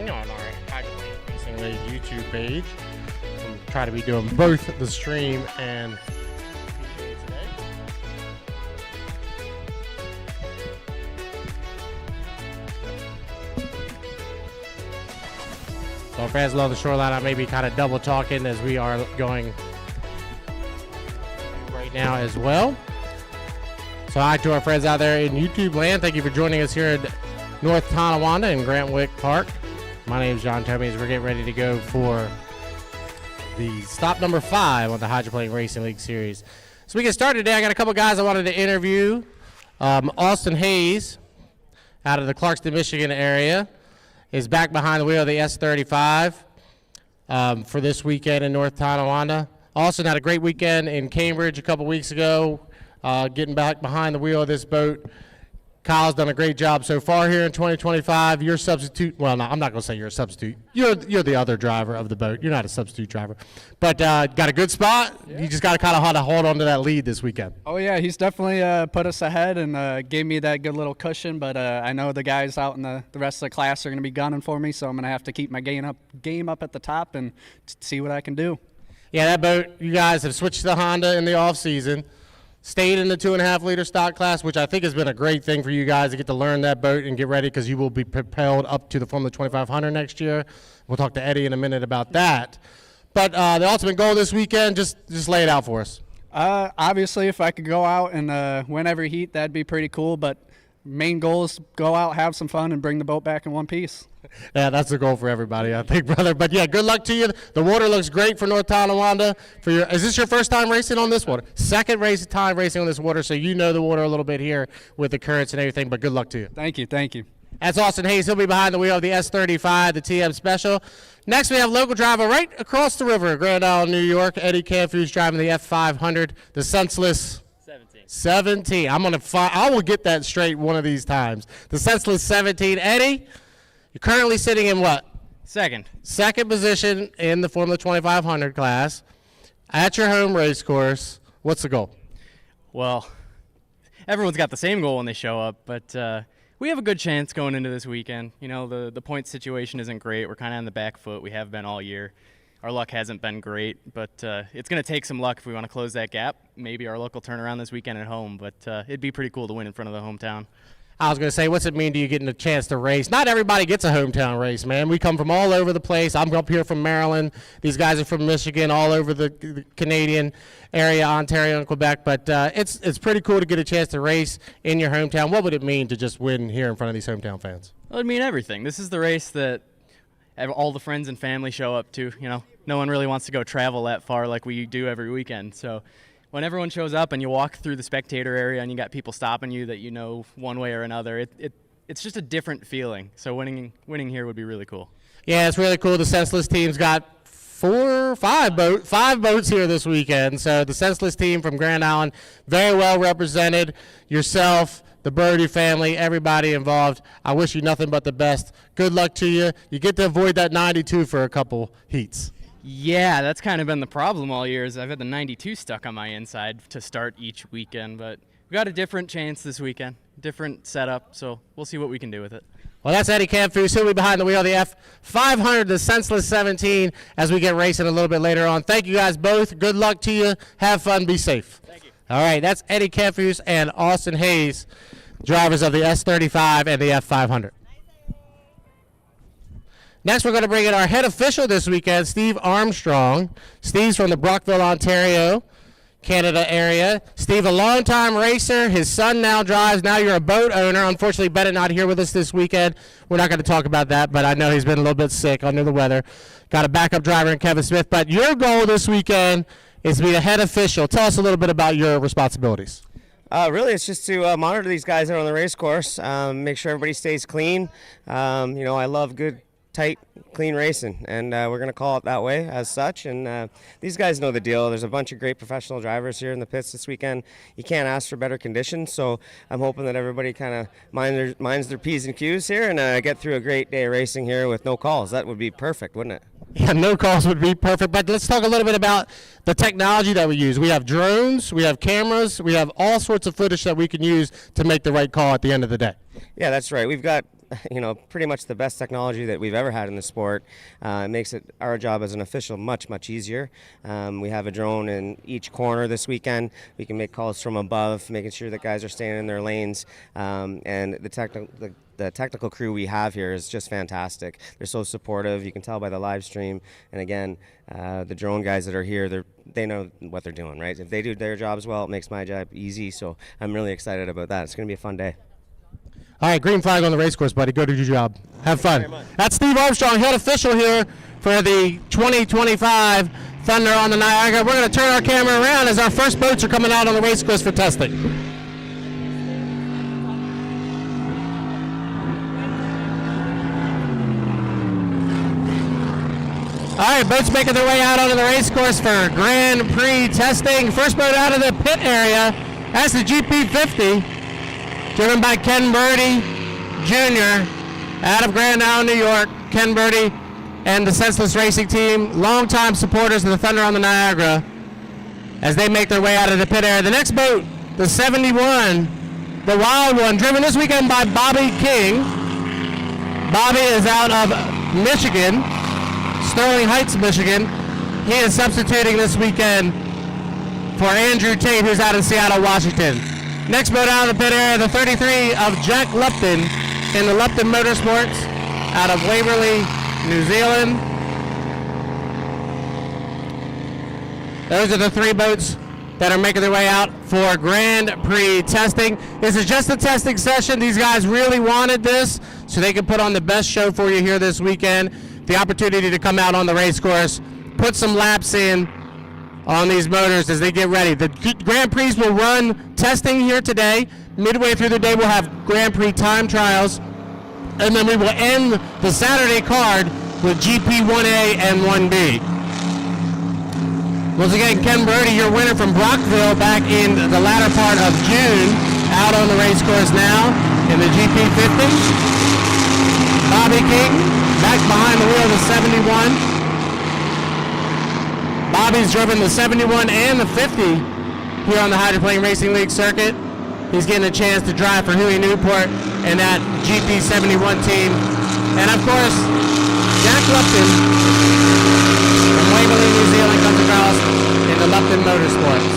Hydroplane on our Hydroplane Racing League YouTube page. We'll try to be doing both the stream and PA today. So fans along the shoreline, I may be kind of double talking as we are going right now as well. So hi to our friends out there in YouTube land. Thank you for joining us here at North Tonawanda and Grantwick Park. My name is John Tomey as we're getting ready to go for the stop number 5 on the Hydroplane Racing League Series. So we get started today. I got a couple guys I wanted to interview. Austin Hayes out of the Clarkston, Michigan area is back behind the wheel of the S35 for this weekend in North Tonawanda. Austin had a great weekend in Cambridge a couple weeks ago. Getting back behind the wheel of this boat. Kyle's done a great job so far here in 2025. Your substitute, well, no, I'm not going to say you're a substitute. You're the other driver of the boat. You're not a substitute driver. But got a good spot. Yeah. You just got to kind of hold on to that lead this weekend. Oh, yeah, he's definitely put us ahead and gave me that good little cushion. But I know the guys out in the rest of the class are going to be gunning for me, so I'm going to have to keep my game up at the top and see what I can do. Yeah, that boat, you guys have switched to Honda in the off-season. Stayed in the 2.5 liter stock class, which I think has been a great thing for you guys to get to learn that boat and get ready because you will be propelled up to the Formula 2500 next year. We'll talk to Eddie in a minute about that. But the ultimate goal this weekend, just lay it out for us. Obviously, if I could go out and win every heat, that'd be pretty cool. But main goal is go out, have some fun, and bring the boat back in one piece. Yeah, that's the goal for everybody, I think, brother. But, yeah, good luck to you. The water looks great for North Tonawanda. Is this your first time racing on this water? Second time racing on this water, so you know the water a little bit here with the currents and everything, but good luck to you. Thank you. That's Austin Hayes. He'll be behind the wheel of the S35, the TM Special. Next, we have local driver right across the river, Grand Island, New York, Eddie Canfu's driving the F500, the senseless 17. I will get that straight one of these times. The senseless 17. Eddie, you're currently sitting in what? Second position in the Formula 2500 class at your home race course. What's the goal? Well, everyone's got the same goal when they show up, but we have a good chance going into this weekend. You know, the point situation isn't great. We're kind of on the back foot. We have been all year. Our luck hasn't been great, but it's going to take some luck if we want to close that gap. Maybe our luck will turn around this weekend at home, but it'd be pretty cool to win in front of the hometown. I was going to say, what's it mean to you getting a chance to race? Not everybody gets a hometown race, man. We come from all over the place. I'm up here from Maryland. These guys are from Michigan, all over the Canadian area, Ontario and Quebec. But it's pretty cool to get a chance to race in your hometown. What would it mean to just win here in front of these hometown fans? Well, it'd mean everything. This is the race that all the friends and family show up to. You know, no one really wants to go travel that far like we do every weekend. So when everyone shows up and you walk through the spectator area and you got people stopping you that you know one way or another, it's just a different feeling. So winning here would be really cool. Yeah, it's really cool. The Senseless team's got five boats here this weekend. So the Senseless team from Grand Island, very well represented. Yourself, the Birdie family, everybody involved. I wish you nothing but the best. Good luck to you. You get to avoid that 92 for a couple heats. Yeah, that's kind of been the problem all year is I've had the 92 stuck on my inside to start each weekend, but we got a different chance this weekend, different setup, so we'll see what we can do with it. Well, that's Eddie Canfu. He'll be behind the wheel of the F500, the Senseless 17, as we get racing a little bit later on. Thank you guys both. Good luck to you. Have fun. Be safe. Thank you. All right, that's Eddie Canfu and Austin Hayes, drivers of the S35 and the F500. Next, we're going to bring in our head official this weekend, Steve Armstrong. Steve's from the Brockville, Ontario, Canada area. Steve, a longtime racer. His son now drives. Now you're a boat owner. Unfortunately, Bennett not here with us this weekend. We're not going to talk about that, but I know he's been a little bit sick, under the weather. Got a backup driver in Kevin Smith. But your goal this weekend is to be the head official. Tell us a little bit about your responsibilities. Really, it's just to monitor these guys out on the race course, make sure everybody stays clean. I love good, tight, clean racing, and we're going to call it that way as such. And these guys know the deal. There's a bunch of great professional drivers here in the pits this weekend. You can't ask for better conditions, so I'm hoping that everybody kind of minds their P's and Q's here and get through a great day of racing here with no calls. That would be perfect, wouldn't it? Yeah, no calls would be perfect. But let's talk a little bit about the technology that we use. We have drones, we have cameras, we have all sorts of footage that we can use to make the right call at the end of the day. Yeah, that's right. We've got pretty much the best technology that we've ever had in the sport. It makes our job as an official much easier. We have a drone in each corner this weekend. We can make calls from above, making sure that guys are staying in their lanes, and the technical crew we have here is just fantastic. They're so supportive. You can tell by the live stream. And again, the drone guys that are here, they know what they're doing, right? If they do their jobs well, it makes my job easy. So I'm really excited about that. It's going to be a fun day. All right, green flag on the race course, buddy. Go do your job. Have fun. That's Steve Armstrong, head official here for the 2025 Thunder on the Niagara. We're going to turn our camera around as our first boats are coming out on the race course for testing. All right, boats making their way out onto the race course for Grand Prix testing. First boat out of the pit area, that's the GP50, driven by Ken Birdie Jr. out of Grand Island, New York. Ken Birdie and the Senseless Racing Team, longtime supporters of the Thunder on the Niagara, as they make their way out of the pit area. The next boat, the 71, the Wild One, driven this weekend by Bobby King. Bobby is out of Michigan, Sterling Heights, Michigan. He is substituting this weekend for Andrew Tate, who's out in Seattle, Washington. Next boat out of the pit area, the 33 of Jack Lupton in the Lupton Motorsports out of Waverley, New Zealand. Those are the three boats that are making their way out for Grand Prix testing. This is just a testing session. These guys really wanted this so they could put on the best show for you here this weekend. The opportunity to come out on the race course, put some laps in on these motors as they get ready. The Grand Prix will run testing here today. Midway through the day, we'll have Grand Prix time trials, and then we will end the Saturday card with GP 1A and 1B. Once again, Ken Birdie, your winner from Brockville back in the latter part of June, out on the race course now in the GP50. Bobby King back behind the wheel of the 71. Bobby's driven the 71 and the 50 here on the Hydroplane Racing League circuit. He's getting a chance to drive for Huey Newport and that GP71 team. And of course, Jack Lupton from Waverley, New Zealand comes across in the Lupton Motorsports.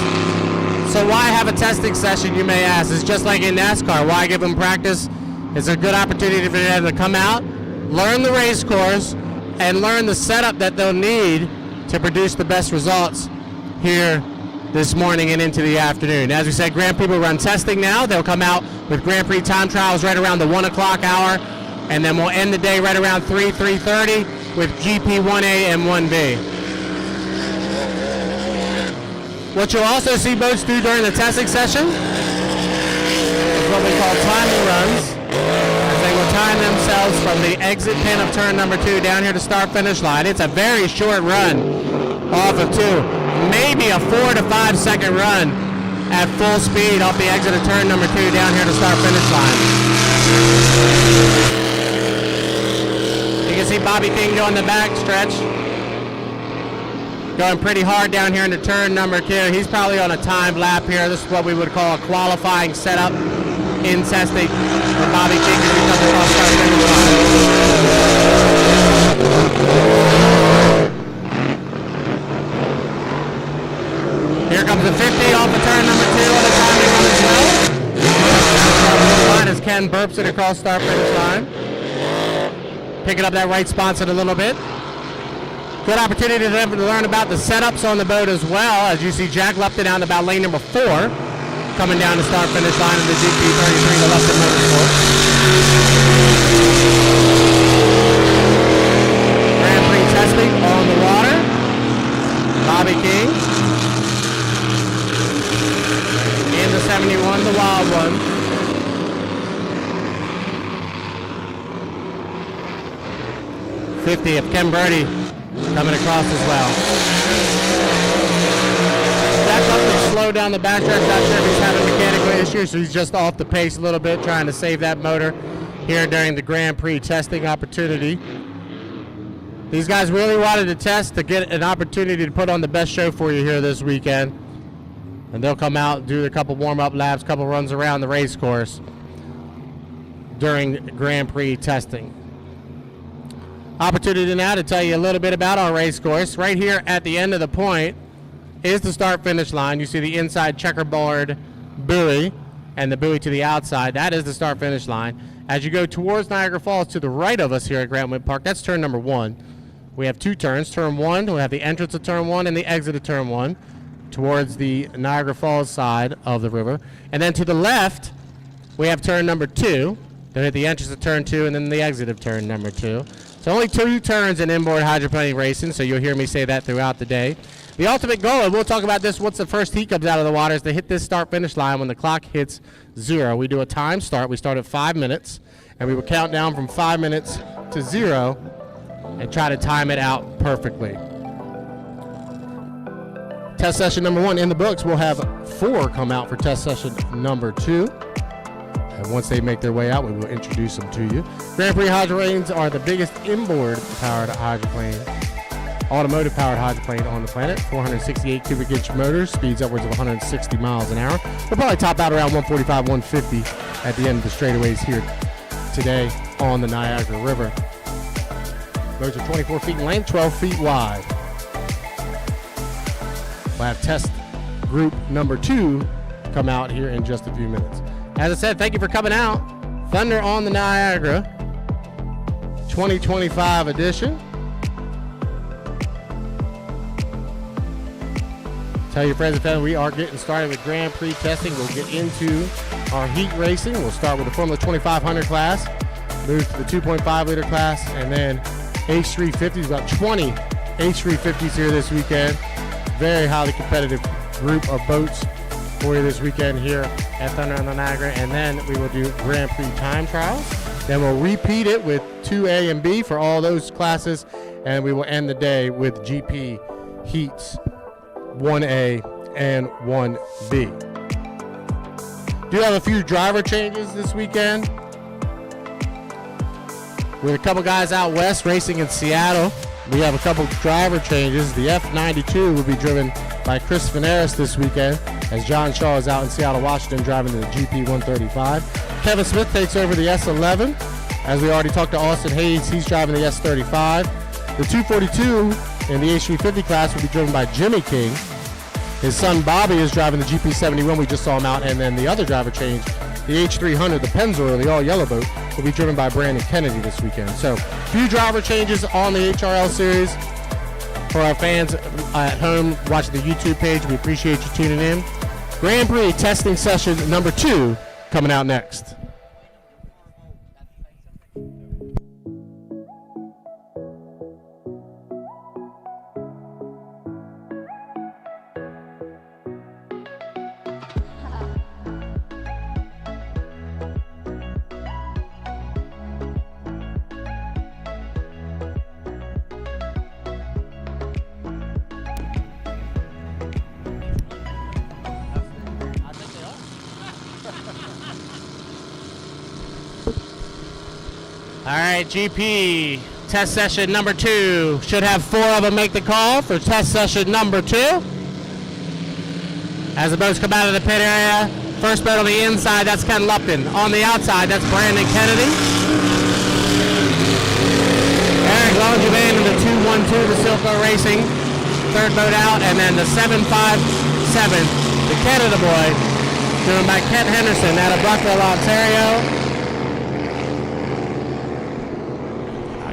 So why have a testing session, you may ask? It's just like in NASCAR. Why give them practice? It's a good opportunity for them to come out, learn the race course, and learn the setup that they'll need to produce the best results here this morning and into the afternoon. As we said, Grand Prix will run testing now. They'll come out with Grand Prix time trials right around the 1 o'clock hour, and then we'll end the day right around 3:30 with GP 1A and 1B. What you'll also see boats do during the testing session is what we call timing runs. They will time themselves from the exit pin of turn number 2 down here to start-finish line. It's a very short run off of 2. Maybe a 4 to 5 second run at full speed off the exit of turn number 2 down here to start-finish line. You can see Bobby King doing the back stretch. Going pretty hard down here into turn number 2. He's probably on a timed lap here. This is what we would call a qualifying setup in testing for Bobby King as he comes across start-finish line. Here comes the 50 off of turn number 2 on the timing run as well. Line as Ken burps it across start-finish line. Picking up that right sponsor a little bit. Good opportunity for them to learn about the setups on the boat as well, as you see Jack Lupton down about lane number 4. Coming down to start-finish line of the GP33, the Lupton Motorsports. Grand Prix testing on the water. Bobby King. In the 71, the Wild One. '50 of Ken Birdie coming across as well. Jack Lupton slowed down the backstretch. Not sure if he's having mechanical issues, so he's just off the pace a little bit, trying to save that motor here during the Grand Prix testing opportunity. These guys really wanted to test to get an opportunity to put on the best show for you here this weekend. And they'll come out and do a couple warm-up laps, couple runs around the race course during Grand Prix testing. Opportunity now to tell you a little bit about our race course. Right here at the end of the point is the start-finish line. You see the inside checkerboard buoy and the buoy to the outside. That is the start-finish line. As you go towards Niagara Falls to the right of us here at Grant Wick Park, that's turn number 1. We have 2 turns. Turn 1, we have the entrance of turn 1 and the exit of turn 1 towards the Niagara Falls side of the river. And then to the left, we have turn number 2. Then at the entrance of turn 2 and then the exit of turn number 2. So only 2 turns in inboard hydroplane racing, so you'll hear me say that throughout the day. The ultimate goal, and we'll talk about this once the first heat comes out of the water, is to hit this start-finish line when the clock hits 0. We do a time start. We start at 5 minutes, and we will count down from 5 minutes to 0 and try to time it out perfectly. Test session number 1 in the books. We'll have 4 come out for test session number 2. And once they make their way out, we will introduce them to you. Grand Prix hydroplanes are the biggest inboard-powered hydroplane, automotive-powered hydroplane on the planet. 468 cubic inch motors, speeds upwards of 160 miles an hour. They'll probably top out around 145, 150 at the end of the straightaways here today on the Niagara River. Boats are 24 feet in length, 12 feet wide. We'll have test group number 2 come out here in just a few minutes. As I said, thank you for coming out. Thunder on the Niagara 2025 edition. Tell your friends and family we are getting started with Grand Prix testing. We'll get into our heat racing. We'll start with the Formula 2500 class, move to the 2.5 liter class, and then H350s. About 20 H350s here this weekend. Very highly competitive group of boats for you this weekend here at Thunder on the Niagara. And then we will do Grand Prix time trials. Then we'll repeat it with 2A and B for all those classes. And we will end the day with GP heats 1A and 1B. Do have a few driver changes this weekend. With a couple guys out west racing in Seattle, we have a couple driver changes. The F92 will be driven by Chris Veneris this weekend, as John Shaw is out in Seattle, Washington, driving the GP 135. Kevin Smith takes over the S11. As we already talked to Austin Hayes, he's driving the S35. The 242 in the H350 class will be driven by Jimmy King. His son Bobby is driving the GP71. We just saw him out. And then the other driver change, the H300, the Pennzoil, the all-yellow boat, will be driven by Brandon Kennedy this weekend. So, few driver changes on the HRL series. For our fans at home watching the YouTube page, we appreciate you tuning in. Grand Prix testing session number 2 coming out next. All right, GP test session number 2. Should have 4 of them make the call for test session number 2. As the boats come out of the pit area, first boat on the inside, that's Ken Lupton. On the outside, that's Brandon Kennedy. Eric Langevin in the 212, the Silco Racing. Third boat out, and then the 757, the Canada boy, driven by Kent Henderson out of Buckville, Ontario.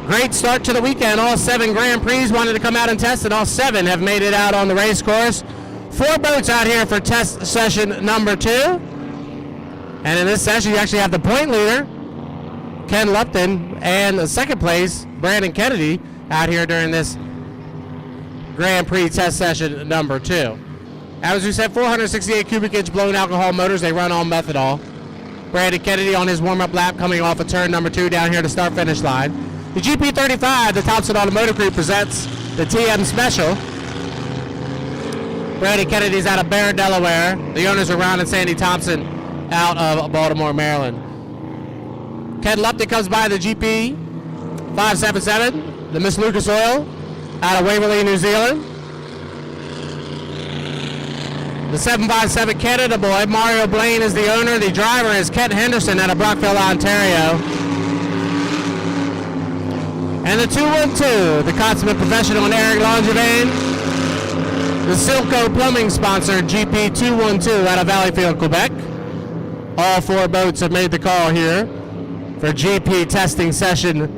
Great start to the weekend. All 7 Grand Prix wanted to come out and test, and all 7 have made it out on the race course. 4 boats out here for test session number 2. And in this session, you actually have the point leader, Ken Lupton, and the second place, Brandon Kennedy, out here during this Grand Prix test session number 2. As we said, 468 cubic inch blown alcohol motors. They run on methanol. Brandon Kennedy on his warm-up lap coming off of turn number 2 down here to start-finish line. The GP35, the Thompson Automotive Group, presents the TM Special. Brandon Kennedy's out of Barron, Delaware. The owners are Ron and Sandy Thompson out of Baltimore, Maryland. Ken Lupton comes by the GP577, the Miss Lucas Oil, out of Waverley, New Zealand. The 757 Canada boy, Mario Blaine is the owner. The driver is Kent Henderson out of Brockville, Ontario. And the 212, the consummate professional and Eric Langevin. The Silco Plumbing sponsor, GP 212 out of Valleyfield, Quebec. All 4 boats have made the call here for GP testing session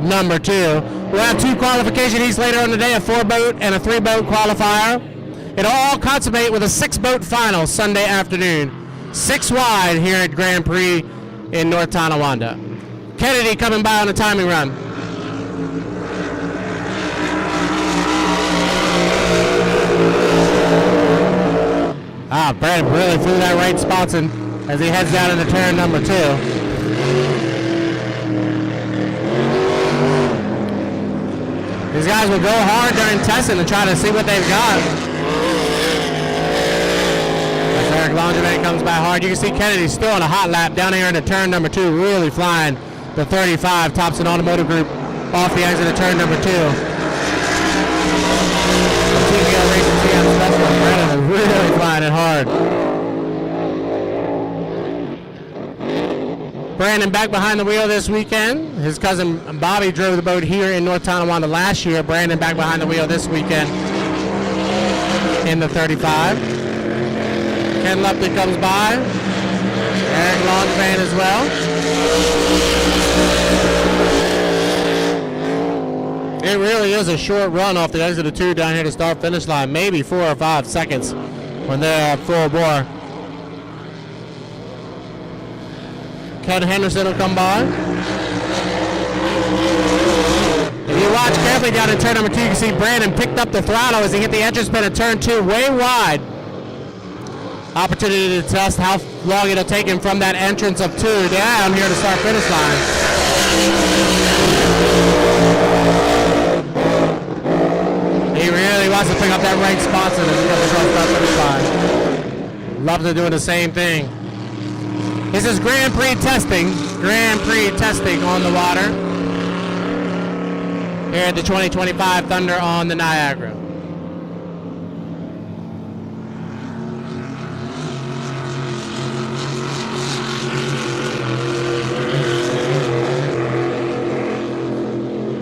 number 2. We'll have 2 qualification heats later on today, a 4-boat and a 3-boat qualifier. It'll all consummate with a 6-boat final Sunday afternoon. 6 wide here at Grand Prix in North Tonawanda. Kennedy coming by on a timing run. Brad really flew that right spots in as he heads down into turn number 2. These guys will go hard during testing to try to see what they've got. As Eric Langevin comes by hard, you can see Kennedy still on a hot lap down here into turn number 2, really flying the 35 Thompson Automotive Group off the exit of turn number 2. TVL Racing TM Special, Brandon is really flying it hard. Brandon back behind the wheel this weekend. His cousin Bobby drove the boat here in North Tonawanda last year. Brandon back behind the wheel this weekend in the 35. Ken Lupton comes by. Eric Langevin as well. It really is a short run off the exit of 2 down here to start finish line. Maybe 4 or 5 seconds when they're at full bore. Ken Henderson will come by. If you watch carefully down in turn number 2, you can see Brandon picked up the throttle as he hit the entrance pin of turn 2 way wide. Opportunity to test how long it'll take him from that entrance of 2 down here to start finish line. He really wants to pick up that right spot so that he gets across that finish line. Loves to doing the same thing. This is Grand Prix testing on the water here at the 2025 Thunder on the Niagara.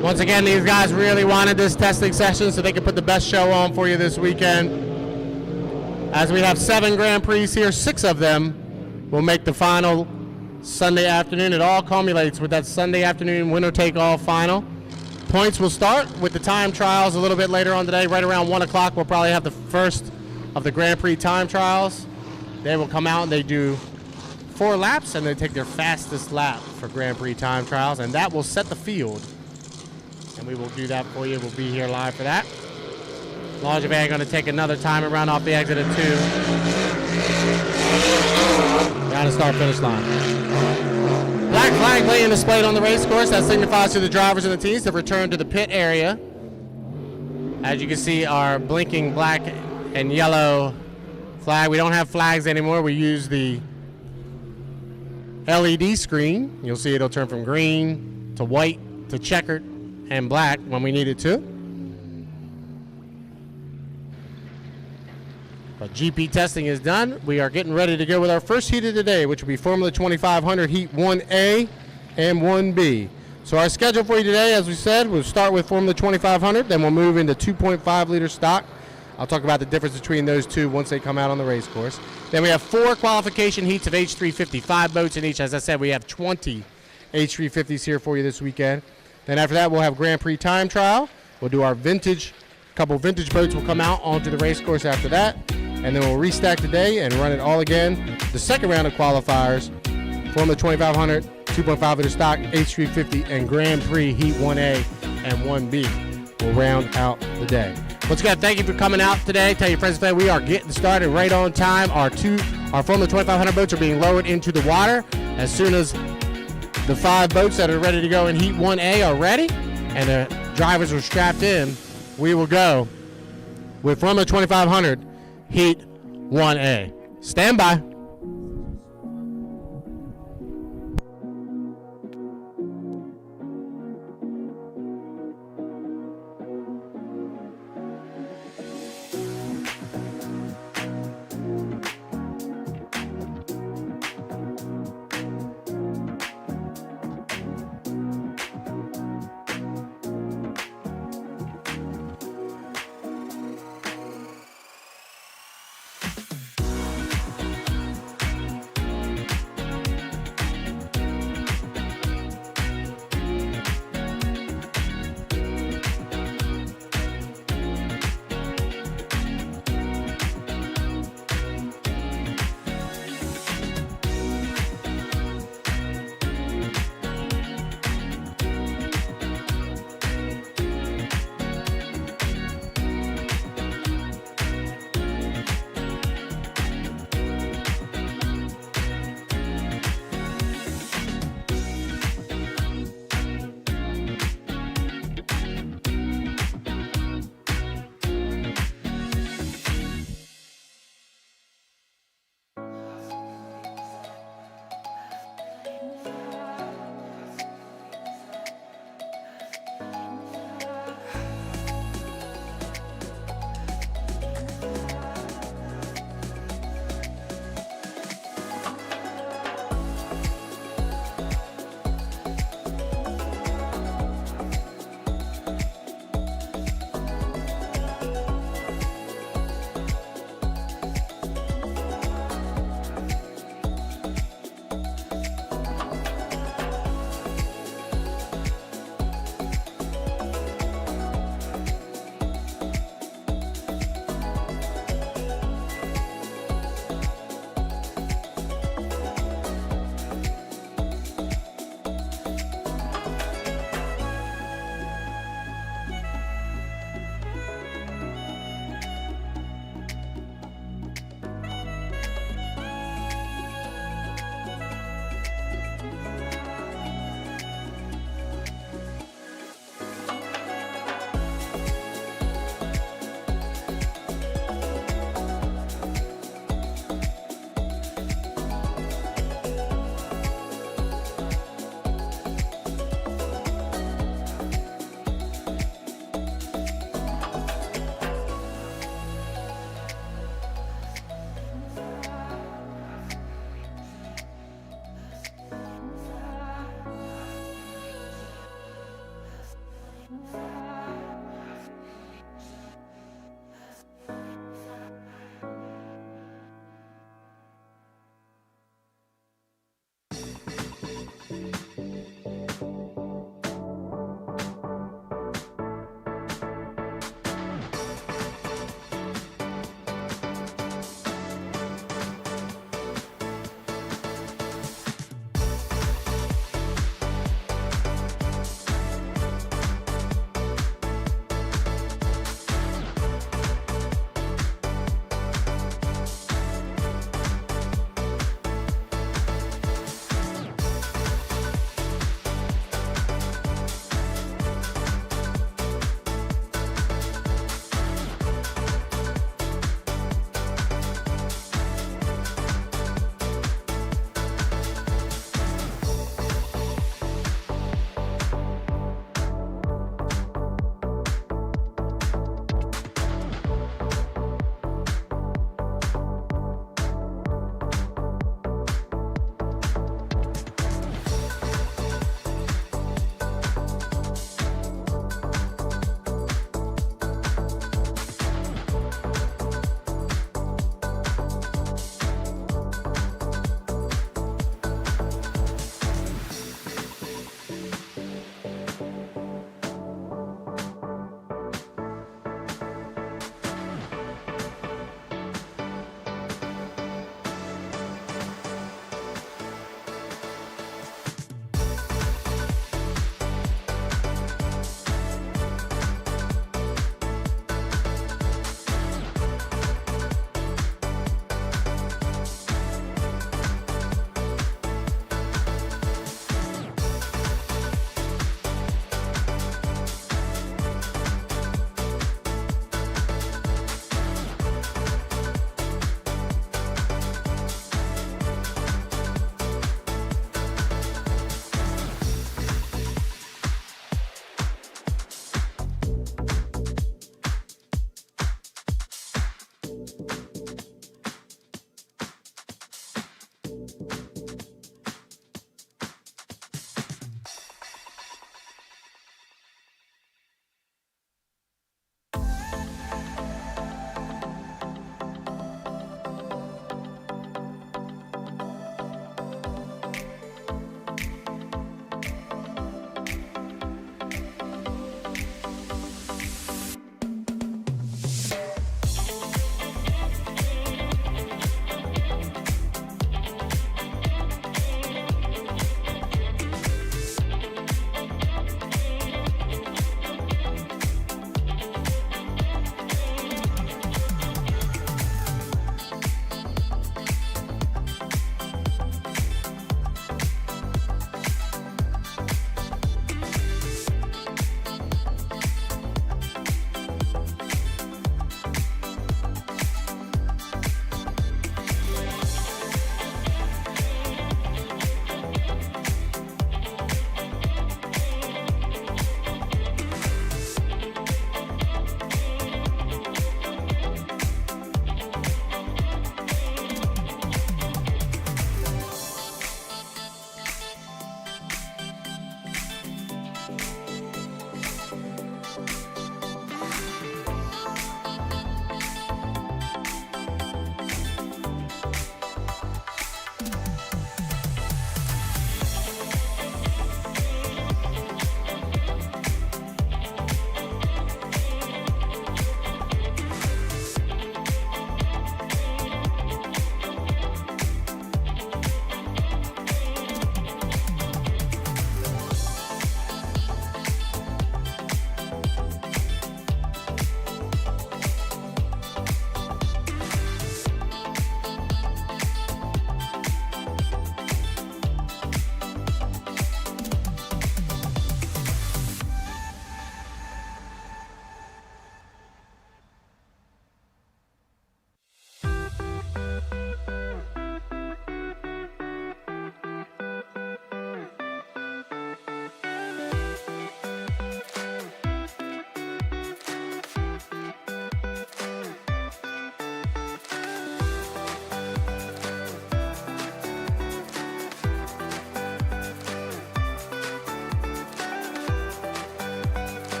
Once again, these guys really wanted this testing session so they could put the best show on for you this weekend. As we have 7 Grand Prix here, 6 of them will make the final Sunday afternoon. It all culminates with that Sunday afternoon winner-take-all final. Points will start with the time trials a little bit later on today. Right around 1 o'clock, we'll probably have the first of the Grand Prix time trials. They will come out and they do 4 laps, and they take their fastest lap for Grand Prix time trials, and that will set the field. And we will do that for you. We'll be here live for that. Langevin going to take another time around off the exit of 2. Down to start finish line. Black flag being displayed on the race course. That signifies to the drivers and the teams to return to the pit area. As you can see, our blinking black and yellow flag. We don't have flags anymore. We use the LED screen. You'll see it'll turn from green to white to checkered and black when we need it to. But GP testing is done. We are getting ready to go with our first heat of the day, which will be Formula 2500 Heat 1A and 1B. So our schedule for you today, as we said, we'll start with Formula 2500, then we'll move into 2.5 liter stock. I'll talk about the difference between those two once they come out on the race course. Then we have 4 qualification heats of H350, 5 boats in each. As I said, we have 20 H350s here for you this weekend. Then after that, we'll have Grand Prix time trial. We'll do our vintage, couple vintage boats will come out onto the race course after that. And then we'll restack the day and run it all again. The second round of qualifiers, Formula 2500, 2.5 liter stock, H350, and Grand Prix Heat 1A and 1B will round out the day. Once again, thank you for coming out today. Tell your friends and family we are getting started right on time. Our Formula 2500 boats are being lowered into the water. As soon as the 5 boats that are ready to go in Heat 1A are ready and the drivers are strapped in, we will go with Formula 2500 Heat 1A. Stand by.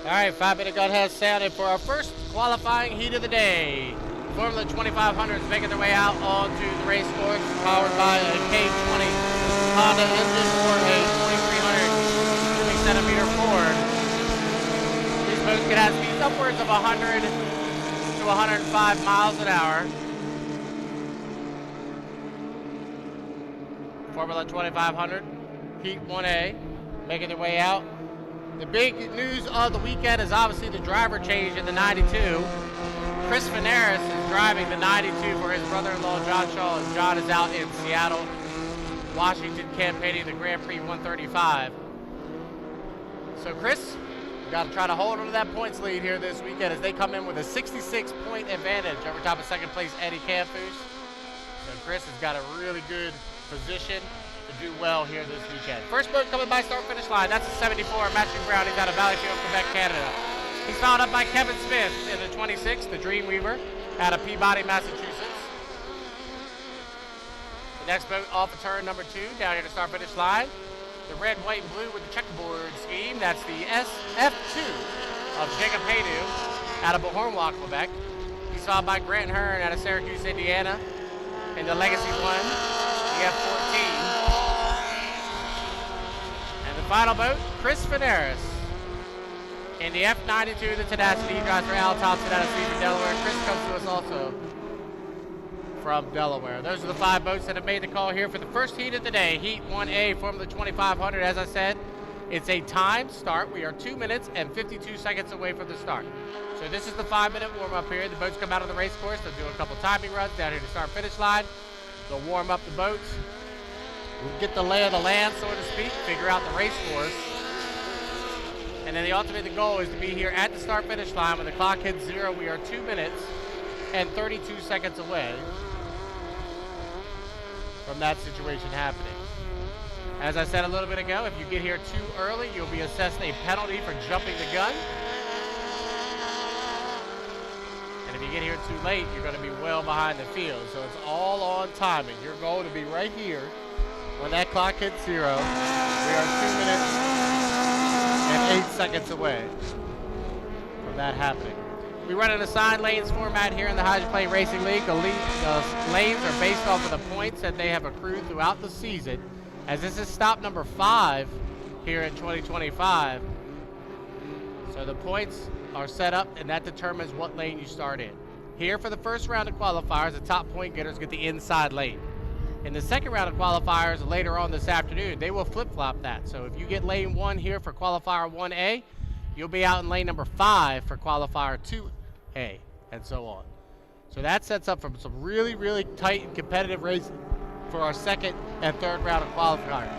All right, 5-minute gun has sounded for our first qualifying heat of the day. Formula 2500s making their way out onto the race course, powered by a K20 Honda engine or a 2300 cubic centimeter Ford. These boats can have speeds upwards of 100 to 105 miles an hour. Formula 2500, Heat 1A, making their way out. The big news of the weekend is obviously the driver change in the 92. Chris Venaris is driving the 92 for his brother-in-law John Shaw, and John is out in Seattle, Washington, campaigning the Grand Prix 135. So Chris, you got to try to hold on to that points lead here this weekend as they come in with a 66-point advantage over top of second place Eddie Campus. So Chris has got a really good position to do well here this weekend. First boat coming by start finish line, that's a 74, Matthew Brown. He's out of Valleyfield, Quebec, Canada. He's followed up by Kevin Smith in the 26, the Dreamweaver, out of Peabody, Massachusetts. The next boat off of turn number 2, down here to start finish line. The red, white, and blue with the checkerboard scheme. That's the SF2 of Jacob Haydu out of Beauharnois, Quebec. He's followed by Grant Hearn out of Syracuse, Indiana, in the Legacy 1, the F14. And the final boat, Chris Venaris in the F92, the Tenacity. He drives for Al Thompson out of Seaford, Delaware. Chris comes to us also from Delaware. Those are the 5 boats that have made the call here for the first heat of the day. Heat 1A, Formula 2500. As I said, it's a timed start. We are 2 minutes and 52 seconds away from the start. So this is the 5-minute warm-up here. The boats come out on the race course. They'll do a couple timing runs down here to start finish line. They'll warm up the boats. We'll get the lay of the land, so to speak, figure out the race course. And then the goal is to be here at the start finish line. When the clock hits 0, we are 2 minutes and 32 seconds away from that situation happening. As I said a little bit ago, if you get here too early, you'll be assessed a penalty for jumping the gun. And if you get here too late, you're going to be well behind the field. So it's all on timing. Your goal to be right here when that clock hits 0. We are 2 minutes and 8 seconds away from that happening. We run an assigned lanes format here in the Hydroplane Racing League. The lanes are based off of the points that they have accrued throughout the season. As this is stop number 5 here in 2025. So the points are set up, and that determines what lane you start in. Here for the first round of qualifiers, the top point getters get the inside lane. In the second round of qualifiers later on this afternoon, they will flip-flop that. So if you get lane 1 here for qualifier 1A, you'll be out in lane number 5 for qualifier 2A, and so on. So that sets up for some really, really tight and competitive racing for our second and third round of qualifiers,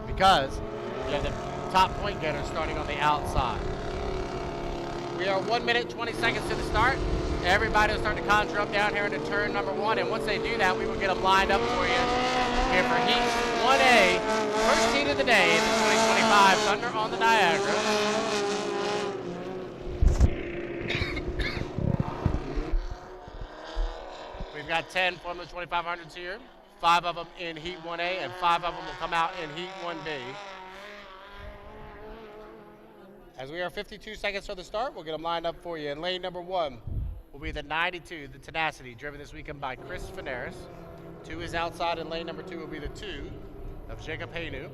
because you have the top point getters starting on the outside. We are 1 minute, 20 seconds to the start. Everybody will start to conjure up down here into turn number 1, and once they do that, we will get them lined up for you here for Heat 1A, first heat of the day in the 2025 Thunder on the Niagara. We've got 10 Formula 2500s here, 5 of them in Heat 1A, and 5 of them will come out in Heat 1B. As we are 52 seconds from the start, we'll get them lined up for you. In lane number 1 will be the 92, the Tenacity, driven this weekend by Chris Venaris. 2 is outside, and lane number 2 will be the 2 of Jacob Haydu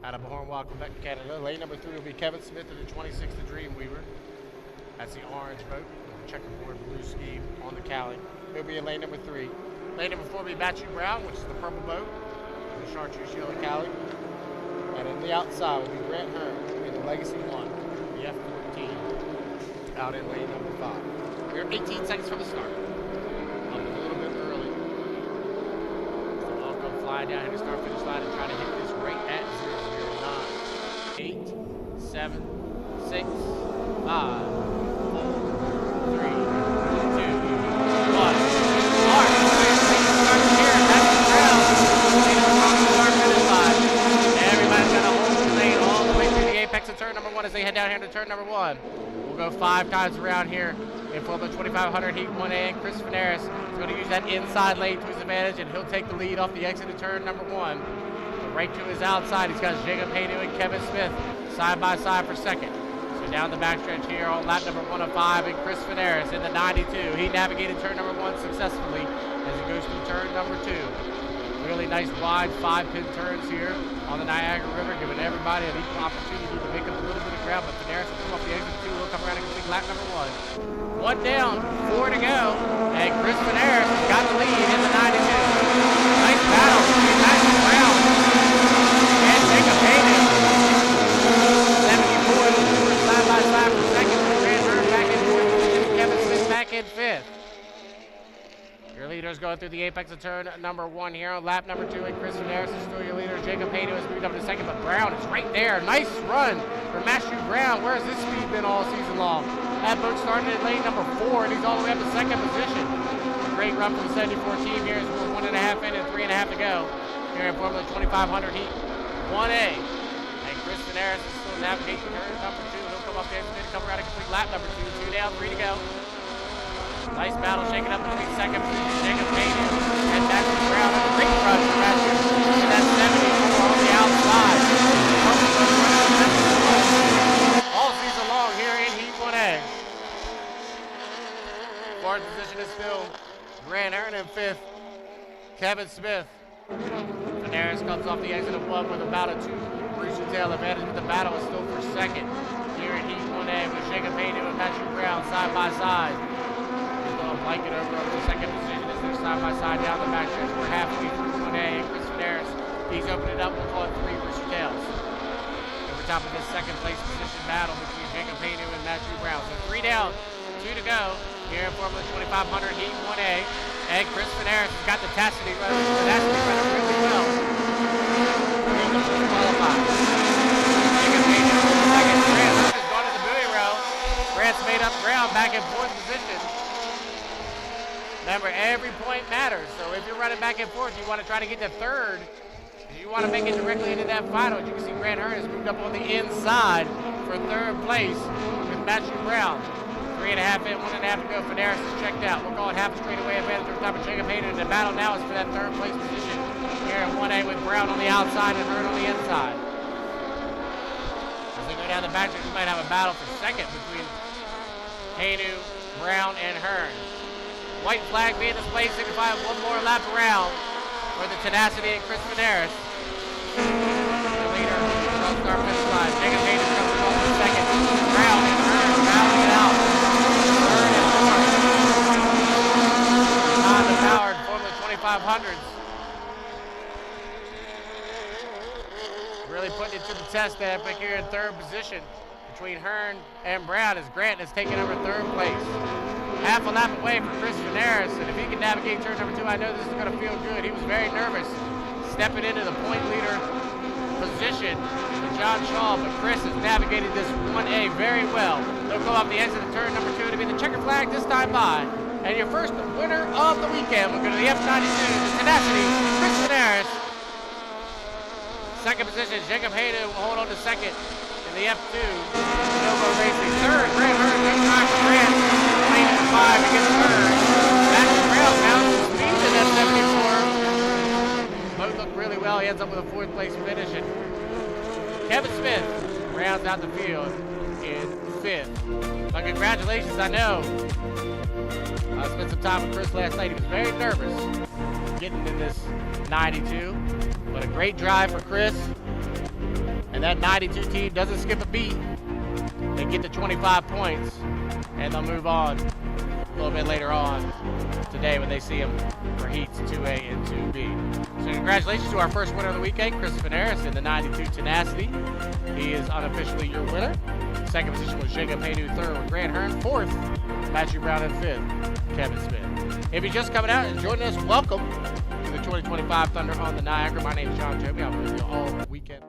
out of Beauharnois, Quebec, Canada. Lane number 3 will be Kevin Smith of the 26, the Dreamweaver. That's the orange boat with the checkerboard blue scheme on the cowling. He'll be in lane number 3. Lane number 4 will be Matthew Brown, which is the purple boat with the chartreuse yellow cowling. And on the outside will be Grant Hearn in the Legacy 1, the F14, out in lane number 5. We're 18 seconds from the start. Up a little bit early. So I'll come flying down here to start finish line and try to hit this right at 0. 9, 8, 7, 6, 5, 4, 3, 2, 1. Start. Start here. That's the ground. Start finish line. Everybody's going to hold the lane all the way through the apex of turn number 1 as they head down here to turn number 1. We'll go 5 times around here in Formula 2500 Heat 1A, and Chris Venaris is going to use that inside lane to his advantage, and he'll take the lead off the exit of turn number 1. But right to his outside, he's got Jacob Haydu and Kevin Smith side by side for second. So So down the backstretch here on lap number 105, and Chris Veneris in the 92. He navigated turn number 1 successfully as he goes through turn number 2. Really nice wide 5-pin turns here on the Niagara River, giving everybody an equal opportunity to make up a little bit of ground, but Veneris will come off the exit 2, he'll come around and complete lap number 1. 1 down, 4 to go, and Chris Veneris got the lead in the 92. Nice battle between Matthew Brown and Jacob Hayden. 74 side by side for second, Grant Hurd back in fourth position, Kevin Smith back in fifth. Your leaders going through the apex of turn number 1 here on lap number 2, and Chris Veneris is still your leader. Jacob Hayden has moved up to second, but Brown is right there. Nice run for Matthew Brown. Where's this speed been all season long? That boat started in lane number 4, and he's all the way up to second position. A great run from the 74 team here as we're 1.5 in and 3.5 to go here in Formula 2500 Heat 1A. And Chris Veneris is still navigating turn number 2. He'll come up there and come around and complete lap number 2. 2 down, 3 to go. Nice battle shaking up between second position, Jacob Hayden and Matthew Brown. A great run for Matthew. And that's 74 on the outside. All season long here in Heat 1A. Fourth position is still Grant Hurd in fifth. Kevin Smith. Veneris comes off the exit of 1 with about a 2 Bruce tail advantage, but the battle is still for second here in Heat 1A with Jacob Hayden and Matthew Brown side by side. Blanket over up to second position as they're side by side down the backstretch. We're halfway through 1A, and Chris Veneris, he's opening it up. We'll call it 3 Rooster Tails. Over top of this second place position battle between Jacob Hayden and Matthew Brown. So 3 down, 2 to go here in Formula 2500 Heat 1A. And Chris Veneris has got the tenacity running really well. He's going to qualify. Jacob Hayden in second. Grant Hurd has gone to the buoy row. Grant's made up ground back in fourth position. Remember, every point matters, so if you're running back and forth, you want to try to get to third. You want to make it directly into that final. As you can see, Grant Hurd has moved up on the inside for third place with Matthew Brown. 3.5 in, 1.5 to go. Veneris is checked out. We'll call it half a straightaway advantage over top of Jacob Hayden. The battle now is for that third place position here in 1A with Brown on the outside and Hurd on the inside. As they go down the backstretch, we might have a battle for second between Hayden, Brown, and Hurd. White flag being displayed, signifying one more lap around for the tenacity and Chris Veneris. The leader on start finish line. Jacob Hayden comes off in second. Brown and Hurd battling it out. Third and fourth. Honda powered Formula 2500s. Really putting it to the test there, but here in third position between Hurd and Brown as Grant has taken over third place. Half a lap away from Chris Veneris, and if he can navigate turn number 2, I know this is going to feel good. He was very nervous stepping into the point leader position with John Shaw, but Chris has navigated this 1A very well. They'll go off the exit of turn number 2 to be the checker flag this time by. And your first winner of the weekend will go to the F92, the tenacity, Chris Veneris. Second position, Jacob Hayden will hold on to second in the F2. Novo Racing. Third, Grant Hurd, good try for Grant. 5 against Hurd. Matthew Brown now speeds in that 74. Both look really well. He ends up with a 4th place finish. And Kevin Smith rounds out the field in 5th. But congratulations, I know. I spent some time with Chris last night. He was very nervous getting in this 92. But a great drive for Chris. And that 92 team doesn't skip a beat. They get to 25 points. And they'll move on a little bit later on today when they see him for heats 2A and 2B. So congratulations to our first winner of the weekend, Chris Veneris in the 92 Tenacity. He is unofficially your winner. Second position was Jacob Hayden, third with Grant Hurd. Fourth, Matthew Brown, and fifth, Kevin Smith. If you're just coming out and joining us, welcome to the 2025 Thunder on the Niagara. My name is John Toby. I'm with you all weekend.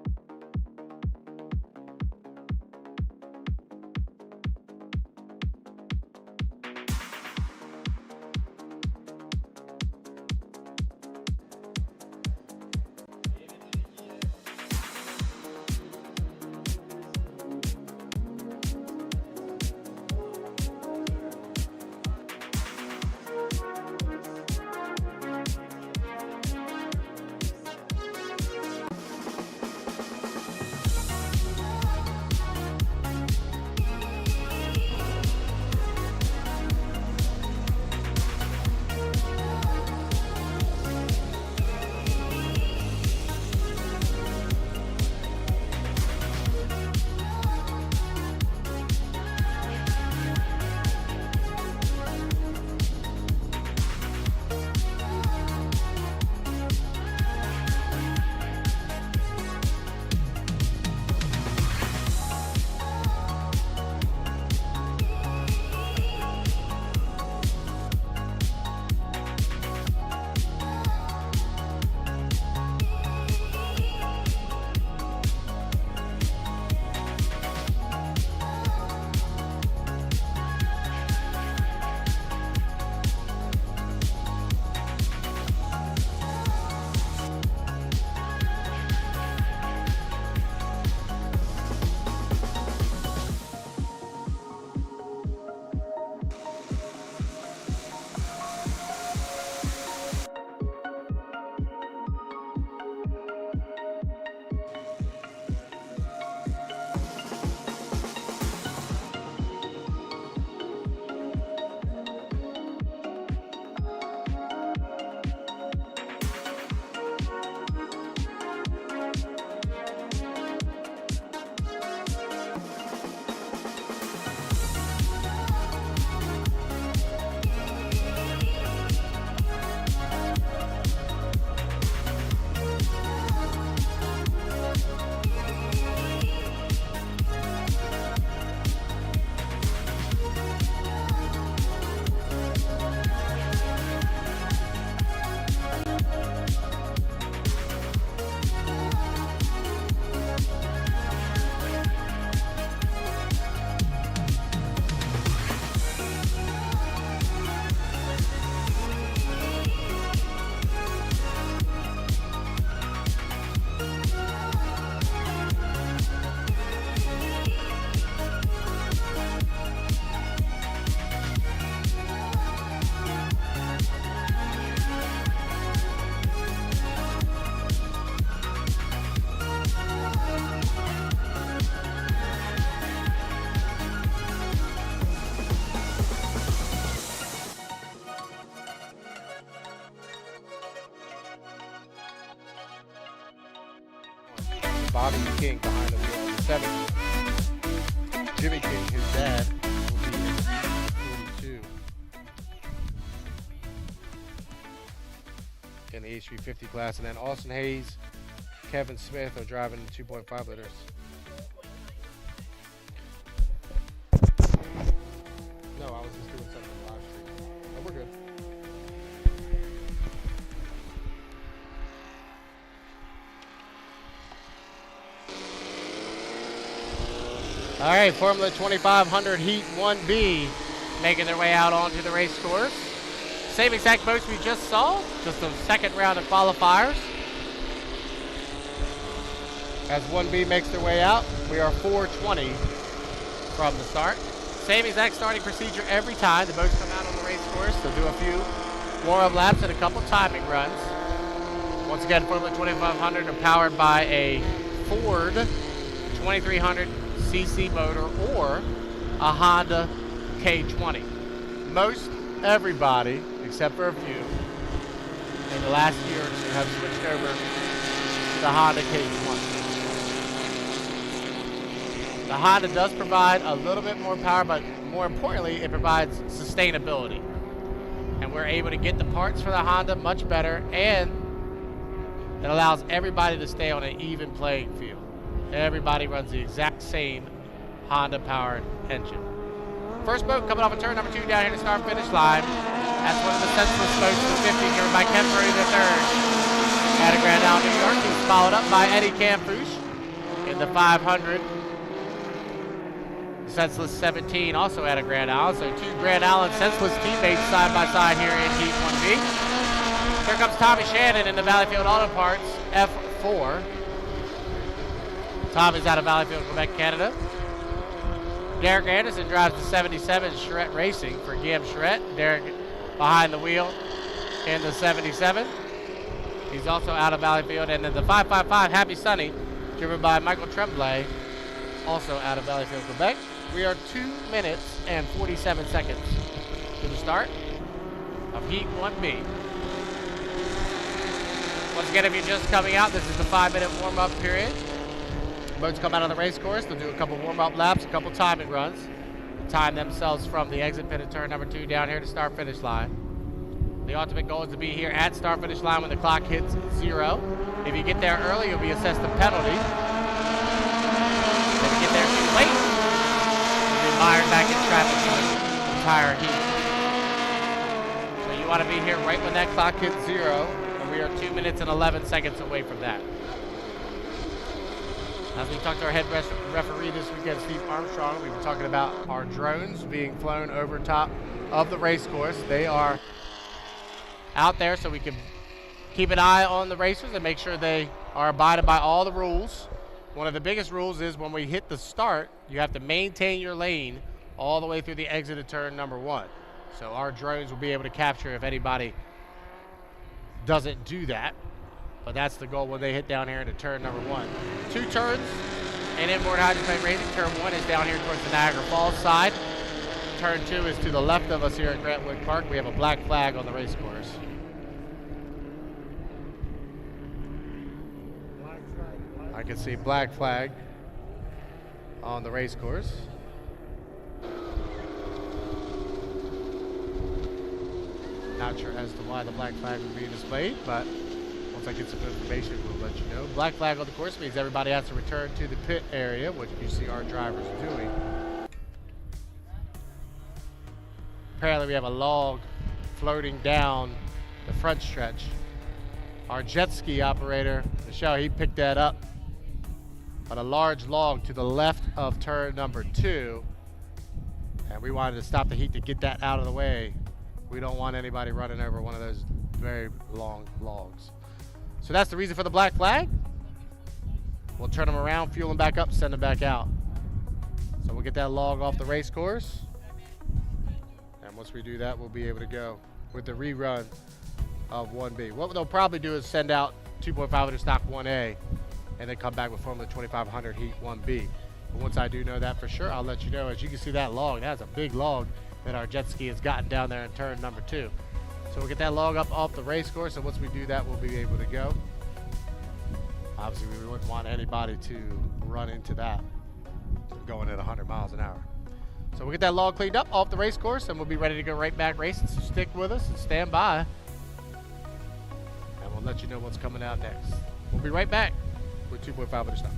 Bobby King behind the wheel of the 70. Jimmy King, his dad, will be in the 42 in the H350 class. And then Austin Hayes, Kevin Smith are driving the 2.5 liters. No, I was just doing something live stream. Oh, we're good. All right, Formula 2500 Heat 1B making their way out onto the race course. Same exact boats we just saw, just the second round of qualifiers. As 1B makes their way out, we are 4:20 from the start. Same exact starting procedure every time. The boats come out on the race course. They'll do a few warm-up laps and a couple timing runs. Once again, Formula 2500 are powered by a Ford 2300 cc motor or a Honda K20. Most everybody, except for a few, in the last year or two have switched over to the Honda K20. The Honda does provide a little bit more power, but more importantly, it provides sustainability. And we're able to get the parts for the Honda much better, and it allows everybody to stay on an even playing field. Everybody runs the exact same Honda-powered engine. First boat coming off of turn number 2 down here to start finish line. That's one of the senseless boats in the 50, driven by Ken Murray III out of Grand Island, New York. He's followed up by Eddie Campouche in the 500. Senseless 17, also out of Grand Island. So two Grand Island senseless teammates side by side here in Heat 1B. Here comes Tommy Shannon in the Valleyfield Auto Parts F4. Tommy's out of Valleyfield, Quebec, Canada. Derek Anderson drives the 77 Charette Racing for Guillaume Charette. Derek behind the wheel in the 77. He's also out of Valleyfield. And then the 555 Happy Sunny, driven by Michael Tremblay, also out of Valleyfield, Quebec. We are 2 minutes and 47 seconds to the start of Heat 1B. Once again, if you're just coming out, this is the 5-minute warm-up period. Boats come out on the race course. They'll do a couple warm-up laps, a couple timing runs. Time themselves from the exit pit at turn number 2 down here to start-finish line. The ultimate goal is to be here at start-finish line when the clock hits 0. If you get there early, you'll be assessed a penalty. If you get there too late, you'll be mired back in traffic for the entire heat. So you want to be here right when that clock hits 0, and we are 2 minutes and 11 seconds away from that. As we talked to our head referee this weekend, Steve Armstrong, we were talking about our drones being flown over top of the race course. They are out there so we can keep an eye on the racers and make sure they are abiding by all the rules. One of the biggest rules is when we hit the start, you have to maintain your lane all the way through the exit of turn number 1. So our drones will be able to capture if anybody doesn't do that. But that's the goal when they hit down here into turn number 1. 2 turns and inboard hydroplane racing. Turn 1 is down here towards the Niagara Falls side. Turn 2 is to the left of us here at Grant Wick Park. We have a black flag on the race course. I can see black flag on the race course. Not sure as to why the black flag would be displayed, but once I get some information, we'll let you know. Black flag on the course means everybody has to return to the pit area, which you see our drivers doing. Apparently we have a log floating down the front stretch. Our jet ski operator, Michelle, he picked that up. But a large log to the left of turn number 2. And we wanted to stop the heat to get that out of the way. We don't want anybody running over one of those very long logs. So that's the reason for the black flag. We'll turn them around, fuel them back up, send them back out. So we'll get that log off the race course. And once we do that, we'll be able to go with the rerun of 1B. What they'll probably do is send out 2.5 stock 1A and then come back with Formula 2500 Heat 1B. But once I do know that for sure, I'll let you know. As you can see that log, that's a big log that our jet ski has gotten down there in turn number 2. So we'll get that log up off the race course, and once we do that, we'll be able to go. Obviously, we wouldn't want anybody to run into that going at 100 miles an hour. So we'll get that log cleaned up off the race course, and we'll be ready to go right back racing. So stick with us and stand by, and we'll let you know what's coming out next. We'll be right back with 2.5 minutes stop.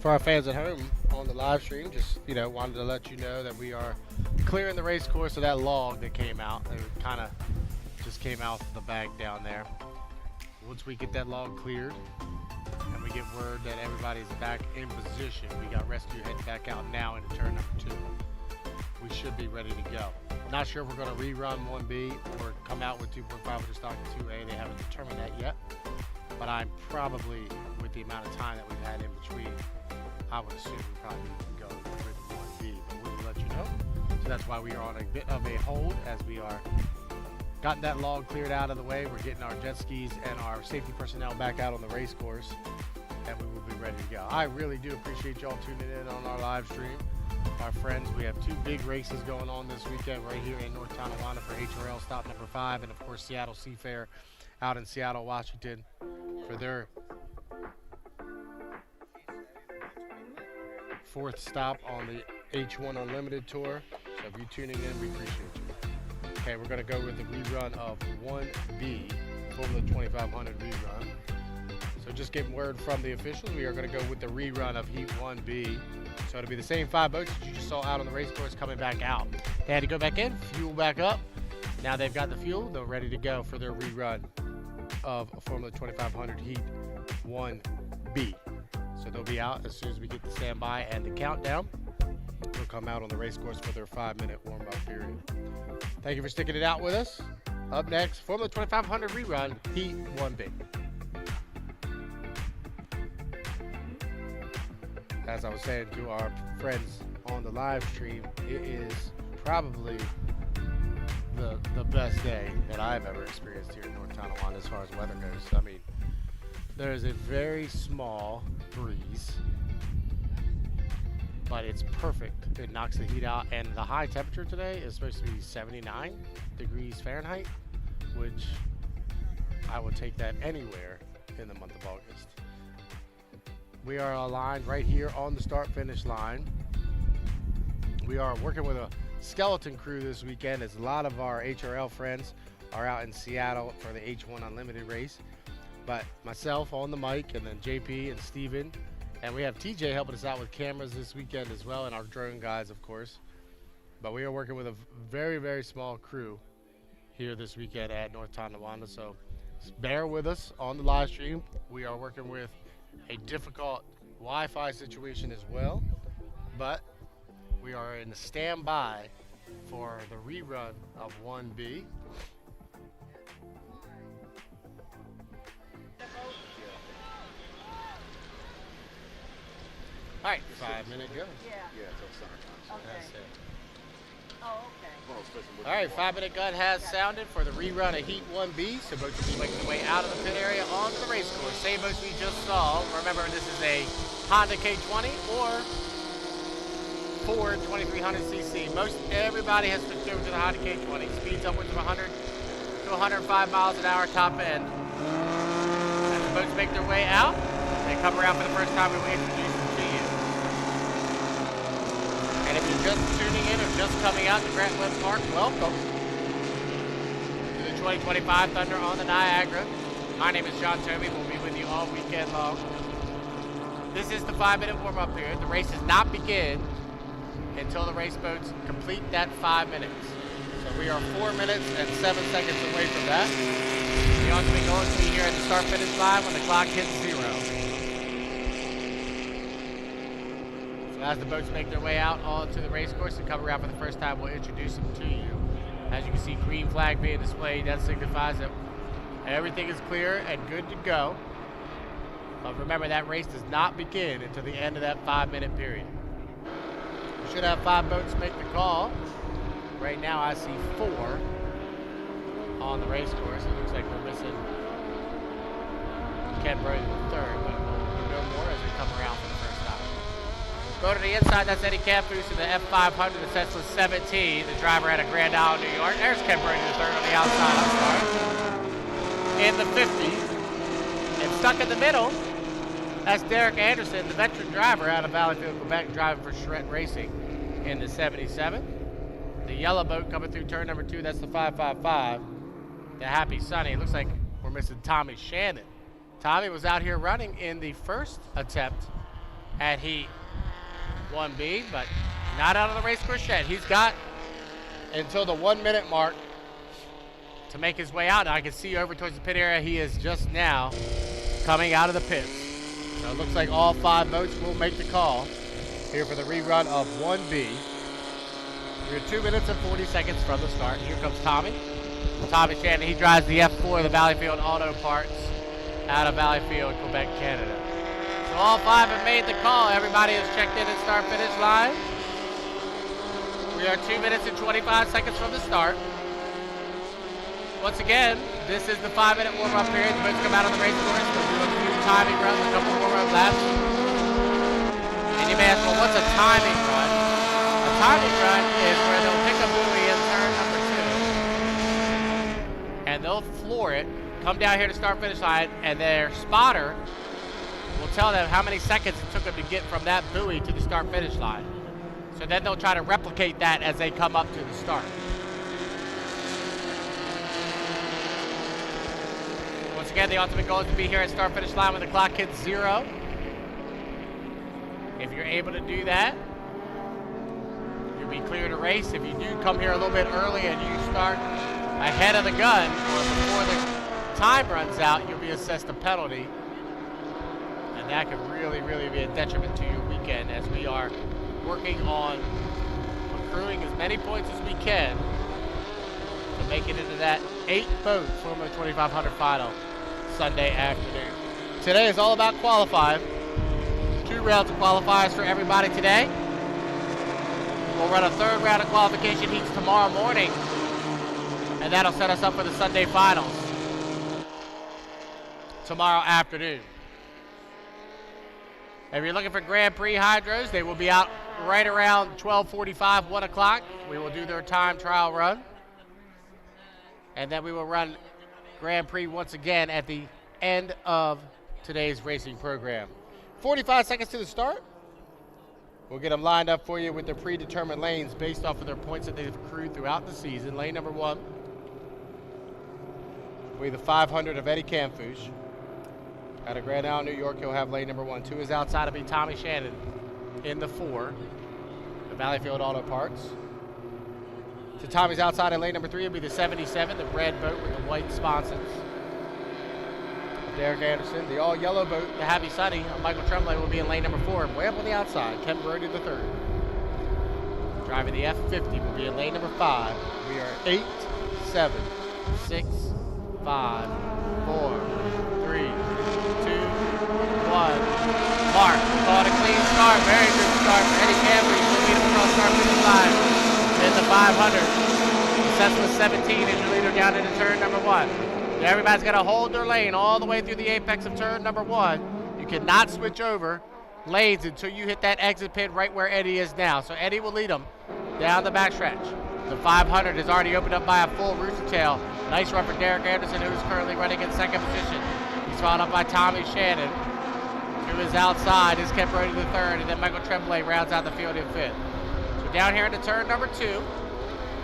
For our fans at home on the live stream, just wanted to let you know that we are clearing the race course of that log that came out. It kind of just came out the bank down there. Once we get that log cleared and we get word that everybody's back in position, we got rescue heading back out now into turn number 2. We should be ready to go. Not sure if we're going to rerun 1B or come out with 2.5 with stock in 2A. They haven't determined that yet. But I'm probably, with the amount of time that we've had in between, I would assume we probably need to go with 1B, but we will let you know. So that's why we are on a bit of a hold as we are gotten that log cleared out of the way. We're getting our jet skis and our safety personnel back out on the race course, and we will be ready to go. I really do appreciate y'all tuning in on our live stream. Our friends, we have 2 big races going on this weekend right here in North Tonawanda for HRL stop number 5, and of course Seattle Seafair out in Seattle, Washington for their 4th stop on the H1 Unlimited Tour. So if you're tuning in, we appreciate you. Okay, we're going to go with the rerun of 1B, Formula 2500 rerun. So just getting word from the officials, we are going to go with the rerun of Heat 1B. So it'll be the same 5 boats that you just saw out on the race course coming back out. They had to go back in, fuel back up. Now they've got the fuel, they're ready to go for their rerun of Formula 2500 Heat 1B. So they'll be out as soon as we get the standby and the countdown. They'll come out on the race course for their 5-minute warm-up period. Thank you for sticking it out with us. Up next, Formula 2500 rerun, Heat 1B. As I was saying to our friends on the live stream, it is probably the best day that I've ever experienced here in North Tonawanda as far as weather goes. I mean, there is a very small breeze, but it's perfect. It knocks the heat out, and the high temperature today is supposed to be 79 degrees Fahrenheit, which I would take that anywhere in the month of August. We are aligned right here on the start-finish line. We are working with a skeleton crew this weekend as a lot of our HRL friends are out in Seattle for the H1 Unlimited race. But myself on the mic, and then JP and Steven, and we have TJ helping us out with cameras this weekend as well, and our drone guys, of course. But we are working with a very, very small crew here this weekend at North Tonawanda, so bear with us on the live stream. We are working with a difficult Wi-Fi situation as well, but we are in the standby for the rerun of 1B. All right, 5-minute go. Yeah, until summertime. That's it. Oh, okay. All right, 5-minute gun has sounded for the rerun of Heat 1B. So boats will be making their way out of the pit area onto the race course. Same boats we just saw. Remember, this is a Honda K20 or Ford 2300cc. Most everybody has switched over to the Honda K20. Speeds upwards of 100 to 105 miles an hour top end. As the boats make their way out, they come around for the first time, and we introduce them to you. And if you're just tuning in or just coming out to Grant Webb Park, welcome to the 2025 Thunder on the Niagara. My name is John Toby. We'll be with you all weekend long. This is the 5-minute warm-up period. The race does not begin until the race boats complete that 5 minutes. So we are 4 minutes and 7 seconds away from that. The oncoming going to be here at the start-finish line when the clock hits 0. As the boats make their way out onto the race course and come around for the first time, we'll introduce them to you. As you can see, green flag being displayed, that signifies that everything is clear and good to go. But remember, that race does not begin until the end of that 5-minute period. We should have 5 boats make the call. Right now I see 4 on the race course. It looks like we're missing Ken Brody the third, but we'll know more as we come around for the first time. Go to the inside, that's Eddie Campus in the F500, the Tesla 17, the driver out of Grand Isle, New York. There's Ken Brody the third on the outside, I'm sorry. In the 50s. And stuck in the middle, that's Derek Anderson, the veteran driver out of Valleyfield, Quebec, driving for Charette Racing in the 77. The yellow boat coming through turn number 2, that's the 555. The Happy Sunny. It looks like we're missing Tommy Shannon. Tommy was out here running in the first attempt at Heat 1B, but not out of the race course yet. He's got until the 1 minute mark to make his way out. Now I can see over towards the pit area. He is just now coming out of the pits. So it looks like all 5 boats will make the call here for the rerun of 1B. We're 2 minutes and 40 seconds from the start. Here comes Tommy. Tommy Shannon, he drives the F4 of the Valleyfield Auto Parts out of Valleyfield, Quebec, Canada. So all 5 have made the call. Everybody has checked in at start-finish line. We are 2 minutes and 25 seconds from the start. Once again, this is the 5-minute warm-up period. The boats come out on the race course. We'll do a few timing runs, a couple warm-up laps. And you may ask, well, what's a timing run? A timing run is where they'll pick a buoy in turn number 2, and they'll floor it, come down here to start-finish line, and their spotter will tell them how many seconds it took them to get from that buoy to the start-finish line. So then they'll try to replicate that as they come up to the start. Once again, the ultimate goal is to be here at start-finish line when the clock hits 0. If you're able to do that, you'll be clear to race. If you do come here a little bit early and you start ahead of the gun or before the time runs out, you'll be assessed a penalty. And that could really, really be a detriment to your weekend, as we are working on accruing as many points as we can to make it into that 8-boat Formula 2500 final Sunday afternoon. Today is all about qualifying. 2 rounds of qualifiers for everybody today. We'll run a 3rd round of qualification heats tomorrow morning, and that'll set us up for the Sunday finals tomorrow afternoon. If you're looking for Grand Prix hydros, they will be out right around 12:45, 1 o'clock. We will do their time trial run. And then we will run Grand Prix once again at the end of today's racing program. 45 seconds to the start. We'll get them lined up for you with their predetermined lanes based off of their points that they've accrued throughout the season. Lane number 1 will be the 500 of Eddie Camfouche. Out of Grand Island, New York, he'll have lane number 1. 2 is outside of Tommy Shannon in the 4, the Valleyfield Auto Parts. To Tommy's outside in lane number 3 will be the 77, the red boat with the white sponsons. Derek Anderson, the all-yellow boat, the Happy Sunny, Michael Tremblay will be in lane number 4. Way up on the outside, Ken Brody the 3rd. Driving the F50 will be in lane number 5. We are 8, 7, 6, 5, 4, 3, 2, 1. Mark, caught a clean start. Very good start for Eddie Camfouche. Will lead him across start finish line in the 500. Sets with 17 as your leader down into turn number 1. Everybody's got to hold their lane all the way through the apex of turn number 1. You cannot switch over lanes until you hit that exit pit right where Eddie is now. So Eddie will lead them down the backstretch. The 500 is already opened up by a full rooster tail. Nice run for Derek Anderson, who is currently running in 2nd position. He's followed up by Tommy Shannon, who is outside, is kept Brody the 3rd, and then Michael Tremblay rounds out the field in 5th. So down here into turn number 2,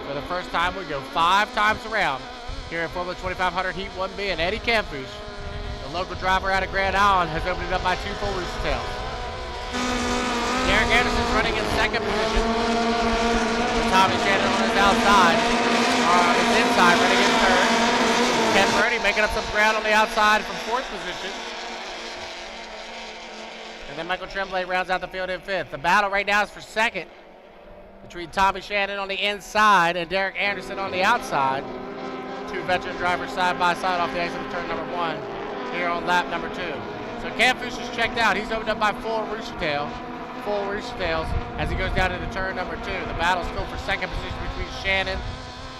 for the first time, we go 5 times around here at Formula 2500 Heat 1B, and Eddie Camfouche, the local driver out of Grand Island, has opened it up by 2 full rooster tails. Derek Anderson's running in 2nd position. Tommy Shannon on his outside, his inside, running in 3rd. Ken Brody making up some ground on the outside from 4th position. And then Michael Tremblay rounds out the field in 5th. The battle right now is for 2nd between Tommy Shannon on the inside and Derek Anderson on the outside. 2 veteran drivers side by side off the exit of turn number 1 here on lap number 2. So Camfouche is checked out. He's opened up by full rooster tails as he goes down into turn number 2. The battle still for 2nd position between Shannon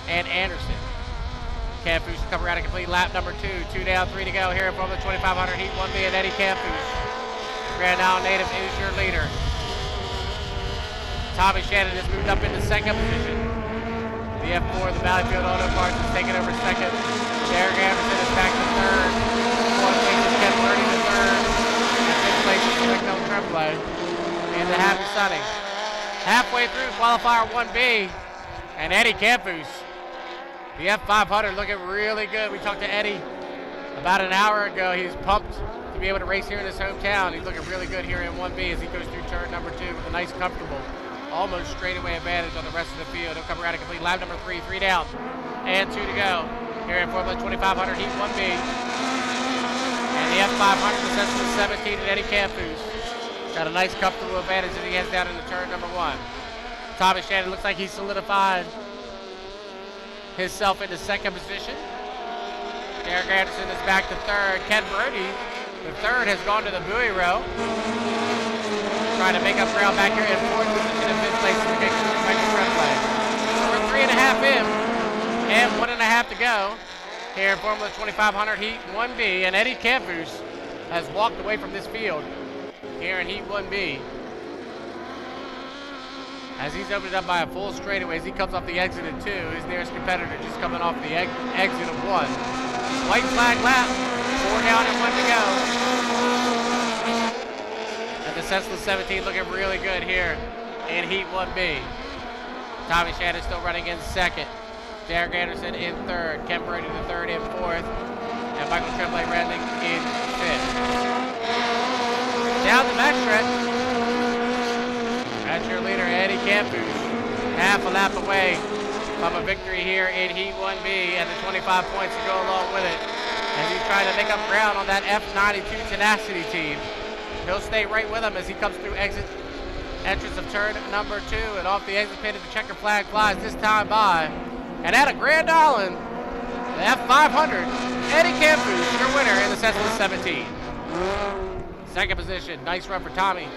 and Anderson. Camfouche cover out a complete lap number 2. 2 down, 3 to go here from the 2500 Heat 1B, and Eddie Camfouche, Grand Island native, is your leader. Tommy Shannon has moved up into 2nd position. The F4 of the Valleyfield Auto Parts is taking over 2nd. Derek Anderson is back to 3rd. 4th place is Ken Brody to 3rd. And 5th place is Michael Tremblay and the Happy Sunny. Halfway through qualifier 1B, and Eddie Camfouche, the F500, looking really good. We talked to Eddie about an hour ago. He's pumped to to be able to race here in his hometown. He's looking really good here in 1B as he goes through turn number 2 with a nice, comfortable, almost straightaway advantage on the rest of the field. He'll come around and complete lap number 3, 3 down, and 2 to go here in Formula 2500 Heat 1B. And the F500 sets to 17 and Eddie Campus. Got a nice, comfortable advantage as he heads down into turn number 1. Tommy Shannon looks like he's solidified himself into second position. Derek Anderson is back to third. Ken Brody, the third, has gone to the buoy row. Trying to make up ground back here in fourth position in fifth place. We're 3.5 in and 1.5 to go here in Formula 2500 Heat 1B. And Eddie Campus has walked away from this field here in Heat 1B. As he's opened up by a full straightaway, as he comes off the exit at 2, his nearest competitor just coming off the exit of 1. White flag lap, 4 down and 1 to go. And the Cessna 17 looking really good here in Heat 1B. Tommy Shannon still running in second. Derek Anderson in third. Ken Brady the third in fourth. And Michael Tremblay running in fifth. Down the backstretch. That's your leader, Eddie Campus, half a lap away from a victory here in Heat 1B, and the 25 points to go along with it. And he's trying to make up ground on that F92 Tenacity team. He'll stay right with him as he comes through entrance of turn number 2, and off the exit pit, the checker flag flies this time by. And at a Grand Island, the F500, Eddie Campus, your winner in the Cessna 17. Second position, nice run for Tommy.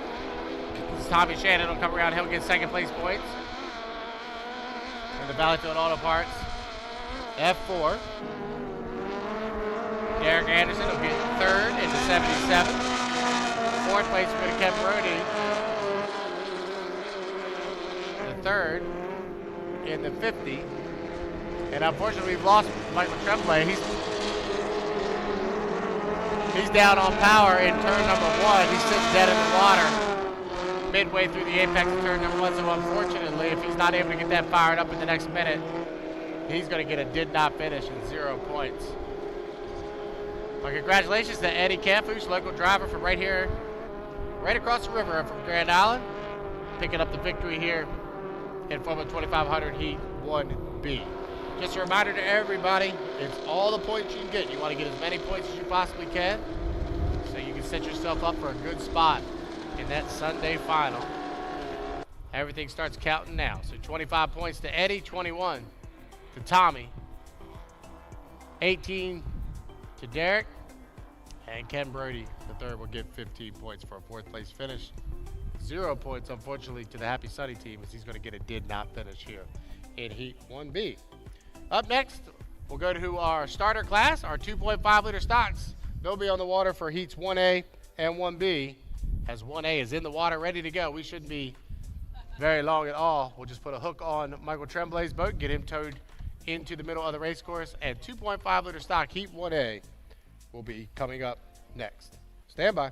Tommy Shannon will come around, he'll get second place points. In the Valleyfield Auto Parts, F4. Derek Anderson will get third in the 77. Fourth place for the Ken Brody. The third in the 50. And unfortunately, we've lost Michael Tremblay. He's down on power in turn number 1. He's sitting dead in the water midway through the apex of turn number 1, so unfortunately, if he's not able to get that fired up in the next minute, he's going to get a did not finish and 0 points. Well, congratulations to Eddie Campus, local driver from right here, right across the river from Grand Island, picking up the victory here in Formula 2500 Heat 1B. Just a reminder to everybody, it's all the points you can get. You want to get as many points as you possibly can, so you can set yourself up for a good spot in that Sunday final. Everything starts counting now. So 25 points to Eddie, 21 to Tommy, 18 to Derek, and Ken Brody, the third, will get 15 points for a fourth place finish. 0 points, unfortunately, to the Happy Sunny team, as he's going to get a did not finish here in Heat 1B. Up next, we'll go to our starter class, our 2.5 liter stocks. They'll be on the water for Heats 1A and 1B. As 1A is in the water, ready to go. We shouldn't be very long at all. We'll just put a hook on Michael Tremblay's boat, get him towed into the middle of the race course, and 2.5 liter stock Heat 1A will be coming up next. Stand by.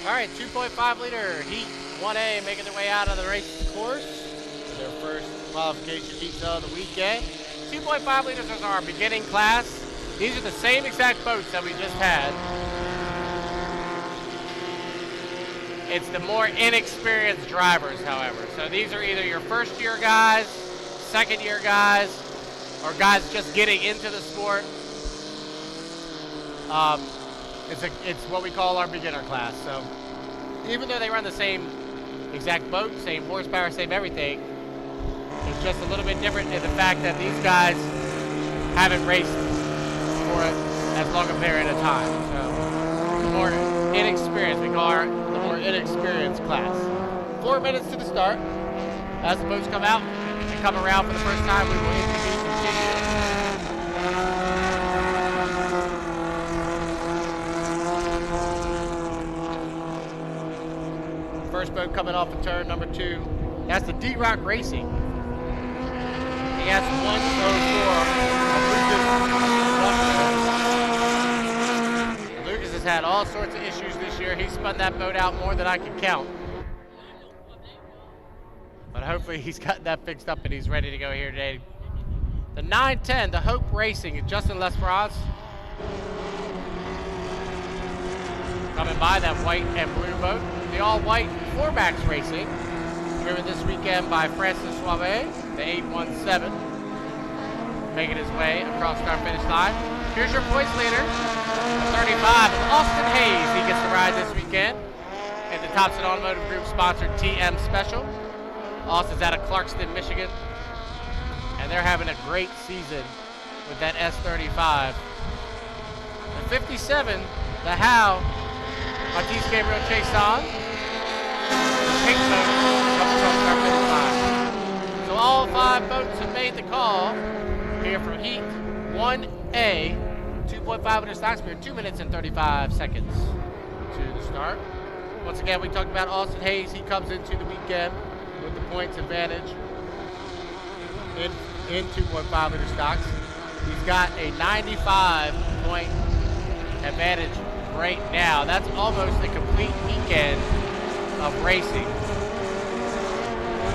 All right, 2.5 liter heat 1A making their way out of the race course. Their first qualification heat of the weekend. 2.5 liters is our beginning class. These are the same exact boats that we just had. It's the more inexperienced drivers, however. So these are either your first year guys, second year guys, or guys just getting into the sport. It's what we call our beginner class. So even though they run the same exact boat, same horsepower, same everything, it's just a little bit different in the fact that these guys haven't raced for as long a period of time. So the more inexperienced, we call the more inexperienced class. 4 minutes to the start. As the boats come out and come around for the first time, we will introduce them to you. First boat coming off of turn number 2. That's the D-Rock Racing. He has 104 of Lucas has had all sorts of issues this year. He spun that boat out more than I can count. But hopefully he's gotten that fixed up and he's ready to go here today. The 910, the Hope Racing, Justin Lesperance. Coming by that white and blue boat. The all-white 4-Max Racing, driven this weekend by Francis Suave, the 817, making his way across our finish line. Here's your points leader, the 35, Austin Hayes. He gets to ride this weekend in the Thompson Automotive Group sponsored TM Special. Austin's out of Clarkston, Michigan, and they're having a great season with that S35. The 57, the Howe, Matisse Gabriel Chason, pink boat comes across our finish line. So all 5 boats have made the call here from Heat 1A, 2.5 liter stock speed, 2 minutes and 35 seconds to the start. Once again, we talked about Austin Hayes. He comes into the weekend with the points advantage in 2.5 liter stocks. He's got a 95 point advantage right now. That's almost a complete weekend of racing.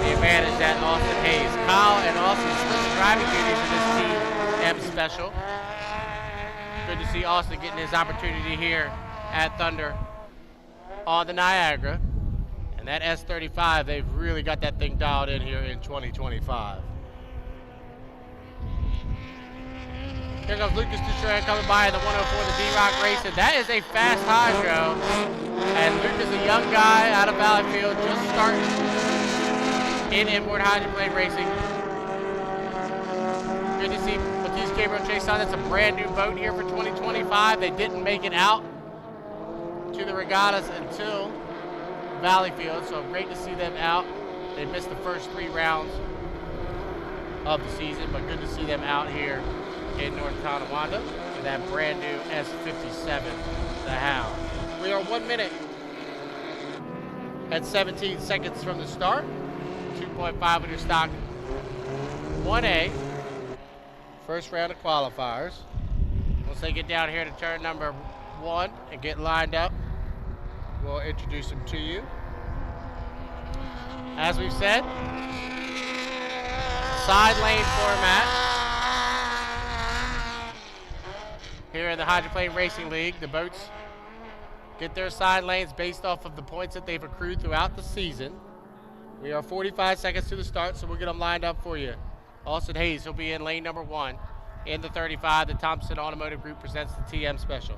The advantage that Austin Hayes. Kyle and Austin switch driving duties in this TM special. Good to see Austin getting his opportunity here at Thunder on the Niagara. And that S35, they've really got that thing dialed in here in 2025. Here comes Lucas Duchesne coming by in the 104, the D-Rock Racing. That is a fast hydro. And Lucas, a young guy out of Valleyfield, just starting in inboard hydroplane racing. Good to see Matisse Gabriel Chason. That's a brand new boat here for 2025. They didn't make it out to the regattas until Valleyfield, so great to see them out. They missed the first 3 rounds of the season, but good to see them out here in North Tonawanda with that brand new S57, the Hound. We are 1 minute and 17 seconds from the start. 2.5 liter stock 1A. First round of qualifiers. Once they get down here to turn number 1 and get lined up, we'll introduce them to you. As we've said, side lane format here in the Hydroplane Racing League. The boats get their side lanes based off of the points that they've accrued throughout the season. We are 45 seconds to the start, so we'll get them lined up for you. Austin Hayes will be in lane number 1. In the 35, the Thompson Automotive Group presents the TM Special.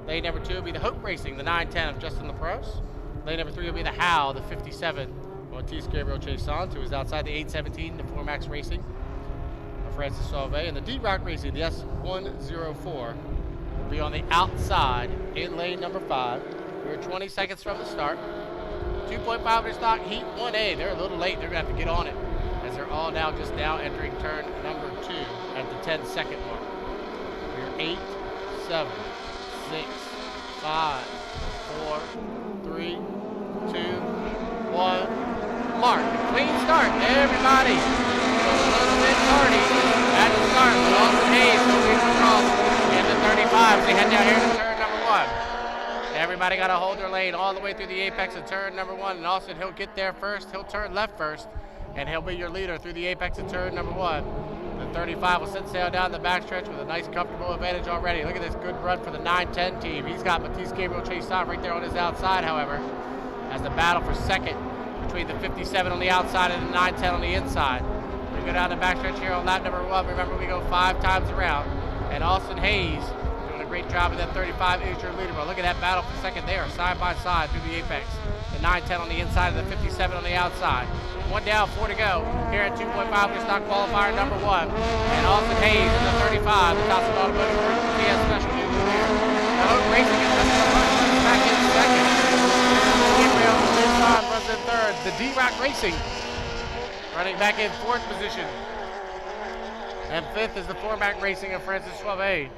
Lane number 2 will be the Hope Racing, the 910 of Justin LaPros. Lane number 3 will be the Howe, the 57, Matisse Gabriel Chason, who is outside the 817, the 4-Max Racing of Francis Sauve. And the D-Rock Racing, the S104, will be on the outside in lane number 5. We're 20 seconds from the start. 2.5 liter stock, Heat 1A. They're a little late. They're going to have to get on it, as they're all now just now entering turn number 2 at the 10-second mark. We're 8, 7, 6, 5, 4, 3, 2, 1. Mark. Clean start, everybody. A little bit tardy at the start, but Austin Hayes will be across in the 35 as they head down here to turn number 1. Everybody got to hold their lane all the way through the apex of turn number 1. And Austin, he'll get there first. He'll turn left first, and he'll be your leader through the apex of turn number 1. The 35 will set sail down the backstretch with a nice, comfortable advantage already. Look at this good run for the 9-10 team. He's got Matisse Gabriel Chase on right there on his outside, however, as the battle for second between the 57 on the outside and the 9-10 on the inside. We go down the backstretch here on lap number 1. Remember, we go 5 times around. And Austin Hayes doing a great job in that 35 is your leader. But look at that battle for second there, side by side through the apex. The 9-10 on the inside and the 57 on the outside. 1 down, 4 to go. Here at 2.5 for stock qualifier number 1. And Austin Hayes in the 35, the Thompson Automotive Group, TS Special News here. The Hope Racing is back in second. Gabriel runs in third. The D-Rock Racing running back in 4th position. And 5th is the Formac Racing of Francis Suave.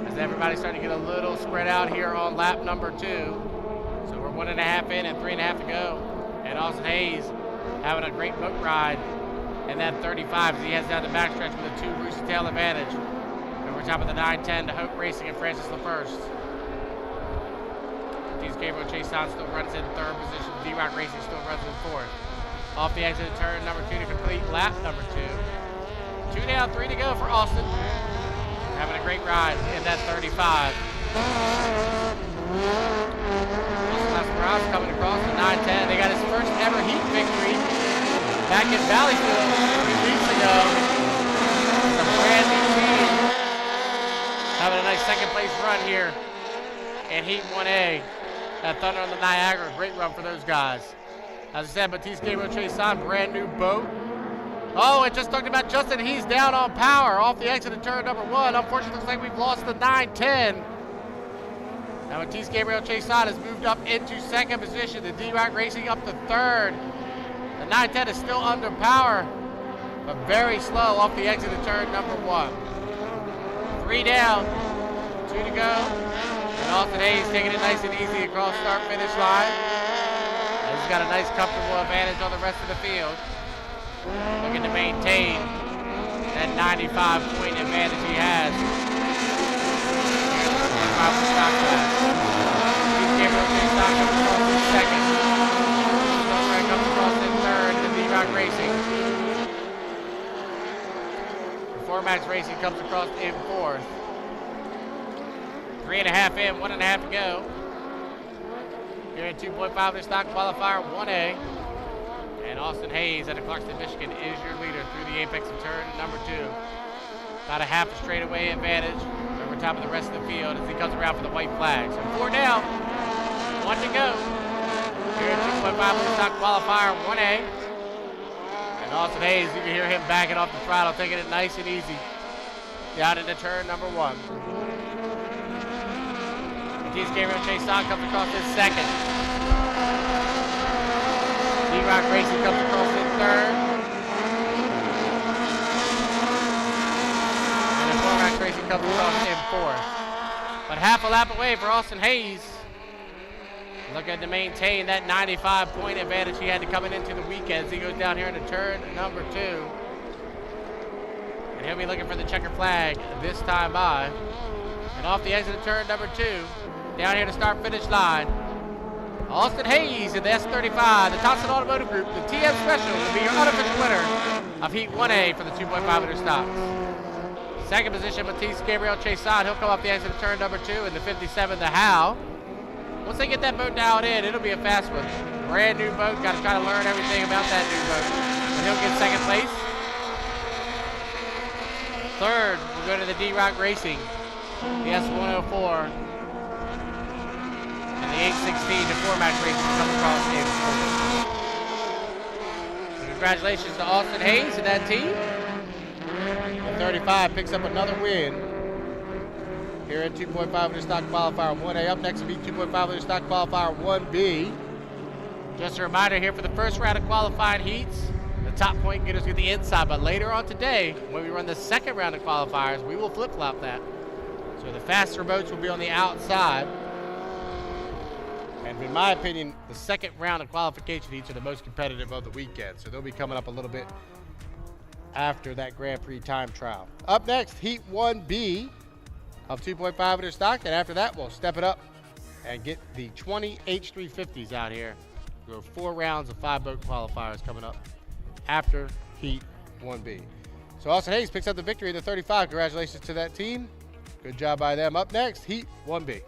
As everybody's starting to get a little spread out here on lap number 2. So we're 1.5 in and 3.5 to go. And Austin Hayes having a great boat ride. And that 35 as he heads down the backstretch with a 2 Rooster Tail advantage. Over top of the 9-10 to Hope Racing and Francis LaFirst. Matisse Gabriel Chase on still runs in 3rd position. D-Rock Racing still runs in 4th. Off the exit of turn number 2 to complete lap number 2. 2 down, 3 to go for Austin. Having a great ride in that 35. Austin Lascaraz coming across the 9-10. They got his first ever heat victory back in Valleyfield 3 weeks ago. It's a brand new team. Having a nice second place run here in Heat 1A. That Thunder on the Niagara, great run for those guys. As I said, Matisse Gabriel Chase on, brand new boat. Oh, it just talked about Justin. He's down on power off the exit of turn number 1. Unfortunately, looks like we've lost the 9-10. Now, Matisse Gabriel Chase on has moved up into 2nd position. The D-Rock Racing up to 3rd. The 9-10 is still under power, but very slow off the exit of turn number 1. 3 down, 2 to go. And Austin Hayes taking it nice and easy across start-finish line. And he's got a nice, comfortable advantage on the rest of the field. Looking to maintain that 95-point advantage he has. He's Gabriel Chase on comes across in 2nd. Snowflake comes across in 3rd. The D-Rock Racing. Formax Racing comes across in 4th. 3.5 in, 1.5 to go. Here at 2.5 in stock qualifier 1A. And Austin Hayes out of Clarkston, Michigan is your leader through the apex of turn number 2. About a half a straightaway advantage over top of the rest of the field as he comes around for the white flag. So 4 down, 1 to go. Here at 2.5 in stock qualifier 1A. And Austin Hayes, you can hear him backing off the throttle, taking it nice and easy. Down into turn number 1. Matisse Gabriel Chase on comes across his 2nd. D-Rock Racing comes across in 3rd. And the Formax Racing comes across in 4th. But half a lap away for Austin Hayes. Looking to maintain that 95-point advantage he had to coming into the weekend as he goes down here into turn number 2. And he'll be looking for the checker flag this time by. And off the exit of turn number 2, down here to start finish line. Austin Hayes in the S35, the Thompson Automotive Group, the TM Special will be your unofficial winner of Heat 1A for the 2.5 liter stocks. 2nd position, Matisse Gabriel Chase on. He'll come off the exit of turn number 2 in the 57, the Howe. Once they get that boat dialed in, it'll be a fast one. Brand new boat, got to try to learn everything about that new boat. And he'll get 2nd place. 3rd, we'll go to the D-Rock Racing, the S104. And the 816 to Formax Racing come across in 4th. So congratulations to Austin Hayes and that team. The 35 picks up another win here at 2.5 liter stock qualifier 1A. Up next will be 2.5 liter stock qualifier 1B. Just a reminder here for the first round of qualifying heats, the top point getters get the inside, but later on today, when we run the 2nd round of qualifiers, we will flip-flop that. So the faster boats will be on the outside. And in my opinion, the 2nd round of qualification heats are the most competitive of the weekend. So they'll be coming up a little bit after that Grand Prix time trial. Up next, Heat 1B of 2.5 liter stock. And after that, we'll step it up and get the 20 H350s out here. There are 4 rounds of 5 boat qualifiers coming up after Heat 1B. So Austin Hayes picks up the victory in the 35. Congratulations to that team. Good job by them. Up next, Heat 1B.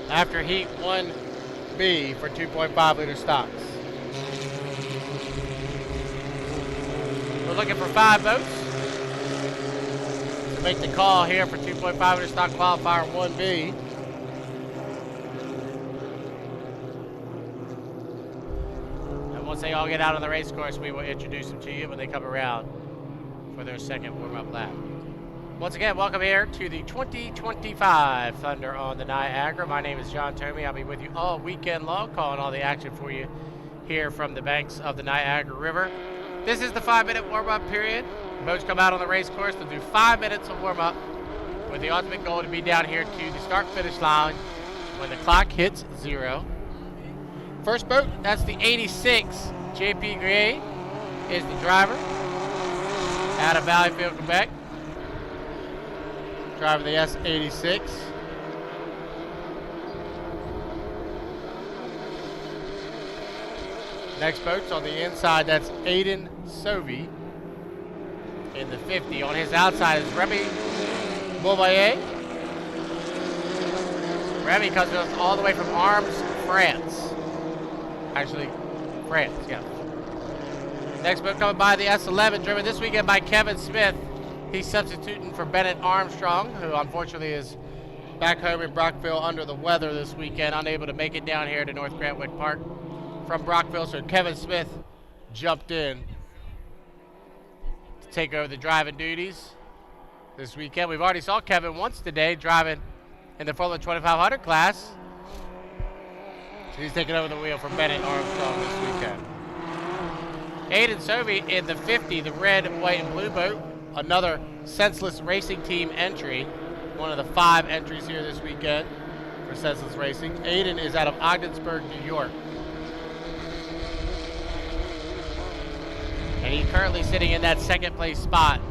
after heat 1B for 2.5 liter stocks. We're looking for 5 boats to make the call here for 2.5 liter stock qualifier 1B. And once they all get out on the race course, we will introduce them to you when they come around for their second warm-up lap. Once again, welcome here to the 2025 Thunder on the Niagara. My name is John Tomey. I'll be with you all weekend long, calling all the action for you here from the banks of the Niagara River. This is the 5-minute warm-up period. Boats come out on the race course. They'll do 5 minutes of warm-up with the ultimate goal to be down here to the start-finish line when the clock hits 0. First boat, that's the 86. JP Gray is the driver out of Valleyfield, Quebec. Driving the S86. Next boat's on the inside, that's Aiden Sovey in the 50. On his outside is Remy Beauvoyer. Remy comes to us all the way from Arms, France. Actually, France, yeah. Next boat coming by the S11, driven this weekend by Kevin Smith. He's substituting for Bennett Armstrong, who unfortunately is back home in Brockville under the weather this weekend, unable to make it down here to North Grantwick Park from Brockville. So Kevin Smith jumped in to take over the driving duties this weekend. We've already saw Kevin once today driving in the Formula 2500 class. So he's taking over the wheel for Bennett Armstrong this weekend. Aiden Sovey in the 50, the red, white, and blue boat. Another Senseless Racing Team entry, one of the 5 entries here this weekend for Senseless Racing. Aiden is out of Ogdensburg, New York. And he's currently sitting in that second place spot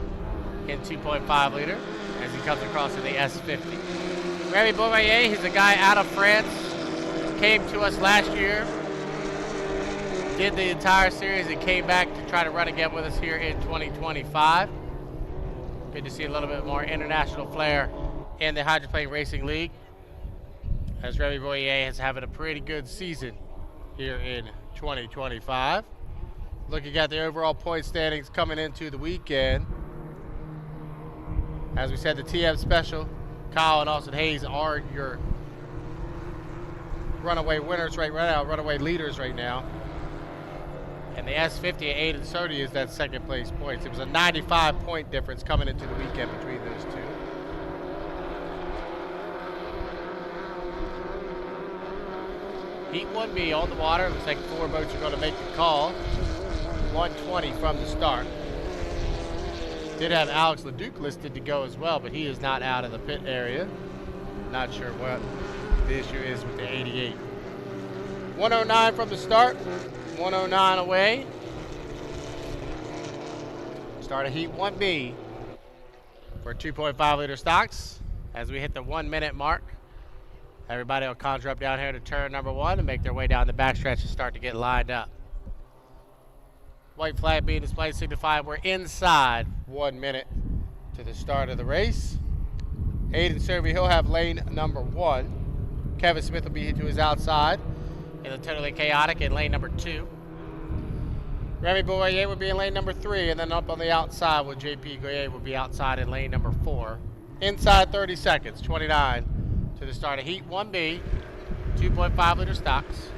in 2.5 liter as he comes across in the S50. Remy Beauvoyer, he's a guy out of France, came to us last year, did the entire series and came back to try to run again with us here in 2025. Good to see a little bit more international flair in the Hydroplane Racing League, as Remy Beauvoyer is having a pretty good season here in 2025. Looking at the overall point standings coming into the weekend. As we said, the TM Special, Kyle and Austin Hayes are your runaway winners right now, runaway leaders right now. And the S50 at Aiden Sovey is that second place points. It was a 95-point difference coming into the weekend between those two. Heat 1B on the water. Looks like 4 boats are going to make the call. 120 from the start. Did have Alex Leduc listed to go as well, but he is not out of the pit area. Not sure what the issue is with the 88. 109 from the start. 109 away. Start of heat 1B for 2.5 liter stocks. As we hit the 1 minute mark, everybody will conjure up down here to turn number 1 and make their way down the backstretch and start to get lined up. White flag being displayed signifying we're inside 1 minute to the start of the race. Aiden Sovey, he'll have lane number 1. Kevin Smith will be to his outside in the Totally Chaotic in lane number 2. Remy Beauvoyer will be in lane number 3, and then up on the outside with JP Goyer will be outside in lane number 4. Inside 30 seconds, 29 to the start of heat 1B, 2.5 liter stocks.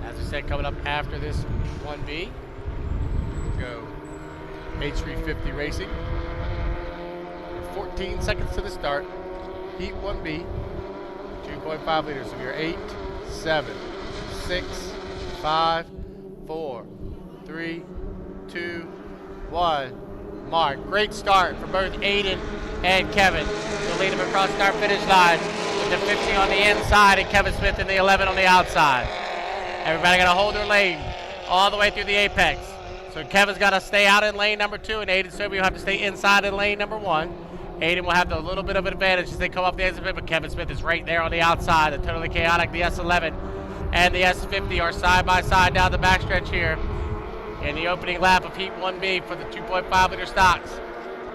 As I said, coming up after this 1B, go H350 Racing. 14 seconds to the start, heat 1B. 2.5 liters. So you're 8, 7, 6, 5, 4, 3, 2, 1. Mark. Great start for both Aiden and Kevin. They'll lead them across start finish line with the 50 on the inside and Kevin Smith in the 11 on the outside. Everybody got to hold their lane all the way through the apex. So Kevin's got to stay out in lane number 2, and Aiden Sovey will have to stay inside in lane number 1. Aiden will have a little bit of an advantage as they come up the exit pit, but Kevin Smith is right there on the outside. The Totally Chaotic, the S11, and the S50 are side by side down the backstretch here in the opening lap of Heat 1B for the 2.5 liter stocks.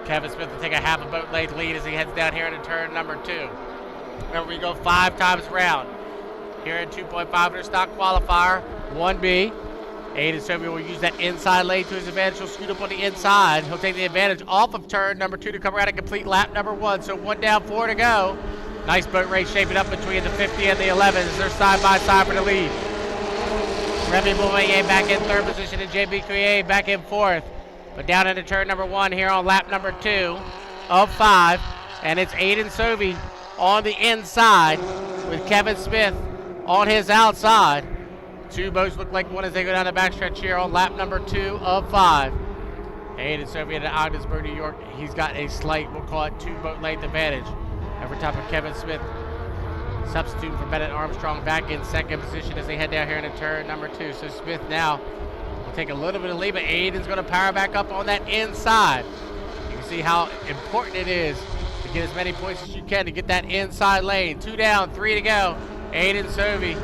Kevin Smith will take a half a boat length lead as he heads down here into turn number 2. Remember, we go 5 times round. Here in 2.5 stock qualifier, 1B. Aiden Sobey will use that inside lane to his advantage. He'll scoot up on the inside. He'll take the advantage off of turn number 2 to come around and complete lap number 1. So 1 down, 4 to go. Nice boat race shaping up between the 50 and the 11s. They're side by side for the lead. Remy Bouvier back in 3rd position and JB Coulier back in 4th. But down into turn number 1 here on lap number 2 of 5. And it's Aiden Sobey on the inside with Kevin Smith on his outside. 2 boats look like one as they go down the backstretch here on lap number 2 of 5. Aiden Sobey at Ogdensburg, New York. He's got a slight, we'll call it 2 boat length advantage over top of Kevin Smith. Substituting for Bennett Armstrong back in 2nd position as they head down here into turn number 2. So Smith now will take a little bit of lead, but Aiden's going to power back up on that inside. You can see how important it is to get as many points as you can to get that inside lane. 2 down, 3 to go. Aiden Sobey,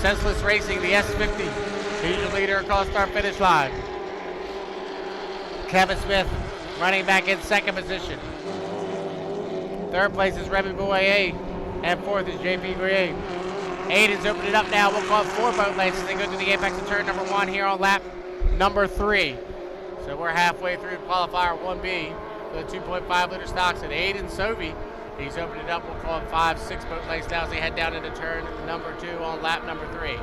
Senseless Racing, the S50. He's your leader across start finish line. Kevin Smith running back in 2nd position. 3rd place is Remy Bouvier, and 4th is JP Grier. Aiden's opening up now. We'll call it 4 boat lengths as they go to the apex of turn number 1 here on lap number 3. So we're halfway through qualifier 1B for the 2.5 liter stocks. And Aiden Sobey, he's opening it up. We'll call it 5, 6 boat lengths now as they head down into turn number 2 on lap number 3.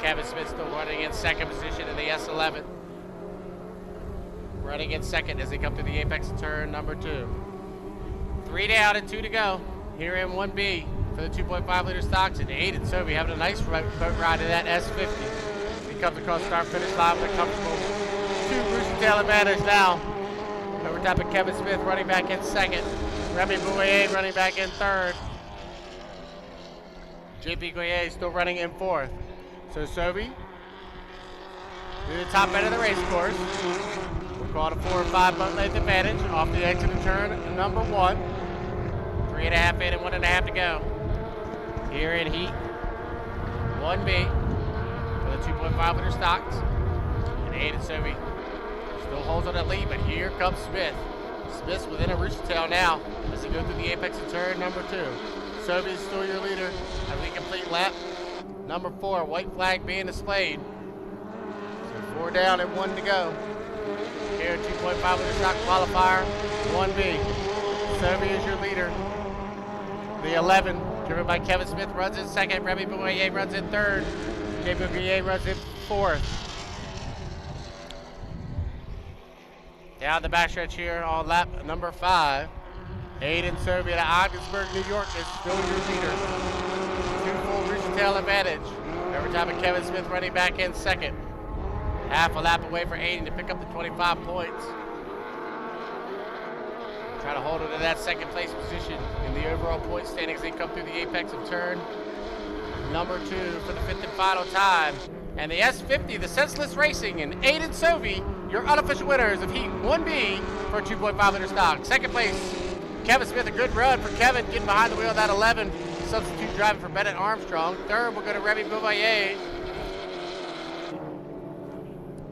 Kevin Smith still running in 2nd position in the S11. Running in 2nd as they come to the apex of turn number 2. 3 down and 2 to go here in 1B for the 2.5 liter stocks. And Aiden Sobey having a nice boat ride in that S50. He comes across start finish line with a comfortable 2 Bruce tail advantage now. Over top of Kevin Smith running back in 2nd. Remy Bouvier running back in 3rd. JP Guyer still running in 4th. So Sobey to the top end of the race course. We'll call it a 4 or 5 boat length advantage off the exit of turn number 1. 3.5 in and 1.5 to go. Here in heat 1B for the 2.5 liter stocks. And Aiden Sobey still holds on that lead, but here comes Smith. Smith's within a rooster tail now as they go through the apex of turn number 2. Sobey is still your leader as we complete lap number 4. White flag being displayed. So 4 down and 1 to go. Here at 2.5 liter stock qualifier 1B. Sobey is your leader. The 11, driven by Kevin Smith, runs in 2nd. Remy Bouvier runs in 3rd. JP Guyer runs in 4th. Down the backstretch here on lap number 5. Aiden Sobey at Ogdensburg, New York is still your leader. 2 full rooster tail advantage. Every time of Kevin Smith running back in 2nd. Half a lap away for Aiden to pick up the 25 points. Trying to hold it to that 2nd place position in the overall point standings. They come through the apex of turn number 2 for the 5th and final time. And the S50, the Senseless Racing, and Aiden Sobey, your unofficial winners of Heat 1B for 2.5 liter stock. 2nd place, Kevin Smith, a good run for Kevin, getting behind the wheel of that 11. Substitute driving for Bennett Armstrong. 3rd, we'll go to Remy Bouvier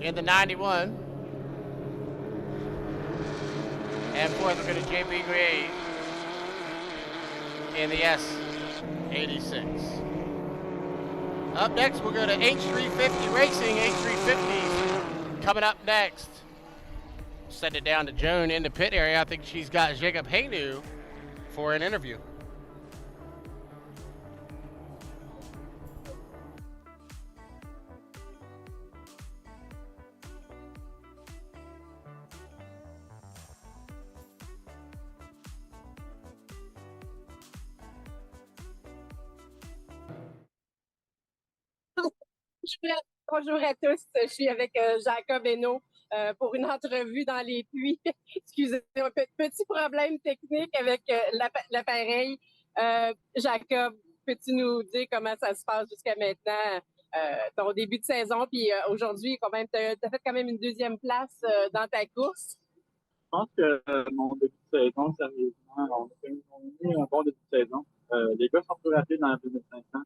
in the 91. And 4th, we'll go to JP Gray in the S86. Up next, we'll go to H350 Racing. H350 coming up next. Send it down to Joan in the pit area. I think she's got Jacob Haynu for an interview. Bonjour à tous, je suis avec Jacob Hainaut pour une entrevue dans les puits. Excusez, un petit problème technique avec l'appareil. Jacob, peux-tu nous dire comment ça se passe jusqu'à maintenant, ton début de saison, puis aujourd'hui, quand même, t'as fait quand même une 2e place dans ta course? Je pense que mon début de saison, sérieusement, on a eu un bon début de saison. Les gars sont plus rapides dans la 2500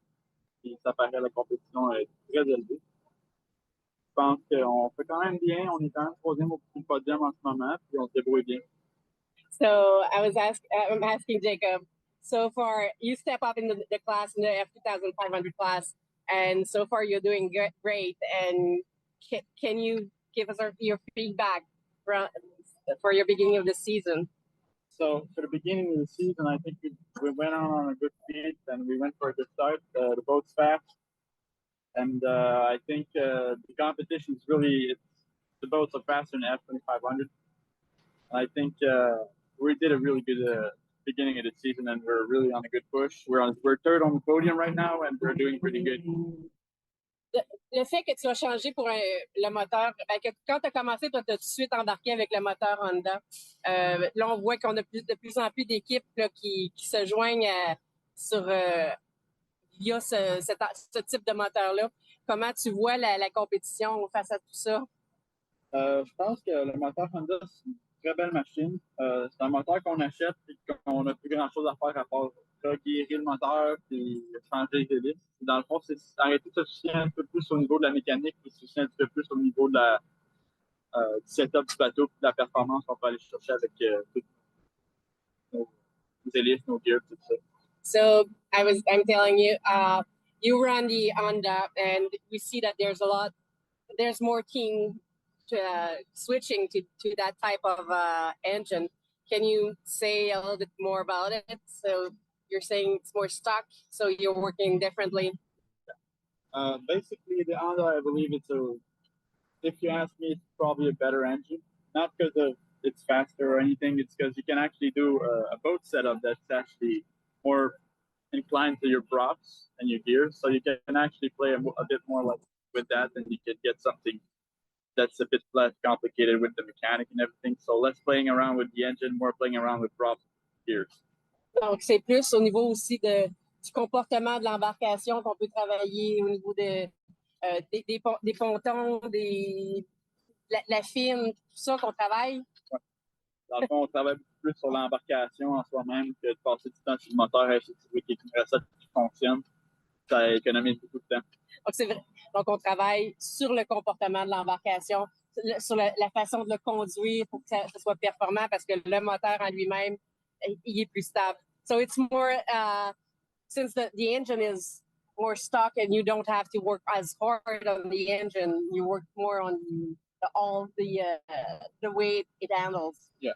et ça paraît la compétition est très élevée. Je pense qu'on fait quand même bien. On est quand même troisième au petit podium en ce moment, puis on se débrouille bien. So I'm asking Jacob. So far, you step up in the class in the F2500 class, and so far you're doing great. And can you give us your feedback for your beginning of the season? So for the beginning of the season, I think we went on a good speed and we went for a good start. The boat's fast, and I think the competition is really the boats are faster than F2500. I think we did a really good beginning of the season, and we're really on a good push. We're third on the podium right now, and we're doing pretty good. Le fait que tu as changé pour le moteur, ben que quand tu as commencé, toi, tu as tout de suite embarqué avec le moteur Honda. Là, on voit qu'on a de plus en plus d'équipes qui se joignent via ce type de moteur-là. Comment tu vois la compétition face à tout ça? Je pense que le moteur Honda, c'est une très belle machine. C'est un moteur qu'on achète et qu'on n'a plus grand-chose à faire à part guérir le moteur et changer les hélices. Dans le fond, c'est arrêter de se soucier un peu plus au niveau de la mécanique et se soucier un peu plus au niveau de du setup du bateau et de la performance qu'on peut aller chercher avec toutes nos hélices, nos gears, tout ça. So I'm telling you, you run the Honda, and we see that there's more team switching to that type of engine. Can you say a little bit more about it? So you're saying it's more stock, so you're working differently. Basically, the Honda, I believe if you ask me, it's probably a better engine. Not because of it's faster or anything, it's because you can actually do a boat setup that's actually more inclined to your props and your gears. So you can actually play a bit more like with that, and you can get something that's a bit less complicated with the mechanic and everything. So less playing around with the engine, more playing around with props and gears. Donc, c'est plus au niveau aussi du comportement de l'embarcation qu'on peut travailler au niveau des pontons, la fine, tout ça qu'on travaille. Ouais. Dans le fond, on travaille beaucoup plus sur l'embarcation en soi-même que de passer du temps sur le moteur et essayer de trouver une recette qui fonctionne. Ça économise beaucoup de temps. Donc, c'est vrai. Donc, on travaille sur le comportement de l'embarcation, sur la façon de le conduire pour que ça soit performant parce que le moteur en lui-même, il est plus stable. So it's more, since the engine is more stock and you don't have to work as hard on the engine, you work more on the way it handles. Yes.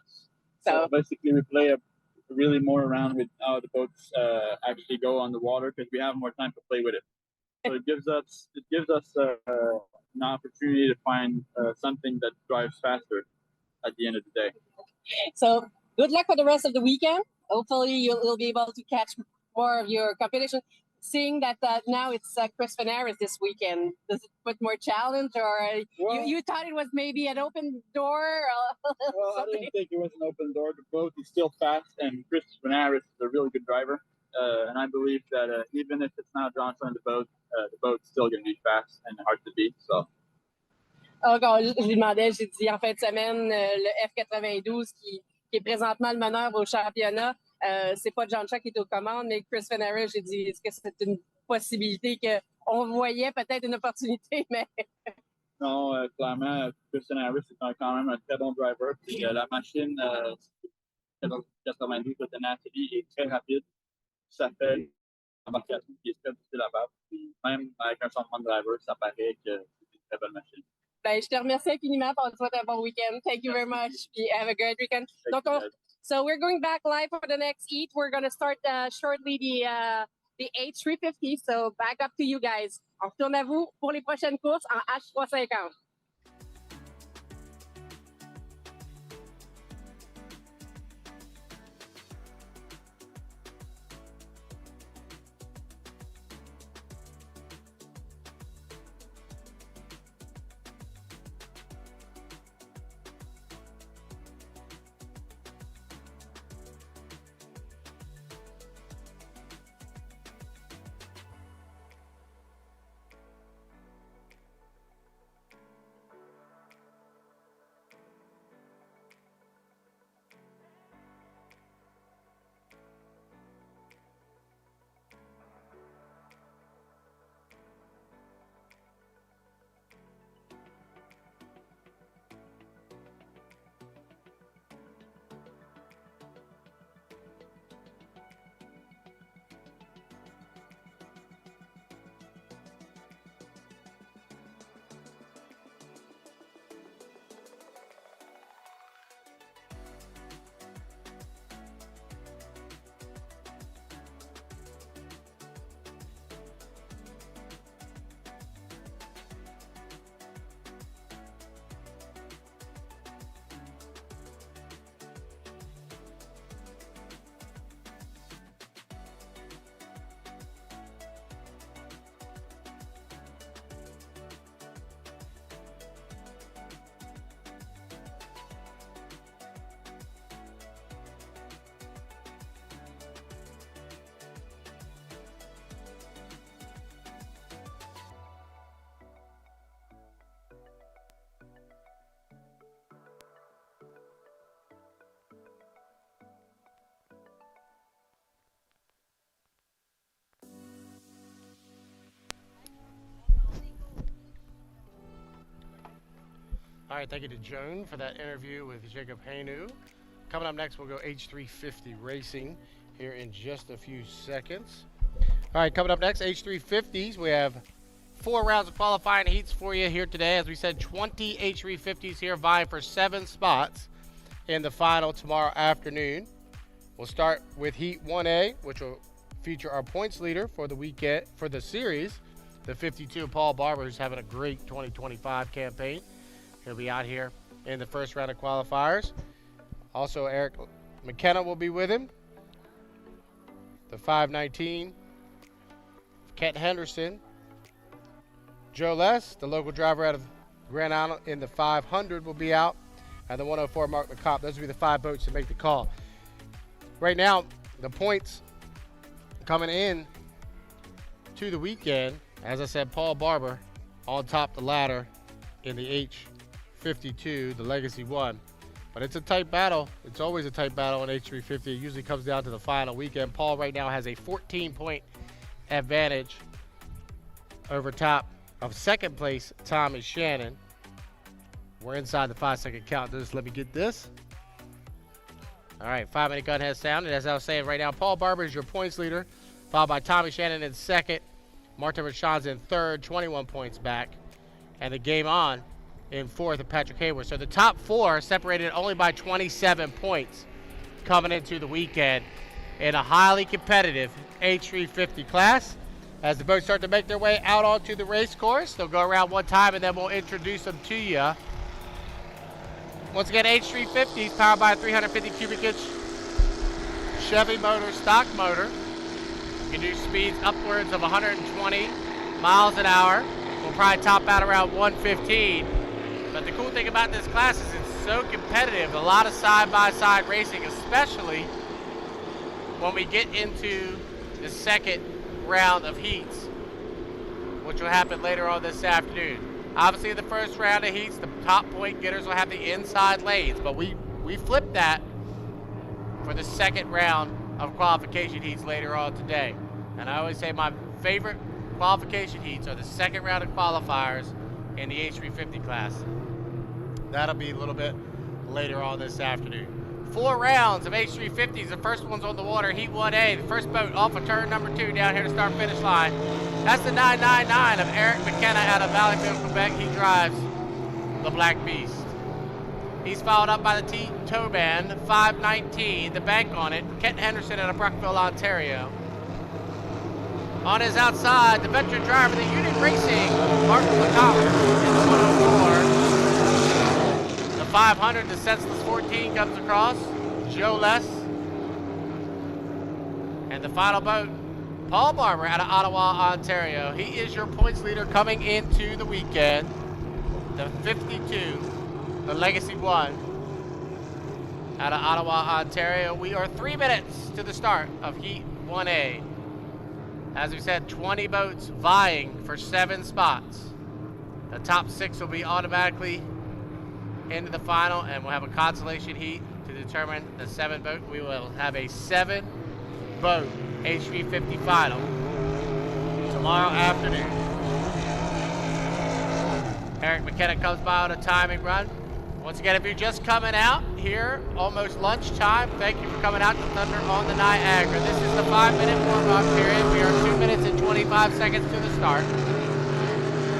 So basically, we play really more around with how the boats actually go on the water because we have more time to play with it. So it gives us an opportunity to find something that drives faster at the end of the day. So good luck for the rest of the weekend. Hopefully you'll be able to catch more of your competition. Seeing that now it's Chris Fenaris this weekend, does it put more challenge, or you thought it was maybe an open door? Well, I didn't think it was an open door. The boat is still fast, and Chris Fenaris is a really good driver. And I believe that even if it's not Johnson in the boat's still going to be fast and hard to beat. So. Quand je lui demandais, j'ai dit en fin de semaine, le F92 qui est présentement le meneur au championnat, c'est pas John Shaw qui est aux commandes, mais Chris Fenaris, j'ai dit, est-ce que c'est une possibilité qu'on voyait peut-être une opportunité, mais... Non, clairement, Chris Fenaris est quand même un très bon driver. Puis la machine 92 de Tenacity est très rapide. Ça fait une embarcation qui est très difficile à battre. Puis même avec un changement de driver, ça paraît que c'est une très belle machine. Ben, je te remercie infiniment pour te souhaiter un bon week-end. Thank you very much. Have a great weekend. Donc, so we're going back live for the next heat. We're going to start shortly the H350. So back up to you guys. On retourne à vous pour les prochaines courses en H350. All right, thank you to Joan for that interview with Jacob Hainu. Coming up next, we'll go H350 racing here in just a few seconds. All right, coming up next, H350s. We have 4 rounds of qualifying heats for you here today. As we said, 20 H350s here vying for 7 spots in the final tomorrow afternoon. We'll start with Heat 1A, which will feature our points leader for the weekend, for the series, the 52, Paul Barber, who's having a great 2025 campaign. He'll be out here in the first round of qualifiers. Also, Eric McKenna will be with him. The 519, Kent Henderson. Joe Less, the local driver out of Grand Island in the 500, will be out. And the 104, Mark McCopp. Those will be the 5 boats to make the call. Right now, the points coming in to the weekend, as I said, Paul Barber on top the ladder in the H52, the Legacy 1. But it's a tight battle. It's always a tight battle in H350. It usually comes down to the final weekend. Paul right now has a 14-point advantage over top of second place, Tommy Shannon. We're inside the 5-second count. Just let me get this. All right, 5-minute gun has sounded. As I was saying right now, Paul Barber is your points leader, followed by Tommy Shannon in second. Martin Rachan's in third, 21 points back. And the game on in fourth of Patrick Hayward. So the top 4 are separated only by 27 points coming into the weekend in a highly competitive H350 class. As the boats start to make their way out onto the race course, they'll go around one time and then we'll introduce them to you. Once again, H350s powered by a 350 cubic inch Chevy motor, stock motor. You can do speeds upwards of 120 miles an hour. We'll probably top out around 115. But the cool thing about this class is it's so competitive. A lot of side-by-side racing, especially when we get into the second round of heats, which will happen later on this afternoon. Obviously, the first round of heats, the top point getters will have the inside lanes, but we flipped that for the second round of qualification heats later on today. And I always say my favorite qualification heats are the second round of qualifiers in the H350 class. That'll be a little bit later on this afternoon. 4 rounds of H350s. The first one's on the water, Heat 1A. The first boat off of turn number 2 down here to start finish line. That's the 999 of Eric McKenna out of Valleyfield, Quebec. He drives the Black Beast. He's followed up by the T Toban, 519, the bank on it, Kent Henderson out of Brockville, Ontario. On his outside, the veteran driver, the Unit Racing, Mark McCopp in the 104. The 500, the Senseless 14 comes across, Joe Less. And the final boat, Paul Barber out of Ottawa, Ontario. He is your points leader coming into the weekend. The 52, the Legacy 1 out of Ottawa, Ontario. We are 3 minutes to the start of Heat 1A. As we said, 20 boats vying for 7 spots. The top 6 will be automatically into the final, and we'll have a consolation heat to determine the 7th boat. We will have a 7-boat H350 final tomorrow afternoon. Eric McKenna comes by on a timing run. Once again, if you're just coming out here, almost lunchtime, thank you for coming out to Thunder on the Niagara. This is the 5-minute warm-up period. We are 2 minutes and 25 seconds to the start.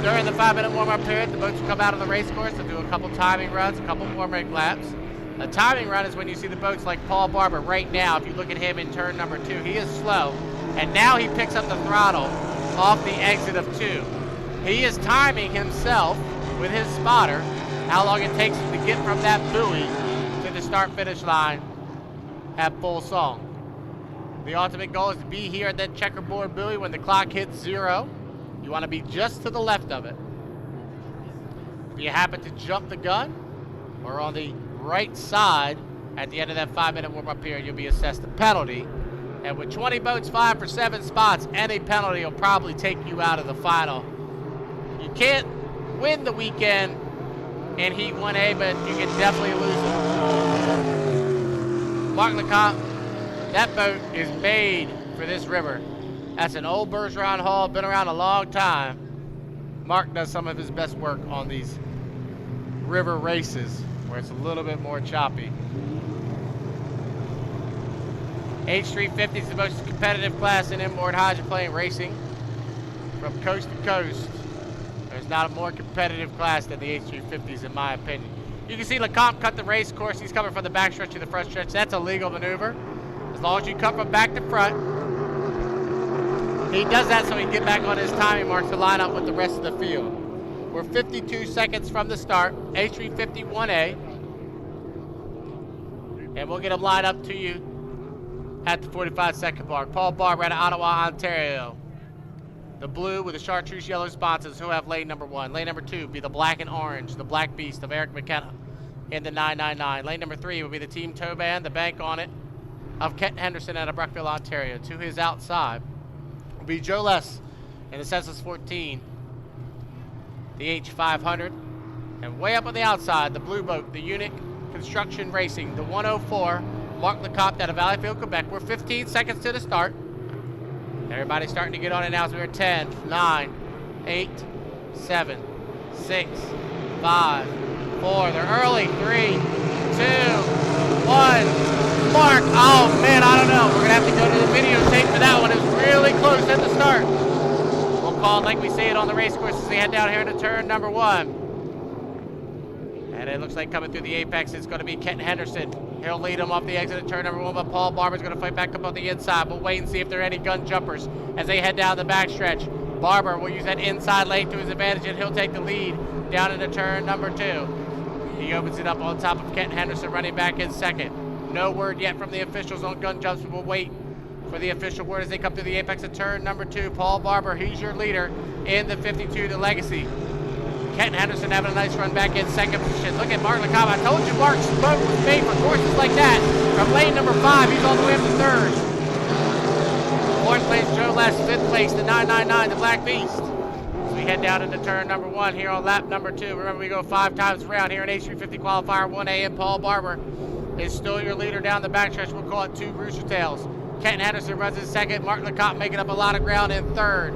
During the 5-minute warm-up period, the boats will come out on the race course. They'll do a couple timing runs, a couple warm-up laps. A timing run is when you see the boats like Paul Barber right now. If you look at him in turn number 2, he is slow. And now he picks up the throttle off the exit of 2. He is timing himself with his spotter, how long it takes him to get from that buoy to the start-finish line at full song. The ultimate goal is to be here at that checkerboard buoy when the clock hits 0. You want to be just to the left of it. If you happen to jump the gun or on the right side at the end of that 5-minute warm-up period, you'll be assessed a penalty. And with 20 boats vying for 7 spots, any penalty will probably take you out of the final. You can't win the weekend in Heat 1A, but you can definitely lose it. Mark Lecomte, that boat is made for this river. That's an old Bergeron hull, been around a long time. Mark does some of his best work on these river races where it's a little bit more choppy. H350 is the most competitive class in inboard hydroplane racing. From coast to coast, there's not a more competitive class than the H350s in my opinion. You can see Lecomte cut the race course. He's coming from the back stretch to the front stretch. That's a legal maneuver. As long as you come from back to front. He does that so he can get back on his timing mark to line up with the rest of the field. We're 52 seconds from the start. H350 1A. And we'll get him lined up to you at the 45-second mark. Paul Barber out of Ottawa, Ontario. The blue with the chartreuse yellow sponsors who have lane number 1. Lane number 2 will be the black and orange, the Black Beast of Eric McKenna in the 999. Lane number 3 will be the Team Tow Band, the bank on it, of Kent Henderson out of Brookville, Ontario. To his outside will be Joe Less in the Senseless 14, the H500. And way up on the outside, the blue boat, the Unique Construction Racing, the 104, Mark Lecomte out of Valleyfield, Quebec. We're 15 seconds to the start. Everybody's starting to get on it now, so we're 10, 9, 8, 7, 6, 5, 4. They're early. 3, 2, 1. Mark. Oh, man, I don't know. We're going to have to go to the videotape for that one. It's really close at the start. We'll call it like we see it on the race course as they head down here into turn number 1. And it looks like coming through the apex, it's going to be Kent Henderson. He'll lead him off the exit at turn number 1, but Paul Barber's going to fight back up on the inside. We'll wait and see if there are any gun jumpers as they head down the backstretch. Barber will use that inside lane to his advantage, and he'll take the lead down into turn number 2. He opens it up on top of Kent Henderson, running back in second. No word yet from the officials on gun jumps, but we'll wait for the official word as they come through the apex at turn number 2. Paul Barber, he's your leader in the 52, the Legacy. Kent Henderson having a nice run back in second position. Look at Mark Lecomte. I told you Mark's boat was made for courses like that. From lane number 5, he's all the way up to third. Fourth place, Joe Less. Fifth place, the 999, the Black Beast. As we head down into turn number 1 here on lap number 2. Remember, we go 5 times around here in H350 qualifier 1A, and Paul Barber is still your leader down the backstretch. We'll call it 2 Rooster Tails. Kent Henderson runs in second. Mark Lecomte making up a lot of ground in third.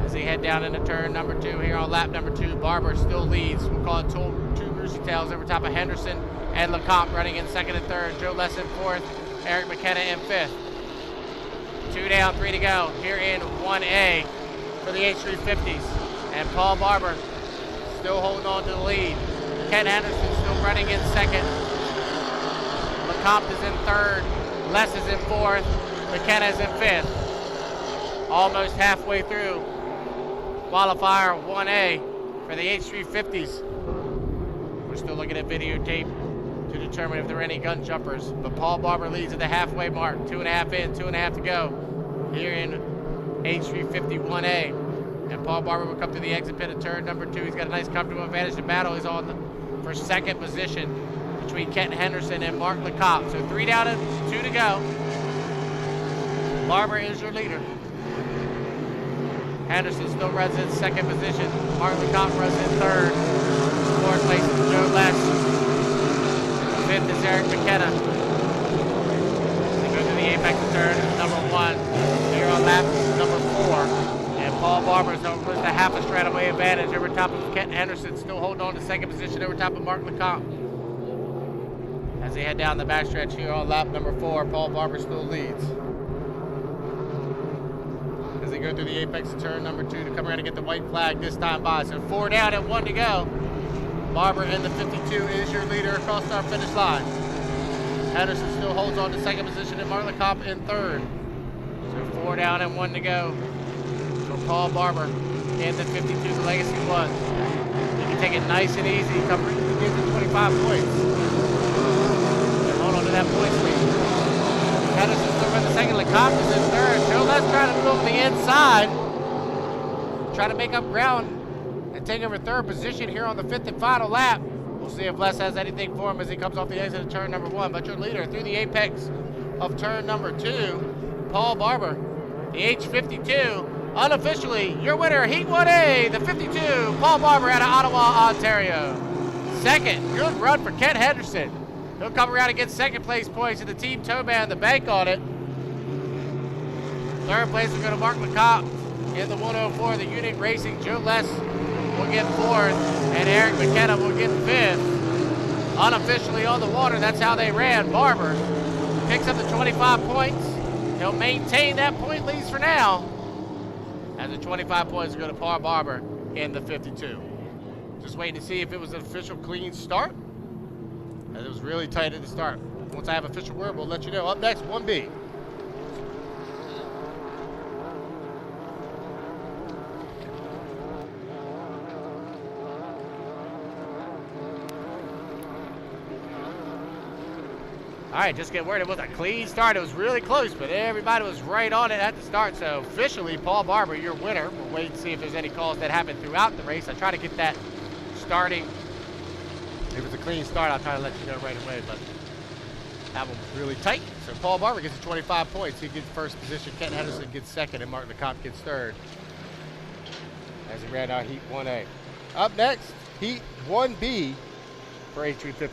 As they head down into turn number 2 here on lap number 2, Barber still leads. We'll call it 2 Rooster Tails over top of Henderson and Lecomte running in second and third. Joe Less in fourth, Eric McKenna in fifth. 2 down, 3 to go here in 1A for the H350s. And Paul Barber still holding on to the lead. Kent Henderson still running in second. Lecomte is in third. Less is in fourth. McKenna is in fifth. Almost halfway through qualifier 1A for the H350s. We're still looking at videotape to determine if there are any gun jumpers, but Paul Barber leads at the halfway mark. 2.5 in, 2.5 to go here in H350 1A. And Paul Barber will come to the exit pit at turn number 2. He's got a nice comfortable advantage. The battle is on for second position between Kent Henderson and Mark Lecomte. So 3 down and 2 to go. Barber is your leader. Henderson still runs in second position. Mark Lecomte runs in third. Fourth place is Joe Less. Fifth is Eric McKenna. They go to the apex of turn number 1 here on lap number 4. And Paul Barber's over a half a straightaway advantage over top of Kent Henderson, still holding on to second position over top of Mark Lecomte. As they head down the backstretch here on lap number 4, Paul Barber still leads. As they go through the apex of turn number 2 to come around and get the white flag this time by. So 4 down and 1 to go. Barber in the 52 is your leader across our finish line. Henderson still holds on to second position and Mark Lecomte in third. So 4 down and 1 to go for Paul Barber in the 52, the Legacy 1. You can take it nice and easy. Come to 25 points. And hold on to that point lead. Henderson still in the second. Lecomte is in third. Joe Less trying to move over the inside. Trying to make up ground and take over third position here on the 5th and final lap. We'll see if Les has anything for him as he comes off the exit of turn number 1. But your leader through the apex of turn number 2, Paul Barber, the H52, unofficially your winner, Heat 1A, the 52, Paul Barber out of Ottawa, Ontario. Second, good run for Kent Henderson. He'll come around and get second place points in the Team Tow Band, the bank on it. Third place will go to Mark Lecomte in the 104, the Unique Racing. Joe Less will get fourth, and Eric McKenna will get fifth. Unofficially on the water, that's how they ran. Barber picks up the 25 points. He'll maintain that point lead for now, as the 25 points go to Paul Barber in the 52. Just waiting to see if it was an official clean start, as it was really tight at the start. Once I have official word, we'll let you know. Up next, 1B. All right, just get word. It was a clean start. It was really close, but everybody was right on it at the start. So officially, Paul Barber, your winner. We'll wait and see if there's any calls that happen throughout the race. I try to get that starting. If it was a clean start, I'll try to let you know right away, but that one was really tight. So Paul Barber gets the 25 points. He gets first position. Kent Henderson gets second, and Mark LeCompte gets third, as he ran out Heat 1A. Up next, Heat 1B for H350.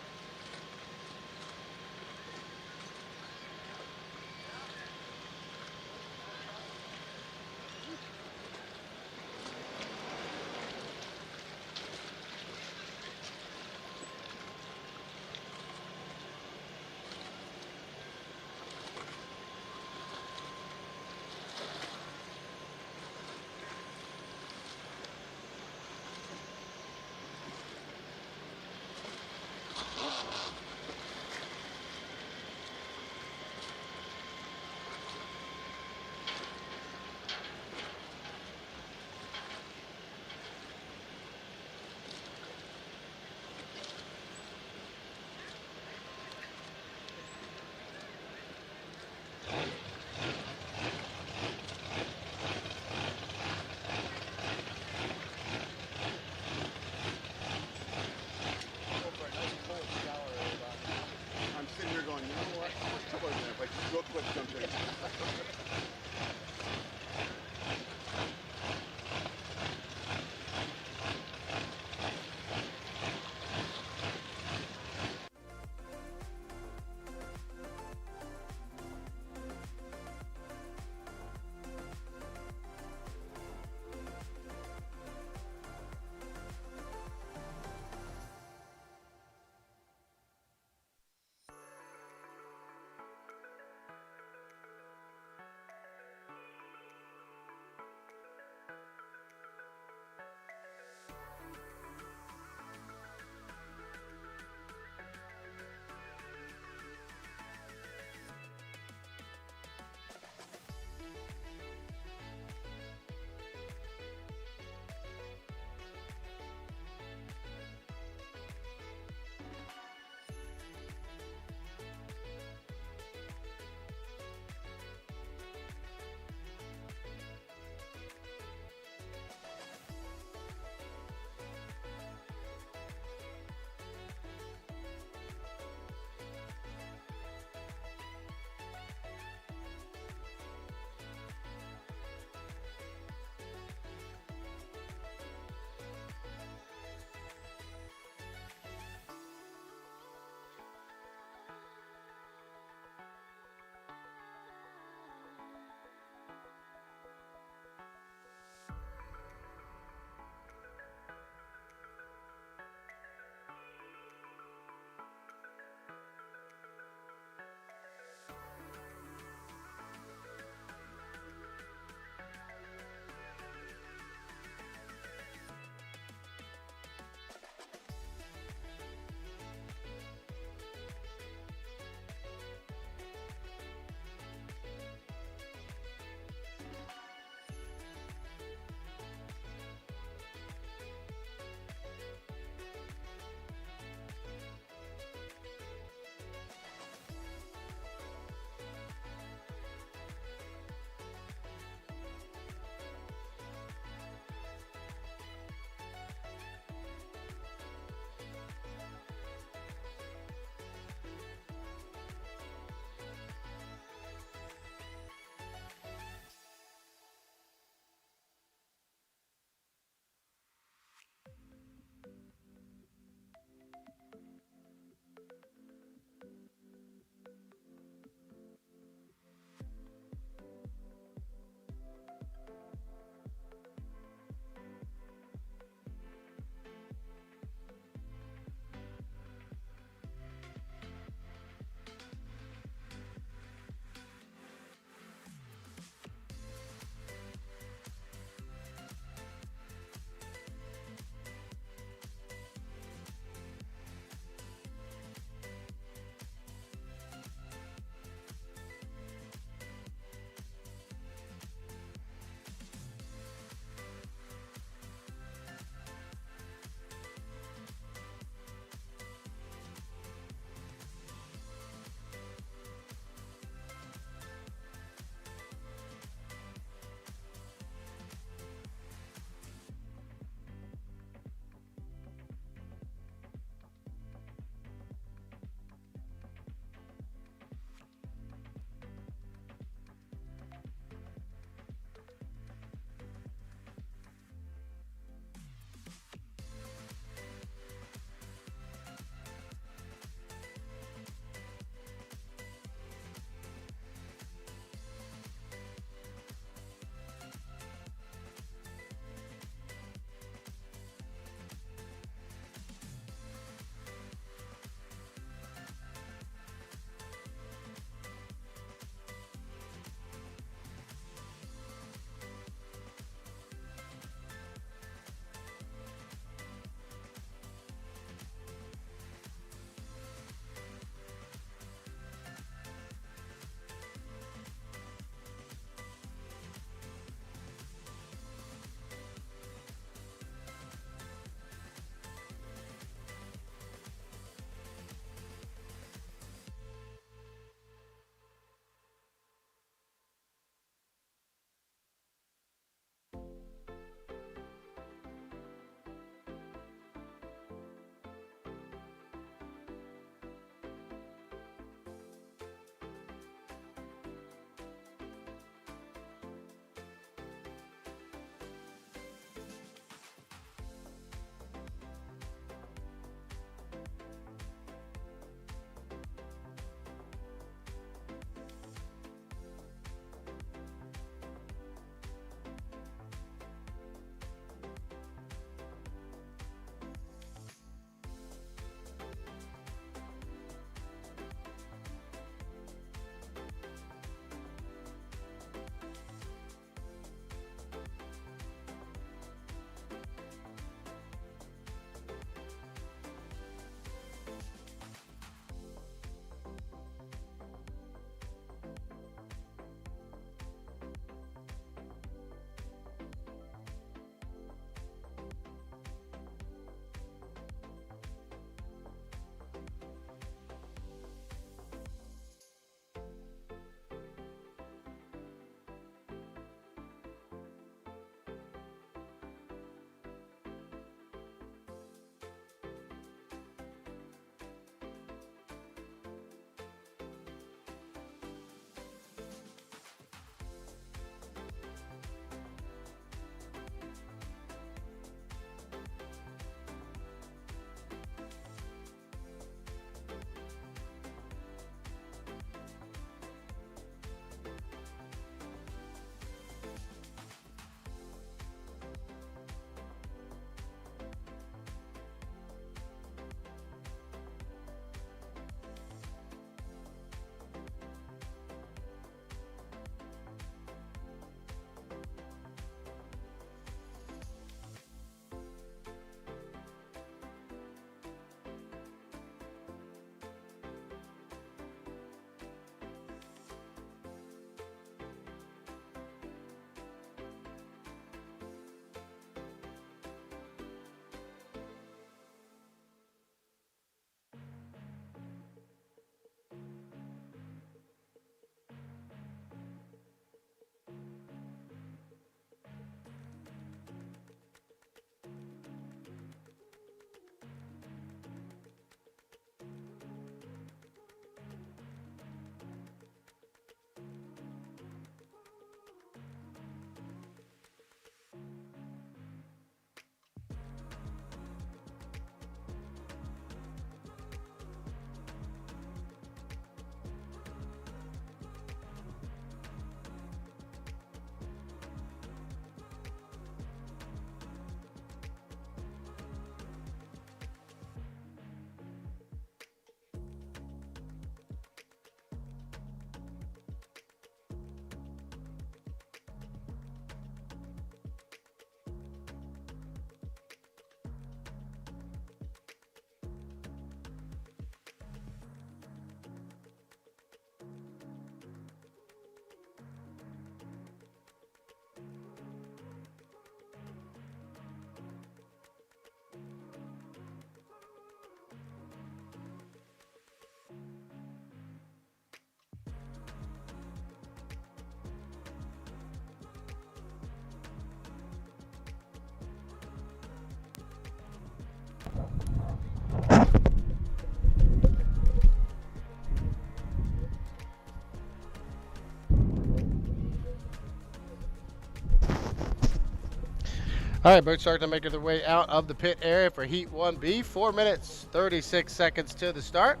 All right, boats starting to make their way out of the pit area for Heat 1B. 4 minutes, 36 seconds to the start.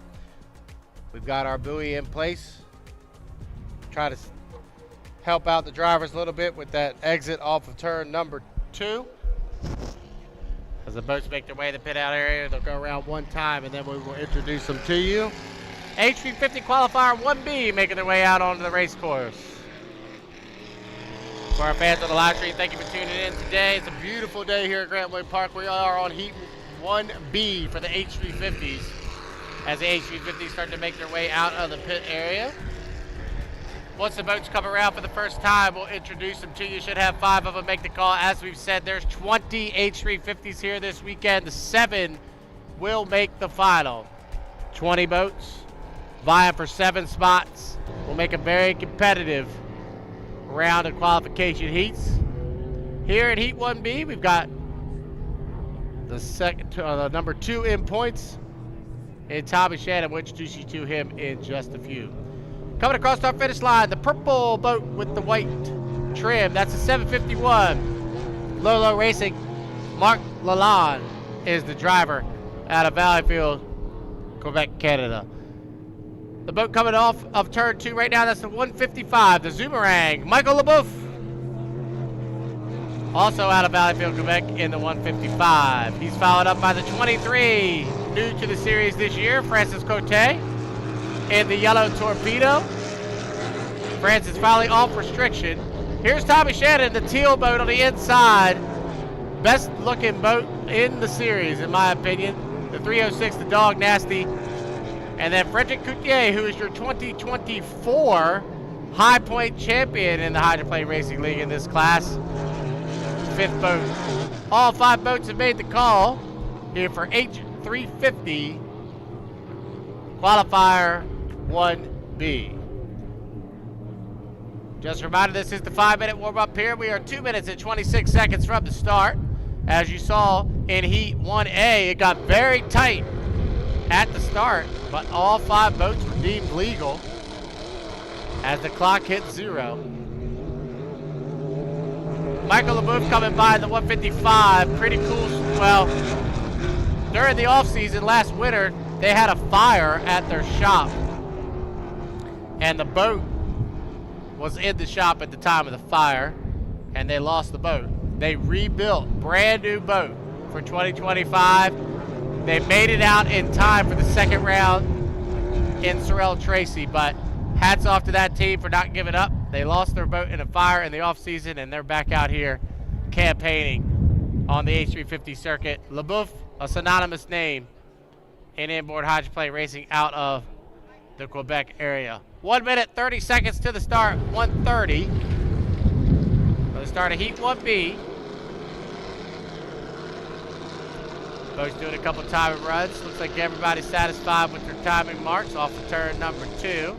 We've got our buoy in place. Try to help out the drivers a little bit with that exit off of turn number 2. As the boats make their way to the pit out area, they'll go around one time and then we will introduce them to you. H350 qualifier 1B making their way out onto the race course. For our fans on the live stream, thank you for tuning in today. It's a beautiful day here at Grant Wick Park. We are on Heat 1B for the H350s. As the H350s start to make their way out of the pit area. Once the boats come around for the first time, we'll introduce them to you. Should have 5 of them make the call. As we've said, there's 20 H350s here this weekend. The 7 will make the final. 20 boats vying for 7 spots. We'll make a very competitive round of qualification heats. Here at Heat 1B, we've got the number 2 in points in Tommy Shannon. We'll introduce you to him in just a few. Coming across our finish line, the purple boat with the white trim. That's a 751. Lolo Racing. Mark Lalonde is the driver out of Valleyfield, Quebec, Canada. The boat coming off of turn 2 right now, that's the 155, the Zoomerang, Michael LeBoeuf. Also out of Valleyfield, Quebec in the 155. He's followed up by the 23, new to the series this year, Francis Cote in the yellow Torpedo. Francis finally off restriction. Here's Tommy Shannon, the teal boat on the inside. Best looking boat in the series, in my opinion. The 306, the Dog Nasty. And then Frederick Coutier, who is your 2024 High Point champion in the Hydroplane Racing League in this class. 5th boat. All 5 boats have made the call here for H350 qualifier 1B. Just a reminder, this is the 5-minute warm-up here. We are 2 minutes and 26 seconds from the start. As you saw in Heat 1A, it got very tight at the start, but all 5 boats were deemed legal as the clock hit 0. Michael LeBoeuf coming by the 155, pretty cool. Well, during the off-season last winter, they had a fire at their shop, and the boat was in the shop at the time of the fire, and they lost the boat. They rebuilt, brand new boat for 2025. They made it out in time for the second round in Sorel Tracy, but hats off to that team for not giving up. They lost their boat in a fire in the off-season, and they're back out here campaigning on the H350 circuit. LeBoeuf, a synonymous name in inboard hydroplane racing out of the Quebec area. 1 minute, 30 seconds to the start, 1:30. For the start of Heat 1B. Boats doing a couple timing runs. Looks like everybody's satisfied with their timing marks off of turn number 2.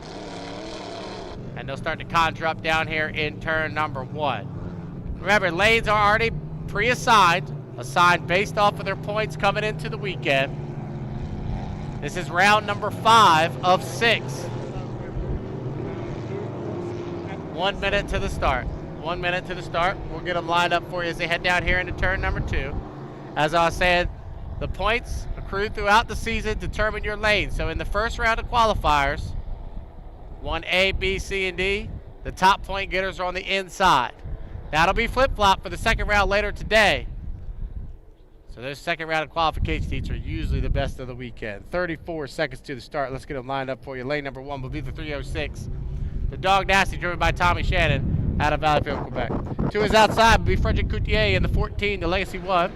And they'll start to conjure up down here in turn number 1. Remember, lanes are already pre-assigned, assigned based off of their points coming into the weekend. This is round number 5 of 6. 1 minute to the start. 1 minute to the start. We'll get them lined up for you as they head down here into turn number 2. As I was saying, the points accrued throughout the season determine your lane. So in the first round of qualifiers, 1A, B, C, and D, the top point getters are on the inside. That'll be flip-flop for the second round later today. So those second round of qualification heats are usually the best of the weekend. 34 seconds to the start. Let's get them lined up for you. Lane number 1 will be the 306. The Dog Nasty, driven by Tommy Shannon out of Valleyfield, Quebec. To his outside will be Frederick Coutier in the 14, the Legacy 1.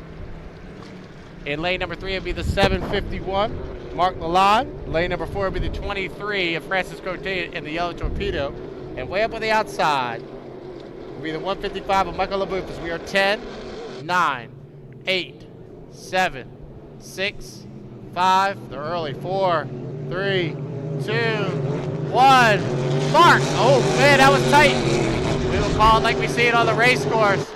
In lane number 3 will be the 751, Mark Lalonde. Lane number 4 will be the 23 of Francis Cote in the yellow Torpedo. And way up on the outside will be the 155 of Michael LeBoeuf as we are 10, 9, 8, 7, 6, 5. They're early. 4, 3, 2, 1. Mark! Oh man, that was tight. We will call it like we see it on the race course.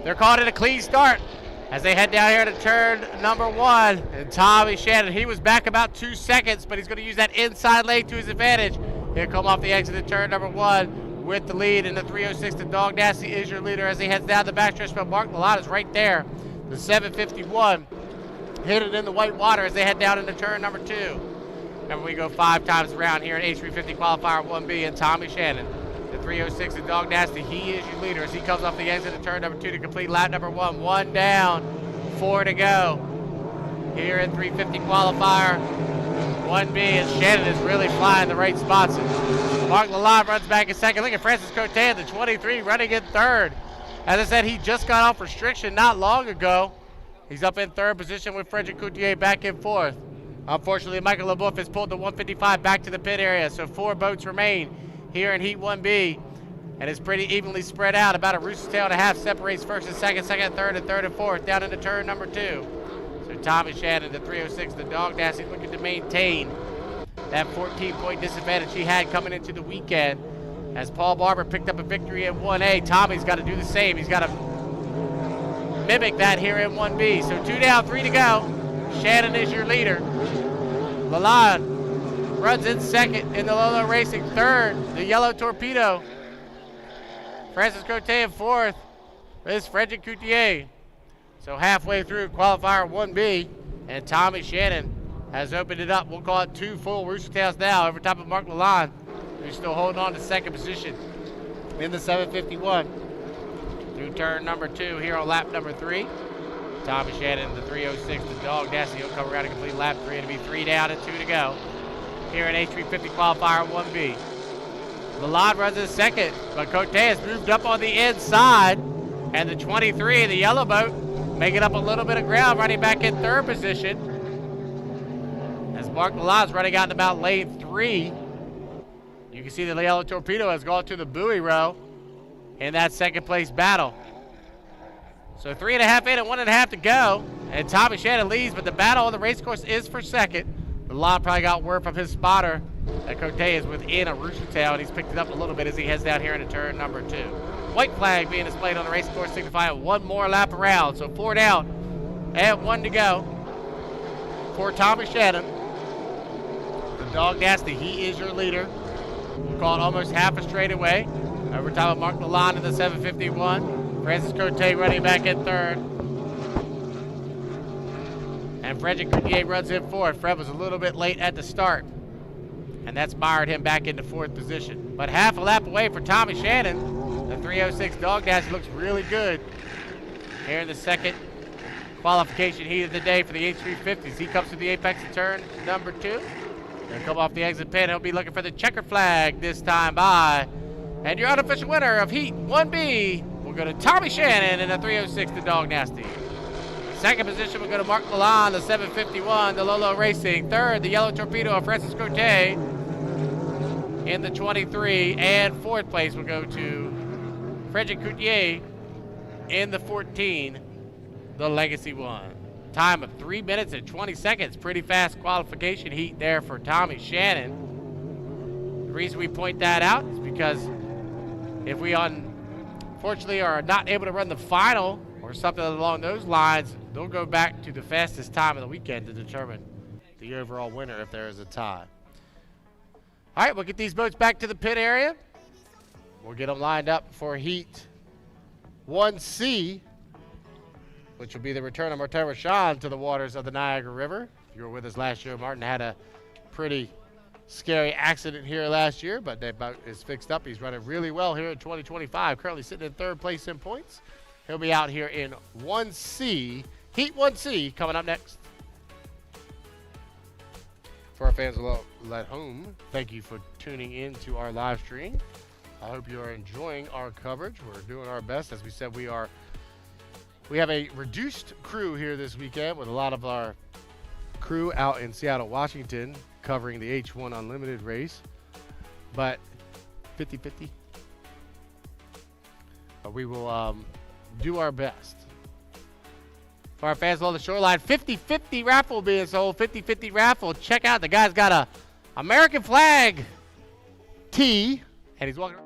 They're calling it a clean start as they head down here to turn number 1. And Tommy Shannon, he was back about 2 seconds, but he's going to use that inside lane to his advantage. Here come off the exit of turn number 1. with the lead in the 306. The Dog Nasty is your leader as he heads down the backstretch, but Mark Lalott is right there. The 751 hit it in the white water as they head down into turn number 2. Remember, we go 5 times around here in H350 qualifier 1B, and Tommy Shannon, the 306, the Dog Nasty, he is your leader as he comes off the exit of turn number 2 to complete lap number 1. 1 down, 4 to go. Here in 350 qualifier 1B, and Shannon is really flying the right spots. Mark Lalott runs back in second. Look at Francis Cote, the 23, running in third. As I said, he just got off restriction not long ago. He's up in third position with Frederick Coutier back in fourth. Unfortunately, Michael LeBoeuf has pulled the 155 back to the pit area, so 4 boats remain here in Heat 1B, and it's pretty evenly spread out. About a rooster's tail and a half separates first and second, third and fourth, down into turn number 2. So Tommy Shannon, the 306, the Dog Nasty, looking to maintain that 14-point disadvantage he had coming into the weekend. As Paul Barber picked up a victory in 1A, Tommy's got to do the same. He's got to mimic that here in 1B. So 2 down, 3 to go. Shannon is your leader. Lalott runs in second in the Lolo Racing. Third, the Yellow Torpedo. Francis Cote in fourth is Frederick Coutier. So halfway through qualifier 1B, and Tommy Shannon has opened it up. We'll call it 2 full rooster tails now over top of Mark Lalott, who's still holding on to second position in the 751 through turn number 2 here on lap number 3. Tommy Shannon, the 306, the Dog Nasty, he'll come around and complete lap 3. It'll be 3 down and 2 to go here in H350 qualifier 1B. Lalott runs in second, but Cote has moved up on the inside, and the 23, the yellow boat, making up a little bit of ground, running back in third position. As Mark Lalott's running out in about lane 3. You can see the Yellow Torpedo has gone to the buoy row in that second place battle. So 3.5 in and 1.5 to go. And Tommy Shannon leads, but the battle on the race course is for second. Lalott probably got word from his spotter that Cote is within a rooster tail, and he's picked it up a little bit as he heads down here into turn number 2. White flag being displayed on the race course signifying 1 more lap around. So 4 down and 1 to go for Tommy Shannon. The Dog Nasty, he is your leader. We'll call it almost half a straightaway. Over top of Mark Lalott in the 751. Francis Cote running back in third. And Frederick Coutier runs in fourth. Fred was a little bit late at the start, and that's mired him back into fourth position. But half a lap away for Tommy Shannon. The 306 Dog Nasty looks really good here in the second qualification heat of the day for the H350s. He comes to the apex of turn number 2. He'll come off the exit pin. He'll be looking for the checker flag this time by. And your unofficial winner of Heat 1B will go to Tommy Shannon in the 306, the Dog Nasty. Second position will go to Mark Lalott, the 751, the Lolo Racing. Third, the Yellow Torpedo of Francis Cote in the 23. And fourth place will go to Frederick Coutier in the 14, the Legacy 1. Time of 3 minutes and 20 seconds. Pretty fast qualification heat there for Tommy Shannon. The reason we point that out is because if we unfortunately are not able to run the final or something along those lines, they'll go back to the fastest time of the weekend to determine the overall winner if there is a tie. All right, we'll get these boats back to the pit area. We'll get them lined up for Heat 1C, which will be the return of Martin Rochon to the waters of the Niagara River. If you were with us last year, Martin had a pretty scary accident here last year, but that boat is fixed up. He's running really well here in 2025, currently sitting in third place in points. He'll be out here in 1C, Heat 1C, coming up next. For our fans at home, thank you for tuning in to our live stream. I hope you are enjoying our coverage. We're doing our best. As we said, we have a reduced crew here this weekend with a lot of our crew out in Seattle, Washington, covering the H1 Unlimited race. But 50-50. But we will do our best. For our fans along the shoreline, 50-50 raffle being sold. 50-50 raffle. Check out, the guy's got a American flag tee, and he's walking around.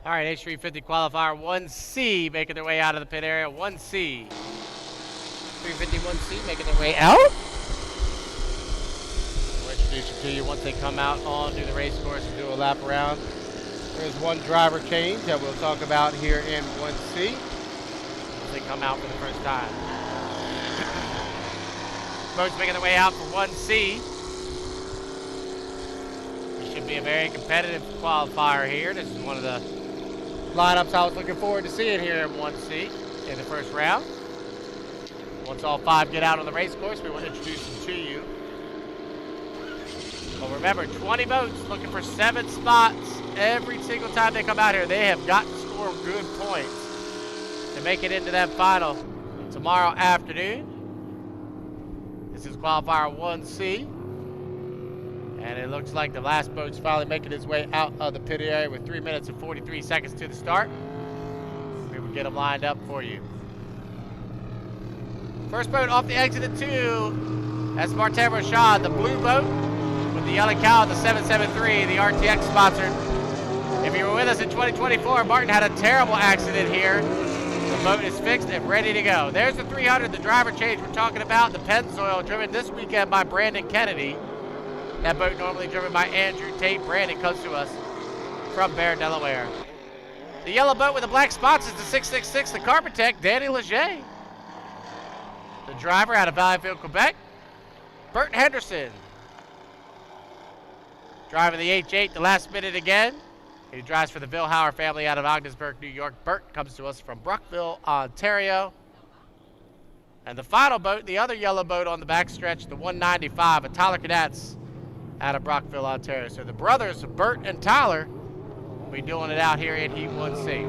All right, H350 qualifier 1C making their way out of the pit area. 1C. 351C making their way out. We'll introduce them to you once they come out onto the race course and do a lap around. There's one driver change that we'll talk about here in 1C as they come out for the first time. Boats making their way out for 1C. This should be a very competitive qualifier here. This is one of the lineups I was looking forward to seeing here in 1C in the first round. Once all 5 get out on the race course, we will introduce them to you. But remember, 20 boats looking for 7 spots every single time they come out here. They have got to score good points to make it into that final tomorrow afternoon. This is qualifier 1C. And it looks like the last boat's finally making its way out of the pit area with 3 minutes and 43 seconds to the start. We will get them lined up for you. First boat off the exit at 2. That's Martin Rochon, the blue boat with the yellow cow and the 773, the RTX sponsored. If you were with us in 2024, Martin had a terrible accident here. The boat is fixed and ready to go. There's the 300, the driver change we're talking about, the Pennzoil, driven this weekend by Brandon Kennedy. That boat normally driven by Andrew Tate. Brandon comes to us from Bear, Delaware. The yellow boat with the black spots is the 666, the Carpentech, Danny Leger. The driver out of Valleyfield, Quebec, Bert Henderson. Driving the H8 the last minute again. He drives for the Vilhauer family out of Ogdensburg, New York. Bert comes to us from Brockville, Ontario. And the final boat, the other yellow boat on the backstretch, the 195, a Tyler Cadets out of Brockville, Ontario. So the brothers, Bert and Tyler, will be doing it out here in Heat 1C.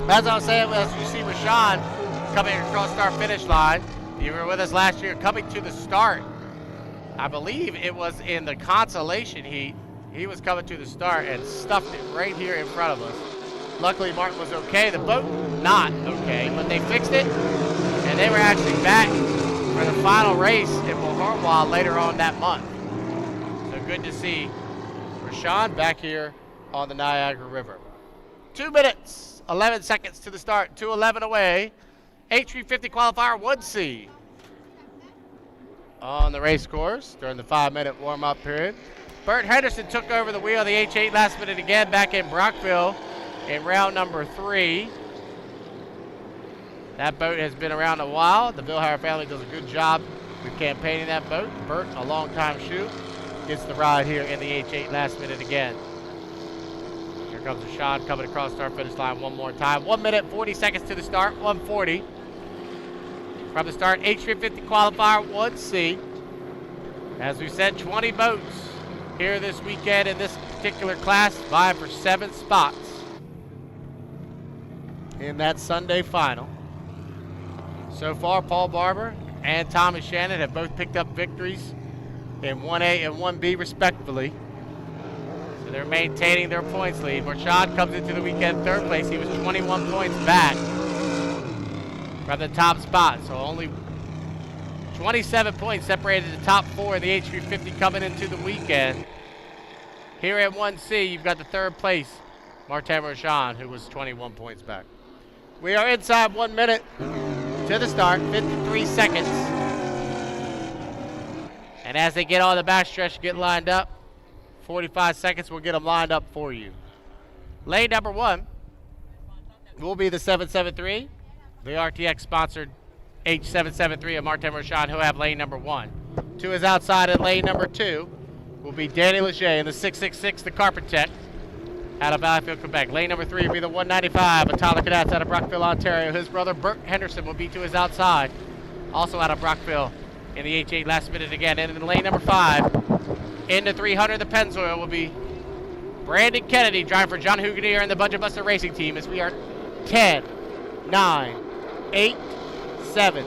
As I was saying, as you see Rochon coming across start finish line, you were with us last year coming to the start. I believe it was in the consolation heat. He was coming to the start and stuffed it right here in front of us. Luckily, Martin was okay. The boat, not okay, but they fixed it, and they were actually back for the final race in Beauharnois later on that month. So good to see Rochon back here on the Niagara River. 2 minutes, 11 seconds to the start, 2:11 away. H350 qualifier 1C on the race course during the 5-minute warm-up period. Bert Henderson took over the wheel of the H8 last minute again back in Brockville in round number 3. That boat has been around a while. The Vilhauer family does a good job with campaigning that boat. Bert, a long-time shoe, gets the ride here in the H8 last minute again. Here comes Rochon coming across start finish line one more time. 1 minute, 40 seconds to the start, 1:40. From the start, H350 qualifier 1C. As we said, 20 boats here this weekend in this particular class, vying for 7 spots in that Sunday final. So far, Paul Barber and Tommy Shannon have both picked up victories in 1A and 1B respectively. So they're maintaining their points lead. Rochon comes into the weekend 3rd place. He was 21 points back from the top spot. So only 27 points separated the top 4 of the H350 coming into the weekend. Here at 1C, you've got the 3rd place, Martin Rochon, who was 21 points back. We are inside 1 minute to the start, 53 seconds. And as they get on the backstretch, get lined up, 45 seconds, we'll get them lined up for you. Lane number 1 will be the 773, the RTX-sponsored H773 of Martin Rochon, who have lane number 1. 2 is outside in lane number 2. Will be Danny Leger in the 666, the Carpentech, out of Valleyfield, Quebec. Lane number 3 will be the 195, a Tyler Cadets out of Brockville, Ontario. His brother Bert Henderson will be to his outside, also out of Brockville in the H8 last minute again. And in lane number 5, in the 300, the Pennzoil will be Brandon Kennedy, driving for John Hugonier and the Budget Buster Racing Team, as we are 10, 9, 8, 7,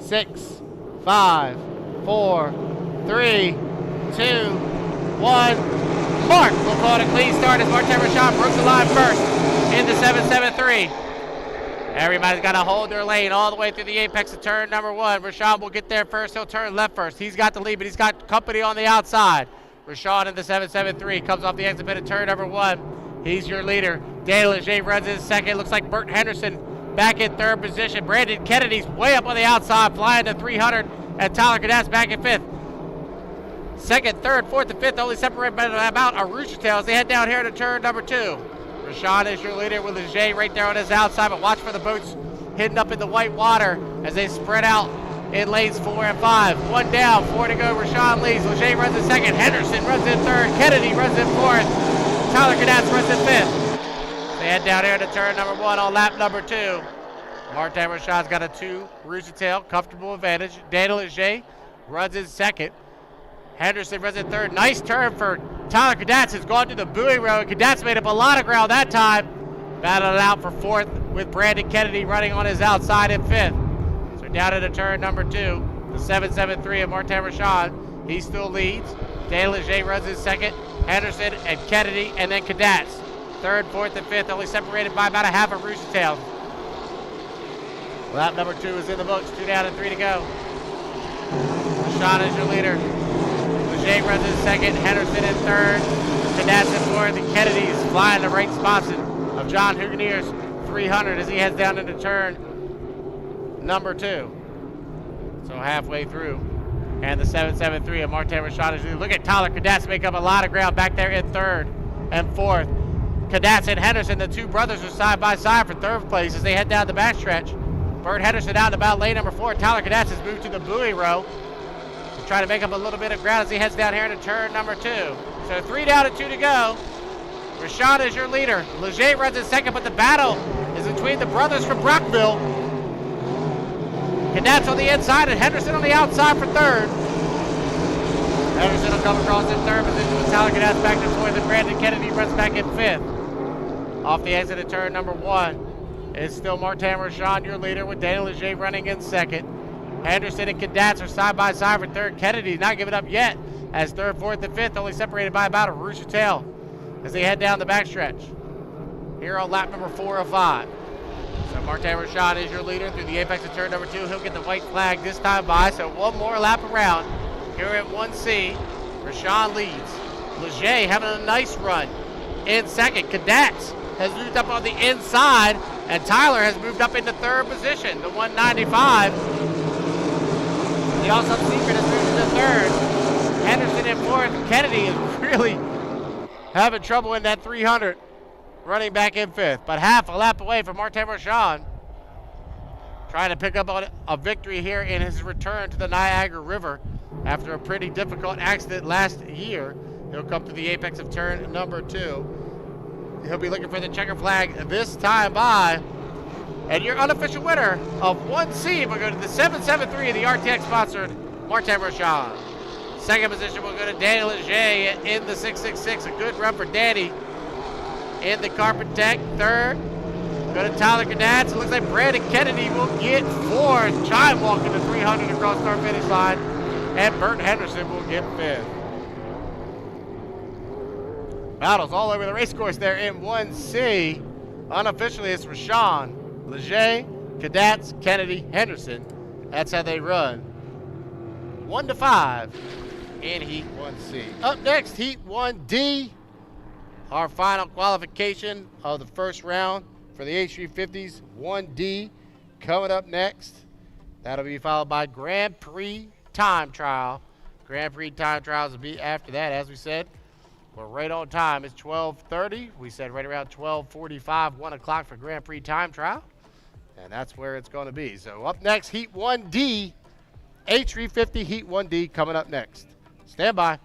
6, 5, 4, 3, 2, 1. Mark will call it a clean start as Martin Rochon broke the line first in the 773. Everybody's got to hold their lane all the way through the apex of turn number 1. Rochon will get there first. He'll turn left first. He's got the lead, but he's got company on the outside. Rochon in the 773 comes off the exit bit of turn number 1. He's your leader. Danny Leger runs in second. Looks like Burt Henderson back in third position. Brandon Kennedy's way up on the outside, flying to 300. And Tyler Cadet's back in fifth. Second, third, fourth, and fifth only separated by about a rooster tail as they head down here to turn number 2. Rashawn is your leader with Leger right there on his outside, but watch for the boats hidden up in the white water as they spread out in lanes 4 and 5. 1 down, 4 to go. Rashawn leads. Leger runs in second. Henderson runs in third. Kennedy runs in fourth. Tyler Cadets runs in fifth. They head down here to turn number 1 on lap number 2. Martin Rashawn's got a 2 rooster tail, comfortable advantage. Daniel Leger runs in second. Henderson runs in third. Nice turn for Tyler Cadets, who's gone to the buoy row. Cadets made up a lot of ground that time. Battled it out for fourth with Brandon Kennedy running on his outside in fifth. So down into turn number 2, the 773 of Martin Rashawn. He still leads. Daniel Leger runs in second. Henderson and Kennedy, and then Cadets. Third, fourth, and fifth, only separated by about a half a rooster tail. Lap number 2 is in the books. 2 down and 3 to go. Rashawn is your leader. Leger runs in second. Henderson in third. Cadets in fourth. And Kennedy's flying the right spots of John Huganier's 300 as he heads down into turn number 2. So halfway through. And the 773 of Martin Rashawn is your leader. Look at Tyler Cadets make up a lot of ground back there in third and fourth. Cadets and Henderson, the 2 brothers, are side by side for third place as they head down the backstretch. Burt Henderson out in about lane number 4. Tyler Cadets has moved to the buoy row to try to make up a little bit of ground as he heads down here into turn number 2. So 3 down and 2 to go. Rashawn is your leader. Leger runs in second, but the battle is between the brothers from Brockville. Cadets on the inside and Henderson on the outside for third. Henderson will come across in third position with Tyler Cadets back to fourth, and Brandon Kennedy runs back in fifth. Off the exit of turn number 1. It's still Martin Rashawn, your leader, with Daniel Leger running in second. Henderson and Cadets are side by side for third. Kennedy not giving up yet as third, fourth, and fifth only separated by about a rooster tail as they head down the backstretch. Here on lap number 4 of 5. So Martin Rashawn is your leader through the apex of turn number 2. He'll get the white flag this time by, so 1 more lap around. Here at 1C, Rashawn leads. Leger having a nice run in second. Cadets has moved up on the inside, and Tyler has moved up into third position, the 195. The Awesome Secret has moved into third. Henderson in fourth. Kennedy is really having trouble in that 300, running back in fifth. But half a lap away from Martin Rashawn, trying to pick up on a victory here in his return to the Niagara River after a pretty difficult accident last year. He'll come to the apex of turn number 2. He'll be looking for the checker flag this time by. And your unofficial winner of 1C will go to the 773 of the RTX-sponsored Martin Rashawn. Second position will go to Daniel Leger in the 666. A good run for Danny in the Carpet Tech. Third, go to Tyler Cadets. It looks like Brandon Kennedy will get fourth. Chime walking the 300 across our finish line. And Burt Henderson will get fifth. Battles all over the race course there in 1C. Unofficially, it's Rashawn, Leger, Cadets, Kennedy, Henderson. That's how they run. 1 to 5 in Heat 1C. Up next, Heat 1D. Our final qualification of the first round for the H350s. 1D coming up next. That'll be followed by Grand Prix time trial. Grand Prix time trials will be after that, as we said. We're right on time. It's 12:30. We said right around 12:45, 1 o'clock for Grand Prix time trial. And that's where it's going to be. So up next, Heat 1D. H350 Heat 1D coming up next. Stand by.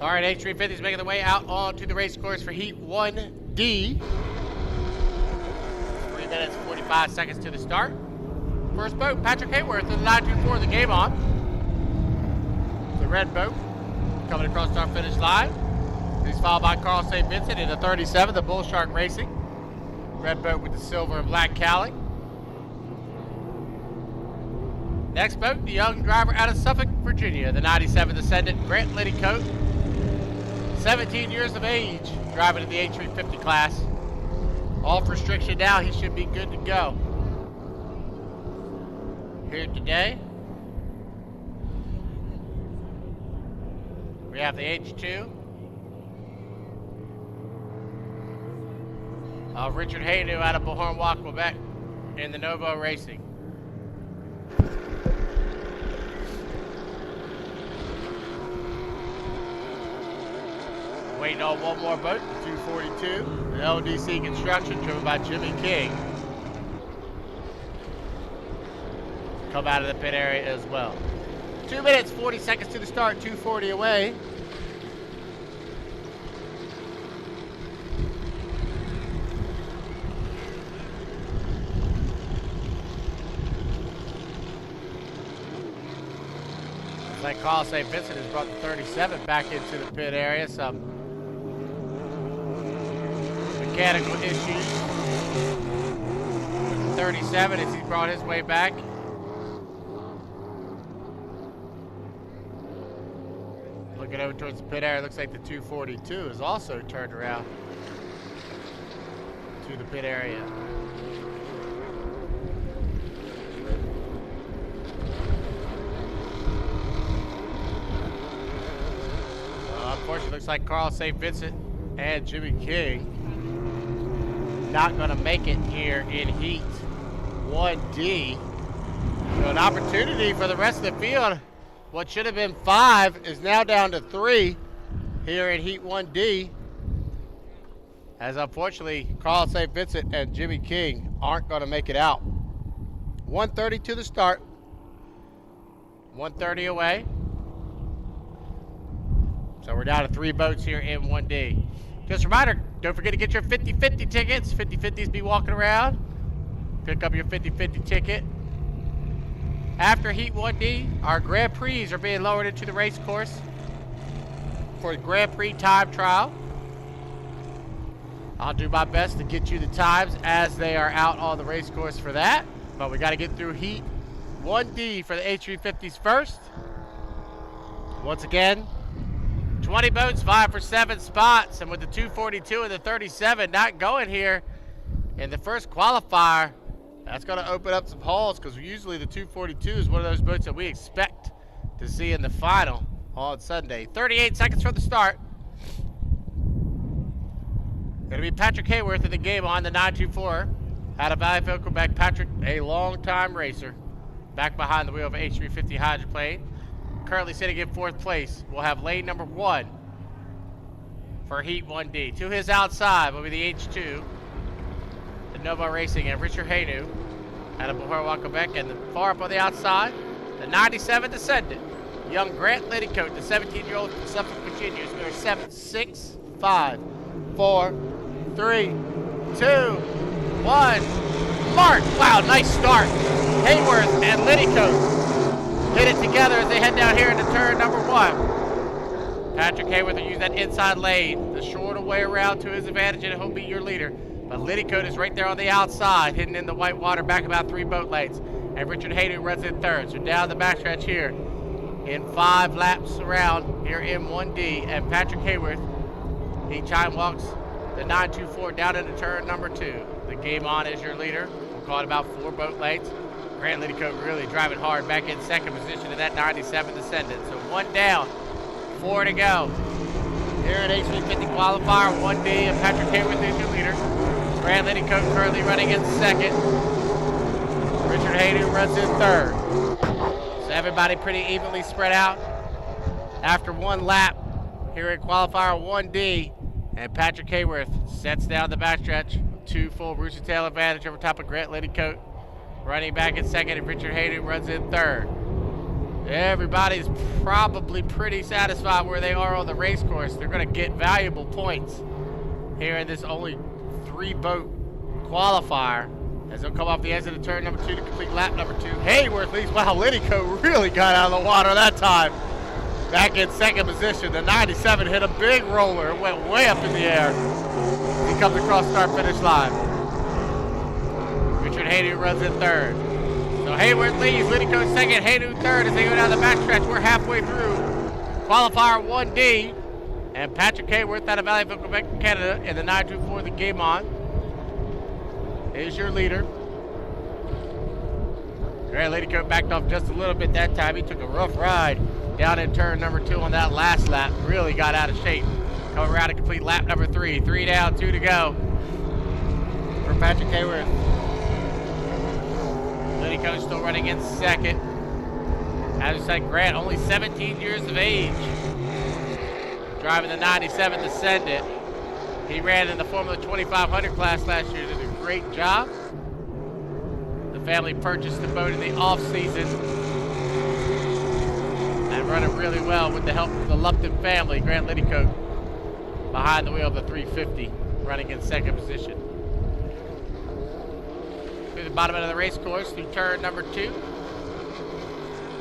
All right, H350 is making their way out onto the race course for Heat 1D. 3 minutes, 45 seconds to the start. First boat, Patrick Hayworth in the 924, the game on. The red boat coming across our finish line. He's followed by Carl St. Vincent in the 37, the Bull Shark Racing. Red boat with the silver and black cowling. Next boat, the young driver out of Suffolk, Virginia, the 97 descendant, Grant Liddycoat. 17 years of age, driving in the H350 class. Off restriction now, he should be good to go. Here today, we have the H2 of Richard Haynu out of Beauharnois, Quebec in the Novo Racing. Waiting on one more boat, the 242, the LDC Construction, driven by Jimmy King. Come out of the pit area as well. 2 minutes, 40 seconds to the start, 240 away. Looks like Carl St. Vincent has brought the 37 back into the pit area. Some mechanical issues. 37 as he brought his way back. Looking over towards the pit area, looks like the 242 is also turned around to the pit area. Unfortunately, looks like Carl St. Vincent and Jimmy King not going to make it here in Heat 1D. So an opportunity for the rest of the field. What should have been 5 is now down to 3 here in Heat 1D. As unfortunately, Carl St. Vincent and Jimmy King aren't going to make it out. 1:30 to the start. 1:30 away. So we're down to 3 boats here in 1D. Just a reminder, don't forget to get your 50-50 tickets. 50-50s be walking around. Pick up your 50-50 ticket. After Heat 1D, our Grand Prix are being lowered into the race course for the Grand Prix time trial. I'll do my best to get you the times as they are out on the race course for that. But we got to get through Heat 1D for the H350s first. Once again, 20 boats, 5 for 7 spots. And with the 242 and the 37 not going here in the first qualifier, that's going to open up some holes because usually the 242 is one of those boats that we expect to see in the final on Sunday. 38 seconds from the start. Going to be Patrick Hayworth in the game on the 924 out of Valleyfield, Quebec. Patrick, a long-time racer, back behind the wheel of H350 Hydroplane. Currently sitting in 4th place. We'll have lane number 1 for Heat 1D. To his outside will be the H2, the Novo Racing, and Richard Haynu out of Beauharnois, Quebec. And far up on the outside, the 97 descendant, young Grant Liddycoat, the 17-year-old from Suffolk, Virginia, score 7, 6, 5, 4, 3, 2, 1. Mark! Wow, nice start. Hayworth and Liddycoat hit it together as they head down here into turn number 1. Patrick Hayworth will use that inside lane, the shorter way around to his advantage, and he'll be your leader. But Liddycoat is right there on the outside, hidden in the white water, back about 3 boat lanes. And Richard Hayden runs in 3rd. So down the backstretch here in 5 laps around here in 1D. And Patrick Hayworth, he time walks the 924 down into turn number 2. The game on is your leader. We'll call it about 4 boat lanes. Grant Liddycoat really driving hard back in 2nd position in that 97 descendant. So 1 down, 4 to go. Here at H350 qualifier, 1D, and Patrick Hayworth is your leader. Grant Liddycoat currently running in 2nd. Richard Hayden runs in 3rd. So everybody pretty evenly spread out after 1 lap here at qualifier 1D. And Patrick Hayworth sets down the backstretch. 2 full rooster tail advantage over top of Grant Liddycoat. Running back in 2nd, and Richard Hayden runs in 3rd. Everybody's probably pretty satisfied where they are on the race course. They're going to get valuable points here in this only 3-boat qualifier as they'll come off the exit of turn number 2 to complete lap number 2. Hayworth leads. Wow, Lidico really got out of the water that time. Back in second position. The 97 hit a big roller. It went way up in the air. He comes across start-finish line. Richard Haydu runs in third. So Hayworth leads, Lidico second, Haydu third as they go down the backstretch. We're halfway through qualifier 1D. And Patrick Hayworth out of Valleyville, Quebec, Canada in the 924, the game on, is your leader. Grant Lidico backed off just a little bit that time. He took a rough ride down in turn number 2 on that last lap. Really got out of shape. Coming around to complete lap number 3. 3 down, 2 to go for Patrick Hayworth. Lidico still running in second. As I said, Grant, only 17 years of age. Driving the 97 to send it. He ran in the Formula 2500 class last year. Did a great job. The family purchased the boat in the off-season and run it really well with the help of the Lupton family. Grant Lidico behind the wheel of the 350, running in second position. Through the bottom end of the race course, through turn number 2.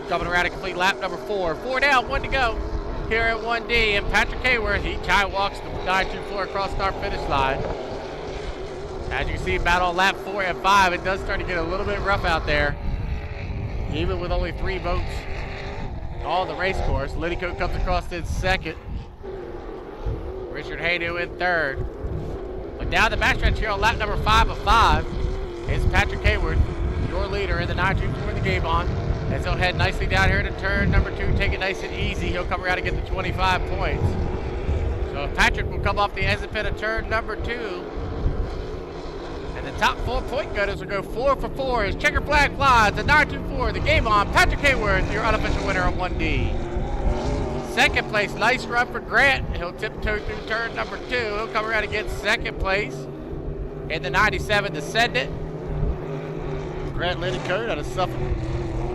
Coming around to complete lap number 4. 4 down, 1 to go here at 1D. And Patrick Hayworth, he tie walks the 924 across start finish line. As you see, about on lap 4 and 5, it does start to get a little bit rough out there. Even with only 3 boats on the race course. Lidico comes across in second. Richard Haydu in third. But down the backstretch here on lap number 5 of 5 is Patrick Hayworth, your leader in the 924 the game on. As he'll head nicely down here to turn number 2, take it nice and easy. He'll come around and get the 25 points. So Patrick will come off the exit pit of turn number 2. And the top 4 point getters will go 4 for 4 as checker flag flies. The 924, the game on. Patrick Hayworth, your unofficial winner on 1D. Second place, nice run for Grant. He'll tiptoe through turn number 2. He'll come around and get second place in the 97 to send it. Grant Lidico out of Suffolk,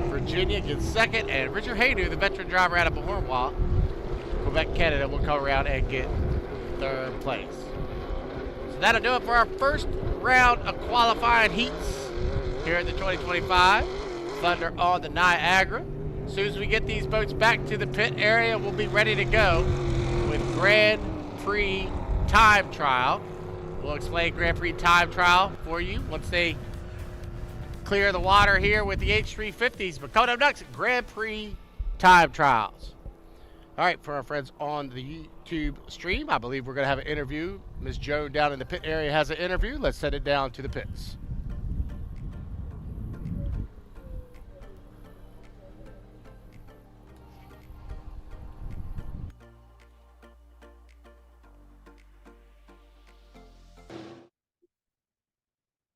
Virginia gets second, and Richard Haydu, the veteran driver out of Beauharnois, Quebec, Canada, will come around and get third place. So that'll do it for our first round of qualifying heats here at the 2025 Thunder on the Niagara. As soon as we get these boats back to the pit area, we'll be ready to go with Grand Prix time trial. We'll explain Grand Prix time trial for you once they clear the water here with the H350s. But coming up next, Grand Prix time trials. All right, for our friends on the YouTube stream, I believe we're going to have an interview. Ms. Joan down in the pit area has an interview. Let's send it down to the pits.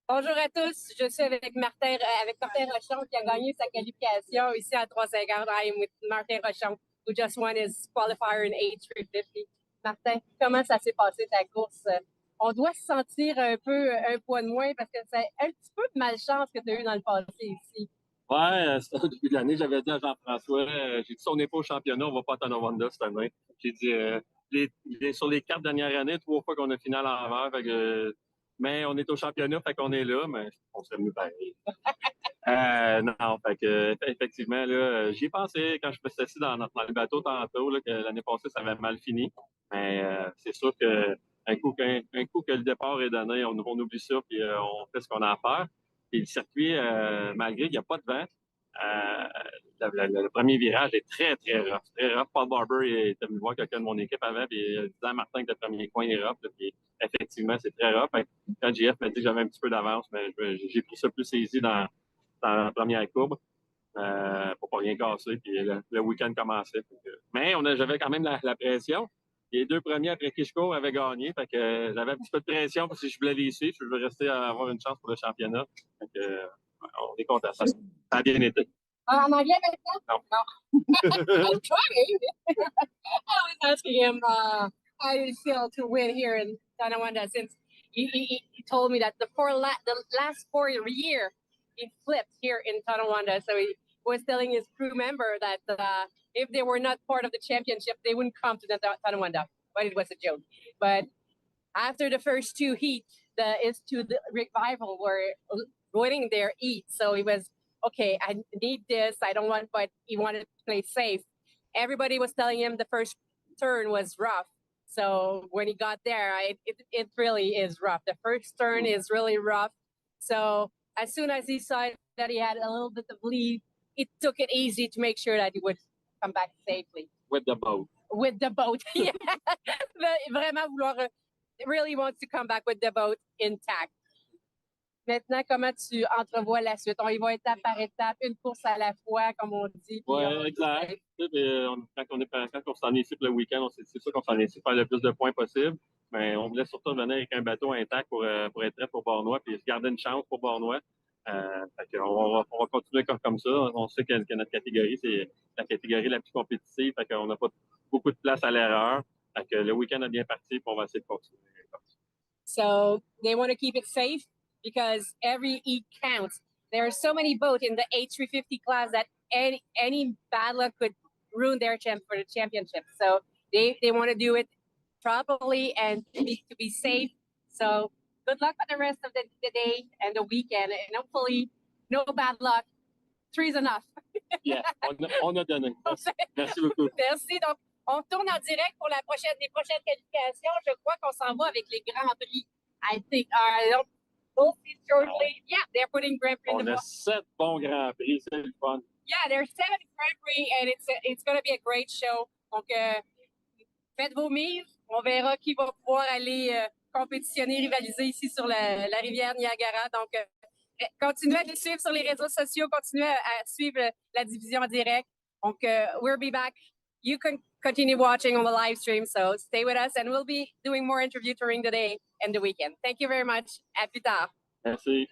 Bonjour à tous, je suis avec Martin Rochon qui a gagné sa qualification ici à 350. I am with Martin Rochon, who just won his qualifier in H350. Martin, comment ça s'est passé ta course? On doit se sentir un peu un poids de moins parce que c'est un petit peu de malchance que tu as eu dans le passé ici. Ouais, au début de l'année, j'avais dit à Jean-François, j'ai dit, si on n'est pas au championnat, on va pas à Tonawanda cette année. J'ai dit, sur les 4 dernières années, 3 fois qu'on a fini à l'envers, mais on est au championnat, fait qu'on est là, mais on serait mieux pareil. Non, fait que, effectivement, là, j'y ai pensé quand je me suis assis dans le bateau tantôt, là, que l'année passée, ça avait mal fini. Mais c'est sûr que un coup que le départ est donné, on oublie ça, puis on fait ce qu'on a à faire. Puis le circuit, malgré qu'il n'y a pas de vent, le premier virage est très, très rough. Très rough. Paul Barber était venu voir quelqu'un de mon équipe avant, puis il disait à Martin que le premier coin est rough. Là, puis effectivement, c'est très rough. Quand JF m'a dit que j'avais un petit peu d'avance, mais j'ai pris ça plus easy dans la première courbe pour pas rien casser. Puis le week-end commençait. Mais j'avais quand même la pression. Les 2 premiers après qui je cours avaient gagné. Fait que j'avais un petit peu de pression parce que je voulais les suivre. Je veux rester à avoir une chance pour le championnat. Fait que, on est content. Ça a bien été. En anglais maintenant? Non. I'm trying. I was asking him how you feel to win here in Tonawanda since he told me that the last 4 years he flipped here in Tonawanda. So was telling his crew member that if they were not part of the championship, they wouldn't come to the Tonawanda. But it was a joke. But after the first two heats, the Revival were winning their heat. So he was, okay, I need this. I don't want, but he wanted to play safe. Everybody was telling him the first turn was rough. So when he got there, it really is rough. The first turn is really rough. So as soon as he saw that he had a little bit of lead, it took it easy to make sure that he would come back safely. With the boat. With the boat, yeah. Vraiment vouloir, really wants to come back with the boat intact. Maintenant, comment tu entrevois la suite? On y va étape par étape, une course à la fois, comme on dit. Oui, exact. Quand on s'en est ici pour le week-end, c'est sûr qu'on s'en est ici pour faire le plus de points possible. Mais on voulait surtout venir avec un bateau intact pour être prêt pour Bornois puis se garder une chance pour Bornois. On va continuer comme ça. On sait que notre catégorie, c'est la catégorie la plus compétitive. Fait qu'on n'a pas beaucoup de place à l'erreur. Fait que le week-end a bien parti puis on va essayer de continuer. So they want to keep it safe because every heat counts. There are so many boats in the H350 class that any bad luck could ruin their chance for the championship. So they want to do it properly and to be safe. So good luck with the rest of the day and the weekend. And hopefully, no bad luck. 3 is enough. Yeah, on a donné. Merci beaucoup. Merci. Donc, on tourne en direct pour les prochaines qualifications. Je crois qu'on s'en va avec les Grands Prix. I think, we'll see shortly. Yeah, they're putting Grand Prix in the On a 7 bons Grands Prix, c'est le fun. Yeah, there's 7 Grand Prix and it's going to be a great show. Donc, faites vos mises. On verra qui va pouvoir aller compétitionner, rivaliser ici sur la rivière Niagara. Donc, continuez à les suivre sur les réseaux sociaux. Continuez à suivre la division en direct. Donc, we'll be back. You can continue watching on the live stream, so stay with us, and we'll be doing more interviews during the day and the weekend. Thank you very much. À plus tard. Merci.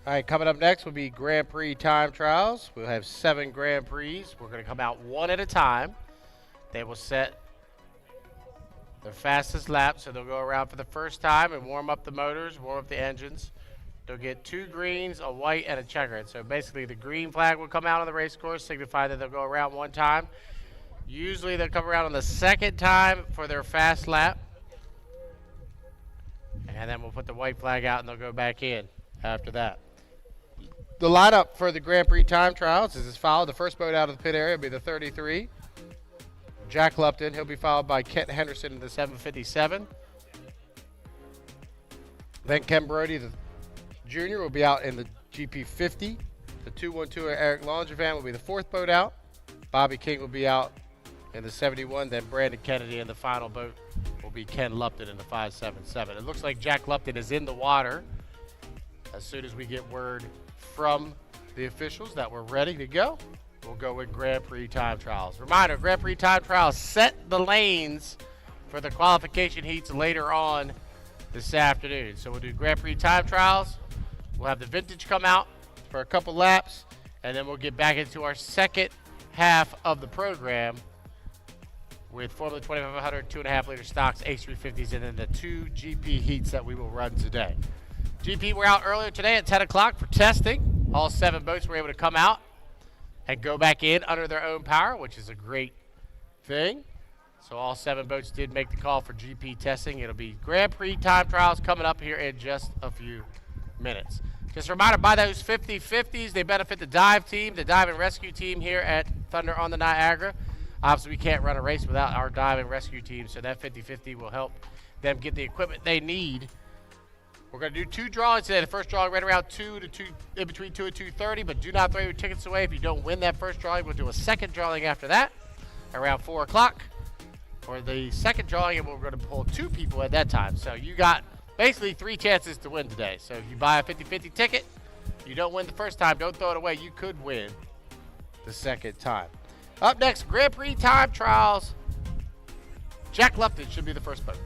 All right, coming up next will be Grand Prix time trials. We'll have 7 Grand Prix. We're going to come out one at a time. They will set their fastest lap, so they'll go around for the first time and warm up the motors, warm up the engines. They'll get 2 greens, a white, and a checkered. So basically the green flag will come out on the race course, signify that they'll go around one time. Usually they'll come around on the second time for their fast lap. And then we'll put the white flag out and they'll go back in after that. The lineup for the Grand Prix time trials is as follows. The first boat out of the pit area will be the 33. Jack Lupton. He'll be followed by Kent Henderson in the 757. Then Ken Brody, the junior, will be out in the GP50. The 212 Eric Langevin will be the 4th boat out. Bobby King will be out in the 71. Then Brandon Kennedy in the final boat will be Ken Lupton in the 577. It looks like Jack Lupton is in the water. As soon as we get word from the officials that we're ready to go, we'll go with Grand Prix time trials. Reminder, Grand Prix time trials set the lanes for the qualification heats later on this afternoon. So we'll do Grand Prix time trials. We'll have the vintage come out for a couple laps, and then we'll get back into our second half of the program with Formula 2500 2.5 liter stocks, H350s, and then the 2 GP heats that we will run today. GP were out earlier today at 10 o'clock for testing. All 7 boats were able to come out and go back in under their own power, which is a great thing. So all 7 boats did make the call for GP testing. It'll be Grand Prix time trials coming up here in just a few minutes. Just a reminder, by those 50/50s, they benefit the dive team, the dive and rescue team here at Thunder on the Niagara. Obviously, we can't run a race without our dive and rescue team, so that 50/50 will help them get the equipment they need. We're going to do 2 drawings today. The first drawing right around in between 2 and 2:30, but do not throw your tickets away if you don't win that first drawing. We'll do a second drawing after that, around 4 o'clock. For the second drawing, and we're going to pull 2 people at that time. So you got basically 3 chances to win today. So if you buy a 50/50 ticket, you don't win the first time, don't throw it away. You could win the second time. Up next, Grand Prix time trials. Jack Lupton should be the first boat.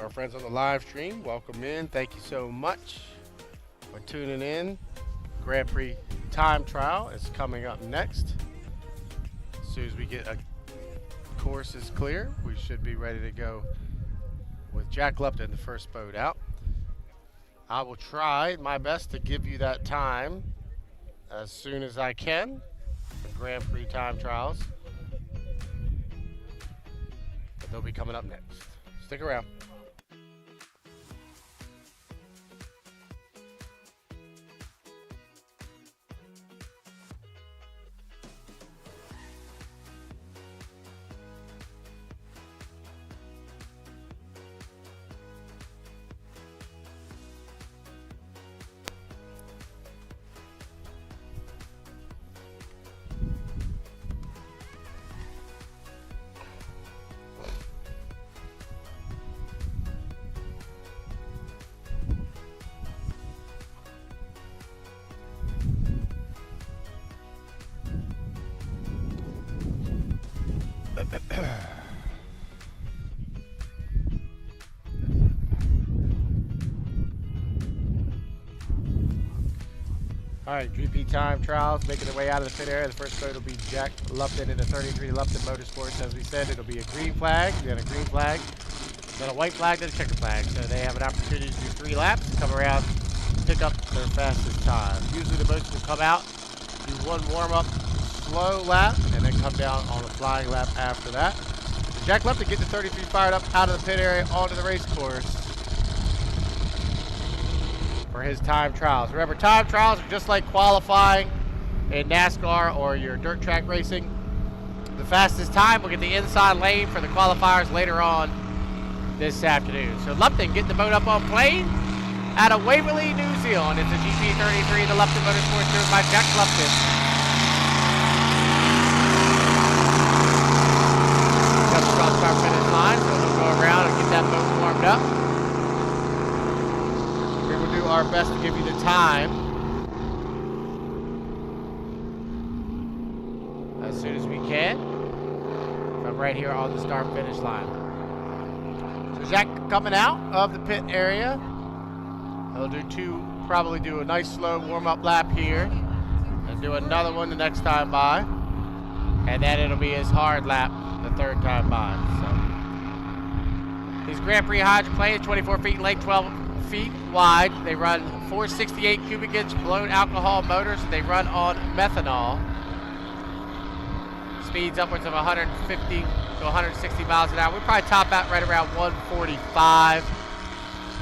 Our friends on the live stream, welcome in. Thank you so much for tuning in. Grand Prix time trial is coming up next. As soon as we get a course is clear, we should be ready to go with Jack Lupton, the first boat out. I will try my best to give you that time as soon as I can for Grand Prix time trials. But they'll be coming up next. Stick around. All right, GP time trials making their way out of the pit area. The first boat will be Jack Lupton in the 33 Lupton Motorsports. As we said, it'll be a green flag, then a green flag, then a white flag, then a checker flag. So they have an opportunity to do 3 laps, come around, pick up their fastest time. Usually the boats will come out, do 1 warm-up, slow lap, and then come down on a flying lap after that. So Jack Lupton getting the 33 fired up out of the pit area onto the race course for his time trials. Remember, time trials are just like qualifying in NASCAR or your dirt track racing. The fastest time will get the inside lane for the qualifiers later on this afternoon. So Lupton getting the boat up on plane out of Waverley, New Zealand. It's a GP33, the Lupton Motorsports driven by Jack Lupton. Just across our finish line, so he'll go around and get that boat warmed up. Do our best to give you the time as soon as we can from right here on the start finish line. So Jack coming out of the pit area. He'll probably do a nice slow warm-up lap here and do another one the next time by, and then it'll be his hard lap the 3rd time by. So these Grand Prix hydroplanes, 24 feet in length, 12 feet wide. They run 468 cubic inch blown alcohol motors. They run on methanol. Speeds upwards of 150 to 160 miles an hour. We probably top out right around 145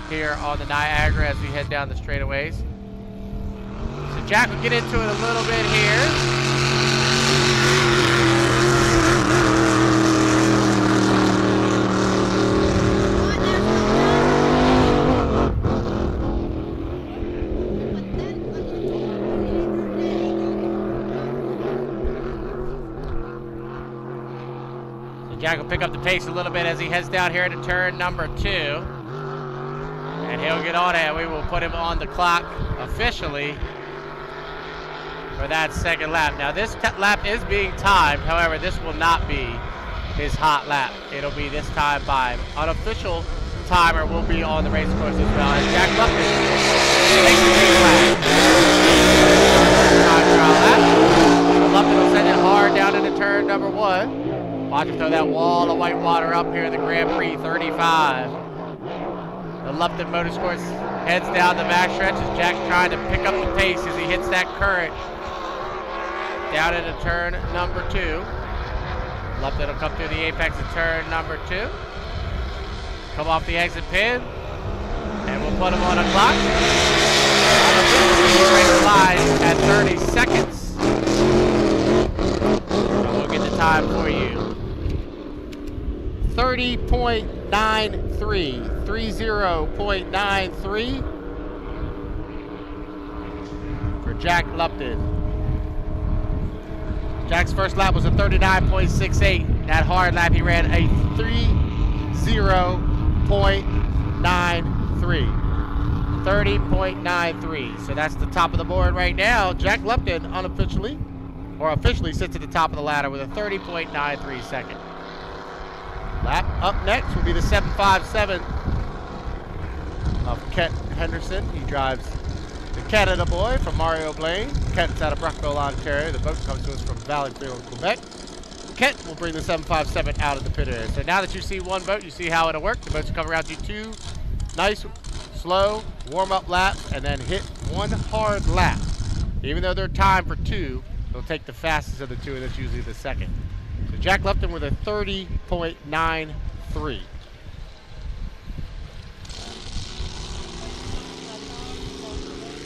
here on the Niagara as we head down the straightaways. So Jack will get into it a little bit here. Jack will pick up the pace a little bit as he heads down here to turn number 2. And he'll get on it. We will put him on the clock officially for that 2nd lap. Now this lap is being timed. However, this will not be his hot lap. It'll be this time by unofficial timer will be on the race course as well. And Jack Lupton takes the green flag. trial lap. Lupton will send it hard down into turn number 1. Watch him throw that wall of white water up here in the Grand Prix 35. The Lupton Motorsports heads down the backstretch as Jack's trying to pick up the pace as he hits that current down into turn number 2. Lupton will come through the apex of turn number 2. Come off the exit pin. And we'll put him on a clock. On a race line at 30 seconds. And we'll get the time for you. 30.93. 30.93 for Jack Lupton. Jack's first lap was a 39.68. That hard lap he ran a 30.93. 30.93. So that's the top of the board right now. Jack Lupton unofficially, or officially, sits at the top of the ladder with a 30.93 second. Lap up next will be the 757 of Kent Henderson. He drives the Canada boy from Mario Blaine. Kent's out of Brockville, Ontario. The boat comes to us from Valleyfield, Quebec. Kent will bring the 757 out of the pit area. So now that you see one boat, you see how it'll work. The boats will come around to 2 nice, slow, warm-up laps, and then hit 1 hard lap. Even though they're timed for 2, they'll take the fastest of the 2, and that's usually the second. So Jack Lupton with a 30.93.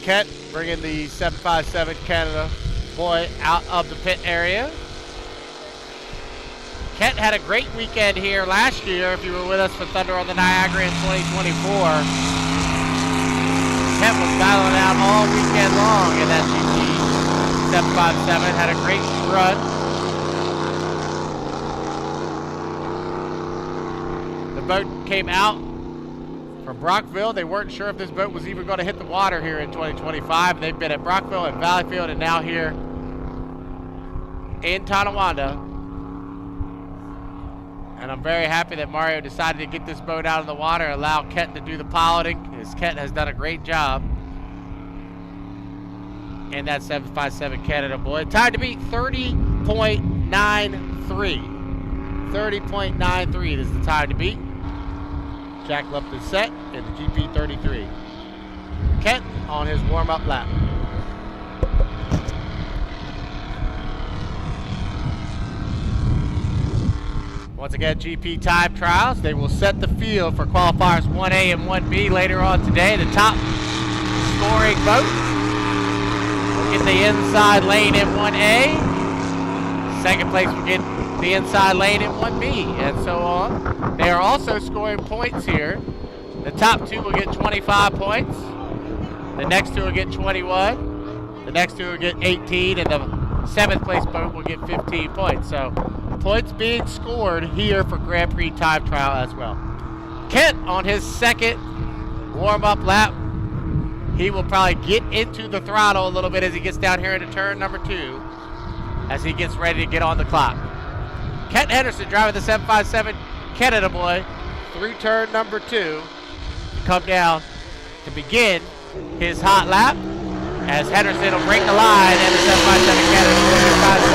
Kent bringing the 757 Canada boy out of the pit area. Kent had a great weekend here last year. If you were with us for Thunder on the Niagara in 2024, Kent was battling out all weekend long in that GP 757. Had a great run. The boat came out from Brockville. They weren't sure if this boat was even going to hit the water here in 2025. They've been at Brockville and Valleyfield and now here in Tonawanda. And I'm very happy that Mario decided to get this boat out of the water and allow Kent to do the piloting, as Kent has done a great job in that 757 Canada boy. Time to beat 30.93. 30.93 is the time to beat. Jack Lupton set in the GP 33. Kent on his warm-up lap. Once again, GP time trials. They will set the field for qualifiers 1A and 1B later on today. The top scoring boat will get the inside lane in 1A. Second place will get the inside lane in 1B, and so on. They are also scoring points here. The top 2 will get 25 points. The next 2 will get 21. The next 2 will get 18, and the 7th place boat will get 15 points. So points being scored here for Grand Prix time trial as well. Kent on his second warm-up lap. He will probably get into the throttle a little bit as he gets down here into turn number 2 as he gets ready to get on the clock. Kent Henderson driving the 757 Canada boy through turn number 2 to come down to begin his hot lap as Henderson will break the line and the 757 Canada boy decides to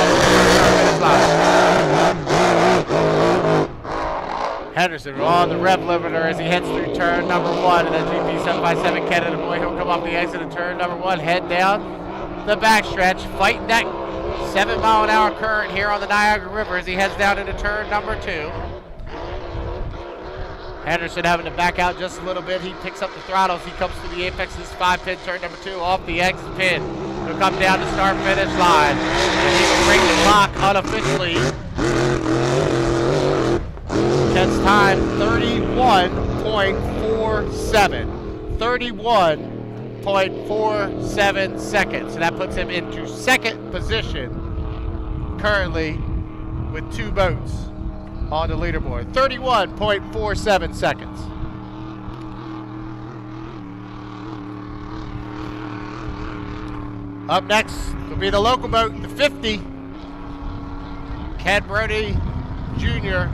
Henderson on the rev limiter as he heads through turn number 1 and then GP 757 Canada boy. He'll come off the exit of turn number 1, head down the backstretch, fighting that 7-mile-an-hour current here on the Niagara River as he heads down into turn number 2. Henderson having to back out just a little bit. He picks up the throttle as he comes to the apex of this 5-pin turn number 2 off the exit pin. He'll come down the start-finish line and he will break the clock unofficially. Kent's time 31.47. 31.47 seconds. So that puts him into second position currently with 2 boats on the leaderboard. 31.47 seconds. Up next will be the local boat, the 50. Ken Brody Jr.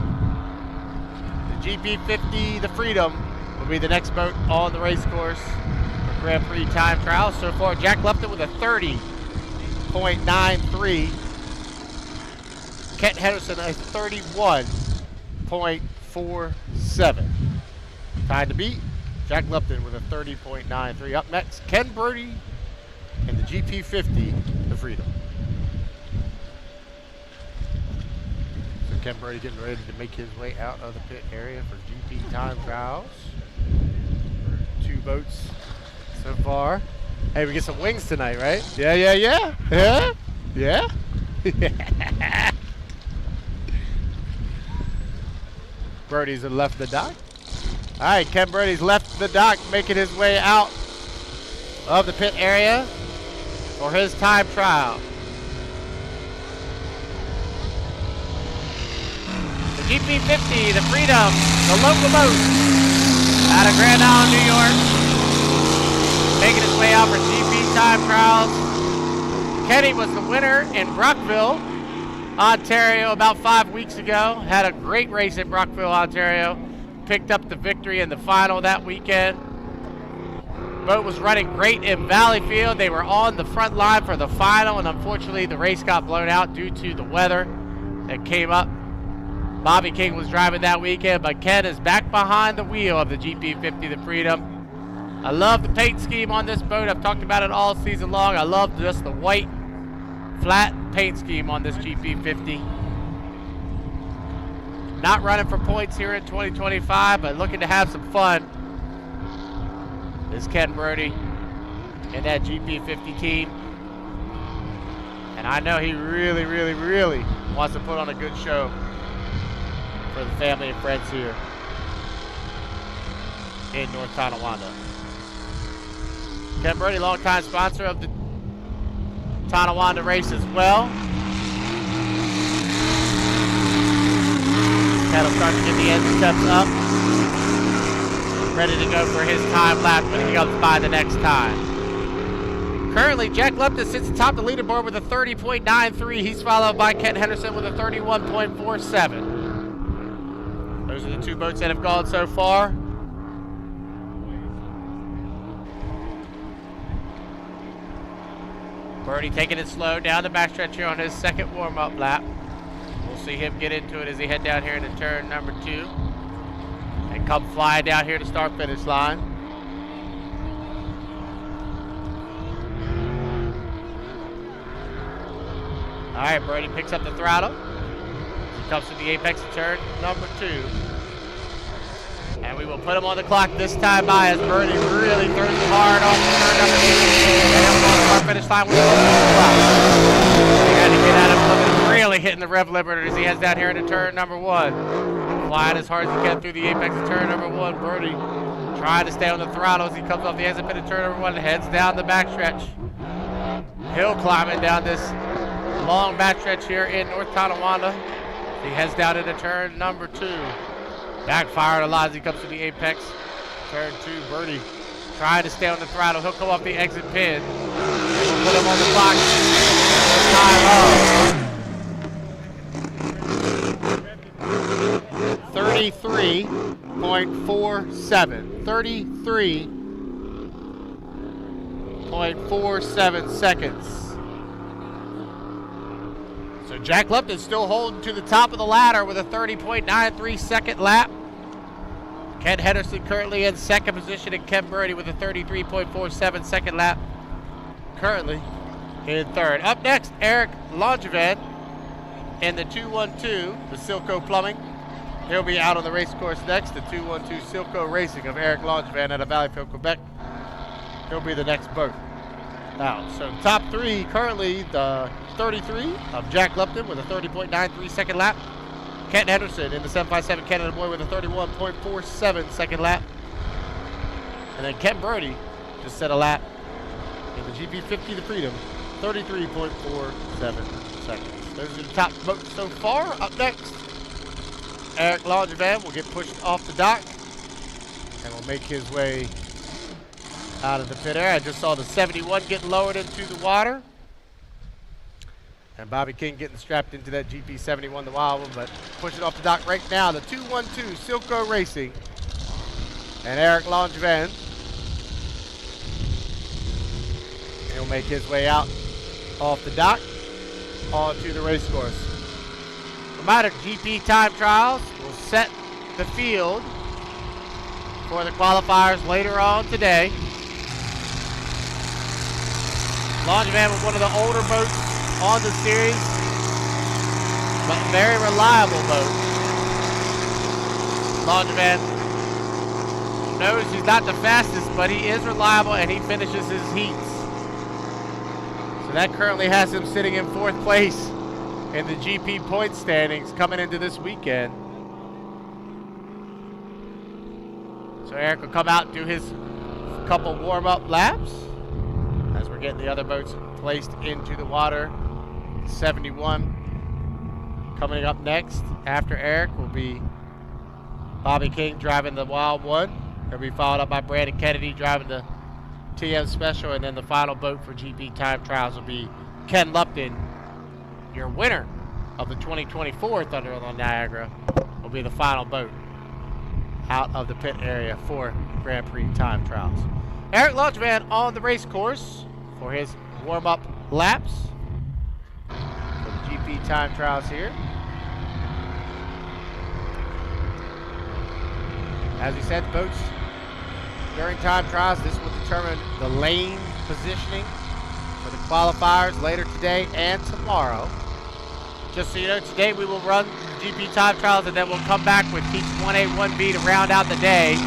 The GP 50, the Freedom, will be the next boat on the race course for Grand Prix time trial. So far, Jack Lupton with a 30.93 30.93. Kent Henderson a 31.47. Time to beat. Jack Lupton with a 30.93. Up next, Ken Brody in the GP50, the Freedom. So Ken Brody getting ready to make his way out of the pit area for GP time trials. 2 boats so far. Hey, we get some wings tonight, right? Yeah. Yeah. Brody's left the dock. All right, Ken Brody's left the dock, making his way out of the pit area for his time trial. The GP50, the Freedom, the local boat out of Grand Island, New York, making his way out for GP time trials. Kenny was the winner in Brockville, Ontario about 5 weeks ago. Had a great race in Brockville, Ontario. Picked up the victory in the final that weekend. Boat was running great in Valleyfield. They were on the front line for the final, and unfortunately the race got blown out due to the weather that came up. Bobby King was driving that weekend, but Ken is back behind the wheel of the GP50, the Freedom. I love the paint scheme on this boat. I've talked about it all season long. I love just the white, flat paint scheme on this GP50. Not running for points here in 2025, but looking to have some fun is Ken Brody and that GP50 team. And I know he really wants to put on a good show for the family and friends here in North Tonawanda. Ken Brody, longtime sponsor of the Tonawanda race as well. Cat'll start to get the end steps up. Ready to go for his time lap when he comes by the next time. Currently, Jack Lupton sits atop the leaderboard with a 30.93. He's followed by Kent Henderson with a 31.47. Those are the 2 boats that have gone so far. Brody taking it slow down the backstretch here on his second warm-up lap. We'll see him get into it as he head down here into turn number 2 and come flying down here to start-finish line. All right, Brody picks up the throttle. He comes to the apex of turn number 2. And we will put him on the clock this time by as Brody really throws hard off the turn number 2. And he'll go to start-finish line with the clock. He had to get out of him, really hitting the rev limiter as he heads down here into turn number 1. Flying as hard as he can through the apex of turn number 1. Brody trying to stay on the throttle as he comes off the exit pit of turn number 1 and heads down the backstretch. Hill climbing down this long backstretch here in North Tonawanda. He heads down into turn number 2. Backfired a lot as he comes to the apex. Turn 2, Brody trying to stay on the throttle. He'll come off the exit pin. We'll put him on the clock. Time up. 33.47. 33.47 seconds. So Jack Lupton still holding to the top of the ladder with a 30.93 second lap. Ken Henderson currently in second position, and Ken Brody with a 33.47 second lap. Currently in third. Up next, Eric Langevin in the 212, the Silco Plumbing. He'll be out on the race course next, the 212 Silco Racing of Eric Langevin out of Valleyfield, Quebec. He'll be the next boat out. So top 3 currently, the 33 of Jack Lupton with a 30.93 second lap. Kent Henderson in the 757 Canada Boy with a 31.47 second lap. And then Ken Brody just set a lap in the GP50, the Freedom, 33.47 seconds. Those are the top boats so far. Up next, Eric Langevin will get pushed off the dock and will make his way out of the pit area. I just saw the 71 getting lowered into the water. And Bobby King getting strapped into that GP71, the wild one, but pushing off the dock right now, the 212 Silco Racing and Eric Langevin. He'll make his way out off the dock onto the race course. Reminder, GP time trials will set the field for the qualifiers later on today. Launchman was one of the older boats on the series, but very reliable boat. Launchman knows he's not the fastest, but he is reliable and he finishes his heats. So that currently has him sitting in 4th place in the GP point standings coming into this weekend. So Eric will come out and do his couple warm-up laps as we're getting the other boats placed into the water. 71 coming up next after Eric will be Bobby King driving the Wild One. He'll be followed up by Brandon Kennedy driving the TM Special, and then the final boat for GP time trials will be Ken Lupton. Your winner of the 2024 Thunder on Niagara will be the final boat out of the pit area for Grand Prix time trials. Eric Launchman on the race course for his warm-up laps for the GP time trials here. As we said, boats during time trials, this will determine the lane positioning for the qualifiers later today and tomorrow. Just so you know, today we will run GP time trials and then we'll come back with heats 1A, 1B to round out the day.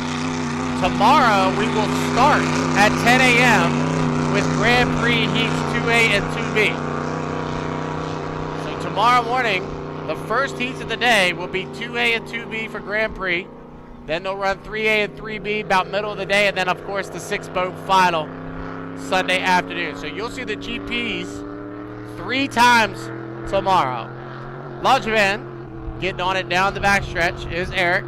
Tomorrow we will start at 10 a.m. with Grand Prix heats 2A and 2B. So tomorrow morning, the first heats of the day will be 2A and 2B for Grand Prix. Then they'll run 3A and 3B about middle of the day, and then of course the 6-boat final Sunday afternoon. So you'll see the GPs 3 times tomorrow. Launchman getting on it down the backstretch is Eric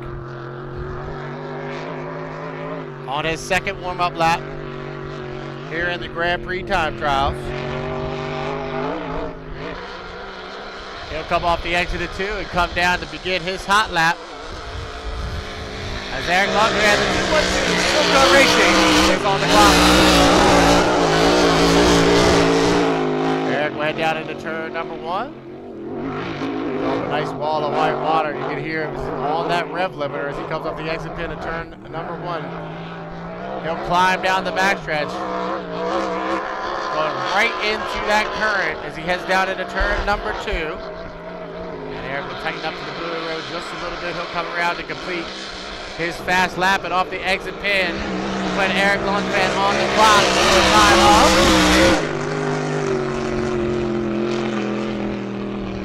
on his second warm-up lap here in the Grand Prix time trials. He'll come off the exit of 2 and come down to begin his hot lap. As Eric Launchman, the 212 Silco Racing is on the clock. Eric went down into turn number 1. On a nice wall of white water. You can hear him on that rev limiter as he comes up the exit pin of turn number 1. He'll climb down the backstretch, going right into that current as he heads down into turn number 2. And Eric will tighten up to the blue road just a little bit. He'll come around to complete his fast lap and off the exit pin. Put Eric Launchman on the clock for a time of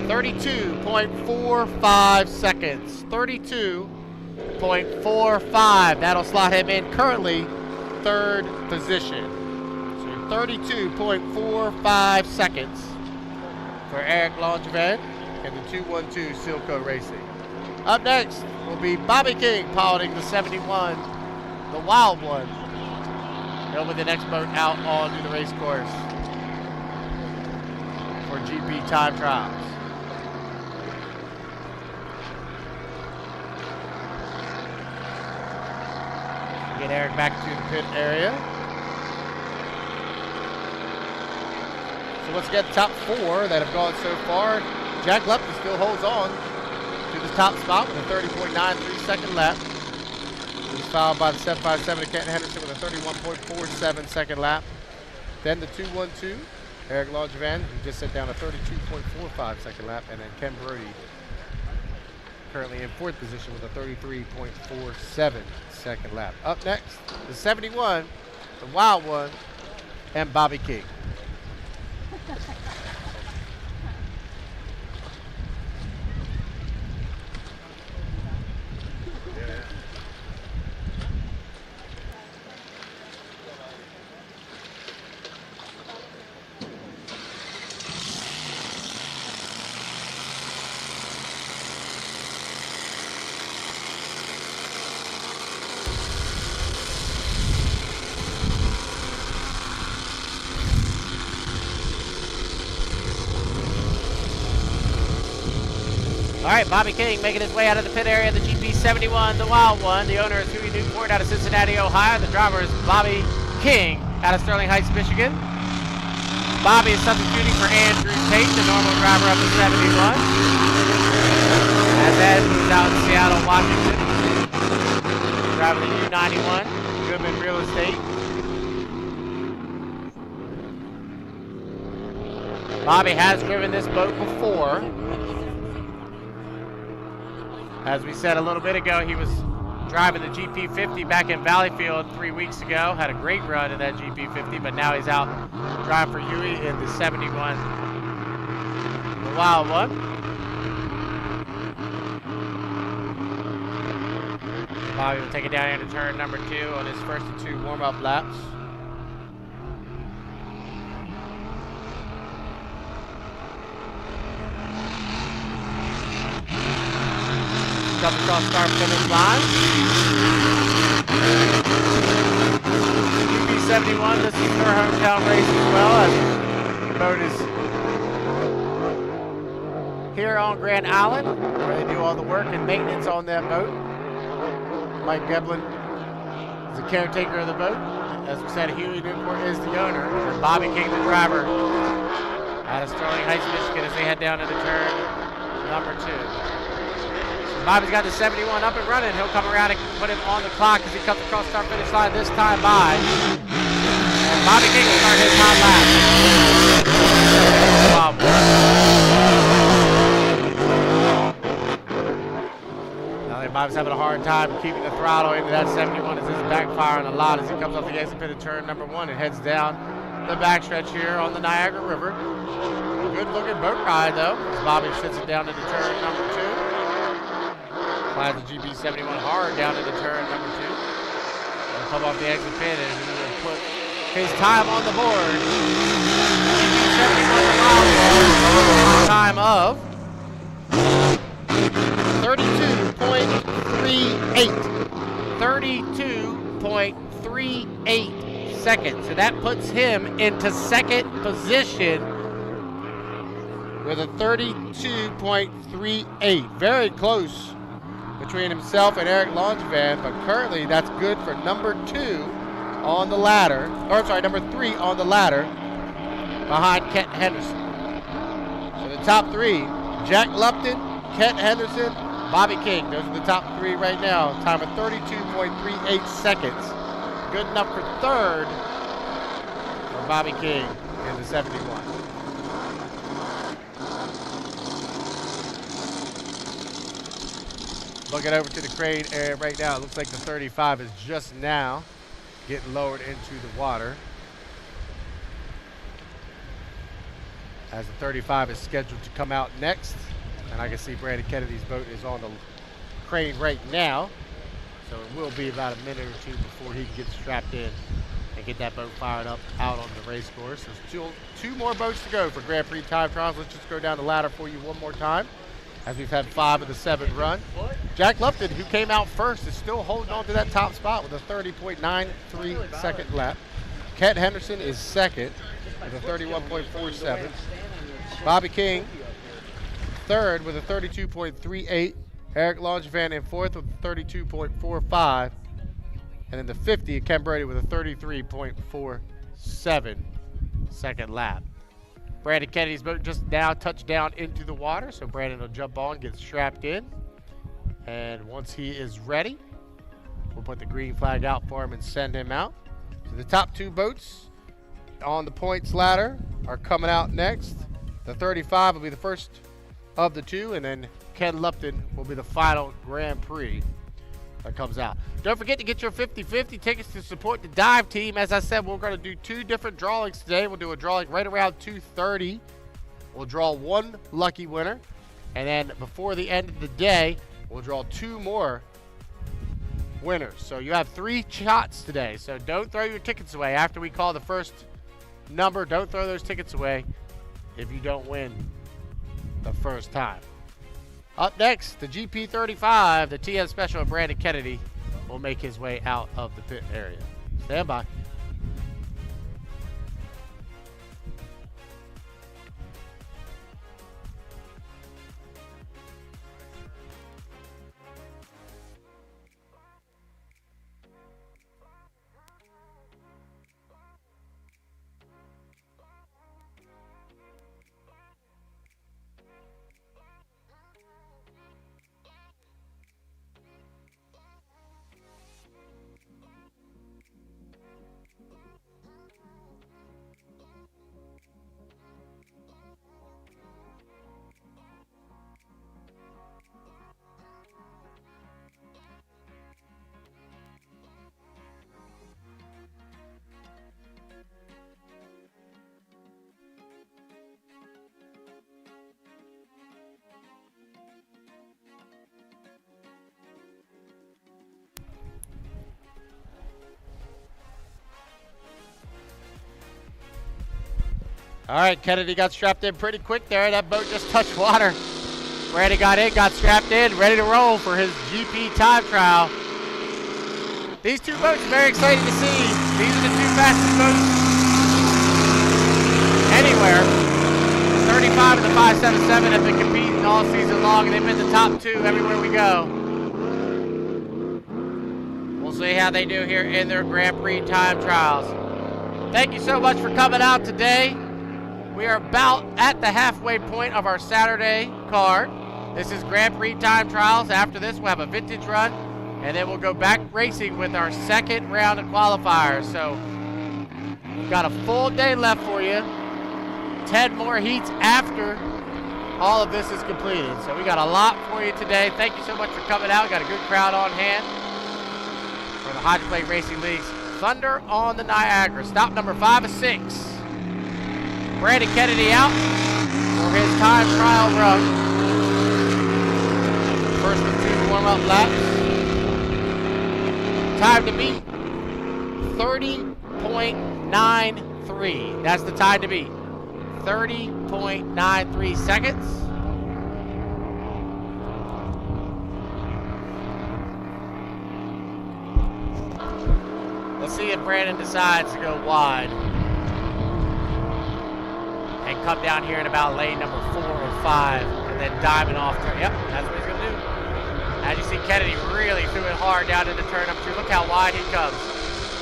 32.45 seconds. 32.45. That'll slot him in currently 3rd position. So 32.45 seconds for Eric Launchman and the 212 Silco Racing. Up next will be Bobby King piloting the 71, the Wild One. He'll be the next boat out onto the race course for GP time trials. Get Eric back to the pit area. So let's get the top 4 that have gone so far. Jack Lepton still holds on to the top spot with a 30.93 second lap. He's followed by the 757 of Kenton Henderson with a 31.47 second lap. Then the 212, Eric Launchman, who just set down a 32.45 second lap. And then Ken Brody, currently in 4th position with a 33.47 second lap. Up next, the 71, the Wild One, and Bobby King. All right, Bobby King making his way out of the pit area of the GP71, the Wild One. The owner is Huey Newport out of Cincinnati, Ohio. The driver is Bobby King out of Sterling Heights, Michigan. Bobby is substituting for Andrew Tate, the normal driver of the 71. As Ed moves out in Seattle, Washington. Driving the U91, Goodman Real Estate. Bobby has driven this boat before. As we said a little bit ago, he was driving the GP50 back in Valleyfield 3 weeks ago. Had a great run in that GP50, but now he's out driving for Huey in the 71, the Wild One. Bobby will take it down into turn number 2 on his first of 2 warm-up laps. Comes across start finish line. UP71, this is her hometown race as well, as the boat is here on Grand Island, where they do all the work and maintenance on that boat. Mike Geblin is the caretaker of the boat. As we said, Huey Newport is the owner. And Bobby King, the driver, out of Sterling Heights, Michigan, as they head down into turn number 2. Bobby's got the 71 up and running. He'll come around and put him on the clock as he comes across start finish line this time by. And Bobby King will start his hot lap. Now that Bobby's having a hard time keeping the throttle into that 71 as it's backfiring a lot as he comes off the exit pit at turn number 1 and heads down the backstretch here on the Niagara River. Good looking boat ride though, as Bobby sits it down into turn number 2. Flies the GP71 hard down into turn number 2. He'll come off the exit pit and he will put his time on the board. GP71 time of 32.38. 32.38 seconds. So that puts him into second position with a 32.38. Very close between himself and Eric Langevin, but currently that's good for number 2 on the ladder, or I'm sorry, number 3 on the ladder behind Kent Henderson. So the top 3, Jack Lupton, Kent Henderson, Bobby King. Those are the top 3 right now. Time of 32.38 seconds. Good enough for 3rd for Bobby King in the 71. Looking over to the crane area right now, it looks like the 35 is just now getting lowered into the water. As the 35 is scheduled to come out next. And I can see Brandon Kennedy's boat is on the crane right now. So it will be about a minute or 2 before he can get strapped in and get that boat fired up out on the race course. There's two more boats to go for Grand Prix time trials. Let's just go down the ladder for you one more time, as we've had 5 of the 7 run. Jack Lupton, who came out first, is still holding on to that top spot with a 30.93 second lap. Kent Henderson is second with a 31.47. Bobby King, third with a 32.38. Eric Langevin in fourth with a 32.45. And then the 50, Ken Brady with a 33.47 second lap. Brandon Kennedy's boat just now touched down into the water, so Brandon will jump on, get strapped in. And once he is ready, we'll put the green flag out for him and send him out. So the top 2 boats on the points ladder are coming out next. The 35 will be the first of the 2, and then Ken Lupton will be the final Grand Prix that comes out. Don't forget to get your 50-50 tickets to support the dive team. As I said, we're going to do 2 different drawings today. We'll do a drawing right around 2:30. We'll draw 1 lucky winner, and then before the end of the day, we'll draw 2 more winners. So you have 3 shots today. So don't throw your tickets away after we call the first number. Don't throw those tickets away if you don't win the first time. Up next, the GP35, the TM Special of Brandon Kennedy will make his way out of the pit area. Stand by. All right, Kennedy got strapped in pretty quick there. That boat just touched water. Brandon got in, got strapped in, ready to roll for his GP time trial. These two boats are very exciting to see. These are the two fastest boats anywhere. 35 and the 577 have been competing all season long, and they've been the top two everywhere we go. We'll see how they do here in their Grand Prix time trials. Thank you so much for coming out today. We are about at the halfway point of our Saturday card. This is Grand Prix time trials. After this, we'll have a vintage run, and then we'll go back racing with our second round of qualifiers. So we've got a full day left for you. 10 more heats after all of this is completed. So we got a lot for you today. Thank you so much for coming out. We got a good crowd on hand for the Hydroplane Racing League's Thunder on the Niagara. Stop number 5 of 6. Brandon Kennedy out for his time trial run. First of 2 warm-up laps. Time to beat 30.93. That's the time to beat. 30.93 seconds. Let's see if Brandon decides to go wide and come down here in about lane number 4 or 5 and then diamond off turn. Yep, that's what he's going to do. As you see, Kennedy really threw it hard down into turn number 2. Look how wide he comes.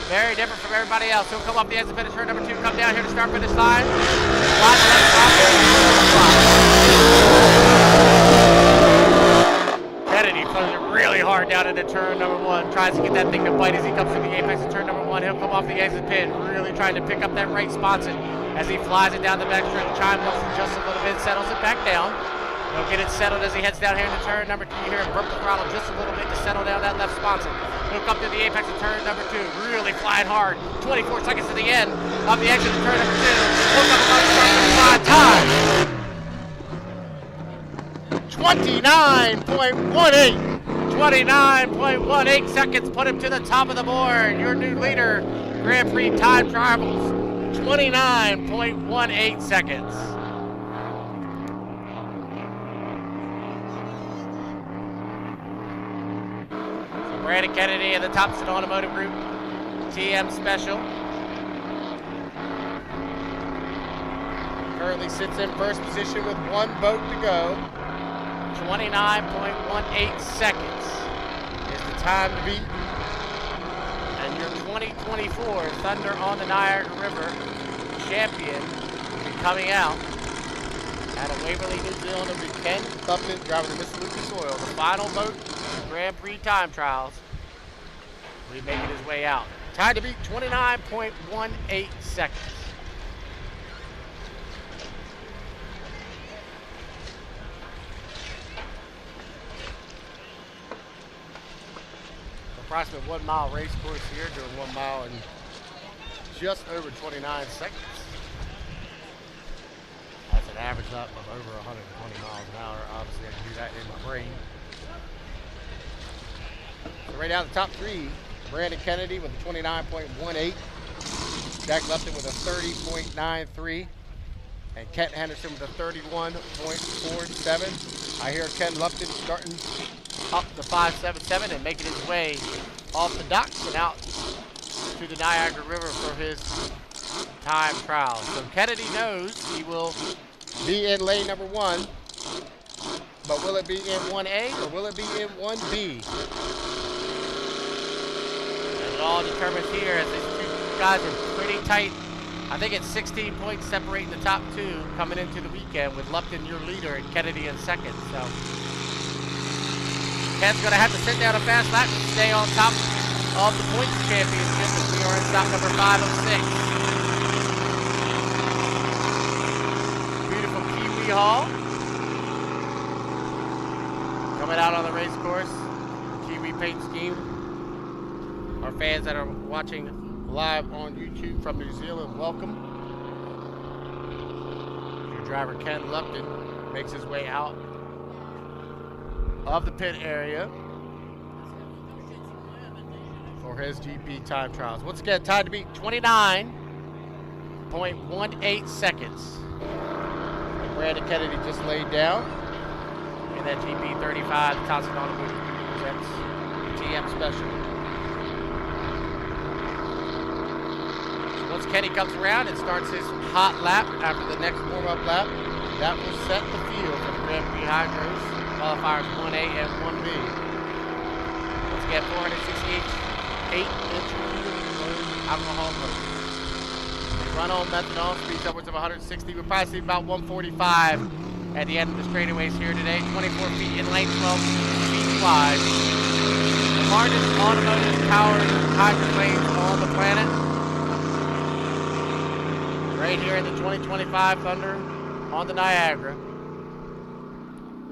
Very different from everybody else. He'll come off the exit finish turn number 2, come down here to start finish line. Slide the left top. Kennedy throws it really hard down into turn number 1. Tries to get that thing to bite as he comes through the apex of turn number 1. He'll come off the exit pin, really trying to pick up that right sponsor as he flies it down the back stretch. Chime looks just a little bit, settles it back down. He'll get it settled as he heads down here into turn number 3 here and burp the throttle just a little bit to settle down that left sponsor. He'll come through the apex of turn number 2, really flying hard. 24 seconds to the end of the exit of turn number 2. He'll come across turn number 5. Time 29.18. 29.18 seconds put him to the top of the board. Your new leader, Grand Prix time trials. 29.18 seconds. Brandon Kennedy in the Thompson Automotive Group TM Special. Currently sits in first position with 1 boat to go. 29.18 seconds is the time to beat. And your 2024 Thunder on the Niagara River champion will be coming out out of Waverly, New Zealand. It'll be Ken Lupton driving the Mississippi Soil. The final boat Grand Prix time trials. We're making his way out. Time to beat 29.18 seconds. Approximate 1 mile race course here, doing 1 mile in just over 29 seconds. That's an average up of over 120 miles an hour. Obviously, I can do that in my brain. So right now, the top 3, Brandon Kennedy with a 29.18, Jack Lupton with a 30.93, and Kent Henderson with a 31.47. I hear Ken Lupton starting up the 577 and making his way off the docks and out to the Niagara River for his time trial. So Kennedy knows he will be in lane number 1, but will it be in 1A or will it be in 1B? And it all determines here as these two guys are pretty tight. I think it's 16 points separating the top 2 coming into the weekend with Lupton your leader and Kennedy in second. So Ken's going to have to sit down a fast lap to stay on top of the points championship as we are in stop number 5 of 6. Beautiful Kiwi Hall. Coming out on the race course. Kiwi paint scheme. Our fans that are watching live on YouTube from New Zealand, welcome. Your driver Ken Lupton makes his way out of the pit area for his GP time trials. Once again, time to beat 29.18 29.18 seconds. And Brandon Kennedy just laid down. And that GP35, the Thompson Automotive presents TM Special. So once Kenny comes around and starts his hot lap after the next warm-up lap, that will set the field for the Grand Prix Hydros, qualifiers 1A and 1B. Once again, 468 inch alcohol motor. They run on methanol, speeds upwards of 160. We'll probably see about 145 at the end of the straightaways here today. 24 feet in length, 12 feet wide. The largest automotive powered hydroplanes on the planet. Right here in the 2025 Thunder on the Niagara.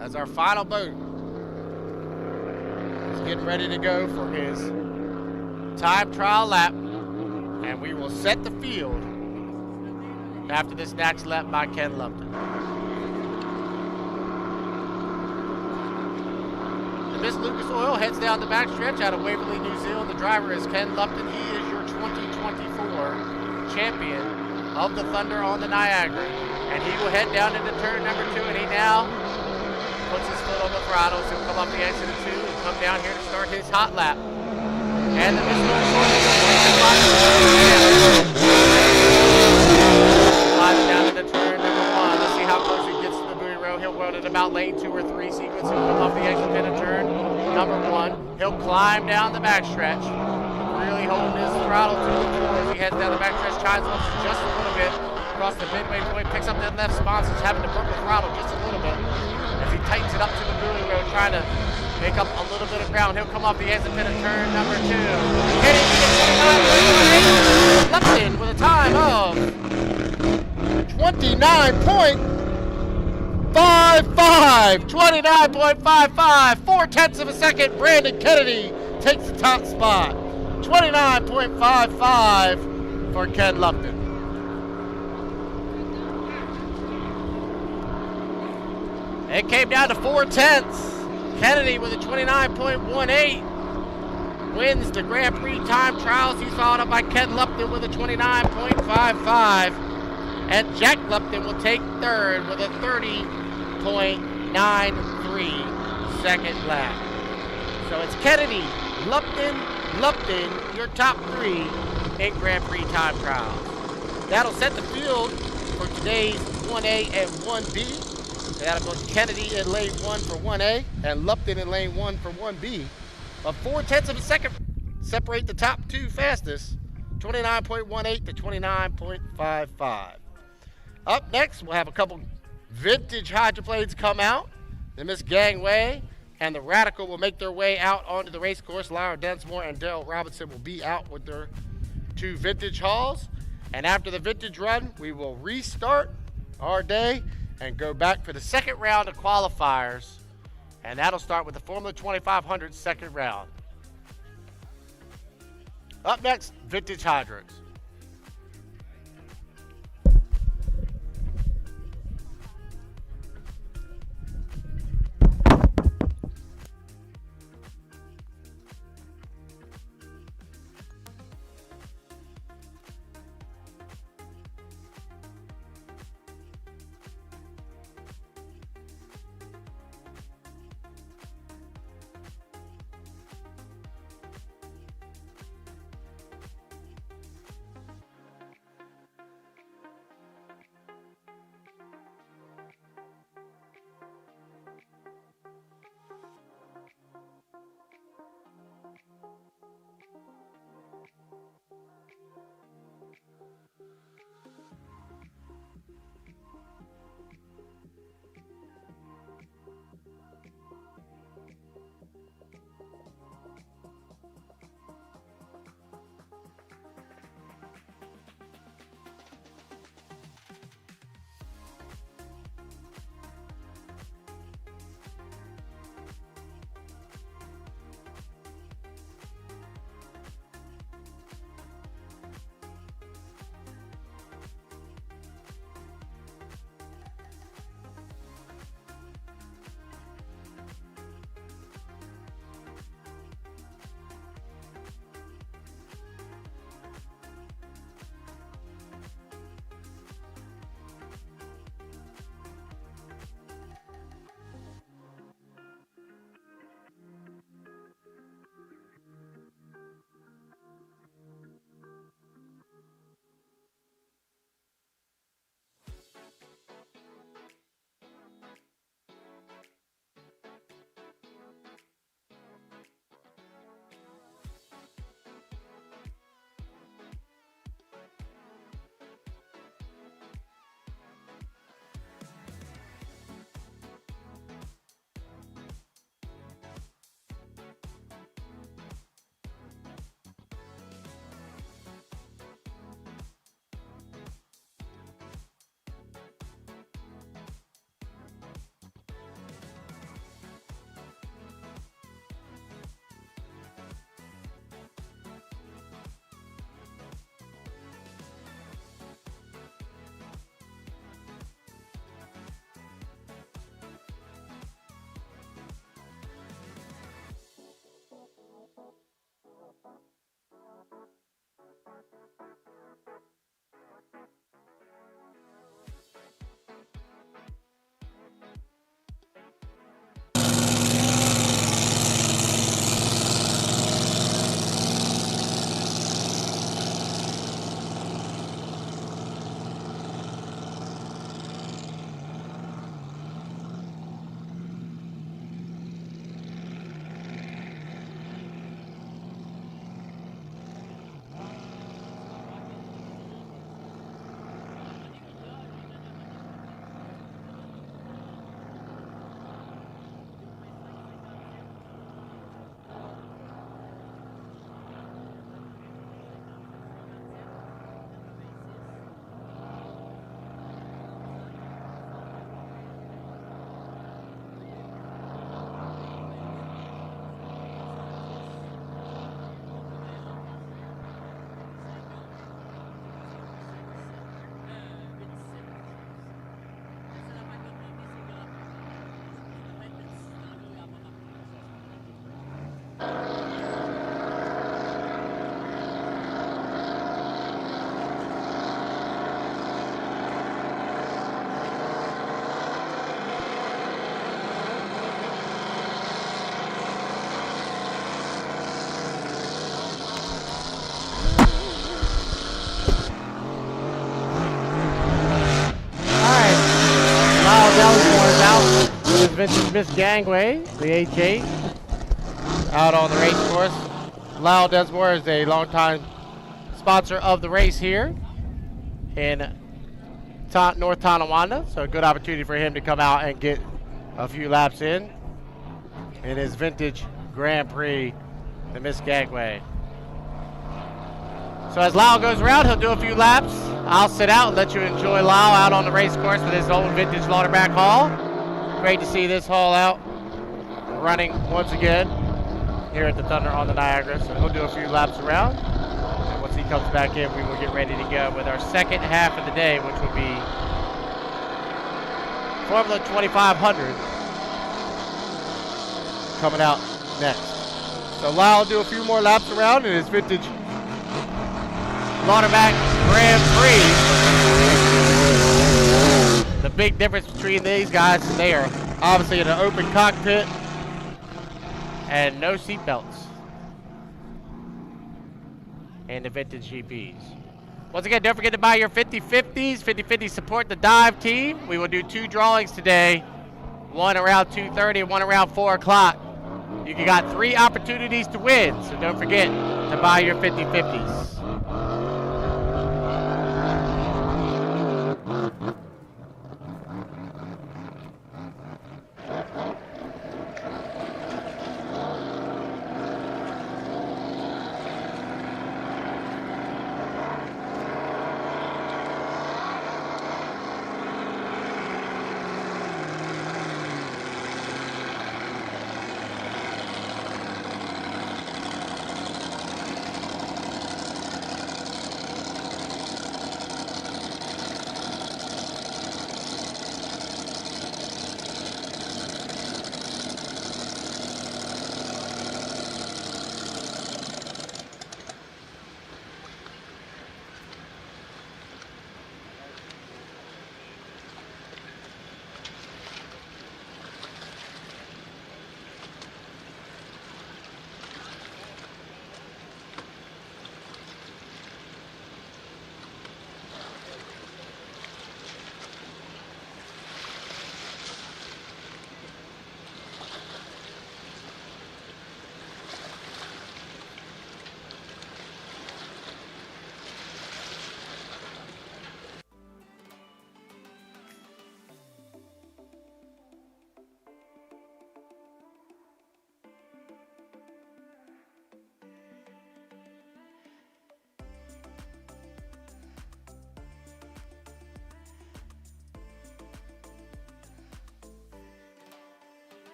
As our final boat is getting ready to go for his time trial lap, and we will set the field after this next lap by Ken Lupton. The Miss Lucas Oil heads down the backstretch out of Waverley, New Zealand. The driver is Ken Lupton. He is your 2024 champion of the Thunder on the Niagara. And he will head down into turn number 2, and he now puts his foot on the throttle, so he'll come up the exit of 2 and come down here to start his hot lap. And the Miss Lucas Oil slides down into turn number 1. Let's see how close he gets to the buoy row. He'll run at about lane 2 or 3 sequence. He'll come off the exit pin of turn number 1. He'll climb down the backstretch, really holding his throttle to the floor as he heads down the backstretch, chides up just a little bit across the midway point, picks up that left sponsor, he's having to grip the throttle just a little bit as he tightens it up to the buoy row, trying to make up a little bit of ground. He'll come off the exit pin of turn number 2. Hitting the 29.8. Lupton with a time of 29.55. 29.55. 4/10 of a second. Brandon Kennedy takes the top spot. 29.55 for Ken Lupton. It came down to 4/10. Kennedy with a 29.18 wins the Grand Prix time trials. He's followed up by Ken Lupton with a 29.55. And Jack Lupton will take third with a 30.93 second lap. So it's Kennedy, Lupton, your top 3 in Grand Prix time trials. That'll set the field for today's 1A and 1B. That'll put Kennedy in lane 1 for 1A and Lupton in lane 1 for 1B. But 4/10 of a second separate the top 2 fastest, 29.18 to 29.55. Up next, we'll have a couple vintage hydroplanes come out. The Miss Gangway and the Radical will make their way out onto the race course. Lyra Densmore and Daryl Robinson will be out with their 2 vintage hauls. And after the vintage run, we will restart our day and go back for the second round of qualifiers. And that'll start with the Formula 2500 second round. Up next, vintage hydros. vintage Miss Gangway, the H8, out on the race course. Lyle Desmore is a longtime sponsor of the race here in North Tonawanda, so a good opportunity for him to come out and get a few laps in his vintage Grand Prix, the Miss Gangway. So as Lyle goes around, he'll do a few laps. I'll sit out and let you enjoy Lyle out on the race course with his old vintage Lauderback Hall. Great to see this haul out running once again here at the Thunder on the Niagara. So he'll do a few laps around. And once he comes back in, we will get ready to go with our second half of the day, which will be Formula 2500 coming out next. So Lyle will do a few more laps around in his vintage Lauderback Grand Prix. The big difference between these guys is they are obviously in an open cockpit and no seat belts in the vintage GPs. Once again, don't forget to buy your 50/50s. 50/50 support the dive team. We will do 2 drawings today, one around 2:30 and one around 4 o'clock. You got 3 opportunities to win, so don't forget to buy your 50/50s.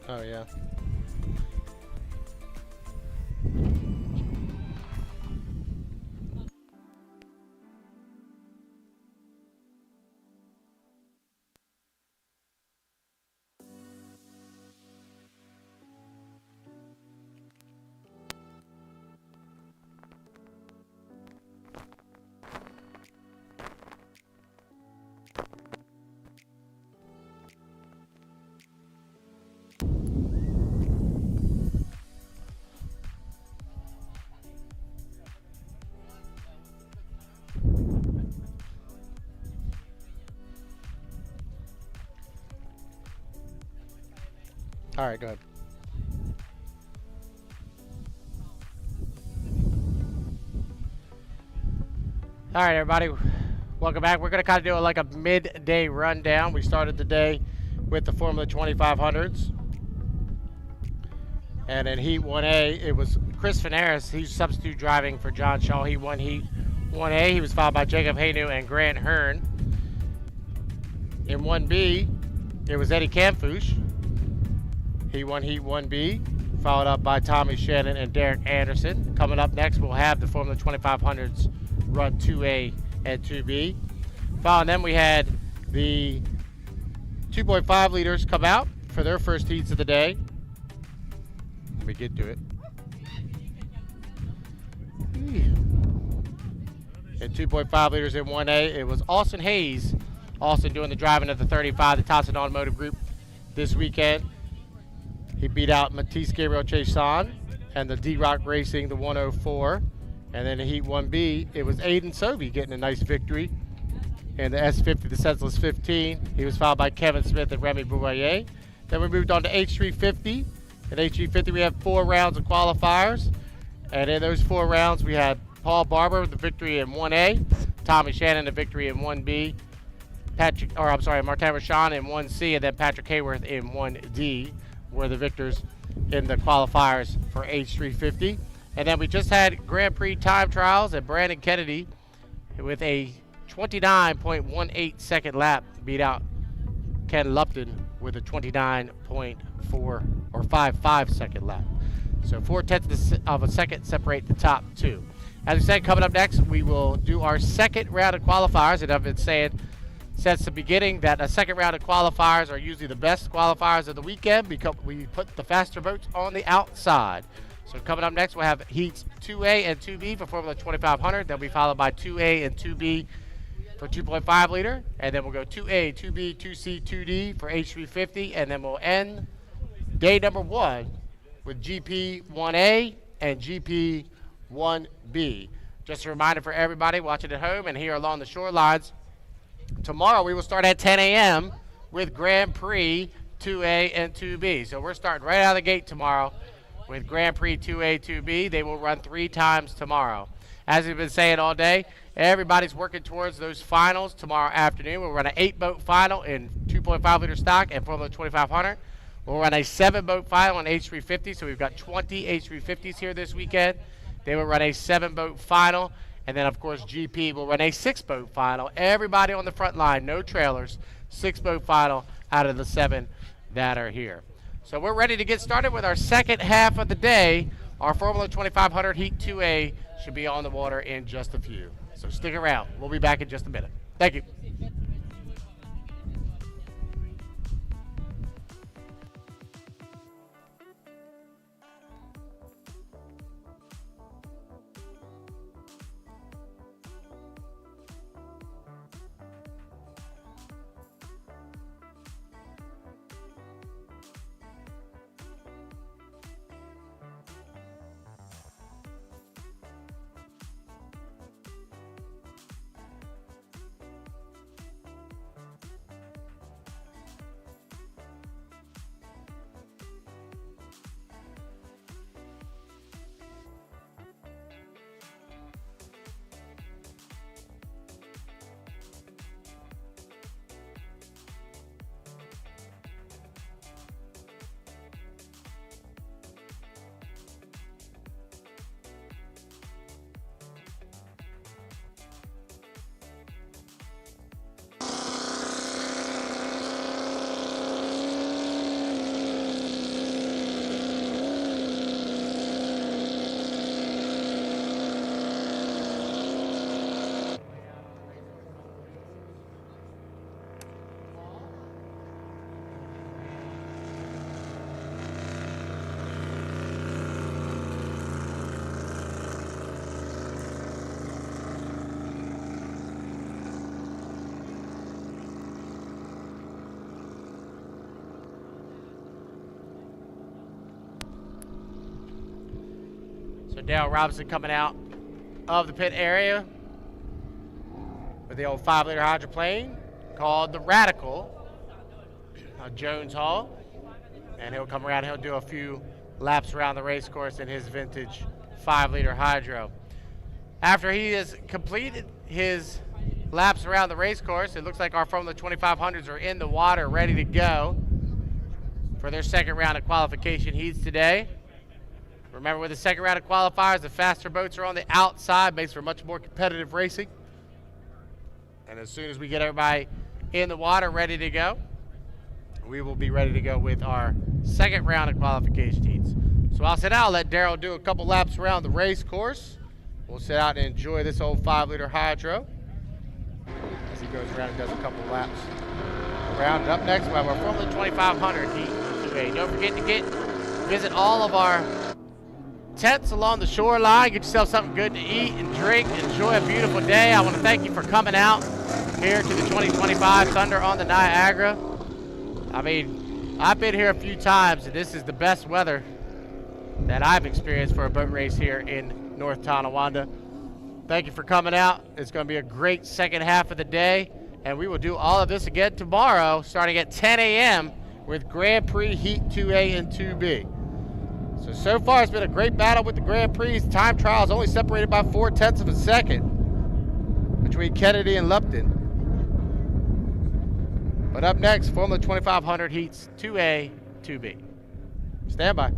Oh, yeah. All right, go ahead. All right, everybody, welcome back. We're going to kind of do like a midday rundown. We started the day with the Formula 2500s. And in Heat 1A, it was Chris Finaris. He's substitute driving for John Shaw. He won Heat 1A. He was followed by Jacob Haynu and Grant Hearn. In 1B, it was Eddie Camfouche. He won Heat 1B, followed up by Tommy Shannon and Derek Anderson. Coming up next, we'll have the Formula 2500s run 2A and 2B. Following them, we had the 2.5 liters come out for their first heats of the day. Let me get to it. And 2.5 liters in 1A, it was Austin Hayes. Austin doing the driving of the 35, the Thompson Automotive Group this weekend. He beat out Matisse Gabriel Chason and the D-Rock Racing, the 104. And then in Heat 1B, it was Aiden Sobey getting a nice victory. And the S50, the Senseless 15, he was followed by Kevin Smith and Remy Bouvier. Then we moved on to H350. At H350, we have 4 rounds of qualifiers. And in those 4 rounds, we had Paul Barber with the victory in 1A, Tommy Shannon the victory in 1B, Martin Rochon in 1C, and then Patrick Hayworth in 1D were the victors in the qualifiers for H350. And then we just had Grand Prix time trials, and Brandon Kennedy with a 29.18 second lap beat out Ken Lupton with a 29.4 or 55 second lap. So 4/10 of a second separate the top 2. As I said, coming up next, we will do our second round of qualifiers. And I've been saying since the beginning that a second round of qualifiers are usually the best qualifiers of the weekend because we put the faster boats on the outside. So coming up next, we'll have heats 2A and 2B for Formula 2500. They'll be followed by 2A and 2B for 2.5 liter. And then we'll go 2A, 2B, 2C, 2D for H350. And then we'll end day number 1 with GP 1A and GP 1B. Just a reminder for everybody watching at home and here along the shorelines, tomorrow we will start at 10 a.m. with Grand Prix 2A and 2B. So we're starting right out of the gate tomorrow with Grand Prix 2A, 2B. They will run 3 times tomorrow. As we've been saying all day, everybody's working towards those finals tomorrow afternoon. We'll run an 8-boat final in 2.5 liter stock and Formula 2500. We'll run a 7-boat final on H350, so we've got 20 H350s here this weekend. They will run a 7-boat final, and then, of course, GP will run a 6-boat final. Everybody on the front line, no trailers, 6-boat final out of the 7 that are here. So we're ready to get started with our second half of the day. Our Formula 2500 Heat 2A should be on the water in just a few. So stick around. We'll be back in just a minute. Thank you. So Dale Robinson coming out of the pit area with the old 5-liter hydroplane called the Radical, Jones Hall. And he'll come around, he'll do a few laps around the race course in his vintage 5-liter hydro. After he has completed his laps around the race course, it looks like our Formula 2500s are in the water ready to go for their second round of qualification heats today. Remember, with the second round of qualifiers, the faster boats are on the outside, makes for much more competitive racing. And as soon as we get everybody in the water ready to go, we will be ready to go with our second round of qualification heats. So I'll sit out, let Daryl do a couple laps around the race course. We'll sit out and enjoy this old 5-liter hydro as he goes around and does a couple laps around. Up next, we'll have our Formula 2500 heat 2A. Don't forget to visit all of our tents along the shoreline. Get yourself something good to eat and drink. Enjoy a beautiful day. I want to thank you for coming out here to the 2025 Thunder on the Niagara. I mean, I've been here a few times, and this is the best weather that I've experienced for a boat race here in North Tonawanda. Thank you for coming out. It's going to be a great second half of the day, and we will do all of this again tomorrow starting at 10 a.m. with Grand Prix Heat 2A and 2B. So far it's been a great battle with the Grand Prix. Time trial is only separated by 0.4 of a second between Kennedy and Lupton. But up next, Formula 2500 heats 2A, 2B. Stand by.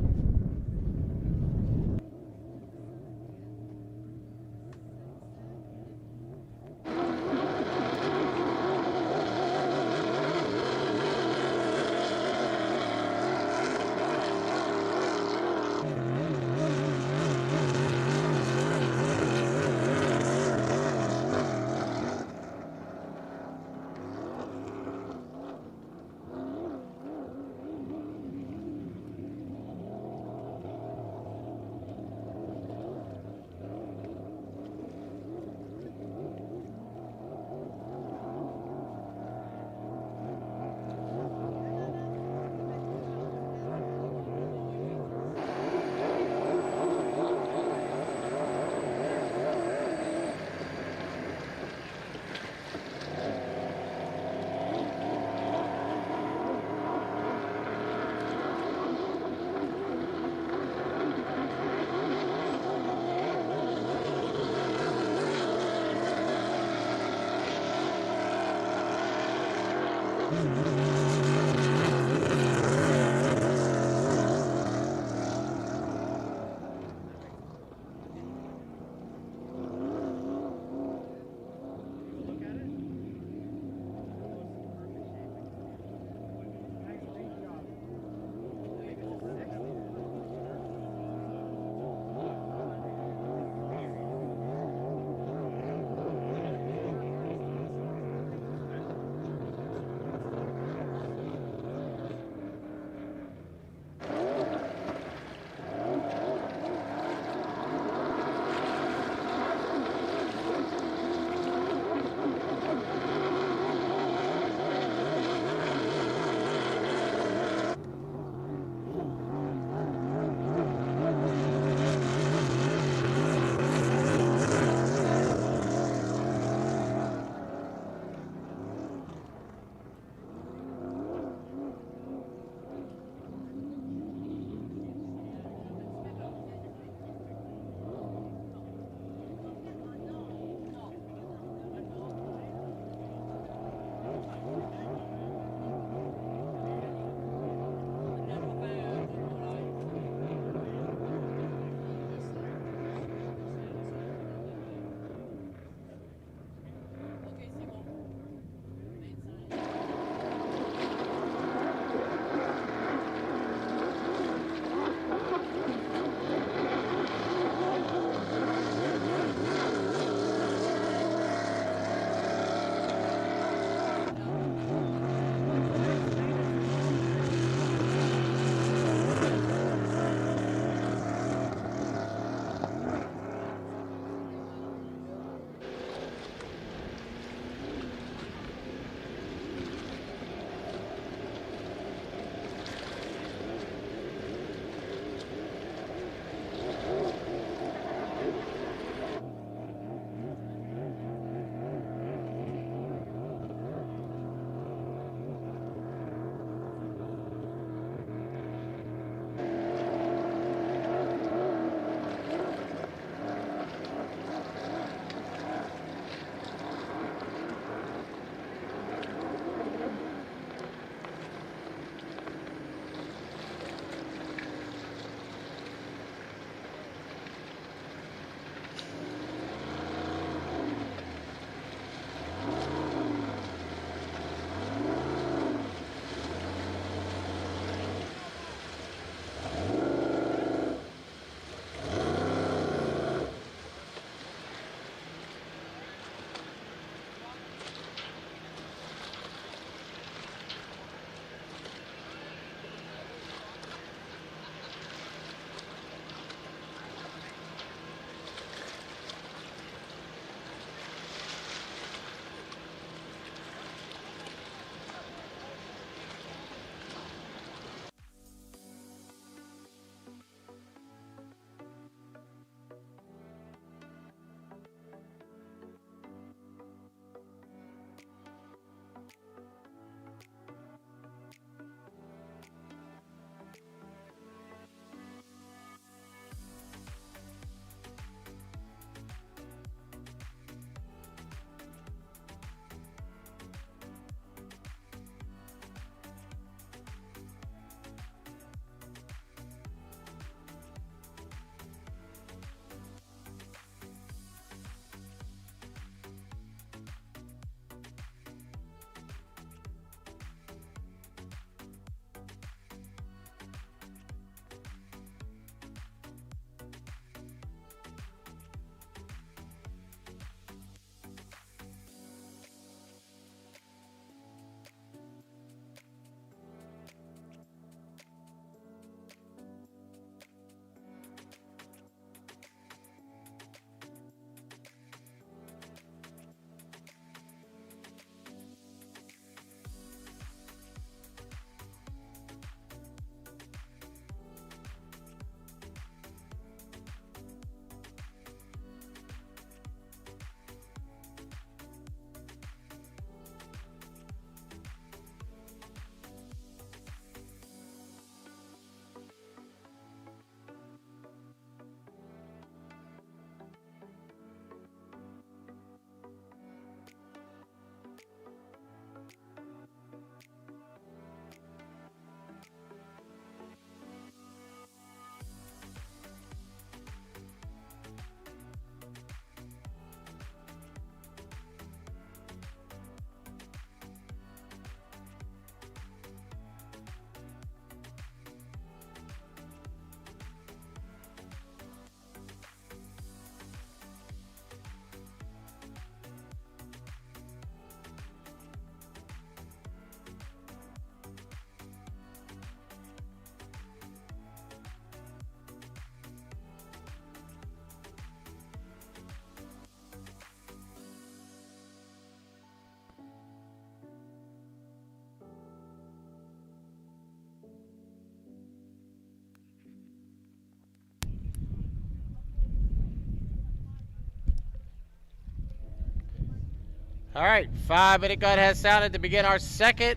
All right, 5-minute gun has sounded to begin our second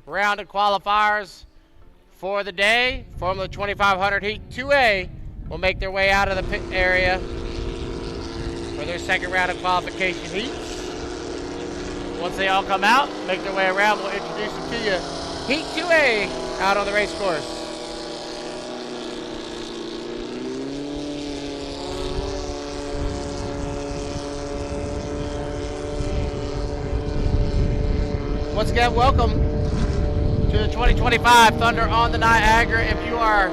round of qualifiers for the day. Formula 2500 Heat 2A will make their way out of the pit area for their second round of qualification heats. Once they all come out, make their way around, we'll introduce them to you. Heat 2A out on the race course. Once again, welcome to the 2025 Thunder on the Niagara. If you are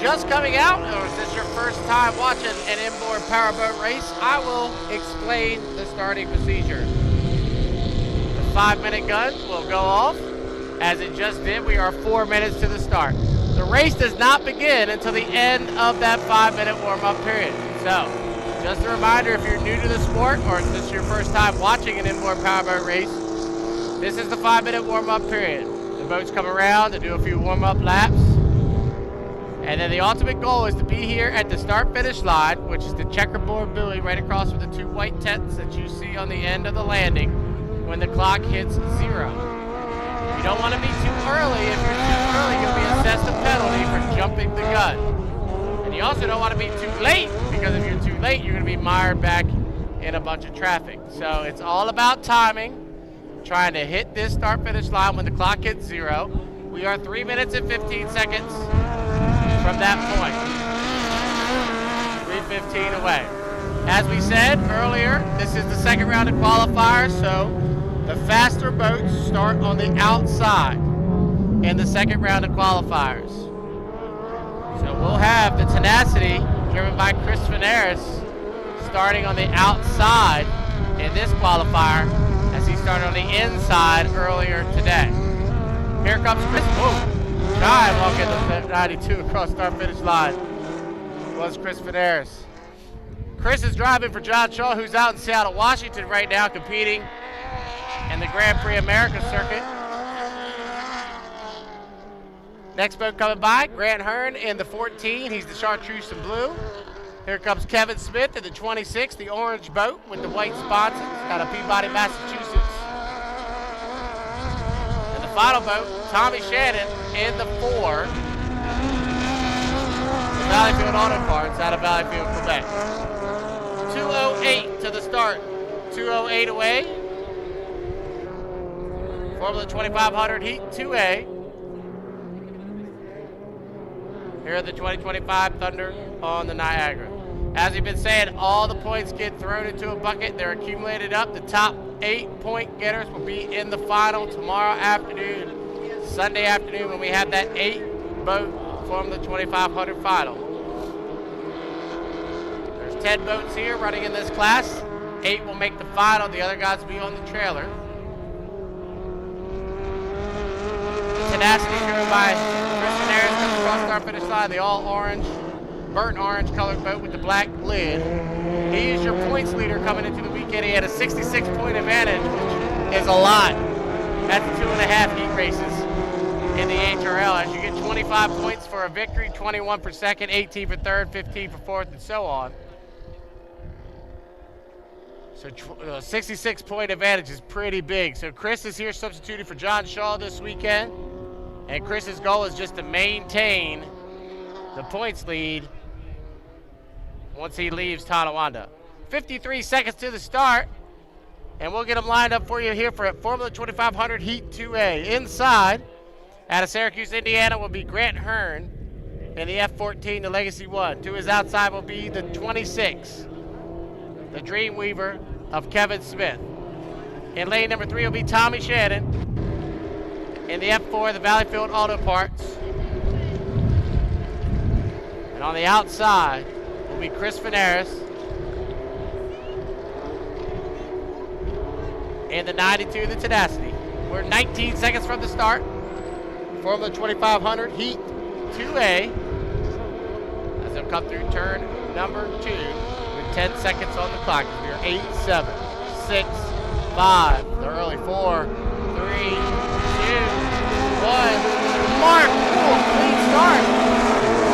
just coming out, or is this your first time watching an inboard powerboat race, I will explain the starting procedure. The 5-minute gun will go off, as it just did. We are 4 minutes to the start. The race does not begin until the end of that 5-minute warm-up period. So, just a reminder, if you're new to the sport, or this is your first time watching an inboard powerboat race, this is the 5-minute warm-up period. The boats come around to do a few warm-up laps. And then the ultimate goal is to be here at the start-finish line, which is the checkerboard buoy right across from the 2 white tents that you see on the end of the landing when the clock hits 0. You don't want to be too early. If you're too early, you'll be assessed a penalty for jumping the gun. And you also don't want to be too late, because if you're too late, you're going to be mired back in a bunch of traffic. So it's all about timing. Trying to hit this start-finish line when the clock hits 0. We are 3 minutes and 15 seconds from that point. 3:15 away. As we said earlier, this is the second round of qualifiers, so the faster boats start on the outside in the second round of qualifiers. So we'll have the Tenacity, driven by Chris Venaris, starting on the outside in this qualifier, as he started on the inside earlier today. Here comes Chris. Whoa! Shy walking the 92 across start-finish line was Chris Venaris. Chris is driving for John Shaw, who's out in Seattle, Washington right now, competing in the Grand Prix America circuit. Next boat coming by, Grant Hearn in the 14. He's the chartreuse and blue. Here comes Kevin Smith in the 26, the orange boat with the white sponsons out of Peabody, Massachusetts. And the final boat, Tommy Shannon in the 4, the Valleyfield Auto Parts out of Valleyfield, Quebec. 2:08 to the start, 2:08 away. Formula 2500 Heat 2A. Here at the 2025 Thunder on the Niagara. As we've been saying, all the points get thrown into a bucket. They're accumulated up. The top 8 point getters will be in the final tomorrow afternoon, Sunday afternoon, when we have that 8-boat Formula 2500 final. There's 10 boats here running in this class. 8 will make the final. The other guys will be on the trailer. The Tenacity, driven by Chris Venaris, comes across start finish line. The all orange, burnt orange colored boat with the black lid. He is your points leader coming into the weekend. He had a 66 point advantage, which is a lot. That's 2.5 heat races in the HRL. As you get 25 points for a victory, 21 for second, 18 for third, 15 for fourth, and so on. So 66 point advantage is pretty big. So Chris is here substituted for John Shaw this weekend. And Chris's goal is just to maintain the points lead once he leaves Tonawanda. 53 seconds to the start, and we'll get them lined up for you here for Formula 2500 Heat 2A. Inside, out of Syracuse, Indiana, will be Grant Hearn in the F14, the Legacy 1. To his outside will be the 26, the Dreamweaver of Kevin Smith. In lane number 3 will be Tommy Shannon. In the F4, the Valleyfield Auto Parts. And on the outside will be Chris Venaris. In the 92, the Tenacity. We're 19 seconds from the start. Formula 2500 Heat 2A. As they'll come through turn number 2 with 10 seconds on the clock. We are 8, 7, 6, 5. They're early. 4, 3, 2, 1. Mark, cool, clean start.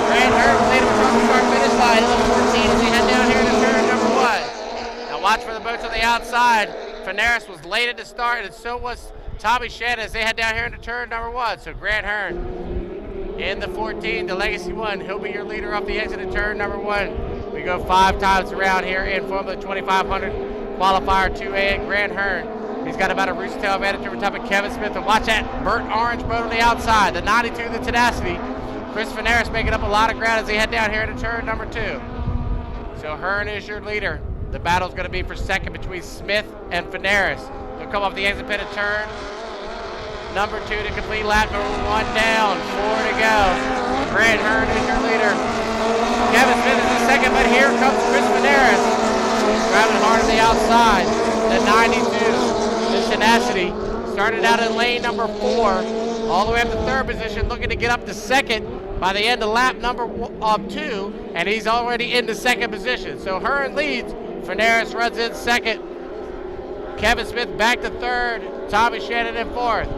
Grant Hearn played him across the start-finish line in the 14 as we head down here to turn number 1. Now watch for the boats on the outside. Finaris was late at the start, and so was Tommy Shannon as they head down here into turn number 1. So Grant Hearn in the 14, the Legacy 1. He'll be your leader off the exit of turn number 1. We go 5 times around here in Formula 2500 qualifier 2A at Grant Hearn. He's got about a rooster tail advantage over top of Kevin Smith. And watch that burnt orange boat on the outside. The 92, the Tenacity. Chris Finaris making up a lot of ground as they head down here into turn number 2. So Hearn is your leader. The battle's going to be for second between Smith and Finaris. He'll come off the exit pit at turn number 2 to complete lap number 1 down. 4 to go. Grant Hearn is your leader. Kevin Smith is in second, but here comes Chris Finaris. Driving hard on the outside. The 92. The Tenacity started out in lane number 4, all the way up to third position, looking to get up to second by the end of lap number 2, and he's already into second position. So Hearn leads, Finaris runs in second, Kevin Smith back to third, Tommy Shannon in fourth.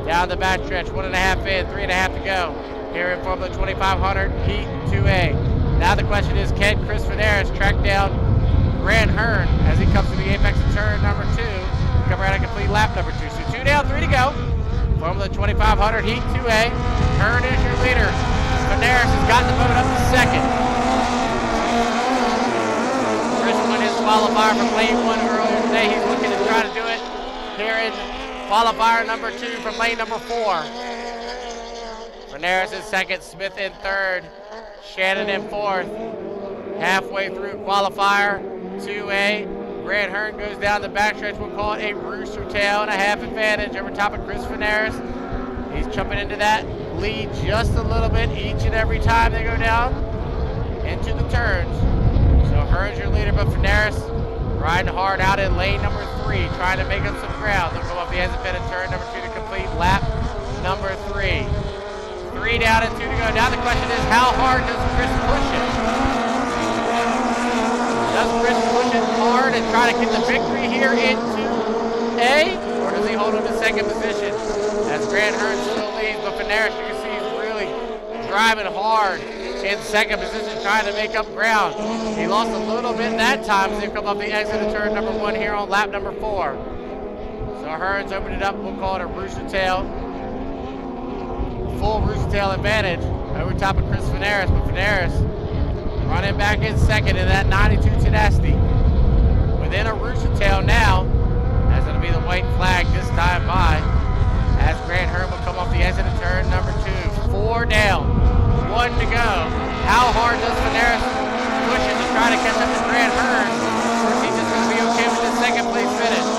Down the backstretch, 1.5 in, 3.5 to go here in Formula 2500 Heat 2A. Now the question is, can Chris Finaris track down Grant Hearn as he comes to the apex of turn number 2? Come around and complete lap number 2. So 2 down, 3 to go. Formula 2500 Heat 2A. Hearn is your leader. Finaris has got the boat up to second. Chris won his qualifier from lane 1 earlier today. He's looking to try to do it here in qualifier number 2 from lane number 4. Finaris in second, Smith in third, Shannon in fourth. Halfway through qualifier 2A. Grant Hearn goes down the backstretch. We'll call it a rooster tail and a half advantage over top of Chris Finaris. He's jumping into that lead just a little bit each and every time they go down into the turns. So Hearn's your leader, but Finaris riding hard out in lane number 3, trying to make up some ground. They'll go up the exit pit at turn number 2 to complete lap number 3. 3 down and 2 to go. Now the question is, how hard does Chris push it? Does Chris push it hard and try to get the victory here into A, or does he hold on to second position? As Grant Hearn still leads, but Finaris, you can see he's really driving hard in second position, trying to make up ground. He lost a little bit that time as they come up the exit of turn number 1 here on lap number 4. So Hearn's opened it up. We'll call it a rooster tail. Full rooster tail advantage over top of Chris Finaris, but Finaris running back in second in that 92 Tenacity. Within a rooster tail now, as it'll be the white flag this time by, as Grant Hearn will come off the exit of turn number 2. 4 down, 1 to go. How hard does Finaris push it to try to catch up to Grant Hearn? Or is he just going to be okay with the second place finish?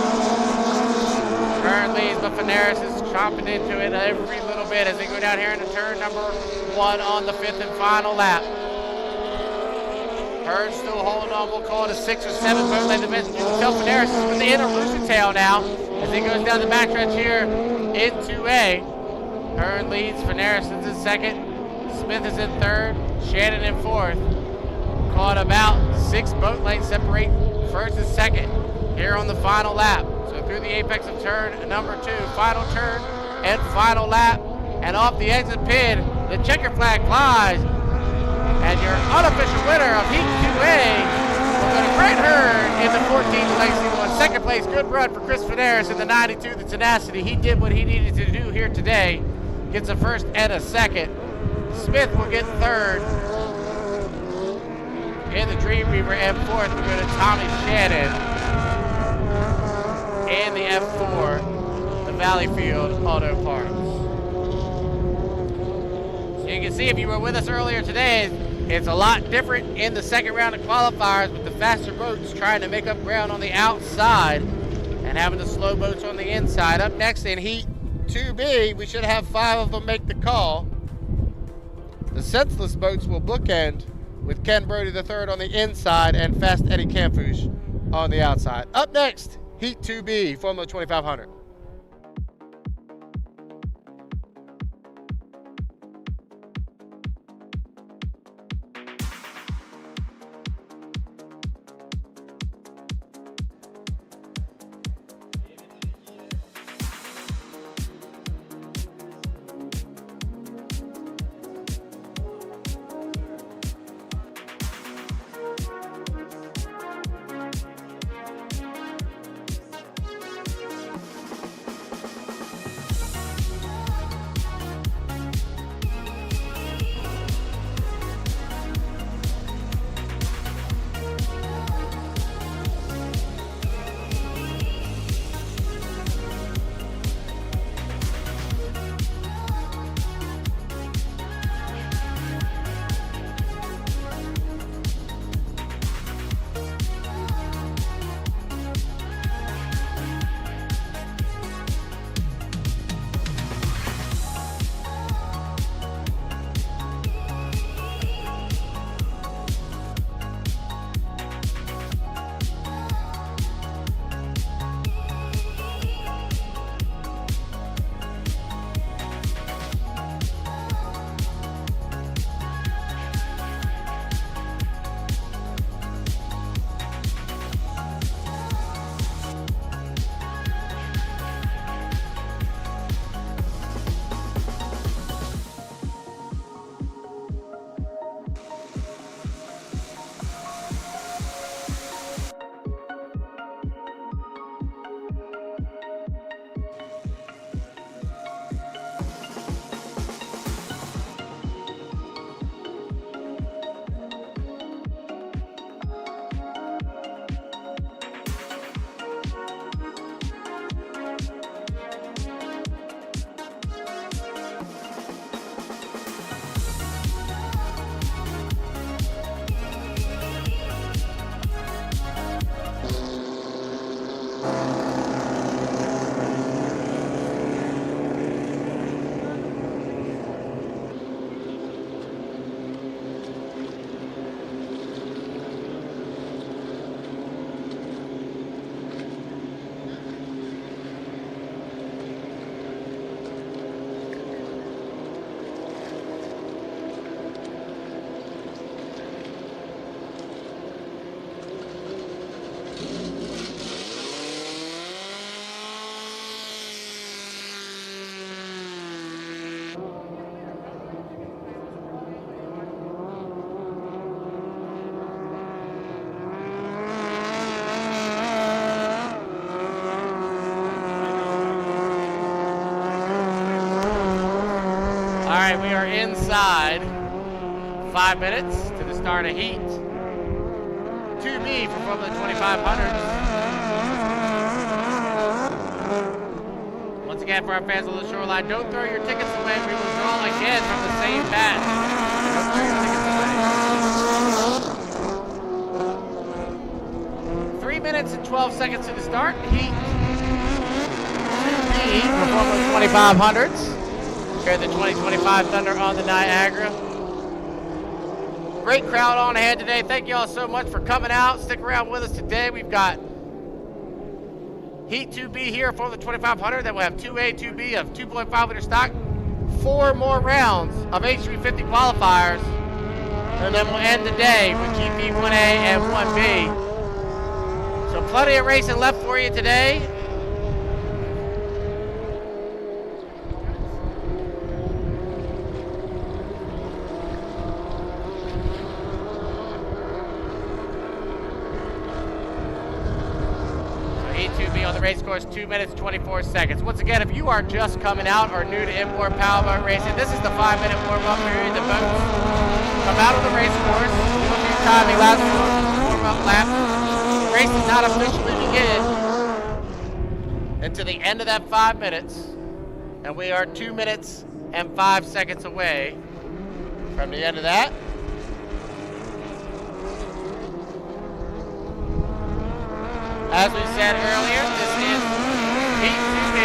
Hearn leads, but Finaris is chomping into it every little bit as they go down here into turn number 1 on the 5th and final lap. Hearn still holding on. We'll call it a 6 or 7 boat lane advantage. You can tell Finaris is within a rooster tail now as he goes down the backstretch here into A. Hearn leads. Finaris is in second. Smith is in third. Shannon in fourth. Call it about 6 boat lanes separate first and second here on the final lap. So through the apex of turn number 2, final turn and final lap. And off the exit pin, the checker flag flies. And your unofficial winner of Heat 2A will go to Grant Hearn in the 14th Legacy 1. Second place, good run for Chris Finaris in the 92, the Tenacity. He did what he needed to do here today. Gets a first and a second. Smith will get third in the Dreamweaver. And fourth, we go to Tommy Shannon in the F4, the Valleyfield Auto Parts. So you can see if you were with us earlier today, it's a lot different in the second round of qualifiers with the faster boats trying to make up ground on the outside and having the slow boats on the inside. Up next in Heat 2B, we should have 5 of them make the call. The senseless boats will bookend with Ken Brody III on the inside and Fast Eddie Campouche on the outside. Up next, Heat 2B, Formula 2500. right, we are inside 5 minutes to the start of heat 2B for Formula 2500. Once again, for our fans on the shoreline, don't throw your tickets away. We will draw again from the same batch. Don't throw your tickets away. 3 minutes and 12 seconds to the start. Heat 2B for Formula 2500s. Here the 2025 Thunder on the Niagara. Great crowd on hand today. Thank you all so much for coming out. Stick around with us today. We've got Heat 2B here for the 2500. Then we'll have 2A, 2B of 2.5 liter stock. 4 more rounds of H350 qualifiers. And then we'll end the day with GP 1A and 1B. So plenty of racing left for you today. On the race course, 2 minutes, 24 seconds. Once again, if you are just coming out or new to inboard powerboat racing, this is the 5-minute warm-up period. The boats come out of the race course, do a few timing laps, warm-up laps. The race does not officially begin until the end of that 5 minutes, and we are 2 minutes and 5 seconds away from the end of that. As we said earlier, this is Heat 2B,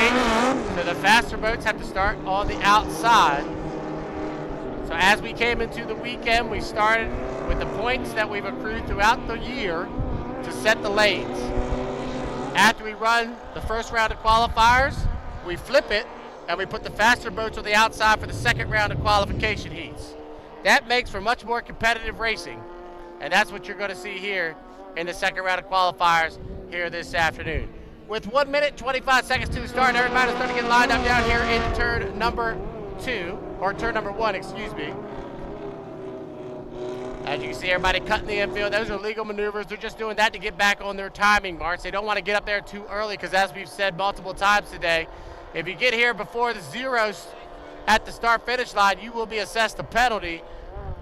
so the faster boats have to start on the outside. So as we came into the weekend, we started with the points that we've accrued throughout the year to set the lanes. After we run the first round of qualifiers, we flip it and we put the faster boats on the outside for the second round of qualification heats. That makes for much more competitive racing, and that's what you're going to see here in the second round of qualifiers here this afternoon. With 1 minute, 25 seconds to the start, everybody's starting to get lined up down here in turn number 1, excuse me. As you can see, everybody cutting the infield. Those are legal maneuvers. They're just doing that to get back on their timing marks. They don't want to get up there too early because, as we've said multiple times today, if you get here before the zeros at the start-finish line, you will be assessed a penalty,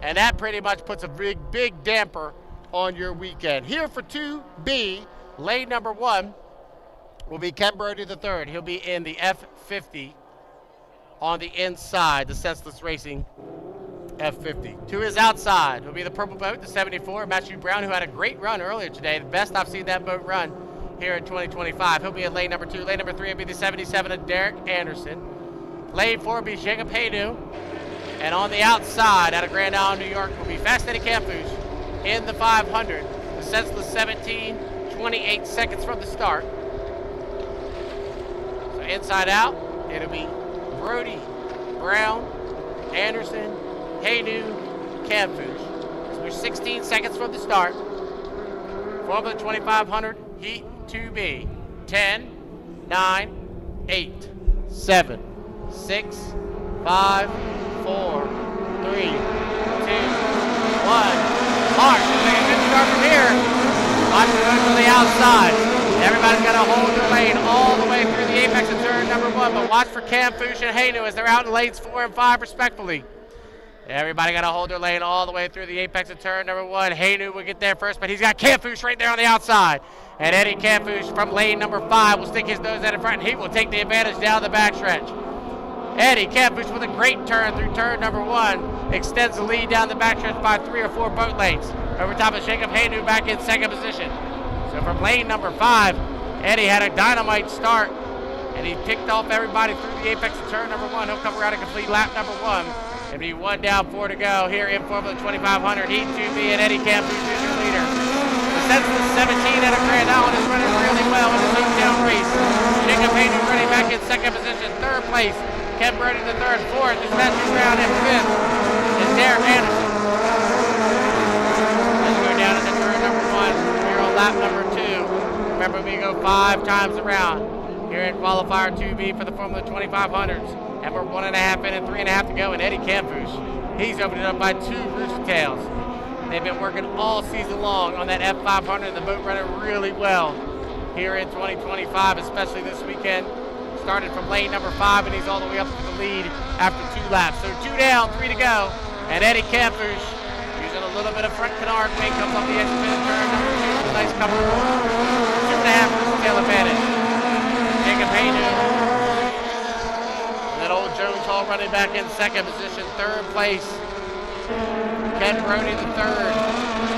and that pretty much puts a big damper on your weekend. Here for 2B, lane number 1 will be Ken Brody III. He'll be in the F50 on the inside, the Senseless Racing F50. To his outside will be the purple boat, the 74, Matthew Brown, who had a great run earlier today. The best I've seen that boat run here in 2025. He'll be in lane number 2. Lane number 3 will be the 77 of Derek Anderson. Lane 4 will be Jacob Haynu. And on the outside, out of Grand Island, New York, will be Fast Eddie Campus in the 500. The Senseless 17, 28 seconds from the start. So inside out, it'll be Brody, Brown, Anderson, Haynu, Campus. So we're 16 seconds from the start. Formula 2500, Heat 2B. 10, 9, 8, 7, 6, 5, 4, 3, 2, 1. Mark, we'll take a good start from here. Watch the boat from the outside. Everybody's got to hold their lane all the way through the apex of turn number 1, but watch for Campus and Haynu as they're out in lanes 4 and 5 respectively. Everybody got to hold their lane all the way through the apex of turn number 1. Haynu will get there first, but he's got Campus right there on the outside. And Eddie Campus from lane number 5 will stick his nose out in front, and he will take the advantage down the backstretch. Eddie Campus with a great turn through turn number 1 extends the lead down the backstretch by 3 or 4 boat lengths. Over top of Jacob Haynu back in second position. So from lane number 5, Eddie had a dynamite start, and he picked off everybody through the apex of turn number 1. He'll come around and complete lap number 1. It'll be 1 down, 4 to go here in Formula 2500. Heat 2B and Eddie Campus is your leader. The Senseless 17 out of Grand Island is running really well in the lead down race. Jacob Haynu running back in second position. Third place, Ken Brody the third. Fourth is Matthew Brown, and fifth is Derek Anderson. Let's go down into turn number 1 here on lap number 2. Remember, we go 5 times around here in qualifier 2B for the Formula 2500s. And we're 1.5 in and 3.5 to go. And Eddie Campus, he's opened it up by 2 rooster tails. They've been working all season long on that F500. The boat running really well here in 2025, especially this weekend. Started from lane number 5, and he's all the way up to the lead after 2 laps. So 2 down, 3 to go. And Eddie Campers using a little bit of front canard wing comes up the edge of the turn number 2 with a nice cover. 2.5 versus tail advantage. Jacob Hayden. And then old Jones Hall running back in second position, third place. Ken Brody the third,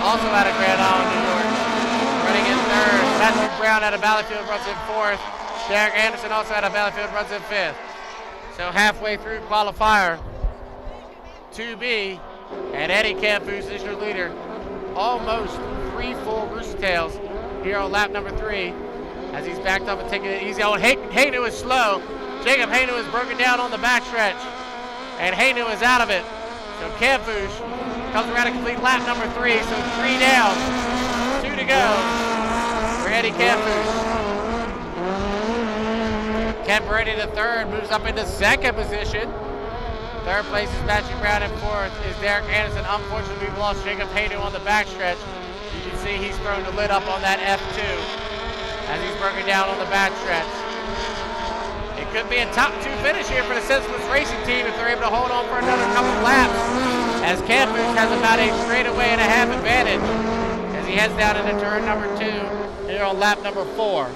also out of Grand Island, New York. Running in third. Matthew Brown out of Valleyfield runs in fourth. Derek Anderson also out of Valleyfield runs in fifth. So halfway through qualifier 2B, and Eddie Campus is your leader. Almost 3 full Rooster Tails here on lap number 3 as he's backed up and taking it easy. Oh, Haynu is slow. Jacob Haynu is broken down on the backstretch, and Haynu is out of it. So Campus comes around to complete lap number 3, so 3 down, 2 to go for Eddie Campus. Ken Brady the third moves up into second position. Third place is Matthew Brown, and fourth is Derek Anderson. Unfortunately, we've lost Jacob Hayden on the backstretch. You can see he's thrown the lid up on that F2 as he's broken down on the backstretch. It could be a top 2 finish here for the Senseless Racing team if they're able to hold on for another couple laps, as Campus has about a straightaway and a half advantage as he heads down into turn number 2 here on lap number 4.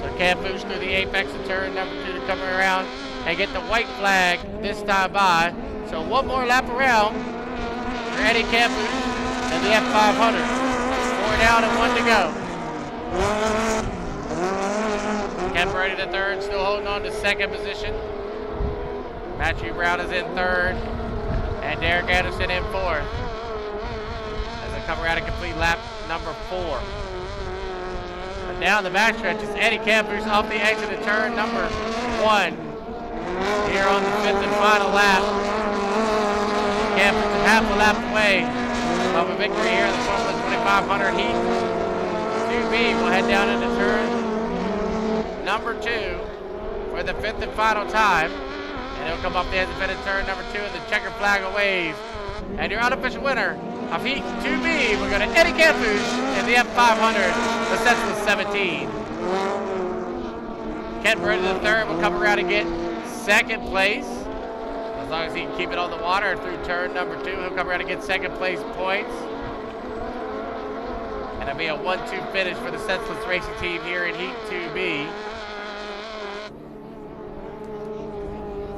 So Campus through the apex of turn number 2 to come around and get the white flag this time by. So one more lap around for Eddie Campus and the F500. 4 down and 1 to go. Ken Brady the third still holding on to second position. Matthew Brown is in third, and Derek Anderson in fourth as they come around and complete lap number 4. And down the backstretch is Eddie Campus off the exit of turn number 1. Here on the 5th and final lap. Campus is half a lap away of a victory here in the Formula 2500 heat. 2B will head down into turn number 2 for the 5th and final time. And it'll come up the end of turn number 2 and the checker flag will wave. And your unofficial winner of heat 2B will go to Eddie Campus in the F500, the Senseless 17. Ken Brody the third will come around and get second place. As long as he can keep it on the water through turn number 2, he'll come around and get second place points. And it'll be a 1-2 finish for the Senseless Racing team here in Heat 2B.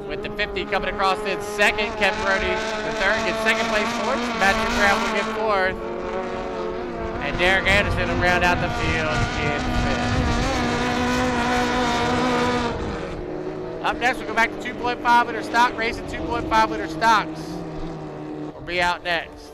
With the 50 coming across in second, Ken Brody the third gets second place points. Matthew Brown will get fourth. And Derek Anderson will round out the field in fifth. Up next, we'll go back to 2.5 liter stock racing. 2.5 liter stocks will be out next.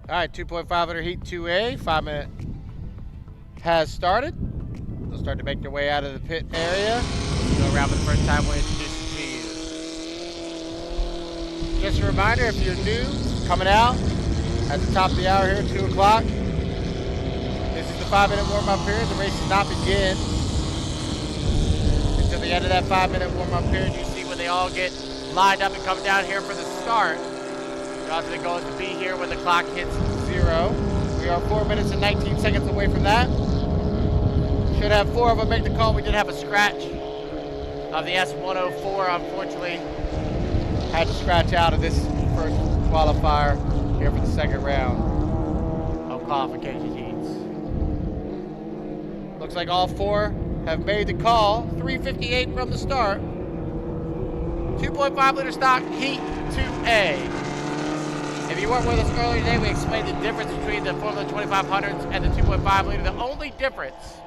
All right, 2.5 liter heat 2A, 5 minute has started. They'll start to make their way out of the pit area. Go around for the first time, we'll introduce it to you. Just a reminder, if you're new, coming out at the top of the hour here, 2 o'clock, this is the 5-minute warm-up period. The race does not begin until the end of that 5-minute warm-up period. You see when they all get lined up and come down here for the start. They're obviously going to be here when the clock hits 0. We are 4 minutes and 19 seconds away from that. Should have 4 of them make the call. We did have a scratch of the S104. Unfortunately, had to scratch out of this first qualifier here for the second round of qualification heats. Looks like all 4 have made the call. 3:58 from the start. 2.5 liter stock heat 2A. If you weren't with us earlier today, we explained the difference between the Formula 2500s and the 2.5 liter. The only difference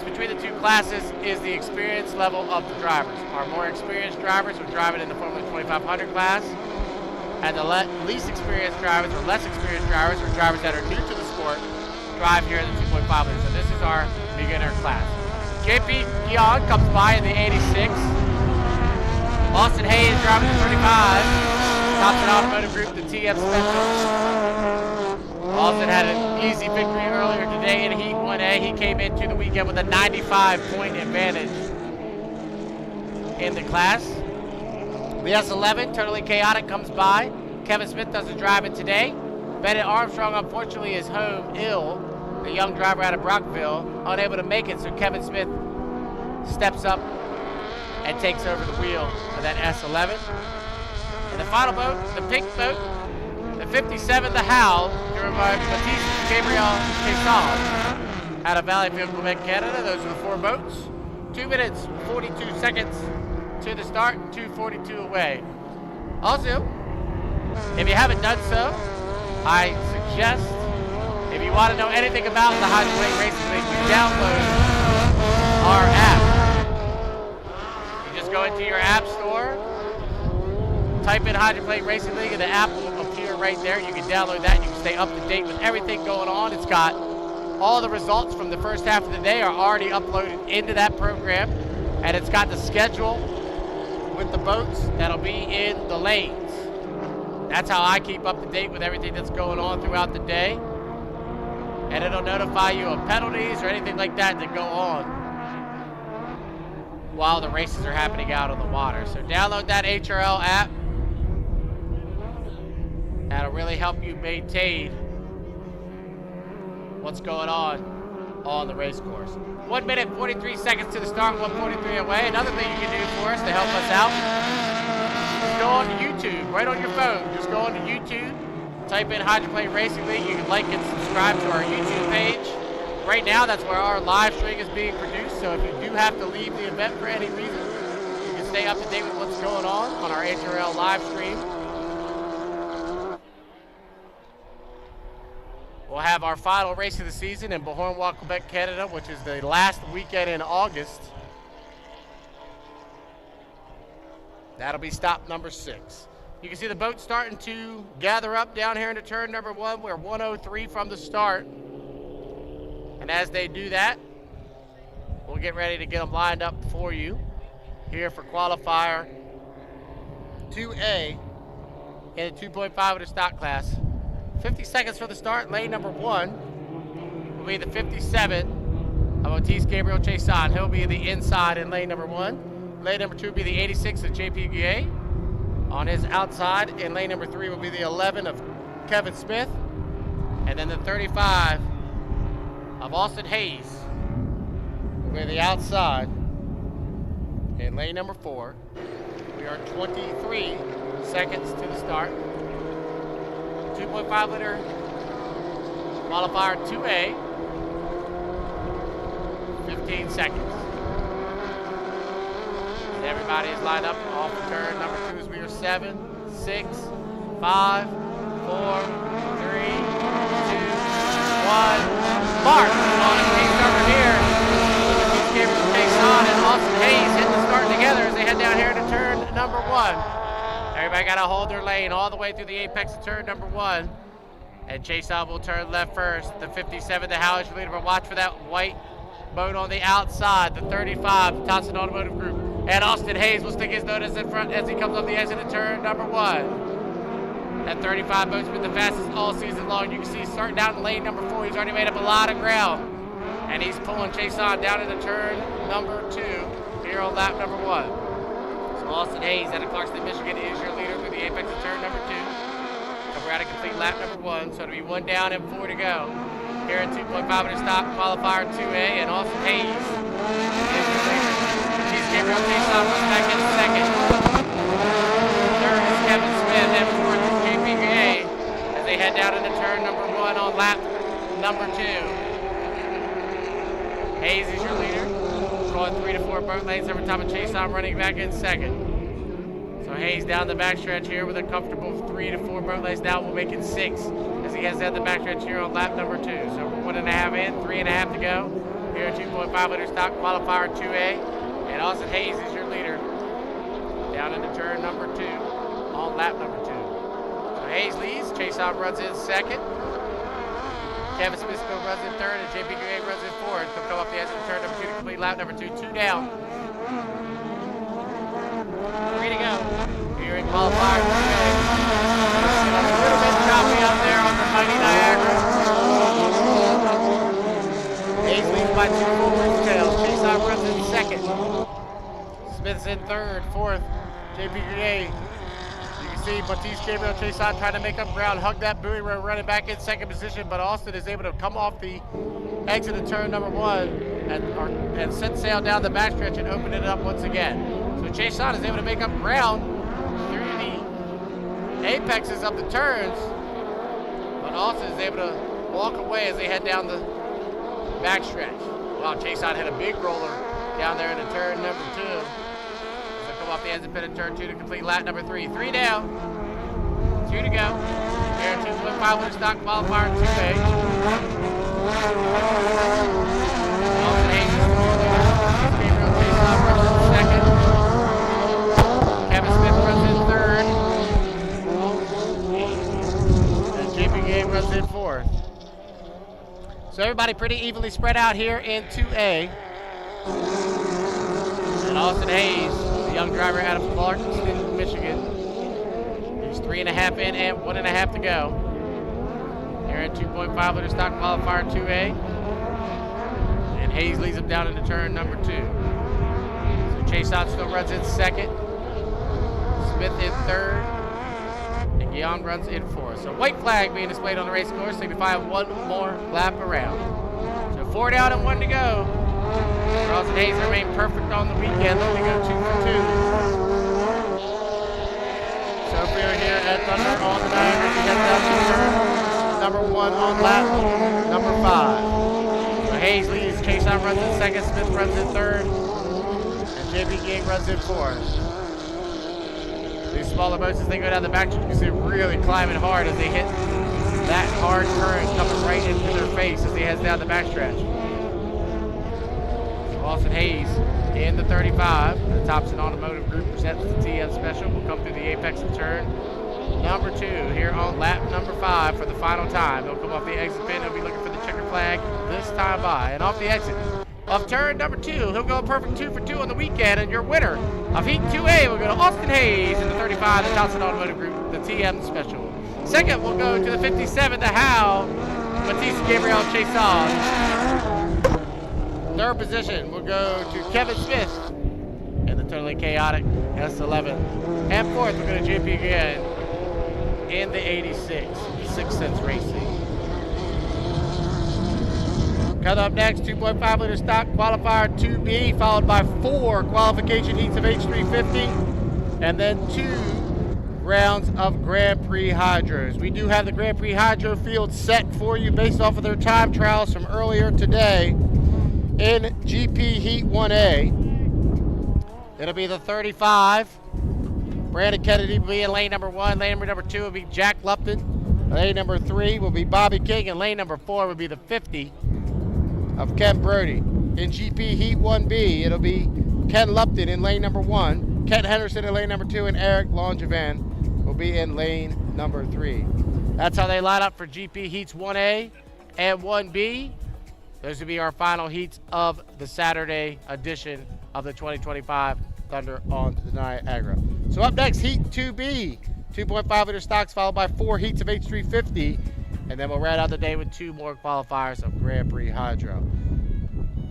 between the 2 classes is the experience level of the drivers. Our more experienced drivers are driving in the Formula 2500 class, and the least experienced drivers or less experienced drivers or drivers that are new to the sport drive here in the 2.5 liter. So this is our beginner class. JP Guion comes by in the 86. Austin Hayes driving the 35. Thompson Automotive Group, the TF Special. Austin had an easy victory earlier today in Heat 1A. He came into the weekend with a 95-point advantage in the class. The S11, Totally Chaotic, comes by. Kevin Smith does the driving today. Bennett Armstrong, unfortunately, is home ill. The young driver out of Brockville, unable to make it, so Kevin Smith steps up and takes over the wheel of that S11. And the final boat, the pink boat, the 57, the Howl, driven by Baptiste Gabriel Quesson out of Valleyfield, Quebec, Canada. Those are the 4 boats. 2 minutes, 42 seconds to the start, 2:42 away. Also, if you haven't done so, I suggest, if you want to know anything about the Hydroplane Racing League, you download our app. You just go into your app store, type in Hydroplane Racing League, and the app will appear right there. You can download that. You can stay up to date with everything going on. It's got all the results from the first half of the day are already uploaded into that program, and it's got the schedule with the boats that'll be in the lanes. That's how I keep up to date with everything that's going on throughout the day. And it'll notify you of penalties or anything like that go on while the races are happening out on the water. So download that HRL app. That'll really help you maintain what's going on the race course. 1 minute, 43 seconds to the start, 1:43 away. Another thing you can do for us to help us out is go on to YouTube, right on your phone. Just go on to YouTube, type in Hydroplane Racing League. You can like and subscribe to our YouTube page. Right now, that's where our live stream is being produced, so if you do have to leave the event for any reason, you can stay up to date with what's going on our HRL live stream. We'll have our final race of the season in Beauharnois, Quebec, Canada, which is the last weekend in August. That'll be stop number 6. You can see the boat starting to gather up down here into turn number 1. We're 103 from the start. And as they do that, we'll get ready to get them lined up for you here for qualifier 2A in the 2.5 liter stock class. 50 seconds for the start. Lane number 1 will be the 57 of Otis Gabriel Chason. He'll be the inside in lane number 1. Lane number 2 will be the 86 of JP Guillet on his outside. And lane number 3 will be the 11 of Kevin Smith. And then the 35 of Austin Hayes will be the outside in lane number 4. We are 23 seconds to the start. 2.5 liter qualifier 2A. 15 seconds. And everybody is lined up off the turn. Number 2 is we are 7, 6, 5, 4, 3, 2, 1. Mark on a pace starter here. Gabriel Chason and Austin Hayes hitting the start together as they head down here to turn number 1. Everybody got to hold their lane all the way through the apex of turn number 1. And Chase On will turn left first. The 57, the Howard leader, but watch for that white boat on the outside. The 35, the Thompson Automotive Group. And Austin Hayes will stick his nose in front as he comes up the exit of turn number 1. That 35 boat's been the fastest all season long. You can see he's starting down in lane number 4. He's already made up a lot of ground. And he's pulling Chase On down into turn number 2 here on lap number 1. So Austin Hayes out of Clarkston, Michigan is your leader through the apex of turn number 2. We're at a complete lap number 1, so it'll be 1 down and 4 to go. Here at 2.5 minute stop, qualifier 2A, and Austin Hayes is your leader. He's Gabriel Chase On was back in second. Third is Kevin Smith, and fourth is JPA as they head down into turn number 1 on lap number 2. Hayes is your leader, going 3 to 4 boat lanes every time, and Chase On running back in second. So Hayes down the backstretch here with a comfortable 3 to 4 boat lanes. Now we'll make it 6 as he heads down the backstretch here on lap number 2. So we're 1.5 in, 3.5 to go. Here at 2.5 liter stock qualifier 2A. And Austin Hayes is your leader down into turn number 2 on lap number 2. So Hayes leads, Chase On runs in second. Kevin Smith runs in third, and JP Gray runs in fourth. He'll come up the exit of turn number 2 to complete lap number 2. 2 down. 3 to go. Here in qualifier 2A. A little bit choppy out there on the mighty Niagara. Hayes leads by 2 forwards tails. Chase On runs in second. Smith's in third. Fourth, JP Gray. You can see Batiste Gabriel Chase On trying to make up ground, hug that buoy row, running back in second position, but Austin is able to come off the exit of turn number 1 and set sail down the backstretch and open it up once again. So Chase On is able to make up ground through the apexes of the turns, but Austin is able to walk away as they head down the backstretch. Wow, Chase On hit a big roller down there into turn number 2. So come off the exit pit of turn 2 to complete lap number 3. 3 down, 2 to go. Here at 2.5 liter stock qualifier 2A. Austin Hayes is the leader. Gabriel Chase On runs in second. Kevin Smith runs in third. And JP Game runs in fourth. So everybody pretty evenly spread out here in 2A. And Austin Hayes, the young driver out of Clarkston, Michigan. He's 3.5 in and 1.5 to go. Here at 2.5 liter stock qualifier 2A. And Hayes leads him down into turn number 2. So Chase On still runs in second. Smith in third. And Guillaume runs in fourth. So white flag being displayed on the race course, signifying 1 more lap around. So 4 down and 1 to go. Austin Hayes remain perfect on the weekend, only go 2 for 2. So we are here at Thunder on the Niagara. We head down to turn number 1 on lap number 5. So Hayes leads, Chase On runs in second, Smith runs in third, and JP Gang runs in fourth. These smaller boats, as they go down the back, you can see really climbing hard as they hit that hard current coming right into their face as he heads down the backstretch. Austin Hayes in the 35. The Thompson Automotive Group presents the TM Special. Will come through the apex of turn number 2 here on lap number 5 for the final time. He'll come off the exit pin. He'll be looking for the checker flag this time by. And off the exit of turn number 2, he'll go a perfect 2 for 2 on the weekend. And your winner of Heat 2A will go to Austin Hayes in the 35, the Thompson Automotive Group, the TM Special. Second will go to the 57, the Howe, Batiste Gabriel Chase On. Third position will go to Kevin Smith in the totally chaotic S11. And fourth will go to JP again in the 86, 6 Sense Racing. Coming up next, 2.5 liter stock qualifier 2B, followed by 4 qualification heats of H350, and then 2 rounds of Grand Prix Hydros. We do have the Grand Prix Hydro field set for you based off of their time trials from earlier today. In GP Heat 1A, it'll be the 35. Brandon Kennedy will be in lane number 1. Lane number 2 will be Jack Lupton. Lane number 3 will be Bobby King. And lane number 4 will be the 50 of Ken Brody. In GP Heat 1B, it'll be Ken Lupton in lane number 1, Kent Henderson in lane number 2, and Eric Langevin will be in lane number 3. That's how they line up for GP Heats 1A and 1B. Those will be our final heats of the Saturday edition of the 2025 Thunder on the Niagara. So up next, Heat 2B, 2.5 liter stocks, followed by 4 heats of H350, and then we'll round out the day with 2 more qualifiers of Grand Prix Hydro.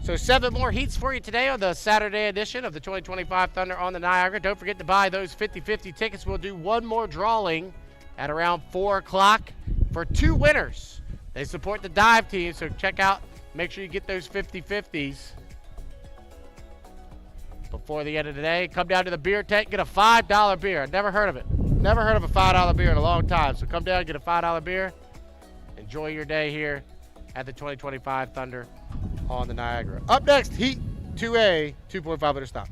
So 7 more heats for you today on the Saturday edition of the 2025 Thunder on the Niagara. Don't forget to buy those 50-50 tickets. We'll do one more drawing at around 4 o'clock for 2 winners. They support the dive team, so check out, make sure you get those 50-50s before the end of the day. Come down to the beer tent, get a $5 beer. I've never heard of it. Never heard of a $5 beer in a long time. So come down, get a $5 beer. Enjoy your day here at the 2025 Thunder on the Niagara. Up next, Heat 2A, 2.5 liter stock.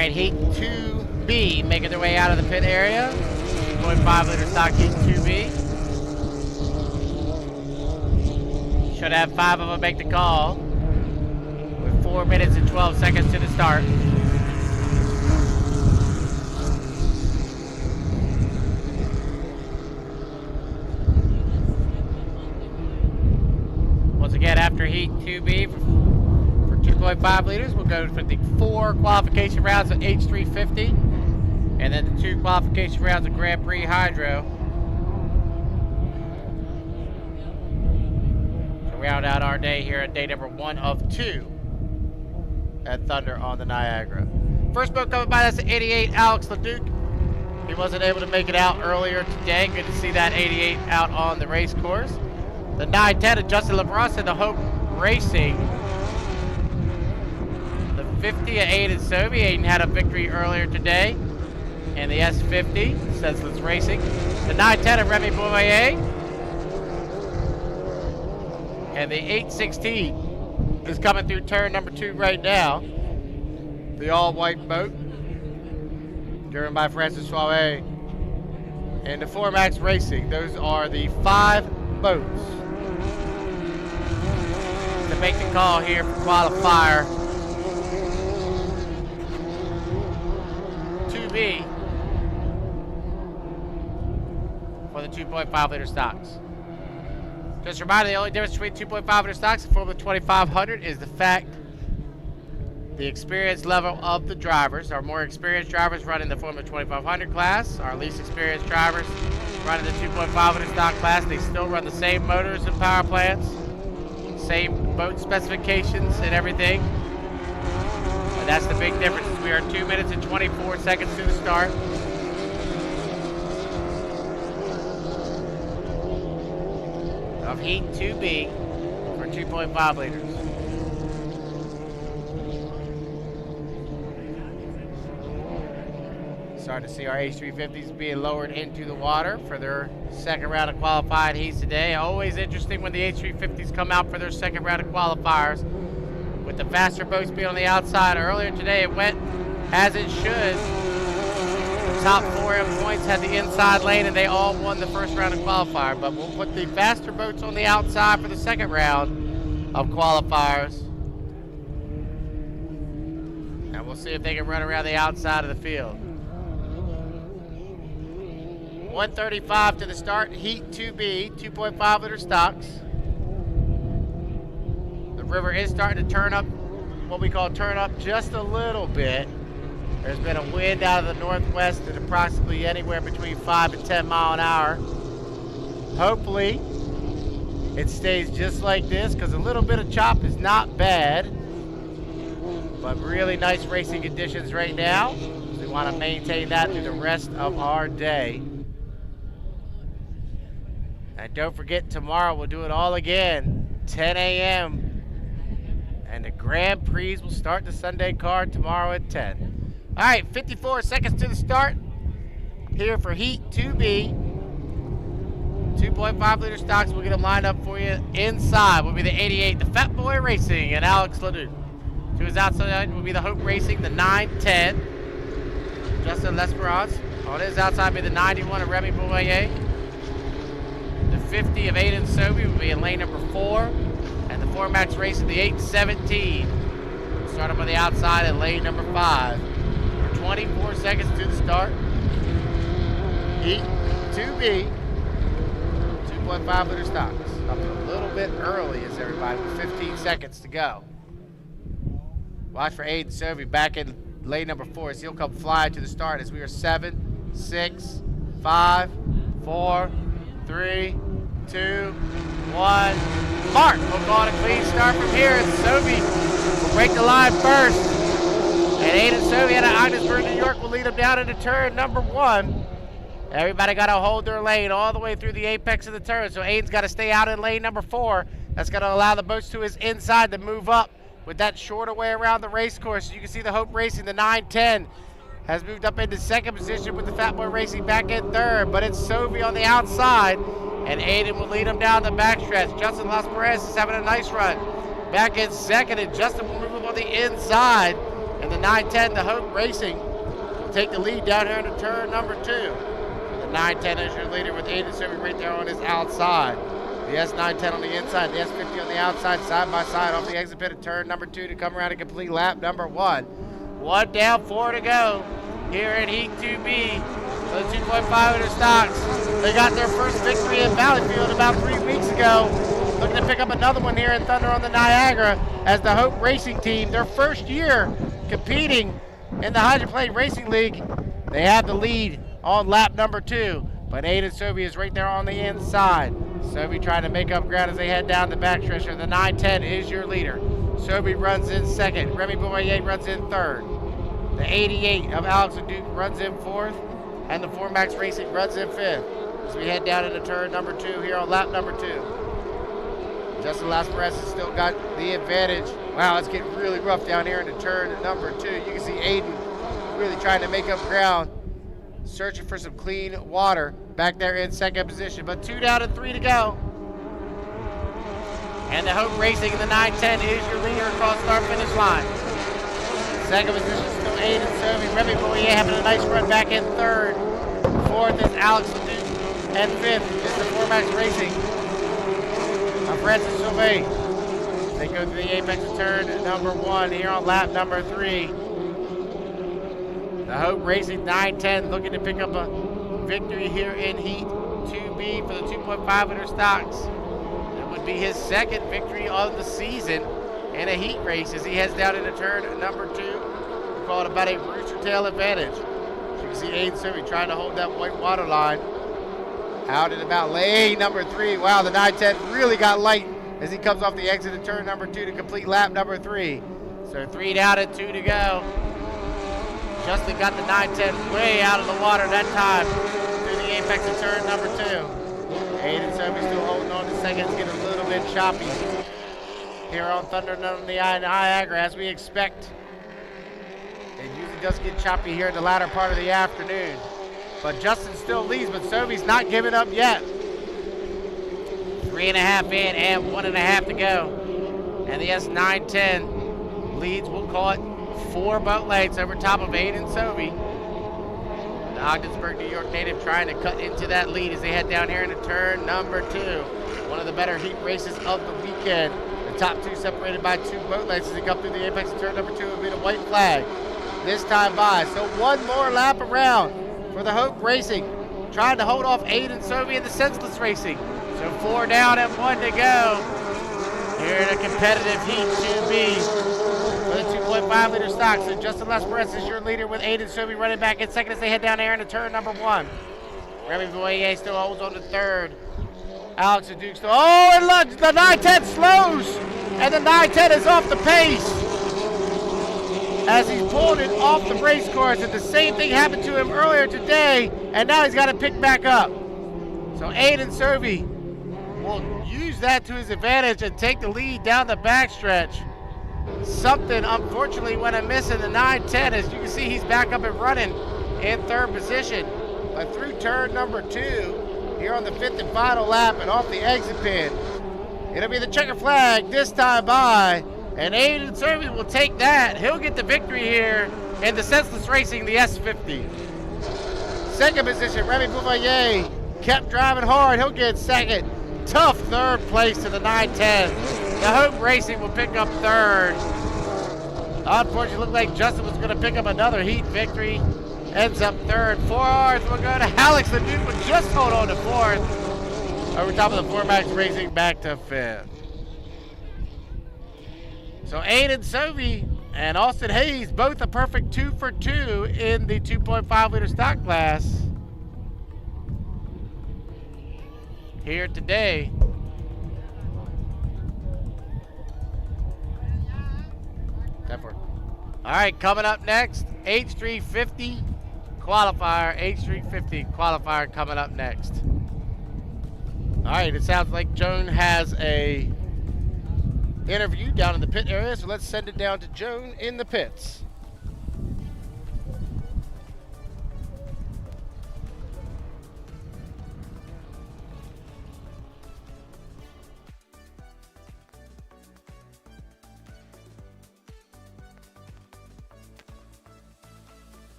right, Heat 2B making their way out of the pit area. 2.5 liter stock Heat 2B. Should have 5 of them make the call with 4 minutes and 12 seconds to the start. Once again, after Heat 2B for 2.5 liters, we'll go for the 4 qualification rounds of H350 and then the 2 qualification rounds of Grand Prix Hydro. To round out our day here at day number 1 of 2 at Thunder on the Niagara. First boat coming by, that's the 88 Alex LeDuc. He wasn't able to make it out earlier today. Good to see that 88 out on the race course. The 910 of Justin LaBrosse and the Hope Racing. The 50 of Aiden Sobey. Aiden had a victory earlier today. And the S50, Senseless Racing. The 910 of Remy Boyer. And the 816 is coming through turn number 2 right now. The all-white boat, driven by Francis Suave. And the 4MAX Racing. Those are the 5 boats to make the call here for qualifier 2B for the 2.5 liter stocks. Just a reminder, the only difference between 2.5 liter stocks and Formula 2500 is the fact the experience level of the drivers. Our more experienced drivers running the Formula 2500 class. Our least experienced drivers running the 2.5 liter stock class. They still run the same motors and power plants, same boat specifications and everything. And that's the big difference. We are 2 minutes and 24 seconds to the start. Of Heat 2B for 2.5 liters. Starting to see our H350s being lowered into the water for their second round of qualifying heats today. Always interesting when the H350s come out for their second round of qualifiers. With the faster boats being on the outside earlier today, it went as it should. The top 4 M points had the inside lane and they all won the first round of qualifier. But we'll put the faster boats on the outside for the second round of qualifiers. And we'll see if they can run around the outside of the field. 135 to the start, Heat 2B, 2.5 liter stocks. The river is starting to turn up, what we call turn up just a little bit. There's been a wind out of the northwest at approximately anywhere between 5 and 10 mile an hour. Hopefully it stays just like this, because a little bit of chop is not bad. But really nice racing conditions right now. We want to maintain that through the rest of our day. And don't forget, tomorrow we'll do it all again, 10 a.m. And the Grand Prix will start the Sunday card tomorrow at 10. All right, 54 seconds to the start here for Heat 2B. 2.5 liter stocks, we'll get them lined up for you. Inside will be the 88, the Fat Boy Racing, and Alex LeDuc. To his outside will be the Hope Racing, the 910, Justin Lesperance. On his outside will be the 91 of Remy Boyer. The 50 of Aiden Sobey will be in lane number 4. And the 4MAX Racing, the 817. We'll start up on the outside in lane number 5. For 24 seconds to the start. Heat 2B, 2.5 liter stocks. Up a little bit early as everybody with 15 seconds to go. Watch for Aiden Sobey back in lane number 4 as he'll come flying to the start as we are 7, 6, 5, 4, 3, 2, 1. Mark will call it a clean start from here, and Sobey will break the line first. And Aiden Sobey out of Ogdensburg, New York will lead him down into turn number 1. Everybody got to hold their lane all the way through the apex of the turn, so Aiden's got to stay out in lane number 4. That's going to allow the boats to his inside to move up with that shorter way around the race course. You can see the Hope Racing, the 910, has moved up into second position with the Fat Boy Racing back in third, but it's Sobey on the outside, and Aiden will lead him down the backstretch. Justin Las Perez is having a nice run back in second, and Justin will move up on the inside And the 910, the Hope Racing, will take the lead down here into turn number 2. The 910 is your leader with Aiden Serby right there on his outside. The S910 on the inside, the S50 on the outside, side by side off the exit pit of turn number 2 to come around and complete lap number 1. 1 down, 4 to go here in Heat 2B for the 2.5 liter stocks. They got their first victory in Valleyfield about 3 weeks ago. Looking to pick up another one here in Thunder on the Niagara as the Hope Racing team, their first year competing in the Hydroplane Racing League. They have the lead on lap number 2, but Aiden Serby is right there on the inside. Serby trying to make up ground as they head down the backstretch. The 910 is your leader. Serby runs in second. Remy Boyer runs in third. The 88 of Alex Duke runs in fourth. And the 4MAX Racing runs in fifth. As we head down into turn number 2 here on lap number 2. Justin Lasperez has still got the advantage. Wow, it's getting really rough down here into turn number 2. You can see Aiden really trying to make up ground, searching for some clean water back there in second position. But 2 down and 3 to go. And the Hope Racing in the 910 is your leader across start finish line. Second position still Aiden Serby. Remy Boyer having a nice run back in third. Fourth is Alex Duke. And fifth is the 4MAX Racing of Francis Sauvé. They go through the apex of turn number 1 here on lap number 3. The Hope Racing 910 looking to pick up a victory here in Heat 2B for the 2.5 liter stocks. It would be his second victory of the season in a heat race as he heads down into turn number 2. We call it about a rooster tail advantage. As you can see Aiden Serby trying to hold that white water line. Out and about lane number 3. Wow, the 910 really got light as he comes off the exit of turn number 2 to complete lap number 3. So 3 down and 2 to go. Justin got the 910 way out of the water that time through the apex of turn number 2. Aiden Serby still holding on to second. It's getting a little bit choppy here on Thunder on the Niagara as we expect. It usually does get choppy here in the latter part of the afternoon. But Justin still leads, but Serby's not giving up yet. 3.5 in and 1.5 to go. And the S910 leads, we'll call it 4 boat lengths over top of Aiden Serby. The Ogdensburg, New York native trying to cut into that lead as they head down here into turn number 2. One of the better heat races of the weekend. The top 2 separated by 2 boat lengths as they come through the apex of turn number 2 will be the white flag this time by. So 1 more lap around for the Hope Racing, trying to hold off Aiden Serby and the Senseless Racing. So 4 down and 1 to go here in a competitive Heat 2B for the 2.5 liter stock. So Justin Lasperez is your leader with Aiden Serby running back in second as they head down here into turn number 1. Remy Boyer still holds on to third. Alex Duke still, oh, and look, the 910 slows, and the 910 is off the pace as he's pulled it off the race course, and the same thing happened to him earlier today, and now he's got to pick back up. So Aiden Serby will use that to his advantage and take the lead down the backstretch. Something unfortunately went amiss in the 910. As you can see, he's back up and running in third position. But through turn number 2, here on the 5th and final lap and off the exit pin, it'll be the checker flag this time by, and Aiden Serby will take that. He'll get the victory here in the Senseless Racing, the S50. Second position, Remy Bouvier kept driving hard. He'll get second. Tough third place to the 910. The Hope Racing will pick up third. Unfortunately, it looked like Justin was going to pick up another heat victory. Ends up third. 4 will go to Alex. The Duke would just hold on to fourth. Over top of the 4MAX Racing back to fifth. So Aiden Serby and Austin Hayes, both a perfect 2 for 2 in the 2.5 liter stock class here today. All right, coming up next, H350 qualifier. H350 qualifier coming up next. All right, it sounds like Joan has a interview down in the pit area, so let's send it down to Joan in the pits.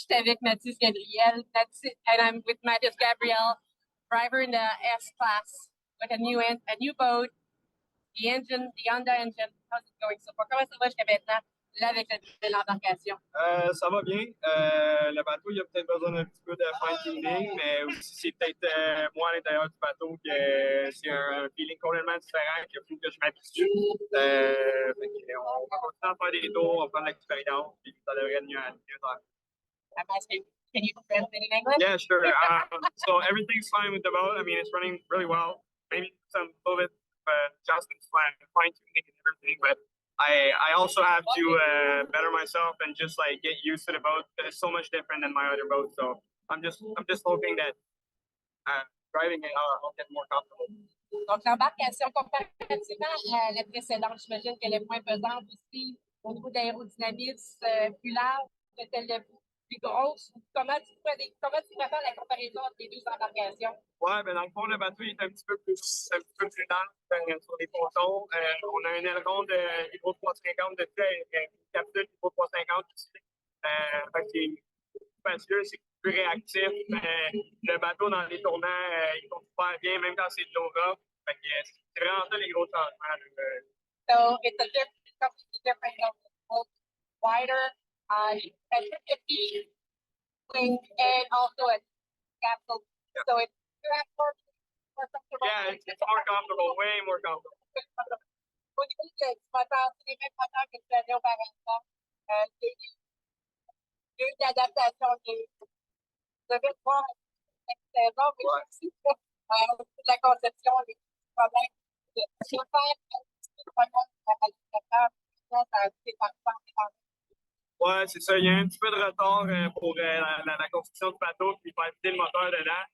J'étais avec Mathis Gabriel. And I'm with Mathis Gabriel, driver in the S class with a new boat. The engine, the Honda engine, how's it going so far? Comment ça va jusqu'à maintenant, là, avec l'embarcation? Ça va bien. Le bateau, il a peut-être besoin d'un petit peu de fine-tuning, mais aussi c'est peut-être moi à l'intérieur du bateau que c'est un feeling complètement différent qu'il faut que je m'habitue. On va continuer à faire des tours, on va prendre l'expérience, puis ça devrait être mieux à faire. I'm asking, can you translate in English? Yeah, sure. So everything's fine with the boat. I mean, it's running really well. Maybe some little bit adjustments, fine-tuning and everything, but I also have to better myself and just like get used to the boat because it's so much different than my other boat. So I'm just hoping that driving it, I'll get more comfortable. Donc, l'embarcation, comparativement à la précédente, j'imagine qu'elle est moins pesante aussi au niveau d'aérodynamisme, plus large, peut-être plus grosse. Comment tu préfères la comparaison entre les deux embarcations? Ouais, ben dans le fond, le bateau est un petit peu plus large sur les pontons. On a un aileron de Hydro 350 dessus, une capsule Hydro 350 ici. Fait que c'est plus facile, c'est plus réactif. Le bateau, dans les tournants, il tourne super bien, même quand c'est de l'eau rough. Fait que c'est vraiment ça les gros changements. So it's a different wider, 50 wing, and also a capsule. Yeah. So it's more comfortable. Yeah, it's more comfortable, way more comfortable. Au niveau du moteur, c'est les mêmes moteurs que tu avais auparavant. Il y a eu de l'adaptation. Vous devez voir cette saison, mais aussi de la conception, les problèmes de chauffeur, Ouais, c'est ça. Il y a un petit peu de retard pour la construction du bateau puis faire éviter le moteur dedans.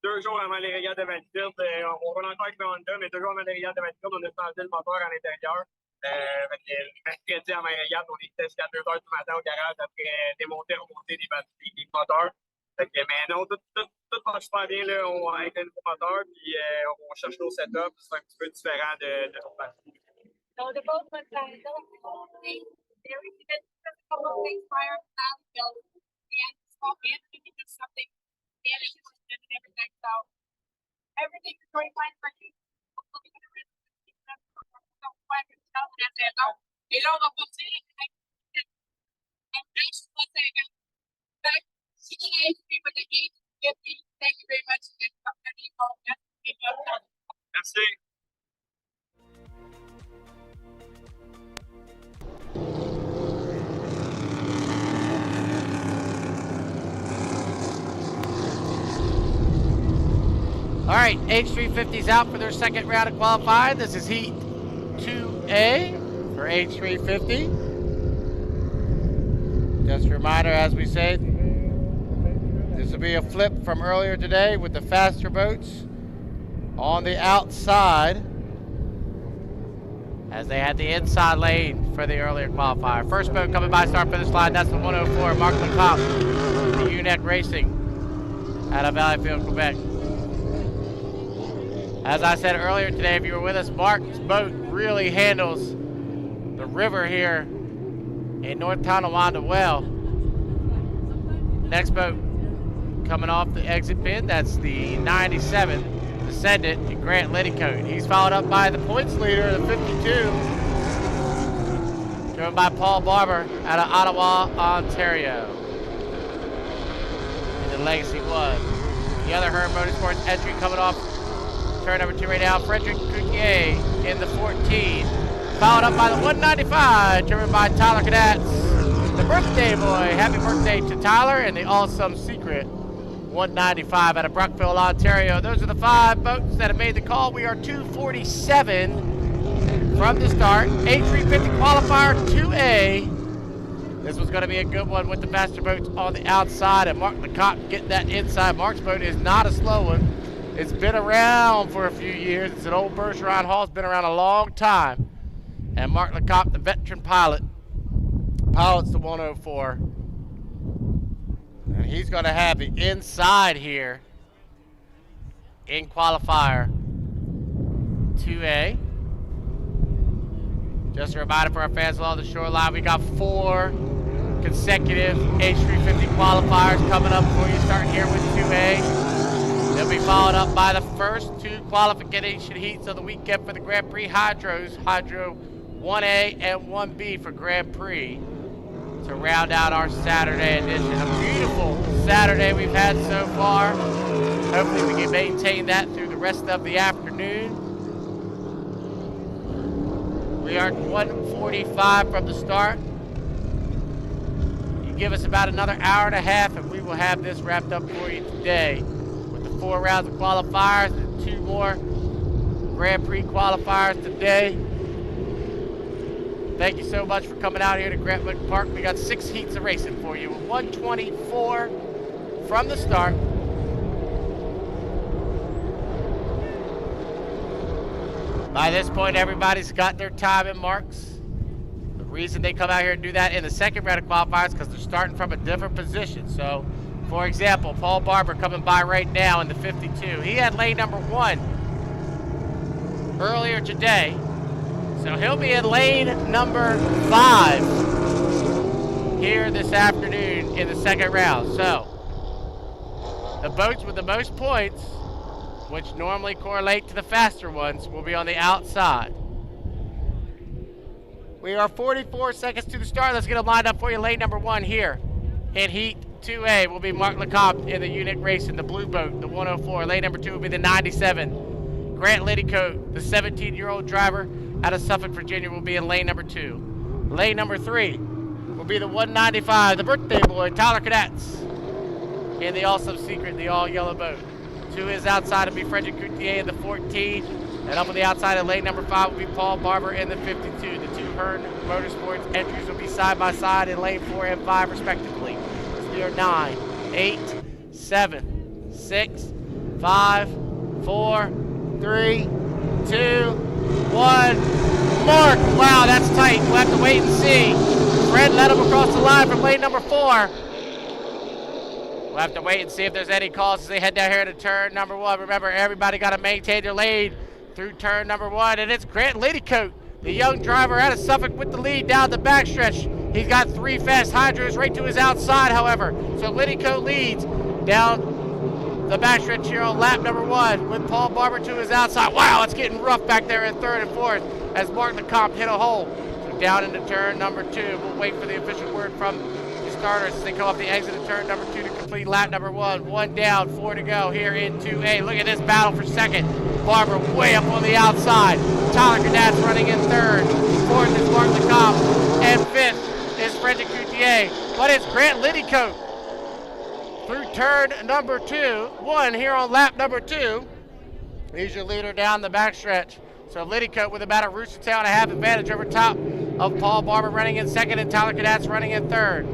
2 jours avant les régates de Valfield, on roule encore avec le Honda, mais 2 jours avant les régates de Valfield, on a changé le moteur à l'intérieur. Le mercredi avant les régates, on était jusqu'à 2 heures du matin au garage après démonter, remonter des moteurs. Mais non, tout va super bien là, avec le nouveau moteur, puis on cherche nos setups, c'est un petit peu différent de notre bateau. So the boat was very good. A couple of things prior to that, built and small and because something damaged and everything. So everything is going fine for you. Et là, on va partir avec thank you very much. Merci. All right, H350's out for their second round of qualifying. This is Heat 2A for H350. Just a reminder, as we said, this will be a flip from earlier today with the faster boats on the outside as they had the inside lane for the earlier qualifier. First boat coming by start finish line, that's the 104, Mark Lecoq, the UNEC Racing out of Valleyfield, Quebec. As I said earlier today, if you were with us, Mark's boat really handles the river here in North Tonawanda well. Next boat coming off the exit pin, that's the 97 Descendant in Grant Letticoat. He's followed up by the points leader, the 52, driven by Paul Barber out of Ottawa, Ontario, in the Legacy 1. The other Hearn Motorsports entry coming off turn number 2 right now, Frederick Coutier in the 14. Followed up by the 195, driven by Tyler Cadats, the birthday boy. Happy birthday to Tyler and the Awesome Secret 195 out of Brockville, Ontario. Those are the 5 boats that have made the call. We are 247 from the start. H350 qualifier 2A. This was going to be a good one with the faster boats on the outside and Mark Lecoq getting that inside. Mark's boat is not a slow one. It's been around for a few years. It's an old Bergeron Hall. It's been around a long time. And Mark Lecoq, the veteran pilot, pilots the 104. And he's going to have the inside here in qualifier 2A. Just a reminder for our fans along the shoreline, we got 4 consecutive H350 qualifiers coming up for you, starting here with 2A. They'll be followed up by the first 2 qualification heats of the weekend for the Grand Prix Hydros, Hydro 1A and 1B for Grand Prix, to round out our Saturday edition. A beautiful Saturday we've had so far. Hopefully we can maintain that through the rest of the afternoon. We are 1:45 from the start. You give us about another hour and a half and we will have this wrapped up for you today with the 4 rounds of qualifiers and 2 more Grand Prix qualifiers today. Thank you so much for coming out here to Grant Wick Park. We got 6 heats of racing for you. 1:24 from the start. By this point, everybody's got their time and marks. The reason they come out here and do that in the second round of qualifiers is because they're starting from a different position. So, for example, Paul Barber coming by right now in the 52. He had lane number 1 earlier today. So he'll be in lane number 5 here this afternoon in the second round. So, the boats with the most points, which normally correlate to the faster ones, will be on the outside. We are 44 seconds to the start. Let's get them lined up for you. Lane number 1 here in Heat 2A will be Mark Lecomte in the Unit Racing, the blue boat, the 104. Lane number 2 will be the 97. Grant Liddycote, the 17-year-old driver out of Suffolk, Virginia, will be in lane number 2. Lane number 3 will be the 195, the birthday boy, Tyler Cadets, in the also secret, the all-yellow boat. To his outside will be Frederick Coutier in the 14, and up on the outside of lane number 5 will be Paul Barber in the 52. The 2 Hearn Motorsports entries will be side by side in lane 4 and 5 respectively. So we are 9, 8, 7, 6, 5, 4, 3, 2, 1. Mark! Wow, that's tight. We'll have to wait and see. Fred led him across the line from lane number 4. We'll have to wait and see if there's any calls as they head down here to turn number 1. Remember, everybody got to maintain their lead through turn number 1. And it's Grant Liddycote, the young driver out of Suffolk, with the lead down the backstretch. He's got 3 fast hydros right to his outside, however. So Liddycote leads down the backstretch here on lap number 1 with Paul Barber to his outside. Wow, it's getting rough back there in 3rd and 4th as Mark Lecomte hit a hole. So down into turn number 2. We'll wait for the official word from the starters as they come up the exit of turn number 2 to complete lap number 1. 1 down, 4 to go here in 2A. Look at this battle for second. Barber way up on the outside. Tyler Cadets running in 3rd. 4th is Mark Lecomte. And 5th is Frederick Coutier. But it's Grant Liddycote through turn number 1 here on lap number 2. He's your leader down the backstretch. So Liddycote with about a rooster tail and a half advantage over top of Paul Barber running in 2nd and Tyler Cadets running in 3rd.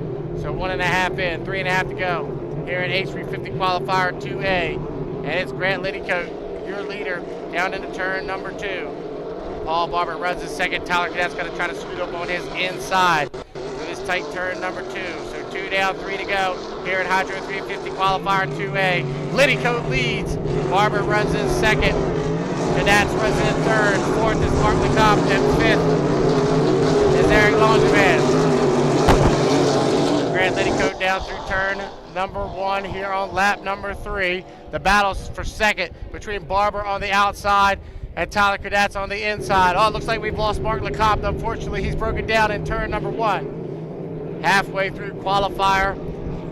So 1.5 in, 3.5 to go here in H350 qualifier 2A. And it's Grant Liddycote, your leader, down into turn number 2. Paul Barber runs his 2nd. Tyler Cadet's going to try to scoot up on his inside through this tight turn number 2. So 2 down, 3 to go here at Hydro 350 qualifier 2A. Liddycote leads. Barber runs in 2nd. Cadets runs in 3rd. 4th is Mark Lecomte. And 5th is Eric Longevan. Grant Liddycote down through turn number 1 here on lap number 3. The battle's for 2nd between Barber on the outside and Tyler Cadets on the inside. Oh, it looks like we've lost Mark Lecomte. Unfortunately, he's broken down in turn number 1. Halfway through qualifier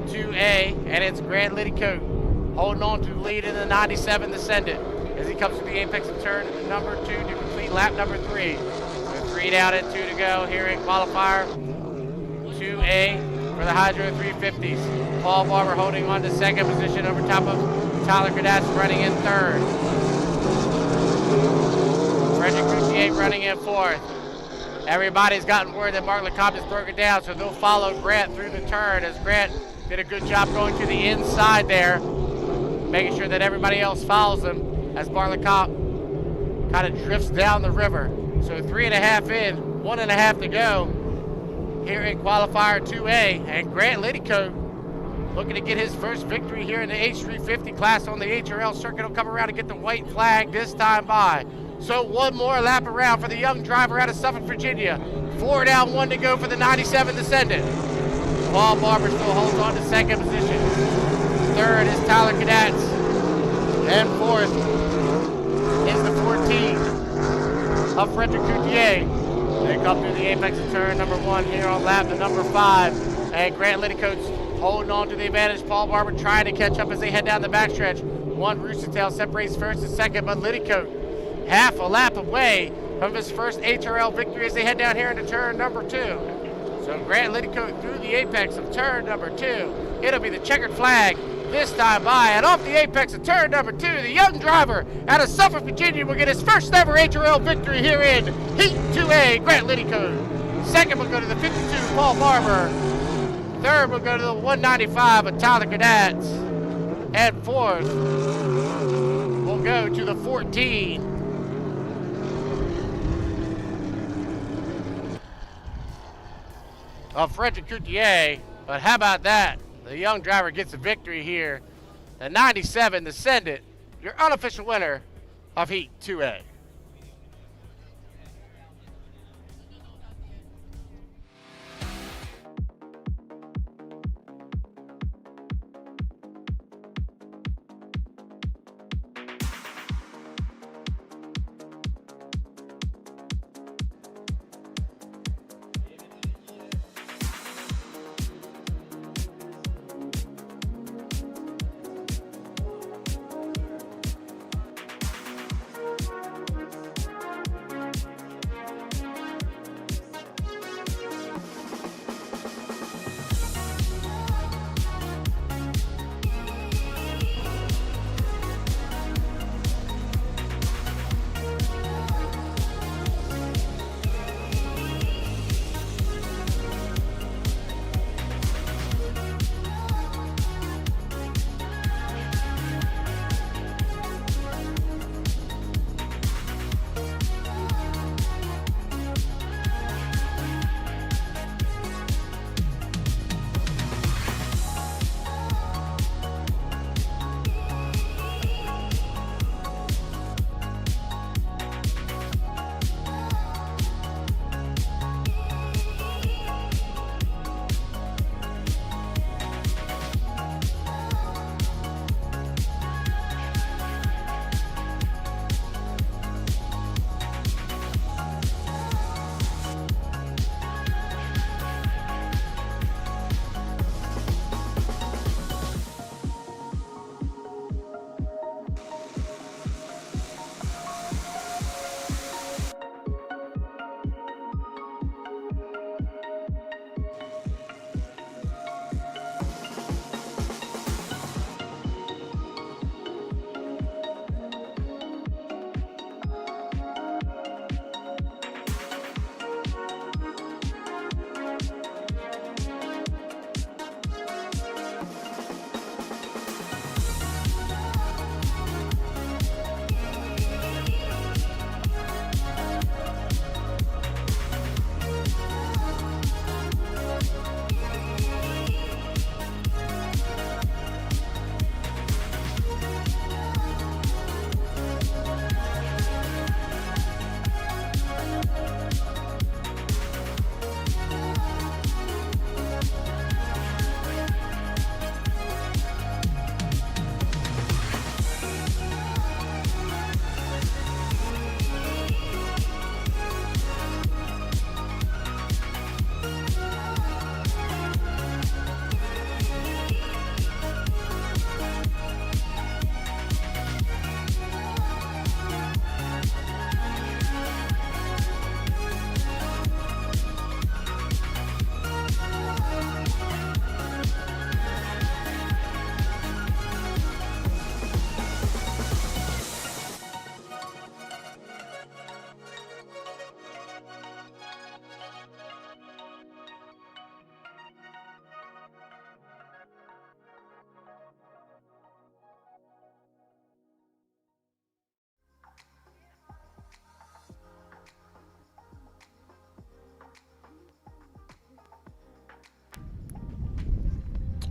2A, and it's Grant Liddycote holding on to the lead in the 97 Descendant as he comes to the apex of turn number 2 to complete lap number 3. So 3 down and 2 to go here in qualifier 2A for the Hydro 350s. Paul Barber holding on to 2nd position over top of Tyler Cadets running in 3rd. Frederick Coutier running in 4th. Everybody's gotten word that Mark Lecomte is broken down, so they'll follow Grant through the turn as Grant did a good job going to the inside there, making sure that everybody else follows him as Mark Lecomte kind of drifts down the river. So 3.5 in, 1.5 to go here in qualifier 2A, and Grant Liddycote looking to get his first victory here in the H350 class on the HRL circuit. Will come around and get the white flag this time by. So 1 more lap around for the young driver out of Suffolk, Virginia. 4 down, 1 to go for the 97 Descendant. Paul Barber still holds on to second position. Third is Tyler Cadets. And fourth is the 14 of Frederick Coutier. They come through the apex of turn number 1 here on lap the number 5. And Grant Liddicoat's holding on to the advantage. Paul Barber trying to catch up as they head down the backstretch. One Rooster Tail separates first and second, but Liddicoat half a lap away from his first HRL victory as they head down here into turn number 2. So Grant Liddicoat through the apex of turn number 2. It'll be the checkered flag this time by, and off the apex of turn number 2, the young driver out of Suffolk, Virginia will get his first ever HRL victory here in Heat 2A, Grant Liddicoat. Second will go to the 52, Paul Barber. Third will go to the 195 of Tyler Cadets. And fourth will go to the 14 of Frederick Coutier. But how about that? The young driver gets a victory here. The 97, the Send It, your unofficial winner of Heat 2A.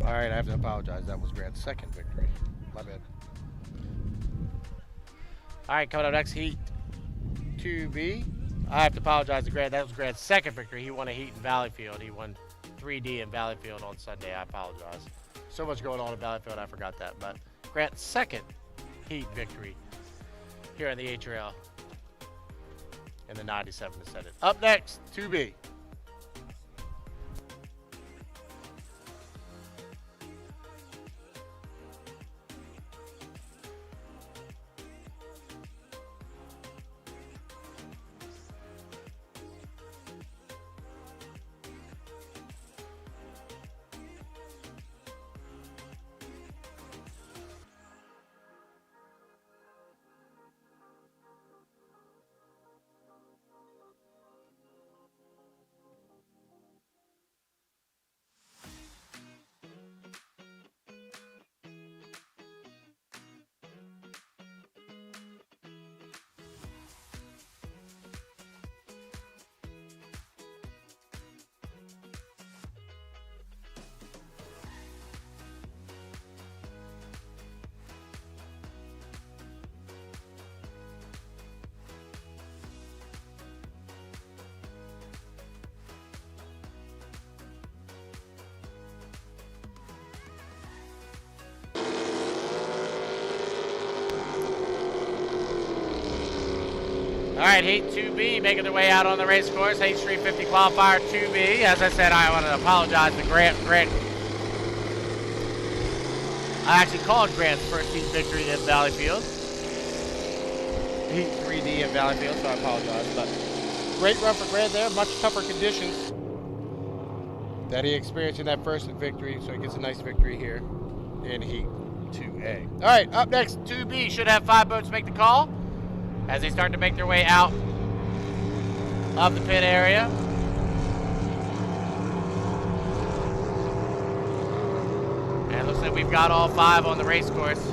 All right, I have to apologize. That was Grant's second victory. My bad. All right, coming up next, Heat 2B. I have to apologize to Grant. That was Grant's second victory. He won a heat in Valleyfield. He won 3D in Valleyfield on Sunday. I apologize. So much going on in Valleyfield, I forgot that. But Grant's second heat victory here in the HRL in the 97 to set it. Up next, 2B. All right, Heat 2B making their way out on the race course. H350 qualifier 2B. As I said, I want to apologize to Grant. I actually called Grant's first heat victory in Valleyfield. Heat 3D in Valleyfield, so I apologize. But great run for Grant there. Much tougher conditions that he experienced in that first victory, so he gets a nice victory here in Heat 2A. All right, up next, 2B should have 5 boats make the call as they start to make their way out of the pit area. And it looks like we've got all 5 on the race course.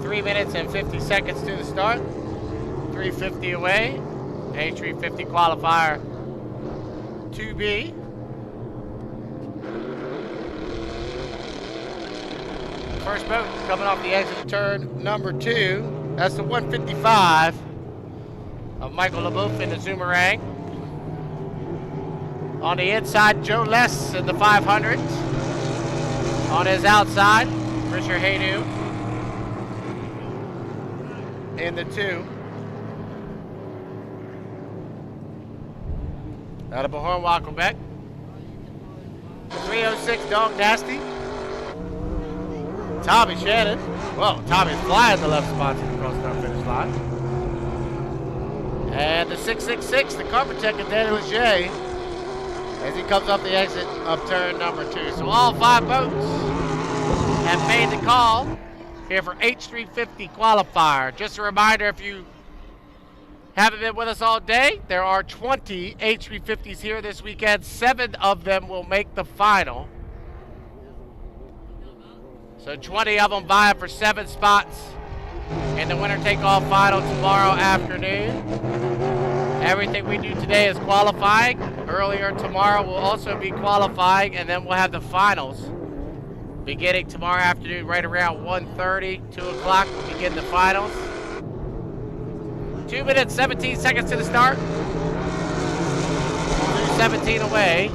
3 minutes and 50 seconds to the start. 350 away. H350 qualifier 2B. First boat coming off the exit of turn number 2. That's the 155 of Michael LeBoeuf in the Zoomerang. On the inside, Joe Less in the 500. On his outside, Richard Haydu in the 2. Out of Bahorn Quebec. 306 Dog Nasty. Tommy Shannon. Whoa, Tommy's flying the left spot to the cross-start finish line. And the 666, the Carbotech of Danny Leger, as he comes up the exit of turn number 2. So all 5 boats have made the call here for H350 qualifier. Just a reminder, if you haven't been with us all day, there are 20 H350s here this weekend. 7 of them will make the final. So 20 of them vying for 7 spots in the winner take-all final tomorrow afternoon. Everything we do today is qualifying. Earlier tomorrow we'll also be qualifying, and then we'll have the finals beginning tomorrow afternoon right around 1:30, 2 o'clock. We'll begin the finals. 2 minutes, 17 seconds to the start. 2:17 away.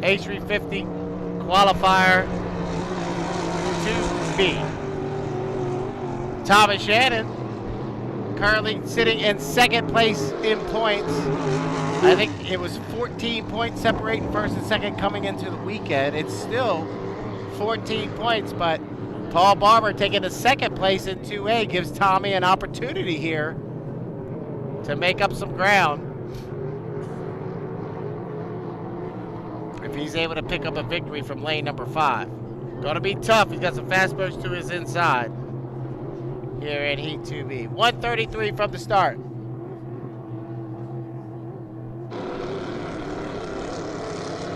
H350 qualifier 2B. Thomas Shannon currently sitting in second place in points. I think it was 14 points separating first and second coming into the weekend. It's still 14 points, but Paul Barber taking the second place in 2A gives Tommy an opportunity here to make up some ground if he's able to pick up a victory from lane number 5. Gonna be tough. He's got some fast boats to his inside here in Heat 2B. 1:33 from the start.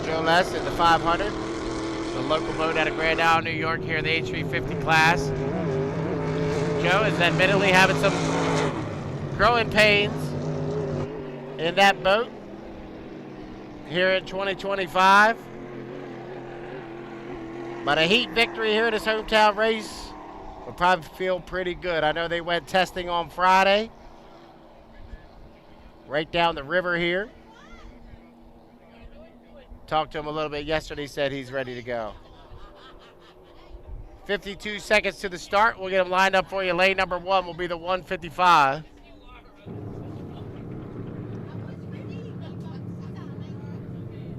Joe Less in the 500. The local boat out of Grand Isle, New York here in the H350 class. Joe is admittedly having some growing pains in that boat here in 2025. But a heat victory here at his hometown race will probably feel pretty good. I know they went testing on Friday, right down the river here. Talked to him a little bit yesterday. He said he's ready to go. 52 seconds to the start. We'll get them lined up for you. Lane number 1 will be the 155.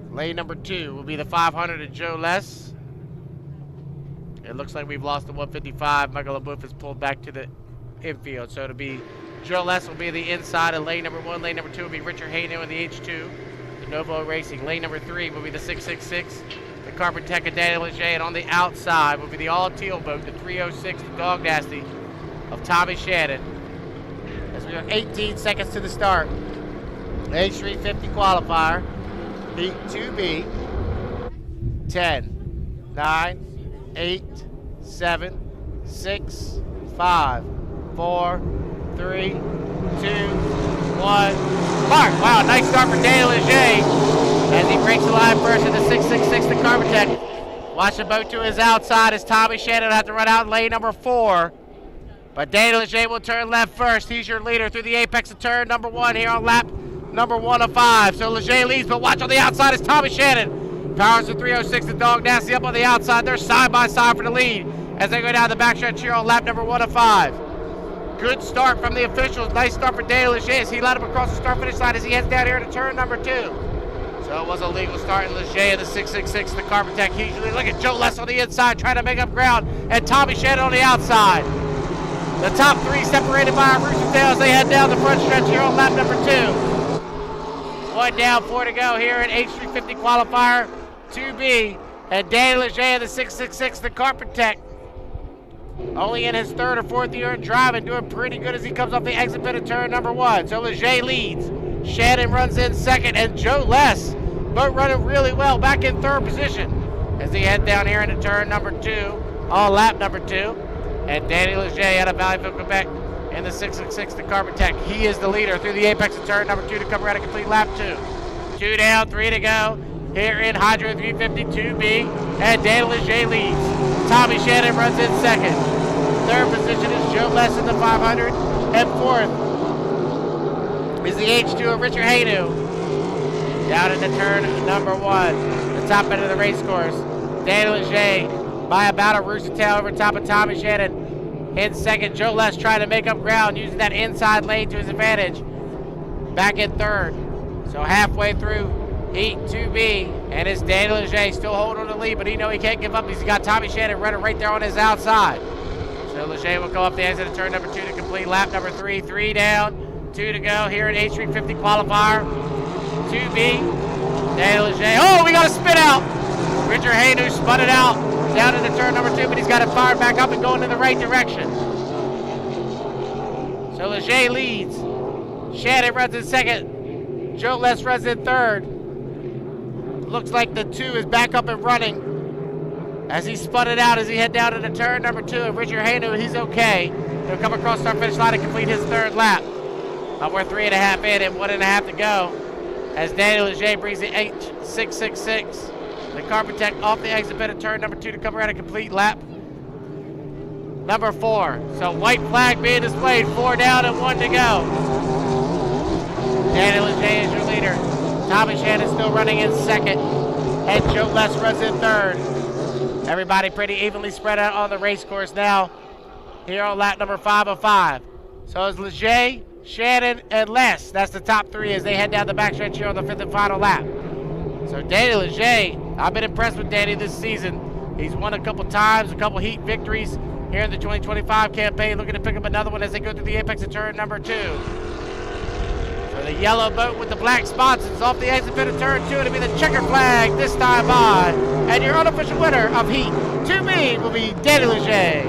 Lane number 2 will be the 500 of Joe Less. It looks like we've lost the 155. Michael LaBeouf has pulled back to the infield. So it'll be Joe Less will be the inside of lane number 1. Lane number 2 will be Richard Hayno in the H2. The Novo Racing. Lane number 3 will be the 666. The Carpet Tech of Danny Leger. And on the outside will be the all-teal boat, the 306, the Dog Nasty of Tommy Shannon. As we are 18 seconds to the start. The H350 qualifier. Heat 2B. 10, 9, 8, 7, 6, 5, 4, 3, 2, 1. Mark. Wow, nice start for Danny Leger as he breaks the line first in the 666, the Carpet Tech. Watch the boat to his outside as Tommy Shannon will have to run out in lane number 4. But Danny Leger will turn left first. He's your leader through the apex of turn number 1 here on lap number 1 of 5. So Leger leads, but watch on the outside is Tommy Shannon. Powers the 306, the Dog Nasty up on the outside. They're side by side for the lead as they go down the backstretch here on lap number 1 of 5. Good start from the officials. Nice start for Danny Leger as he led him across the start finish line as he heads down here to turn number 2. So it was a legal start in Leger in the 666, the Carpet Tech. Usually look at Joe Less on the inside trying to make up ground and Tommy Shannon on the outside. The top 3 separated by a rooster tail as they head down the front stretch here on lap number 2. 1 down, 4 to go here at H350 qualifier 2B. And Danny Leger in the 666, the Carpet Tech. Only in his 3rd or 4th year in driving, doing pretty good as he comes off the exit pit of turn number 1. So Leger leads. Shannon runs in 2nd, and Joe Less, boat running really well, back in 3rd position as they head down here into turn number 2, on lap number 2. And Danny Leger out of Valleyville, Quebec in the 666, the Carpet Tech. He is the leader through the apex of turn number 2 to cover out a complete lap 2. 2 down, 3 to go here in Hydro 352B, and Danny Leger leads. Tommy Shannon runs in 2nd. 3rd position is Joe Less in the 500, and 4th is the H2 of Richard Haynu. Down into turn number 1, the top end of the race course. Danny Leger by about a rooster tail over top of Tommy Shannon. In 2nd, Joe Less trying to make up ground using that inside lane to his advantage. Back in 3rd. So halfway through Heat 2B, and it's Danny Leger still holding on the lead, but he know he can't give up. He's got Tommy Shannon running right there on his outside. So Leger will go up the exit of turn number 2 to complete lap number 3. 3 down, 2 to go here at H350 qualifier 2B. Danny Leger, oh, we got a spin out. Richard Haynu spun it out down into turn number 2, but he's got it fired back up and going in the right direction. So Leger leads. Shannon runs in 2nd. Joe Less runs in 3rd. Looks like the 2 is back up and running as he spun it out as he head down into turn number 2. And Richard Haynu, he's okay. He'll come across our finish line and complete his 3rd lap. We're 3.5 in and 1.5 to go as Danny Leger brings the H666. The Carpet Tech off the exit pit of turn number 2 to cover out a complete lap number 4. So white flag being displayed, 4 down and 1 to go. Danny Leger is your leader. Tommy Shannon still running in 2nd. And Joe Less runs in 3rd. Everybody pretty evenly spread out on the race course now here on lap number 5 of 5. So it's Leger, Shannon, and Less. That's the top 3 as they head down the backstretch here on the 5th and final lap. So Danny Leger, I've been impressed with Danny this season. He's won a couple times, a couple heat victories here in the 2025 campaign, looking to pick up another one as they go through the apex of turn number 2. So the yellow boat with the black spots is off the exit pit of turn 2. It'll be the checker flag this time by. And your unofficial winner of Heat 2B will be Danny Leger.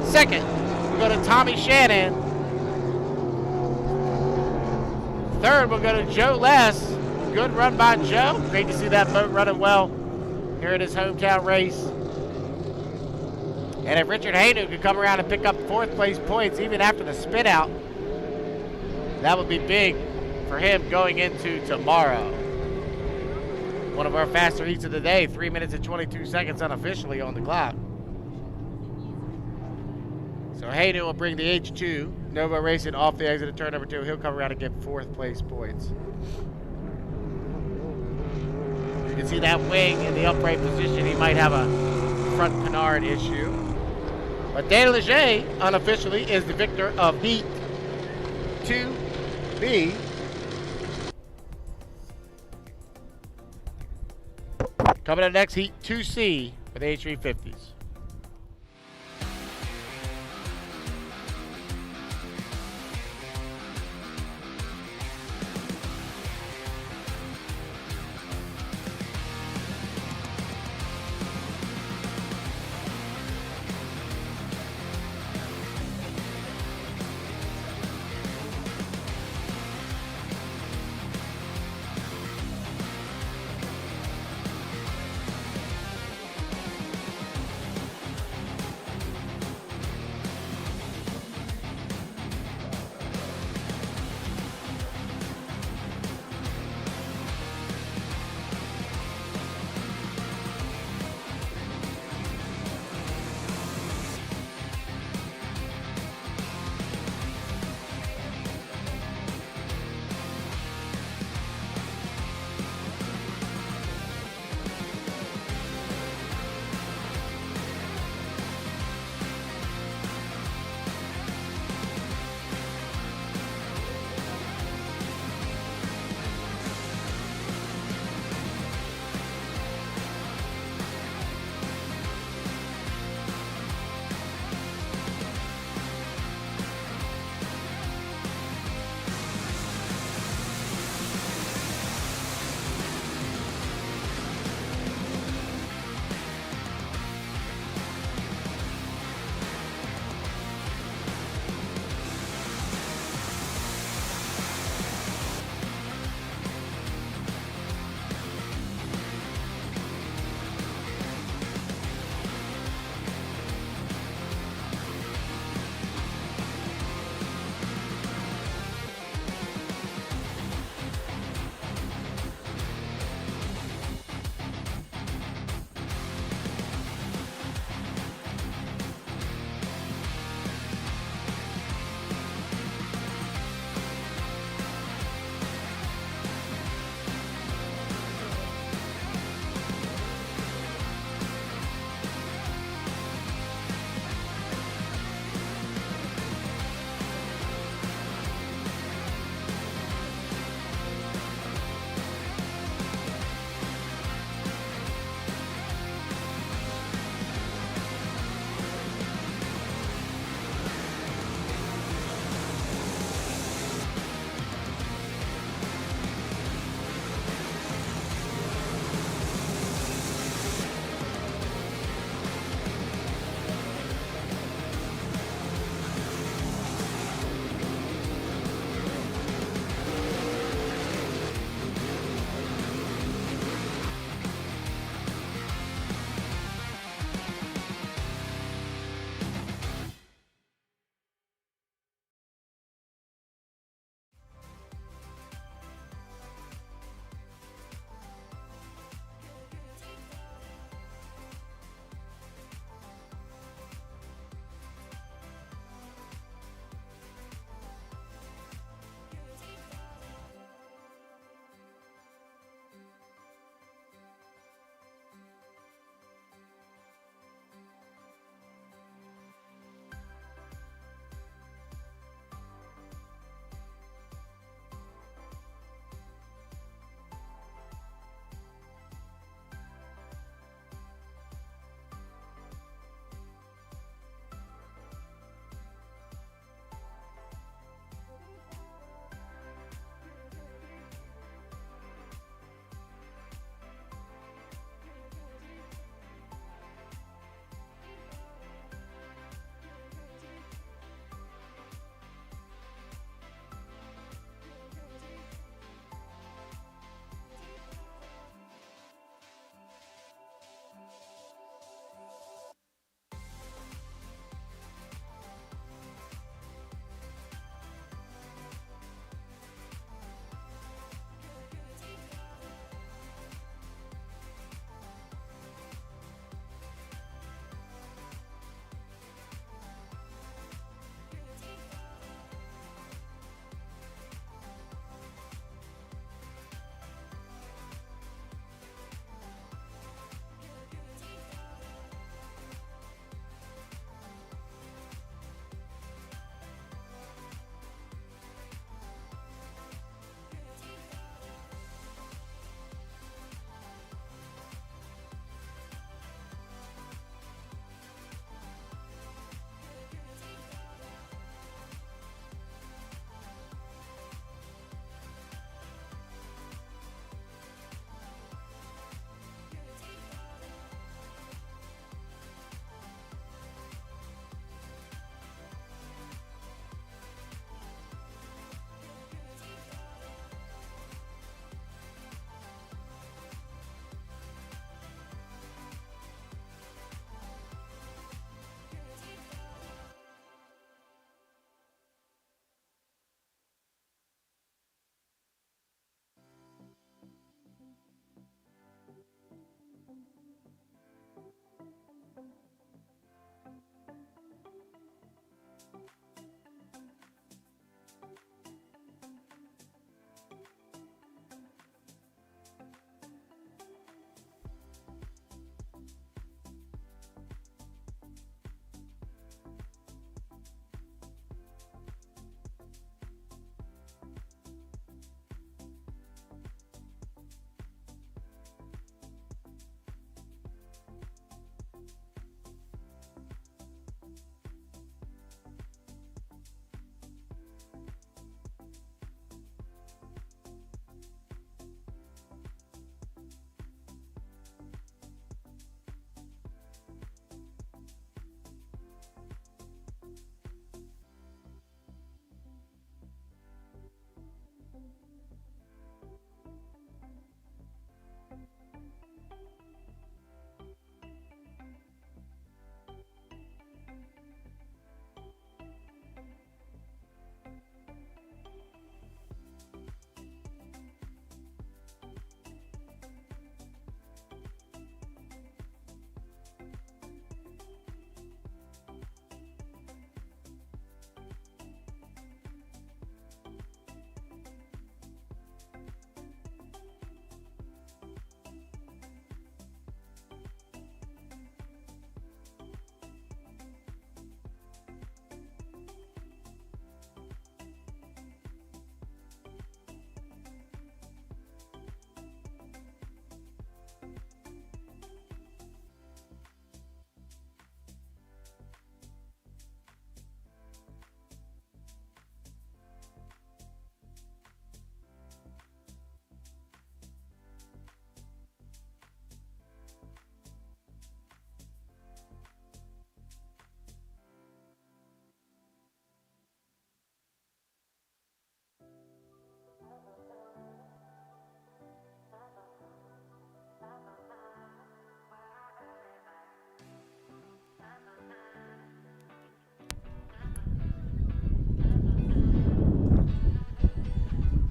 2nd, we'll go to Tommy Shannon. 3rd, we'll go to Joe Less. Good run by Joe. Great to see that boat running well here in his hometown race. And if Richard Haynu could come around and pick up 4th place points even after the spin out, that would be big for him going into tomorrow. One of our faster heats of the day, 3 minutes and 22 seconds unofficially on the clock. So Haynu will bring the H2, Nova Racing, off the exit of turn number 2. He'll come around and get 4th place points. can see that wing in the upright position. He might have a front canard issue. But Dan Leger, unofficially, is the victor of Heat 2B. Coming up next, Heat 2C for the H350s.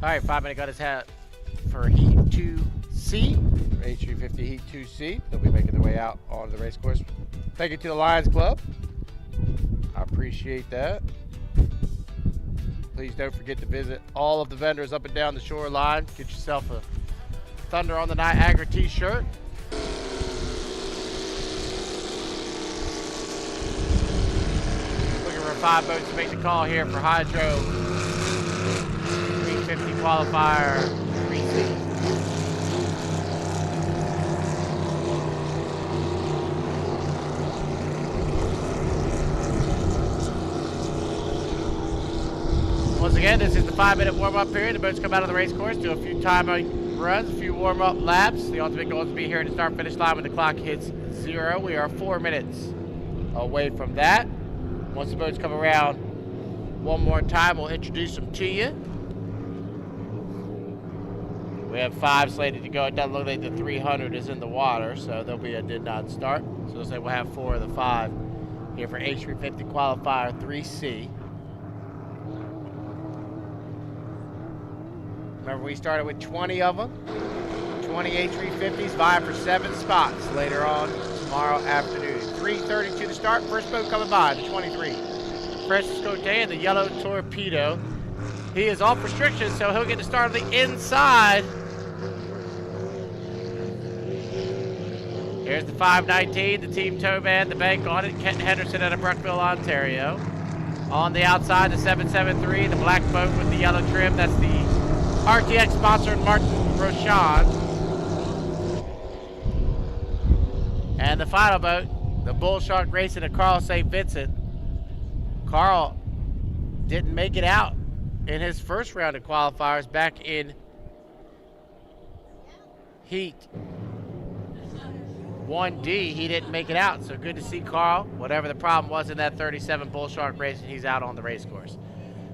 All right, 5-minute gun is hat for Heat 2C. H350 Heat 2C. They'll be making their way out onto the race course. Thank you to the Lions Club. I appreciate that. Please don't forget to visit all of the vendors up and down the shoreline. Get yourself a Thunder on the Niagara t-shirt. Looking for 5 boats to make the call here for Hydro 350 qualifier 3C. Once again, this is the 5-minute warm-up period. The boats come out of the race course, do a few timing runs, a few warm-up laps. The ultimate goal is to be here at the start-finish line when the clock hits 0. We are 4 minutes away from that. Once the boats come around one more time, we'll introduce them to you. We have 5 slated to go. It doesn't look like the 300 is in the water, so there'll be a did not start. So we'll say we'll have 4 of the 5 here for H350 qualifier 3C. Remember, we started with 20 of them, 20 H350s, vying for 7 spots later on tomorrow afternoon. 3:32 to start. First boat coming by, the 23. Francisco Day in the yellow Torpedo. He is off restrictions, so he'll get to start on the inside. Here's the 519, the Team Towman, the bank on it, Kenton Henderson out of Brookville, Ontario. On the outside, the 773, the black boat with the yellow trim. That's the RTX sponsored Martin Rochon. And the final boat, the Bull Shark Racing of Carl St. Vincent. Carl didn't make it out in his first round of qualifiers back in Heat 1D. He didn't make it out, so good to see Carl. Whatever the problem was in that 37 Bull Shark Racing, he's out on the race course.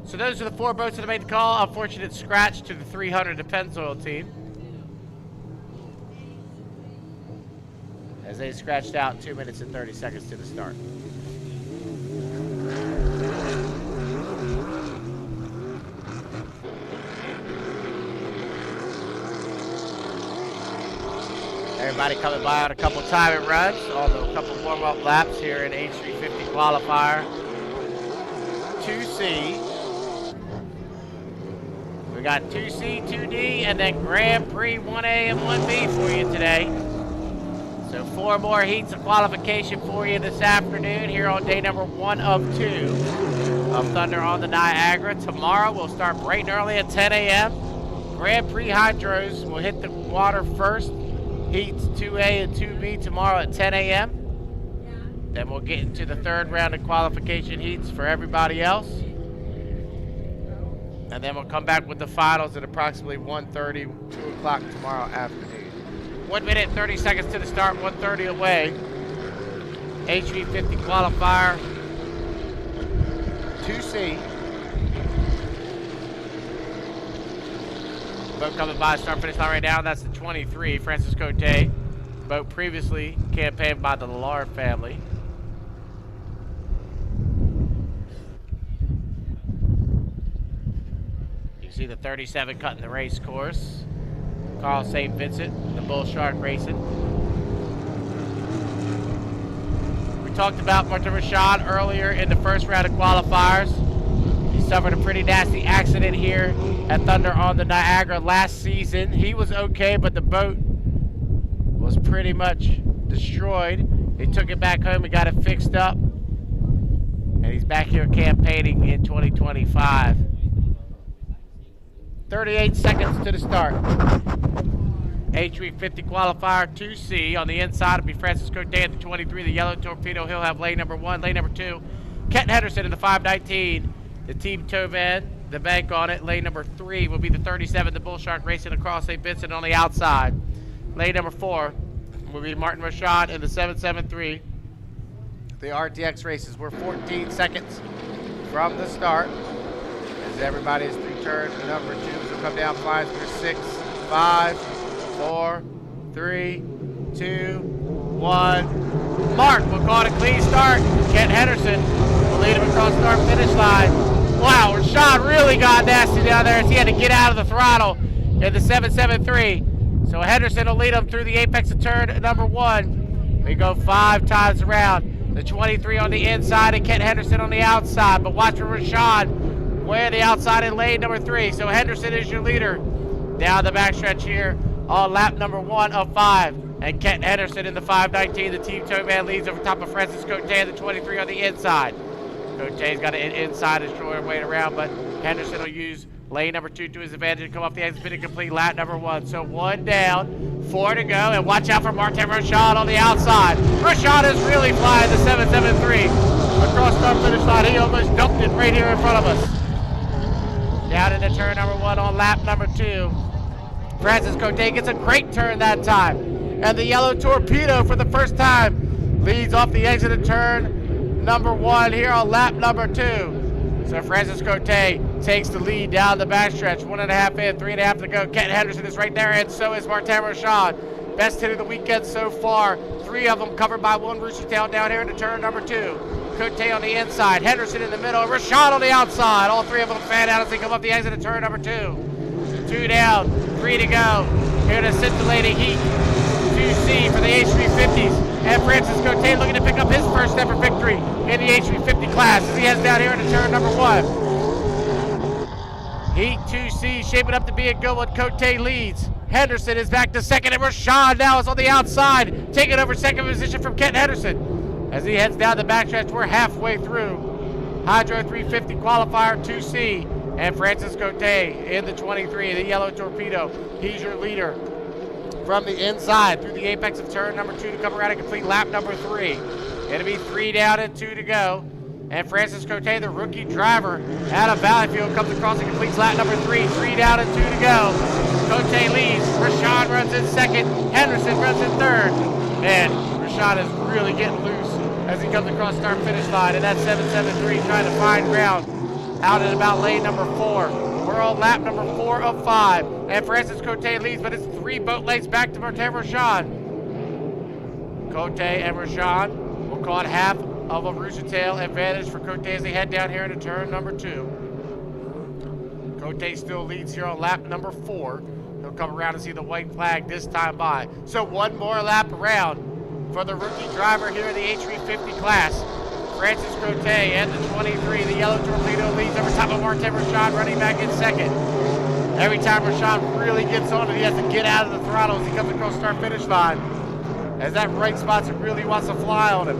So those are the 4 boats that made the call. Unfortunate scratch to the 300 to Pennzoil team, as they scratched out 2 minutes and 30 seconds to the start. Everybody coming by on a couple timing runs, although a couple warm-up laps here in H350 qualifier 2C. We got 2C, 2D, and then Grand Prix 1A and 1B for you today. So 4 more heats of qualification for you this afternoon here on day number 1 of 2 of Thunder on the Niagara. Tomorrow we'll start bright and early at 10 a.m. Grand Prix Hydros will hit the water first. Heats 2A and 2B tomorrow at 10 a.m. Then we'll get into the 3rd round of qualification heats for everybody else. And then we'll come back with the finals at approximately 1:30, 2 o'clock tomorrow afternoon. 1 minute, 30 seconds to the start, 1:30 away. H350 qualifier 2C. Boat coming by, start finish line right now. That's the 23, Francisco Day. Boat previously campaigned by the Lillard family. See the 37 cutting the race course. Carl St. Vincent, the Bull Shark Racing. We talked about Martin Rochon earlier in the first round of qualifiers. He suffered a pretty nasty accident here at Thunder on the Niagara last season. He was okay, but the boat was pretty much destroyed. They took it back home and got it fixed up. And he's back here campaigning in 2025. 38 seconds to the start. H350 qualifier 2C. On the inside will be Francisco Day at the 23, the yellow Torpedo. He'll have lane number 1, lane number 2. Kenton Henderson in the 519, the Team Towman, the bank on it. Lane number 3 will be the 37, the Bull Shark Racing across St. Vincent on the outside. Lane number 4 will be Martin Rochon in the 773. The RTX races. We're 14 seconds from the start. As everybody's returned, number 2s will come down flying through 6, 5, 4, 3, 2, 1. Mark will call it a clean start. Kent Henderson will lead him across the start finish line. Wow, Rashad really got nasty down there as he had to get out of the throttle in the 773. So Henderson will lead him through the apex of turn number 1. We go 5 times around. The 23 on the inside and Kent Henderson on the outside. But watch for Rashad way on the outside in lane number 3. So Henderson is your leader down the backstretch here on lap number 1 of 5. And Kent Henderson in the 519. The team tow man leads over top of Francis Cote and the 23 on the inside. Cote's got an inside and short way around, but Henderson will use lane number 2 to his advantage and come off the exit and complete lap number 1. So 1 down, 4 to go, and watch out for Martin Rashad on the outside. Rashad is really flying the 773 across start finish line. He almost dumped it right here in front of us. Down into turn number 1 on lap number 2. Francis Cote gets a great turn that time. And the yellow torpedo for the first time leads off the exit of turn number 1 here on lap number 2. So Francis Cote takes the lead down the backstretch. 1.5 in, 3.5 to go. Kent Henderson is right there, and so is Martin Rashad. Best hit of the weekend so far. 3 of them covered by 1 rooster tail down here into turn number 2. Cote on the inside, Henderson in the middle, Rashad on the outside. All 3 of them fan out as they come up the exit of turn number 2. 2 down, 3 to go. Here to scintillating heat. 2C for the H350s. And Francis Cote looking to pick up his first ever victory in the H350 class as he heads down here into turn number 1. Heat 2C shaping up to be a good one. Cote leads. Henderson is back to second, and Rashad now is on the outside, taking over second position from Kent Henderson. As he heads down the backstretch, we're halfway through. Hydro 350 qualifier 2C, and Francis Cote in the 23, the yellow torpedo. He's your leader from the inside through the apex of turn number 2 to come around and complete lap number 3. It'll be 3 down and 2 to go. And Francis Cote, the rookie driver out of Valleyfield, comes across and completes lap number 3. 3 down and 2 to go. Cote leads. Rashad runs in second. Henderson runs in third. And Rashad is really getting loose as he comes across start finish line. And that 773 trying to find ground out at about lane number 4. We're on lap number 4 of 5. And Francis Cote leads, but it's 3 boat lengths back to Martin Rashad. Cote and Rashad will call it half of a rooster tail advantage for Cote as they head down here into turn number 2. Cote still leads here on lap number 4. He'll come around and see the white flag this time by. So 1 more lap around for the rookie driver here in the H350 class. Francis Cote and the 23, the yellow torpedo leads over top of Martin Rashad running back in second. Every time Rashad really gets on it, he has to get out of the throttle as he comes across start finish line. As that right spot really wants to fly on him.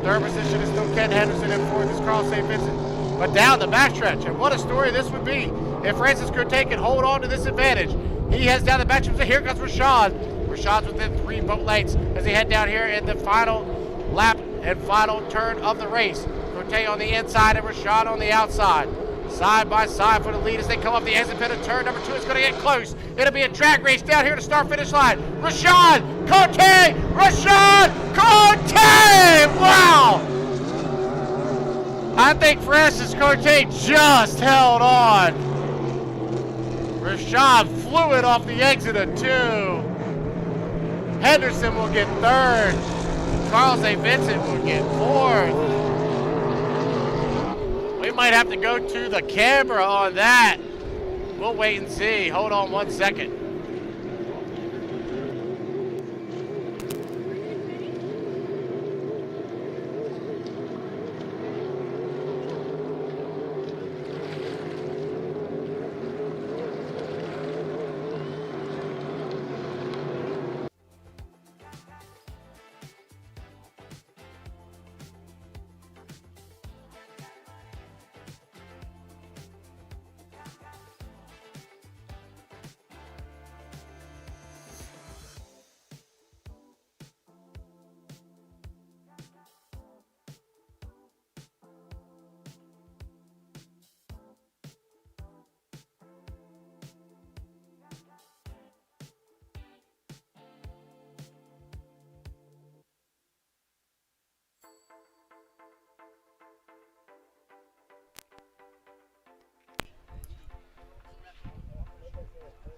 Third position is still Kent Henderson, and fourth is Carl St. Vincent. But down the backstretch, and what a story this would be if Francis Cote can hold on to this advantage. He heads down the backstretch, and here comes Rashad. Rashad's within 3 boat lengths as they head down here in the final lap and final turn of the race. Cote on the inside and Rashad on the outside. Side by side for the lead as they come up the exit pit of turn number 2. It's going to get close. It'll be a drag race down here to start finish line. Rashad Cote! Rashad Cote! Wow! I think Francis Cote just held on. Rashad flew it off the exit of 2. Henderson will get 3rd. Carl St. Vincent will get 4th. We might have to go to the camera on that. We'll wait and see. Hold on 1 second.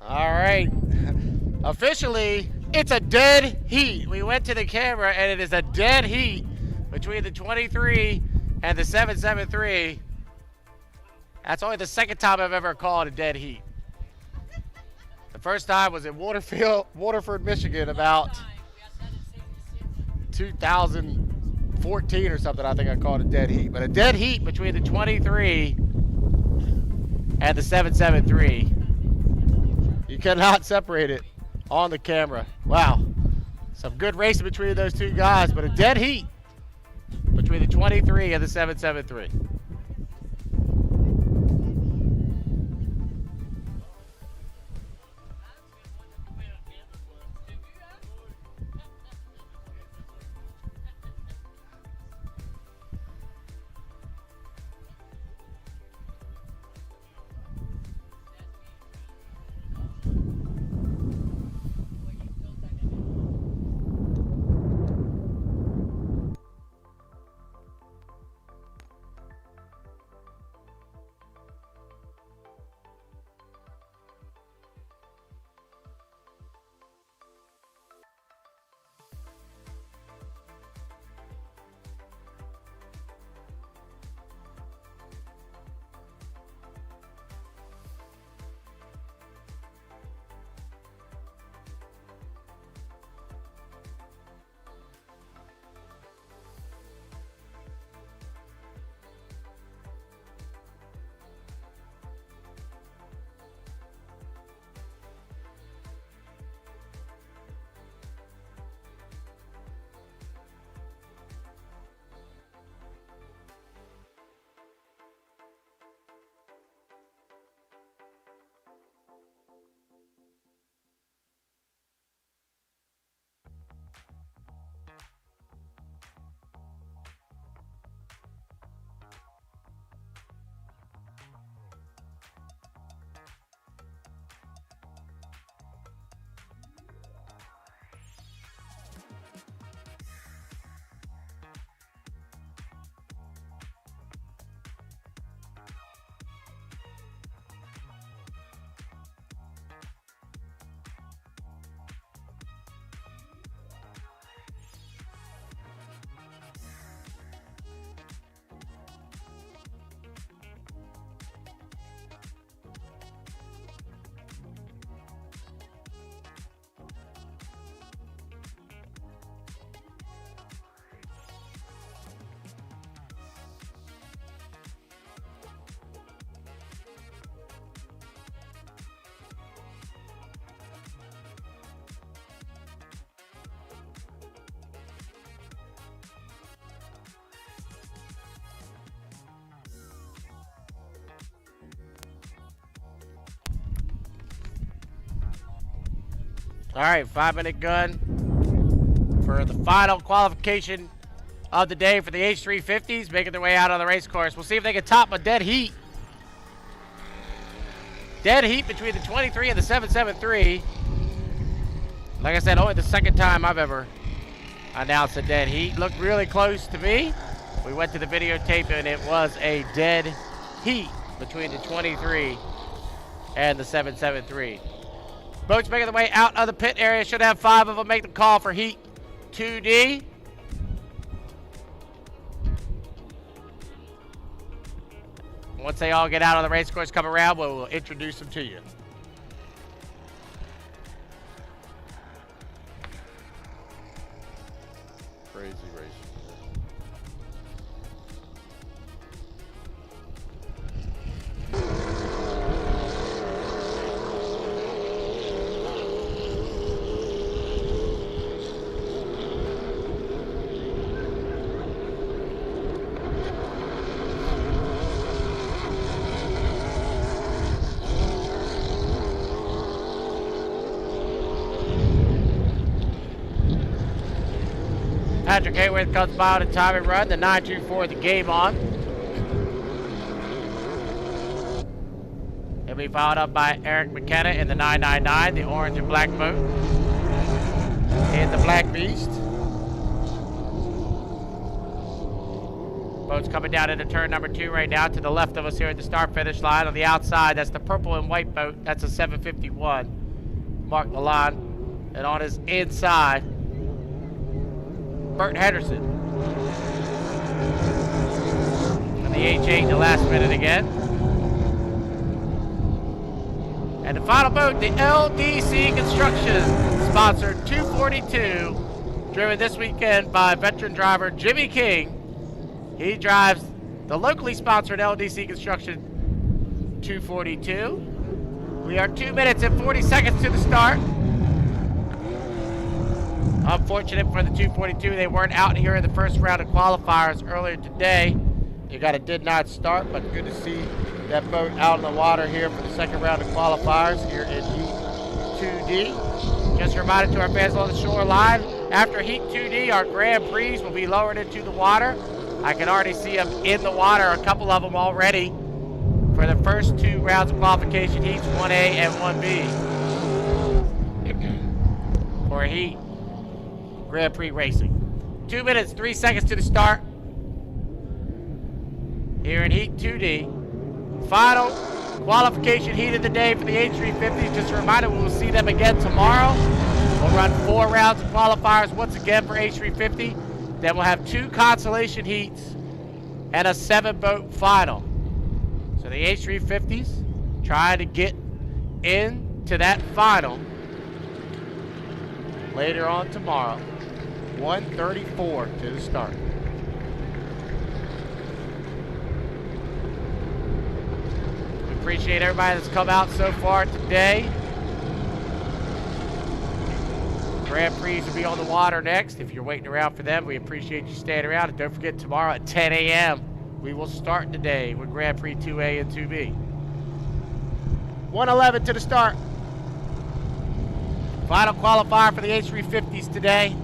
All right, officially, it's a dead heat. We went to the camera and it is a dead heat between the 23 and the 773. That's only the second time I've ever called a dead heat. The first time was in Waterford, Michigan, about 2014 or something. I think I called a dead heat. But a dead heat between the 23 and the 773. You cannot separate it on the camera. Wow. Some good racing between those two guys, but a dead heat between the 23 and the 773. All right, 5-minute gun for the final qualification of the day for the H350s, making their way out on the race course. We'll see if they can top a dead heat. Dead heat between the 23 and the 773. Like I said, only the second time I've ever announced a dead heat. Looked really close to me. We went to the videotape and it was a dead heat between the 23 and the 773. Boats making their way out of the pit area. Should have 5 of them make the call for heat 2D. Once they all get out on the race course, come around, we'll introduce them to you. Crazy racing. Patrick Hayworth comes by on a time and run, the 924, the game on. He'll be followed up by Eric McKenna in the 999, the orange and black boat. In the Black Beast. Boat's coming down into turn number 2 right now to the left of us here at the start finish line. On the outside, that's the purple and white boat. That's a 751. Mark Lalonde. And on his inside, Bert Henderson. And the H8 the last minute again. And the final boat, the LDC Construction, sponsored 242, driven this weekend by veteran driver Jimmy King. He drives the locally sponsored LDC Construction 242. We are 2 minutes and 40 seconds to the start. Unfortunate for the 242, they weren't out here in the first round of qualifiers earlier today. They got a did not start, but good to see that boat out in the water here for the second round of qualifiers here in Heat 2D. Just a reminder to our fans on the shoreline, after Heat 2D, our Grand Prix will be lowered into the water. I can already see them in the water, a couple of them already, for the first 2 rounds of qualification, Heats 1A and 1B. For Heat Grand Prix racing. 2 minutes, 3 seconds to the start. Here in Heat 2D. Final qualification heat of the day for the H350s. Just a reminder, we will see them again tomorrow. We'll run 4 rounds of qualifiers once again for H350. Then we'll have 2 consolation heats and a 7-boat final. So the H350s trying to get into that final later on tomorrow. 1:34 to the start. We appreciate everybody that's come out so far today. Grand Prix will be on the water next. If you're waiting around for them, we appreciate you staying around. And don't forget, tomorrow at 10 a.m., we will start the day with Grand Prix 2A and 2B. 1:11 to the start. Final qualifier for the H350s today.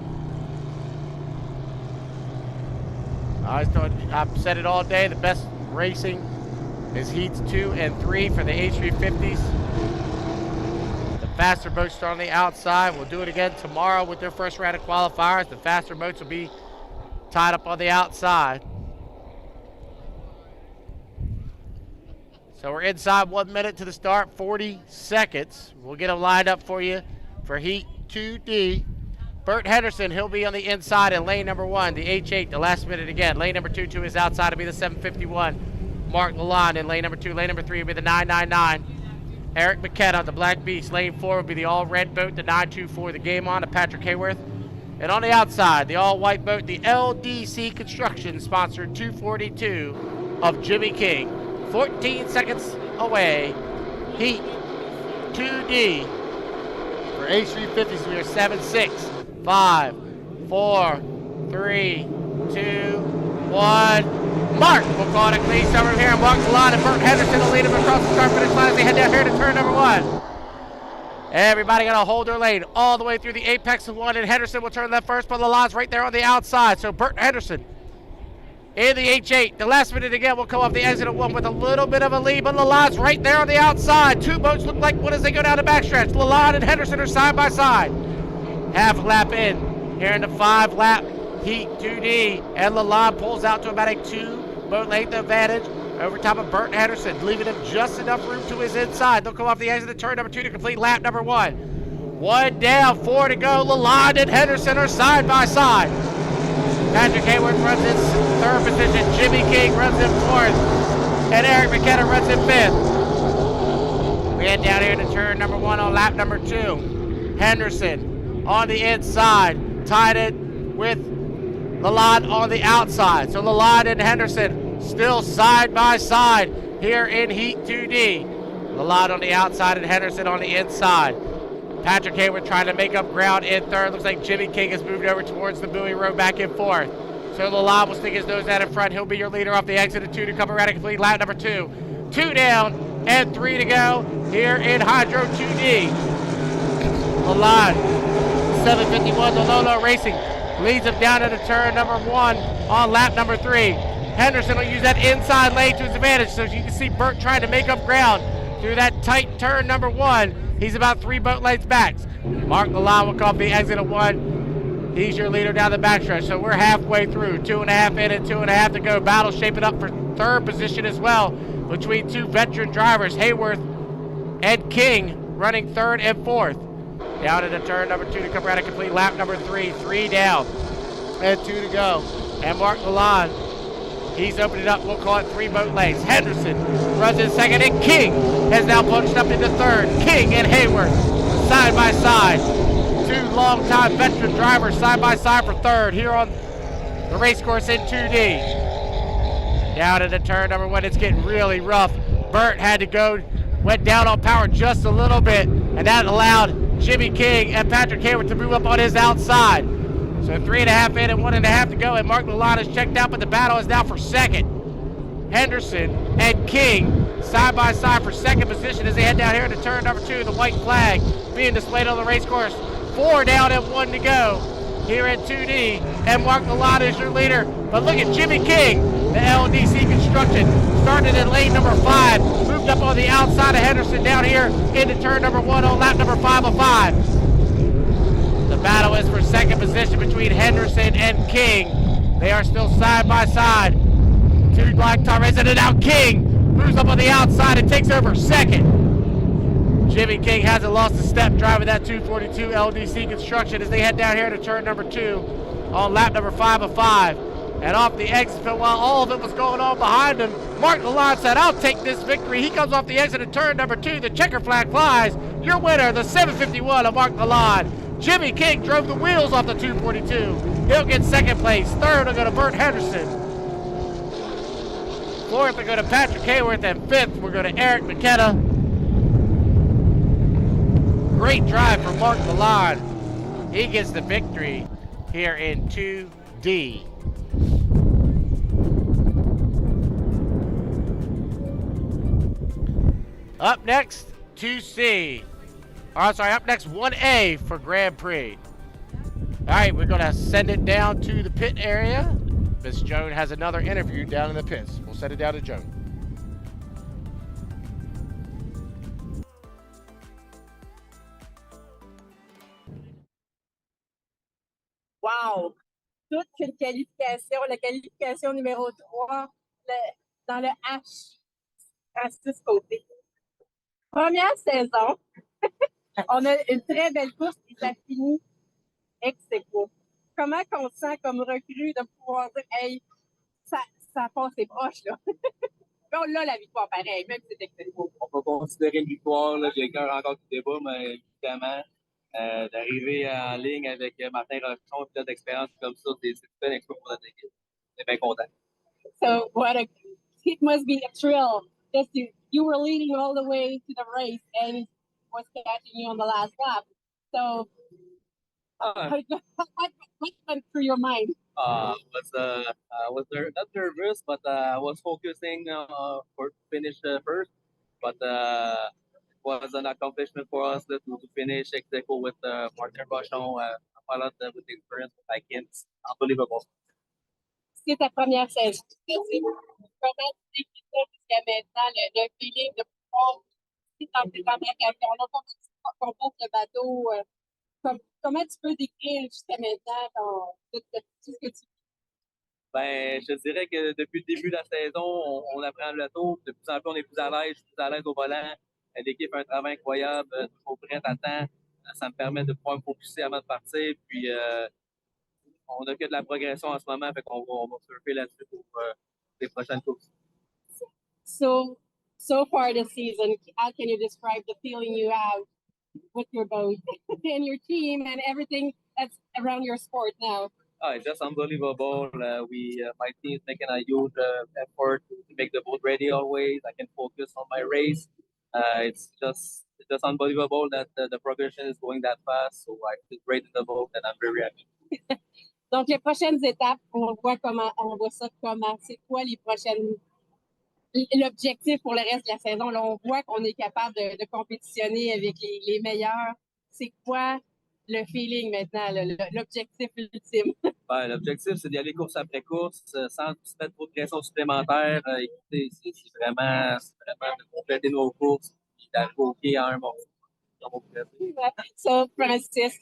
I've said it all day, the best racing is heats 2 and 3 for the H350s. The faster boats start on the outside. We'll do it again tomorrow with their first round of qualifiers. The faster boats will be tied up on the outside. So we're inside 1 minute to the start, 40 seconds. We'll get them lined up for you for Heat 2D. Bert Henderson, he'll be on the inside in lane number 1, the H8, the last minute again. Lane number 2 to his outside will be the 751. Mark Lalonde in lane number 2. Lane number 3 will be the 999. Eric McKenna, the Black Beast. Lane 4 will be the all-red boat, the 924, the Game On, to Patrick Hayworth. And on the outside, the all-white boat, the LDC Construction, sponsored 242 of Jimmy King. 14 seconds away. Heat 2D. For H350s, we are 7-6. 5, 4, 3, 2, 1. Mark will call it a clean start from here. Mark Lalonde and Bert Henderson will lead him across the start finish line as they head down here to turn number 1. Everybody got to hold their lane all the way through the apex of 1, and Henderson will turn left first, but Lalonde's right there on the outside. So Bert Henderson in the H8. The last minute again will come off the exit of 1 with a little bit of a lead, but Lalonde's right there on the outside. 2 boats look like one as they go down the backstretch. Lalonde and Henderson are side by side. Half a lap in here in the 5-lap Heat 2D, and Lalonde pulls out to about a 2-boat length advantage over top of Bert Henderson, leaving him just enough room to his inside. They'll come off the exit of turn number 2 to complete lap number 1. 1 down, 4 to go. Lalonde and Henderson are side by side. Patrick Hayworth runs in 3rd position. Jimmy King runs in 4th, and Eric McKenna runs in 5th. We head down here to turn number 1 on lap number 2. Henderson on the inside, tied it with Lalonde on the outside. So Lalonde and Henderson still side by side here in Heat 2D. Lalonde on the outside and Henderson on the inside. Patrick Hayworth trying to make up ground in 3rd. Looks like Jimmy King has moved over towards the buoy row back in 4th. So Lalonde will stick his nose out in front. He'll be your leader off the exit of 2 to come around and complete lap number 2. 2 down and 3 to go here in Hydro 2D. Lalonde, 751, the Lolo Racing, leads him down into turn number 1 on lap number 3. Henderson will use that inside lane to his advantage, so you can see Bert trying to make up ground through that tight turn number 1. He's about 3 boat lengths back. Mark Lalonde will come off the exit of 1. He's your leader down the backstretch, so we're halfway through. 2.5 in and 2.5 to go. Battle shaping up for 3rd position as well between 2 veteran drivers, Hayworth and King, running 3rd and 4th. Down into turn number 2 to come around and complete lap number 3. 3 down and 2 to go. And Mark Lalonde He's opened it up. We'll call it 3 boat lanes. Henderson runs in second, and King has now punched up into third. King and Hayward side by side. 2 longtime veteran drivers side by side for third here on the race course in 2D. Down into turn number 1, it's getting really rough. Burt had to go, went down on power just a little bit, and that allowed Jimmy King and Patrick Hayward to move up on his outside. So 3.5 in and 1.5 to go, and Mark Lalonde is checked out, but the battle is now for second. Henderson and King side by side for second position as they head down here into turn number 2. The white flag being displayed on the race course. 4 down and 1 to go here in 2D, and Mark Lalonde is your leader. But look at Jimmy King, the LDC Construction, started in lane number 5, moved up on the outside of Henderson down here into turn number 1 on lap number 505. The battle is for second position between Henderson and King. They are still side by side. 2 black top racing, and now King moves up on the outside and takes over second. Jimmy King hasn't lost a step driving that 242 LDC Construction as they head down here to turn number 2 on lap number 505. And off the exit while all of it was going on behind him, Mark Lalonde said, "I'll take this victory." He comes off the exit of turn number 2. The checker flag flies. Your winner, the 751 of Mark Lalonde. Jimmy King drove the wheels off the 242. He'll get second place. Third will go to Burt Henderson. Fourth will go to Patrick Hayworth, and fifth will go to Eric McKenna. Great drive for Mark Lalonde. He gets the victory here in 2D. Up next, 2C. Up next, 1A for Grand Prix. All right, we're going to send it down to the pit area. Miss Joan has another interview down in the pits. We'll send it down to Joan. Wow! Toute une qualification, la qualification numéro 3 dans le H à 6 côtés. Première saison, on a une très belle course et ça finit ex-aequo. Comment qu'on se sent comme recrue de pouvoir dire, hey, ça passe ses proches, là? On l'a la victoire pareil, même si c'est ex-aequo. On peut considérer une victoire, là. J'ai le cœur encore du débat, mais évidemment, d'arriver en ligne avec Martin Rochon, pilote d'expérience comme ça, c'est une belle exploit pour notre équipe. On est bien content. So, it must be a thrill. You were leading all the way to the race and it was catching you on the last lap. So, what went through your mind? I was not nervous, but I was focusing for to finish first. But it was an accomplishment for us to finish ex-aequo with Martin Rochon, a pilot with experience with It's unbelievable. C'est ta première saison. Comment tu décris jusqu'à maintenant le feeling de pouvoir dans cette embarcation-là? Comment tu composes le bateau? Comment tu peux décrire jusqu'à maintenant tout ce que tu Ben, je dirais que depuis le début de la saison, on apprend le bateau. De plus en plus, on est plus à l'aise. Je suis plus à l'aise au volant. L'équipe fait un travail incroyable, toujours prête à temps. Ça me permet de pouvoir me focuser avant de partir. Puis, on n'a que de la progression en ce moment, fait qu'on va surfer là-dessus pour les prochaines courses. So far this season, how can you describe the feeling you have with your boat and your team and everything that's around your sport now? It's just unbelievable. My team is making a huge effort to make the boat ready always. I can focus on my race. It's just unbelievable that the progression is going that fast. So I feel great in the boat and I'm very happy. Donc, les prochaines étapes, on voit ça comment, c'est quoi l'objectif pour le reste de la saison. Là, on voit qu'on est capable de compétitionner avec les meilleurs. C'est quoi le feeling maintenant, l'objectif ultime? L'objectif, c'est d'y aller course après course sans se mettre trop de pression supplémentaire. Écoutez, c'est vraiment de compléter nos courses et d'arriver au pied à un morceau. So, Francis,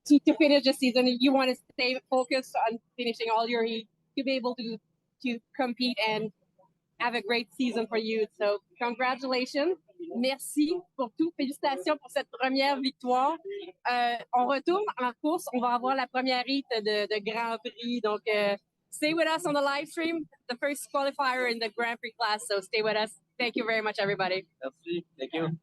to finish the season, you want to stay focused on finishing all your heat to be able to compete and have a great season for you. So, congratulations. Merci pour tout. Félicitations pour cette première victoire. On retourne en course. On va avoir la première heat de Grand Prix. Donc, stay with us on the live stream, the first qualifier in the Grand Prix class. So stay with us. Thank you very much, everybody. Merci. Thank you.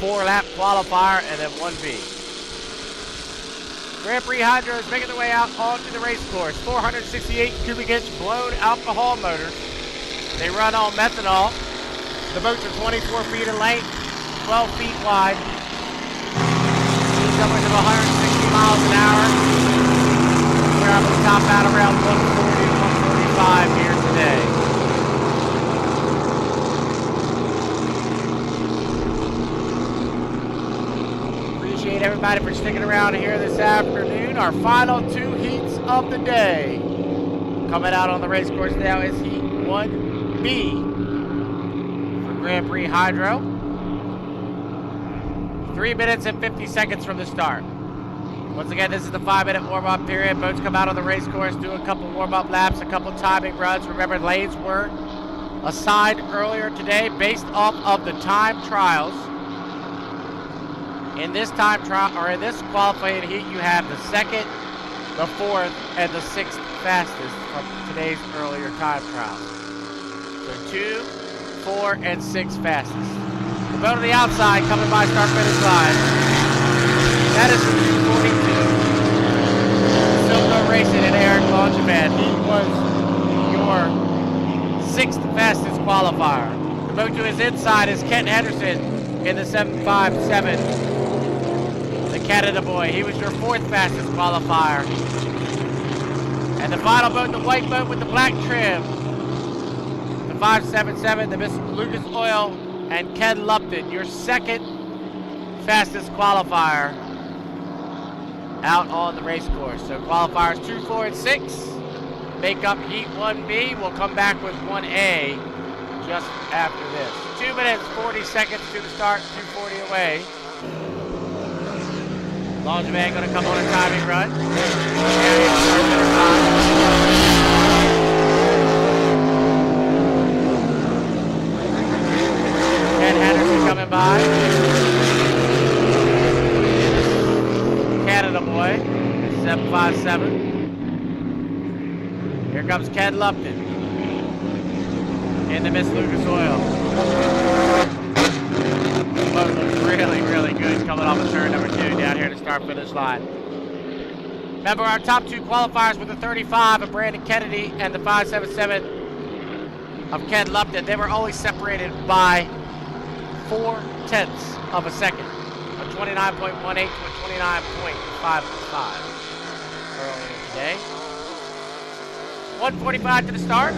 Four-lap qualifier, and then 1B. Grand Prix Hydro is making their way out onto the race course. 468 cubic inch blown alcohol motors. They run on methanol. The boats are 24 feet in length, 12 feet wide. Speeds upwards of 160 miles an hour. We're able to top out around 140, 145 here today. Appreciate everybody for sticking around here this afternoon. Our final two heats of the day. Coming out on the race course now is Heat 1B for Grand Prix Hydro. 3 minutes and 50 seconds from the start. Once again, this is the 5-minute warm-up period. Boats come out on the race course, do a couple warm-up laps, a couple timing runs. Remember, lanes were assigned earlier today based off of the time trials. In this time trial, or in this qualifying heat, you have the second, the fourth, and the sixth fastest from today's earlier time trials. So 2, 4, and 6 fastest. The boat on the outside coming by start finish line. That is 2:42. Silco Racing and Eric Longevin. He was your 6th fastest qualifier. The boat to his inside is Kent Henderson in the 757. The Canada boy. He was your 4th fastest qualifier. And the final boat, the white boat with the black trim. The 577, the Miss Lucas Oil, and Ken Lupton, your 2nd fastest qualifier out on the race course. So qualifiers 2, 4, and 6 make up Heat 1B. We'll come back with 1A just after this. 2 minutes, 40 seconds to the start, 2:40 away. Longevin going to come on a timing run. Ken Henderson coming by. Canada boy, 757. Here comes Ken Lupton in the Miss Lucas Oil. The boat looks really, really good coming off of turn number 2 down here to start finish line. Remember, our top 2 qualifiers were the 35 of Brandon Kennedy and the 577 of Ken Lupton. They were only separated by 4/10 of a second, a 29.18 to a 29.55 earlier today. 1:45 to the start.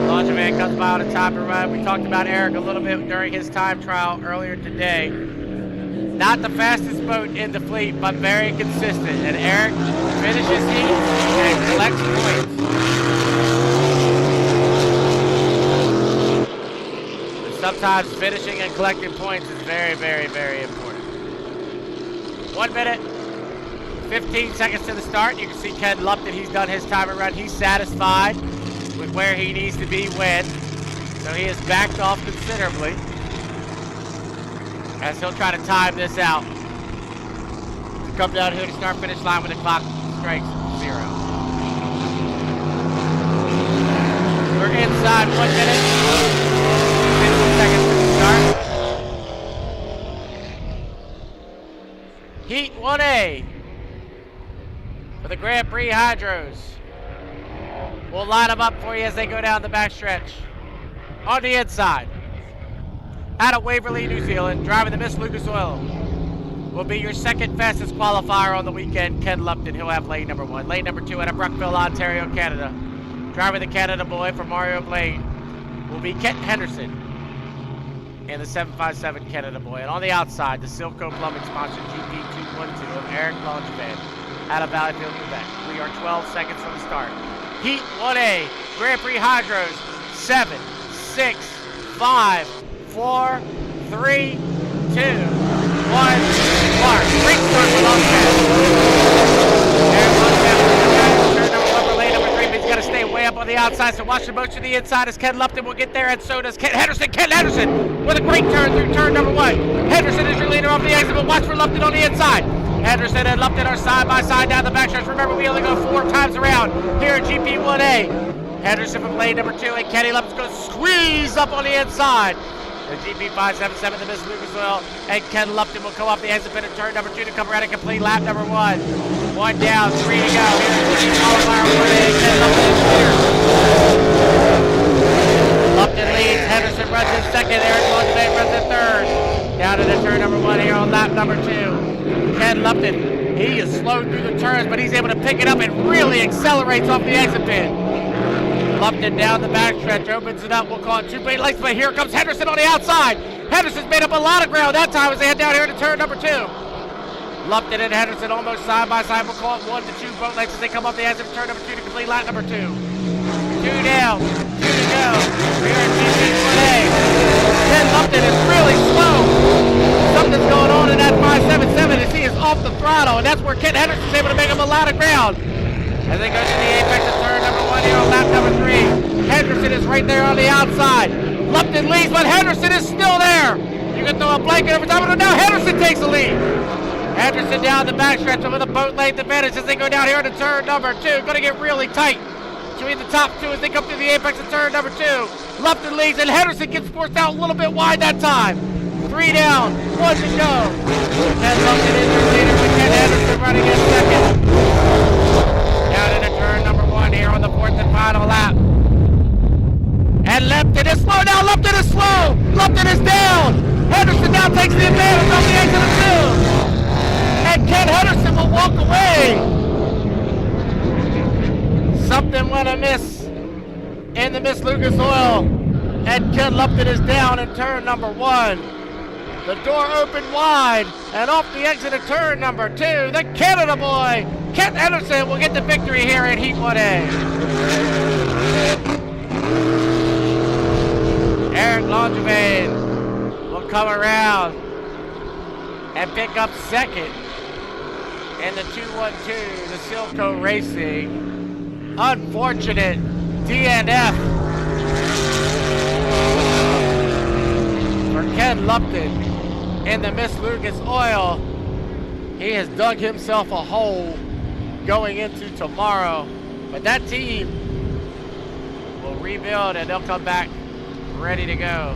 Longevin comes by on a time to run. We talked about Eric a little bit during his time trial earlier today. Not the fastest boat in the fleet, but very consistent. And Eric finishes heats and collects points. But sometimes finishing and collecting points is very, very, very important. 1 minute, 15 seconds to the start. You can see Ken Lupton, he's done his time and run. He's satisfied with where he needs to be when. So he has backed off considerably as he'll try to time this out to come down here to start finish line when the clock strikes 0. We're inside 1 minute, 15 seconds to the start. Heat 1A for the Grand Prix Hydros. We'll line them up for you as they go down the backstretch. On the inside, out of Waverley, New Zealand, driving the Miss Lucas Oil, will be your 2nd fastest qualifier on the weekend, Ken Lupton. He'll have lane number 1. Lane number 2 out of Brockville, Ontario, Canada. Driving the Canada boy from Mario Blaine will be Kent Henderson in the 757 Canada boy. And on the outside, the Silco Plumbing sponsored GP212 of Eric Longevin out of Valleyfield, Quebec. We are 12 seconds from the start. Heat 1A, Grand Prix Hydros, 7, 6, 5, 4, 3, 2, 1, mark. Great start for Longevin. Eric Longevin, turn number 1 for lane number 3, but he's got to stay way up on the outside, so watch the boat to the inside as Ken Lupton will get there, and so does Ken Henderson. Ken Henderson with a great turn through turn number 1. Henderson is your leader off the exit, but watch for Lupton on the inside. Henderson and Lupton are side by side down the backstretch. Remember, we only go 4 times around here at GP1A. Henderson from lane number 2, and Kenny Lupton's going to squeeze up on the inside. The GP577, the Miss Lucas Oil, and Ken Lupton will come off the exit pit at turn number 2 to come around and complete lap number 1. 1 down, 3 to go. Here's the qualifier 1A. Ken Lupton is here. Lupton leads. Henderson runs in 2nd. Eric Longevin runs in 3rd. Down to the turn number 1 here on lap number 2. Ken Lupton, he is slowed through the turns, but he's able to pick it up and really accelerates off the exit pit. Lupton down the backstretch, opens it up. We'll call it 2 plate lengths, but here comes Henderson on the outside. Henderson's made up a lot of ground that time as they head down here to turn number 2. Lupton and Henderson almost side by side. We'll call it 1 to 2 boat lengths as they come off the exit of turn number 2 to complete lap number 2. 2 down, 2 to go. Here at GP1A. Ken Lupton is really slow. Something's going on in that 577 as he is off the throttle, and that's where Ken Henderson's able to make him a lot of ground. as they go to the apex of turn number 1 here on lap number 3. Henderson is right there on the outside. Lupton leads, but Henderson is still there. You can throw a blanket over top of it. Now Henderson takes the lead. Henderson down the backstretch with a boat length advantage as they go down here into turn number 2. Going to get really tight between the top two as they come to the apex of turn number 2. Lupton leads, and Henderson gets forced out a little bit wide that time. 3 down, 1 to go. Ken Lupton is your leader with Ken Henderson running in second. Down into turn number 1 here on the 4th and final lap. And Lupton is slow now. Lupton is slow. Lupton is down. Henderson now takes the advantage on the exit of 2. And Ken Henderson will walk away. Something went amiss in the Miss Lucas Oil. And Ken Lupton is down in turn number 1. The door opened wide, and off the exit of turn number 2, the Canada boy, Ken Henderson, will get the victory here in Heat 1A. Eric Langevin will come around and pick up second in the 212, the Silco Racing. Unfortunate DNF for Ken Lupton in the Miss Lucas Oil. He has dug himself a hole going into tomorrow, but that team will rebuild and they'll come back ready to go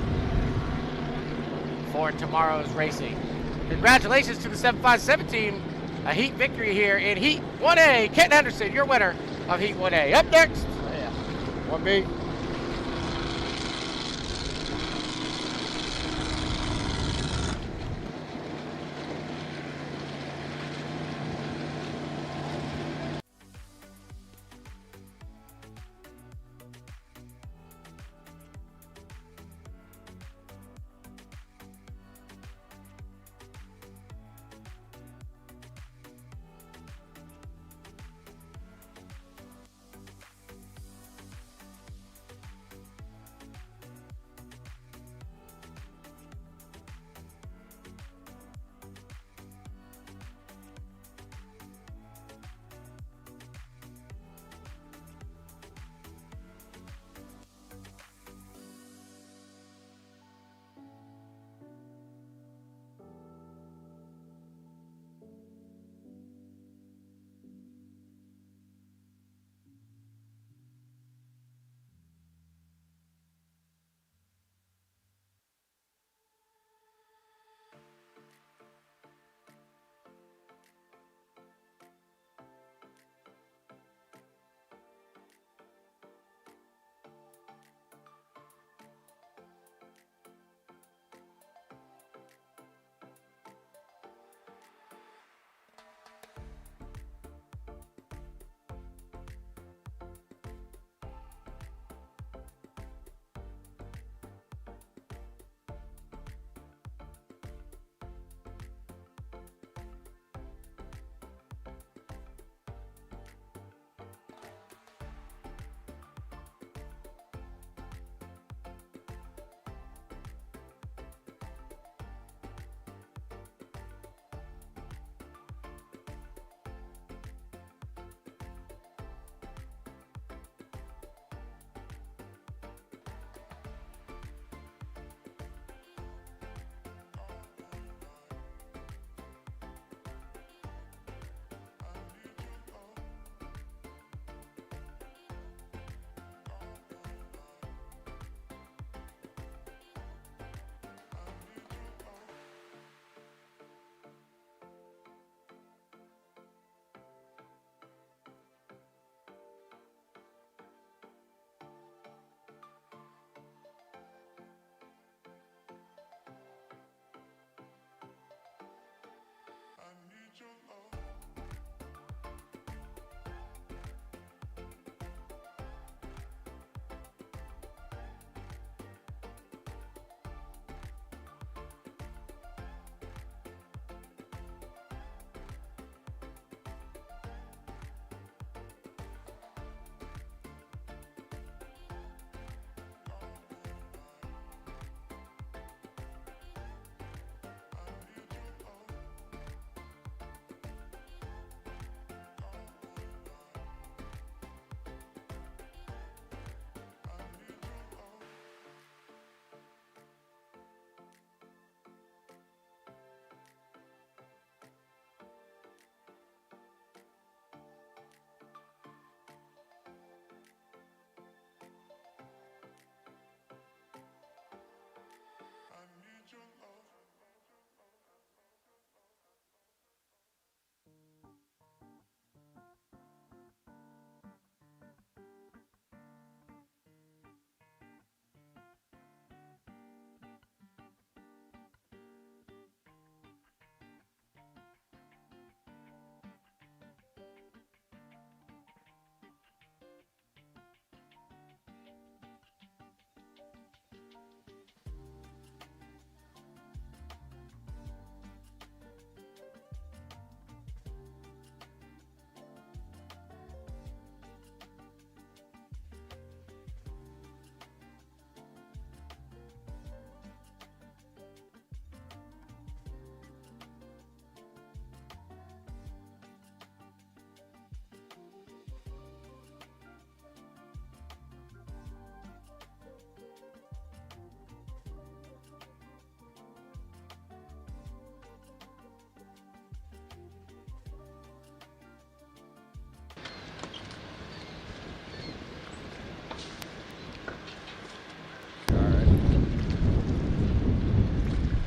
for tomorrow's racing. Congratulations to the 757 team. A Heat victory here in Heat 1A. Ken Henderson, your winner of Heat 1A. Up next, 1B.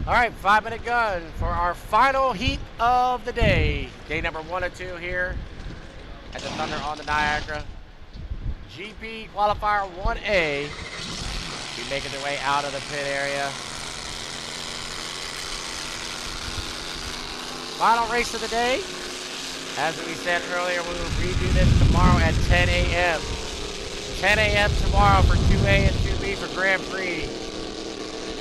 All right, 5-minute gun for our final heat of the day. Day number 1 and 2 here at the Thunder on the Niagara. GP qualifier 1A. Be making their way out of the pit area. Final race of the day. As we said earlier, we will redo this tomorrow at 10 a.m. 10 a.m. tomorrow for 2A and 2B for Grand Prix.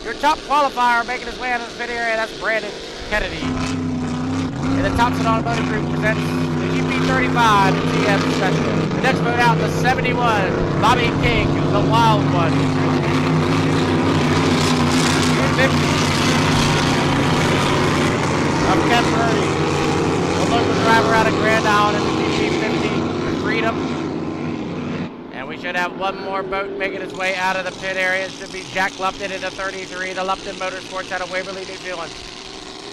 Your top qualifier making his way out of the pit area, that's Brandon Kennedy. And the Thompson Automotive Group presents the GP35 and TM Special. The next boat out, the 71, Bobby King, the wild one. 250. Of Ken Purdy, the local driver out of Grand Island in the GP50 for Freedom. And we should have one more boat making its way out of the pit area. It should be Jack Lupton in the 33, the Lupton Motorsports out of Waverly, New Zealand.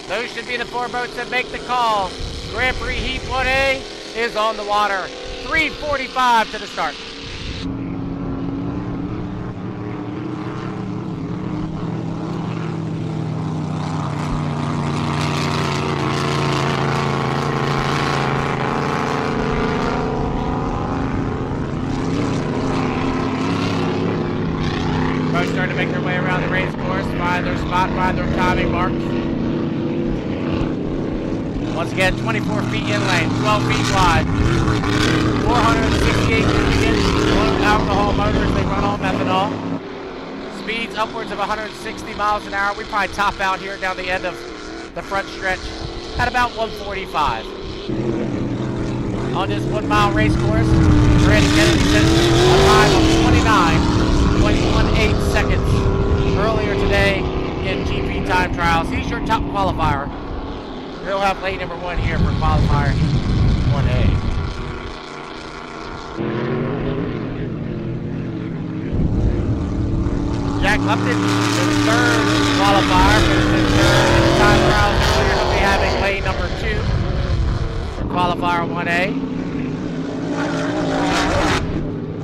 Those should be the 4 boats that make the call. Grand Prix Heat 1A is on the water. 3:45 to the start. Starting to make their way around the race course, find their spot, find their timing marks. Once again, 24 feet in lane, 12 feet wide, 468 cubic alcohol motors. They run on methanol. Speeds upwards of 160 miles an hour. We probably top out here down the end of the front stretch at about 145. On this 1 mile race course, Brandon Kennedy sets a time of 29.18 seconds earlier today in GP time trials. He's your top qualifier. He'll have lane number 1 here for qualifier 1A. Jack Lupton, the 3rd qualifier, finished third in the time trials earlier. He'll be having lane number 2 for qualifier 1A.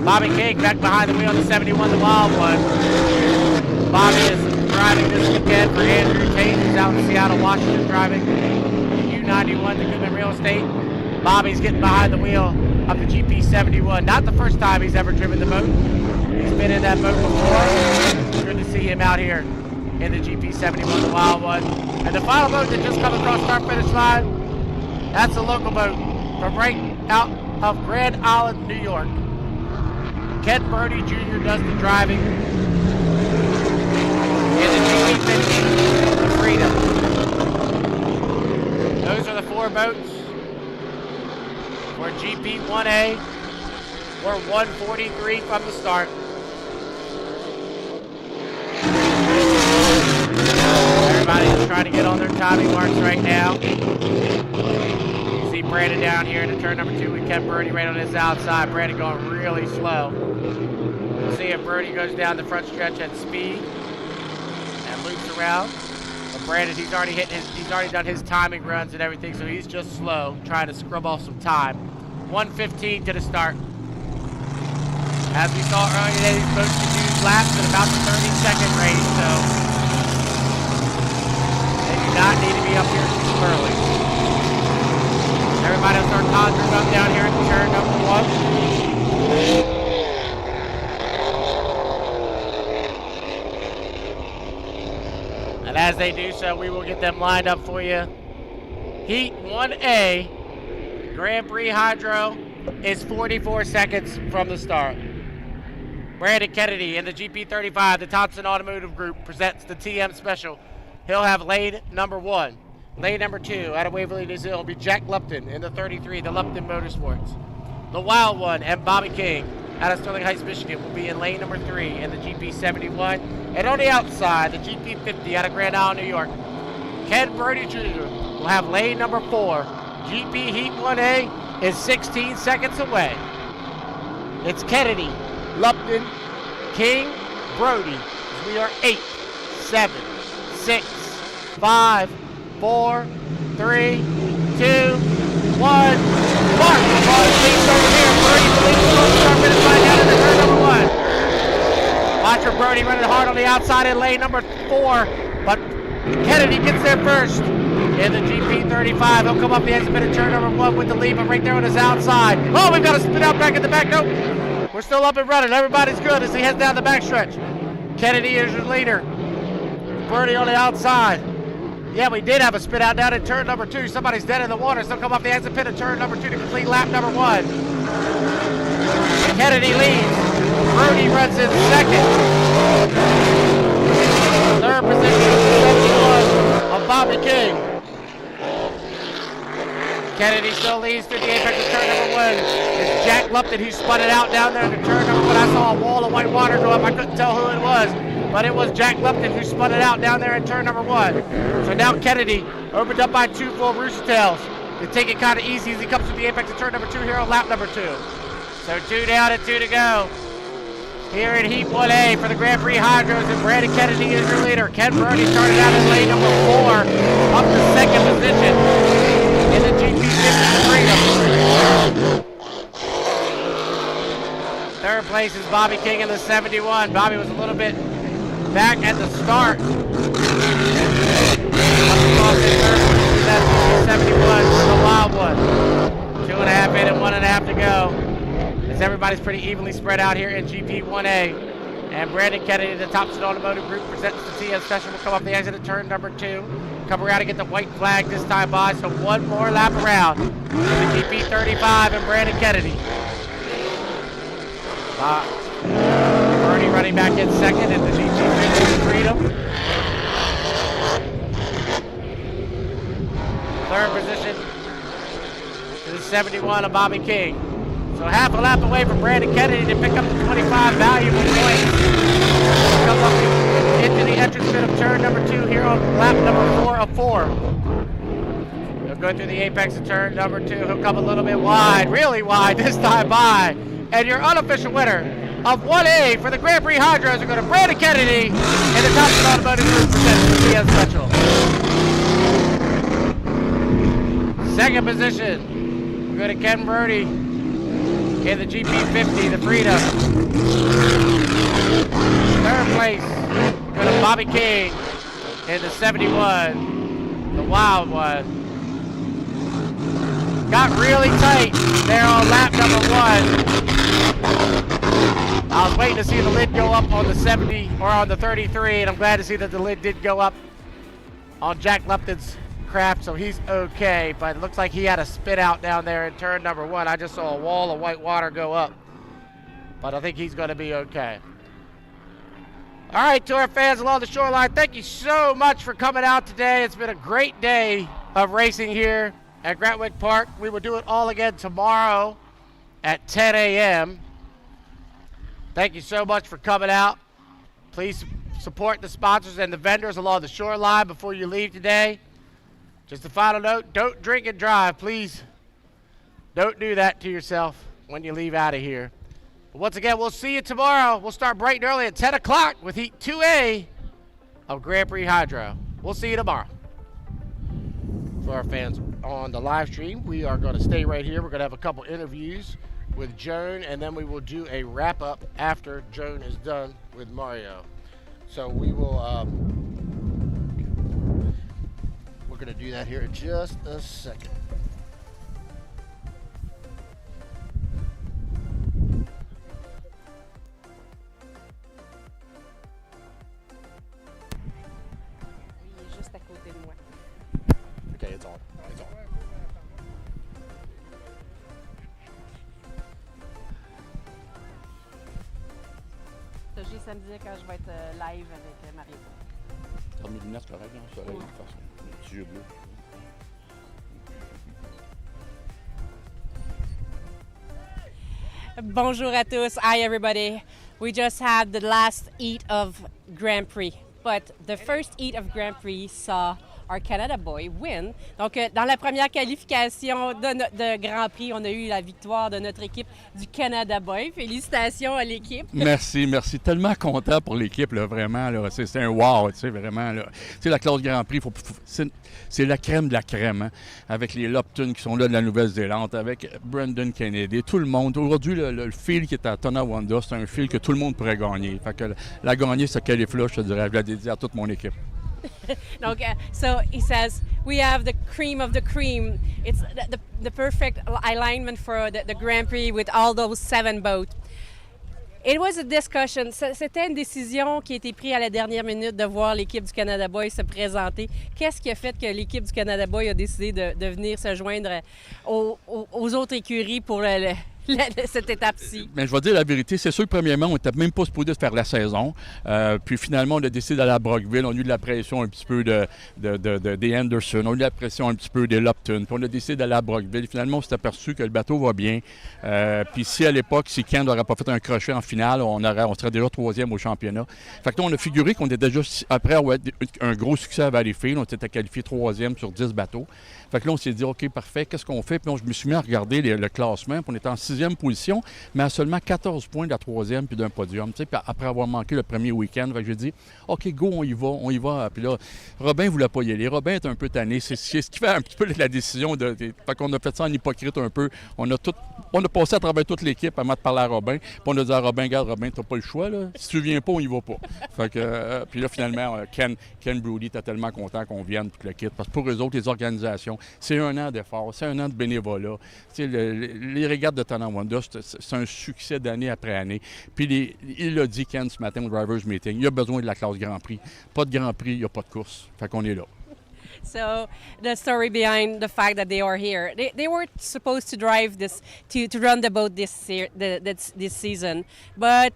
Bobby King back behind the wheel of the 71, the wild one. Bobby is driving this weekend for Andrew Tate, who's out in Seattle, Washington, driving the U91 to Goodman Real Estate. Bobby's getting behind the wheel of the GP71. Not the first time he's ever driven the boat. He's been in that boat before. Good to see him out here in the GP71, the wild one. And the final boat that just come across start finish line, that's a local boat from right out of Grand Island, New York. Ken Brody Jr. does the driving in the GP50, the Freedom. Those are the 4 boats for GP1A. We're 143 from the start. Everybody is trying to get on their timing marks right now. You see Brandon down here into turn number 2 with Ken Brody right on his outside. Brandon going really slow. We'll see if Brody goes down the front stretch at speed and loops around. But Brandon, he's already done his timing runs and everything, so he's just slow, trying to scrub off some time. 1:15 to the start. As we saw earlier today, these boats can do laps at about the 30-second range, so they do not need to be up here too early. Everybody will start conjuring up down here at turn number 1. And as they do so, we will get them lined up for you. Heat 1A, Grand Prix Hydro, is 44 seconds from the start. Brandon Kennedy in the GP35, the Thompson Automotive Group, presents the TM Special. He'll have lane number 1. Lane number 2, out of Waverly, New Zealand, will be Jack Lupton in the 33, the Lupton Motorsports. The Wild One and Bobby King out of Sterling Heights, Michigan, will be in lane number 3 in the GP71. And on the outside, the GP50 out of Grand Island, New York, Ken Brody Jr. will have lane number 4. GP Heat 1A is 16 seconds away. It's Kennedy, Lupton, King, Brody. We are 8, 7, 6, 5, 4, 3, 2, 1. Mark the leads over here. Brody leads start finish line down into turn number 1. Watch for Brody running hard on the outside in lane number 4, but Kennedy gets there first in the GP35. He'll come up the exit at turn number 1 with the lead, but right there on his outside. Oh, we've got to spin out back in the back. Nope. We're still up and running. Everybody's good as he heads down the backstretch. Kennedy is your leader. Birdie on the outside. Yeah, we did have a spin out down in turn number 2. Somebody's dead in the water, so come off the exit pit at turn number 2 to complete lap number 1. Kennedy leads. Birdie runs in second. Third position, 71 of Bobby King. Kennedy still leads through the apex of turn number 1. It's Jack Lupton who spun it out down there in turn number 1. I saw a wall of white water go up. I couldn't tell who it was, but it was Jack Lupton who spun it out down there in turn number 1. So now Kennedy opened up by 2 full Rooster Tails. They take it kind of easy as he comes to the apex of turn number 2 here on lap number 2. So 2 down and 2 to go. Here in Heat 1A for the Grand Prix Hydros, and Brandon Kennedy is your leader. Ken Brody started out in lane number 4, up to second position in the GP50 Freedom. Third place is Bobby King in the 71. Bobby was a little bit back at the start. That's 71 for the wild one. 2.5 in and 1.5 to go. Everybody's pretty evenly spread out here in GP1A. And Brandon Kennedy, the Thompson Automotive Group, presents the TS Special. Will come up the exit at turn number 2. Come around and get the white flag this time by. So one more lap around in the GP35 and Brandon Kennedy. Bernie running back in second in the GP50 Freedom. Third position to the 71 of Bobby King. So half a lap away from Brandon Kennedy to pick up the 25 valuable points. Come up into the entrance bit of turn number 2 here on lap number 4 of 4. He'll go through the apex of turn number 2. He'll come a little bit wide, really wide this time by. And your unofficial winner of 1A for the Grand Prix Hydros are going to Brandon Kennedy and the Thompson Automotive Group presents the TS Special. Second position, we go to Ken Brody in the GP50, the Freedom. Third place, go to Bobby King in the 71, the Wild One. Got really tight there on lap number 1. I was waiting to see the lid go up on the 70 or on the 33, and I'm glad to see that the lid did go up on Jack Lupton's craft, so he's okay, but it looks like he had a spit out down there in turn number 1. I just saw a wall of white water go up, but I think he's going to be okay. All right, to our fans along the shoreline, thank you so much for coming out today. It's been a great day of racing here at Grantwick Park. We will do it all again tomorrow at 10 a.m. Thank you so much for coming out. Please support the sponsors and the vendors along the shoreline before you leave today. Just a final note, don't drink and drive, please. Don't do that to yourself when you leave out of here. But once again, we'll see you tomorrow. We'll start bright and early at 10 o'clock with Heat 2A of Grand Prix Hydro. We'll see you tomorrow. For our fans on the live stream, we are going to stay right here. We're going to have a couple interviews with Joan, and then we will do a wrap-up after Joan is done with Mario. So we will... we're going to do that here in just a second. Juste à côté de moi. Okay, it's on. It's on. J'ai samedi quand je vais être live avec Mario. Mes lunettes, c'est correct, hein? Soleil, de toute façon. Les petits yeux bleus. Bonjour à tous. Hi, everybody. We just had the last heat of Grand Prix, but the first heat of Grand Prix saw our Canada boy win. Donc, dans la première qualification de Grand Prix, on a eu la victoire de notre équipe du Canada boy. Félicitations à l'équipe. Merci, merci. Tellement content pour l'équipe, là, vraiment. Là. C'est un wow, tu sais, vraiment. Là. Tu sais, la classe Grand Prix, c'est la crème de la crème, hein, avec les Lupton qui sont là de la Nouvelle-Zélande, avec Brandon Kennedy, tout le monde. Aujourd'hui, le field qui est à Tonawanda, c'est un field que tout le monde pourrait gagner. Fait que la gagner, ce qualif-là, je te dirais, je la dédie à toute mon équipe. Donc, so he says, we have the cream of the cream. It's the perfect alignment for the Grand Prix with all those 7 boats. It was a discussion. C'était une décision qui a été prise à la dernière minute de voir l'équipe du Canada Boy se présenter. Qu'est-ce qui a fait que l'équipe du Canada Boy a décidé de venir se joindre aux autres écuries pour cette étape-ci? Mais je vais dire la vérité, c'est sûr que premièrement, on n'était même pas supposé de faire la saison. Puis finalement, on a décidé d'aller à Brockville. On a eu de la pression un petit peu des Anderson, on a eu de la pression un petit peu des Lupton. Puis on a décidé d'aller à Brockville. Finalement, on s'est aperçu que le bateau va bien. Puis si à l'époque, si Ken n'aurait pas fait un crochet en finale, on serait déjà 3e au championnat. Fait que là, on a figuré qu'on était déjà, après un gros succès à Valleyfield, on était qualifié 3e sur 10 bateaux. Fait que là, on s'est dit, OK, parfait, qu'est-ce qu'on fait? Puis je me suis mis à regarder le classement, puis on était en 6e position, mais à seulement 14 points de la 3e puis d'un podium. Puis après avoir manqué le premier week-end, fait que j'ai dit, OK, go, on y va. Puis là, Robin ne voulait pas y aller. Robin est un peu tanné. C'est ce qui fait un petit peu la décision. Fait qu'on a fait ça en hypocrite un peu. On a passé à travers toute l'équipe avant de parler à Robin. Puis on a dit à Robin, regarde, Robin, t'as pas le choix, là. Si tu viens pas, on y va pas. Fait que, puis là, finalement, Ken Brody était tellement content qu'on vienne puis que le quitte. Parce que pour eux autres, les organisations, c'est 1 an d'effort, c'est 1 an de bénévolat. Tu sais, les régates de Tonawanda, c'est un succès d'année après année. Puis il l'a dit, Ken, ce matin au Drivers Meeting, il y a besoin de la classe Grand Prix. Pas de Grand Prix, il n'y a pas de course. Fait qu'on est là. So the story behind the fact that they are here, they were supposed to drive this to run the boat this season, but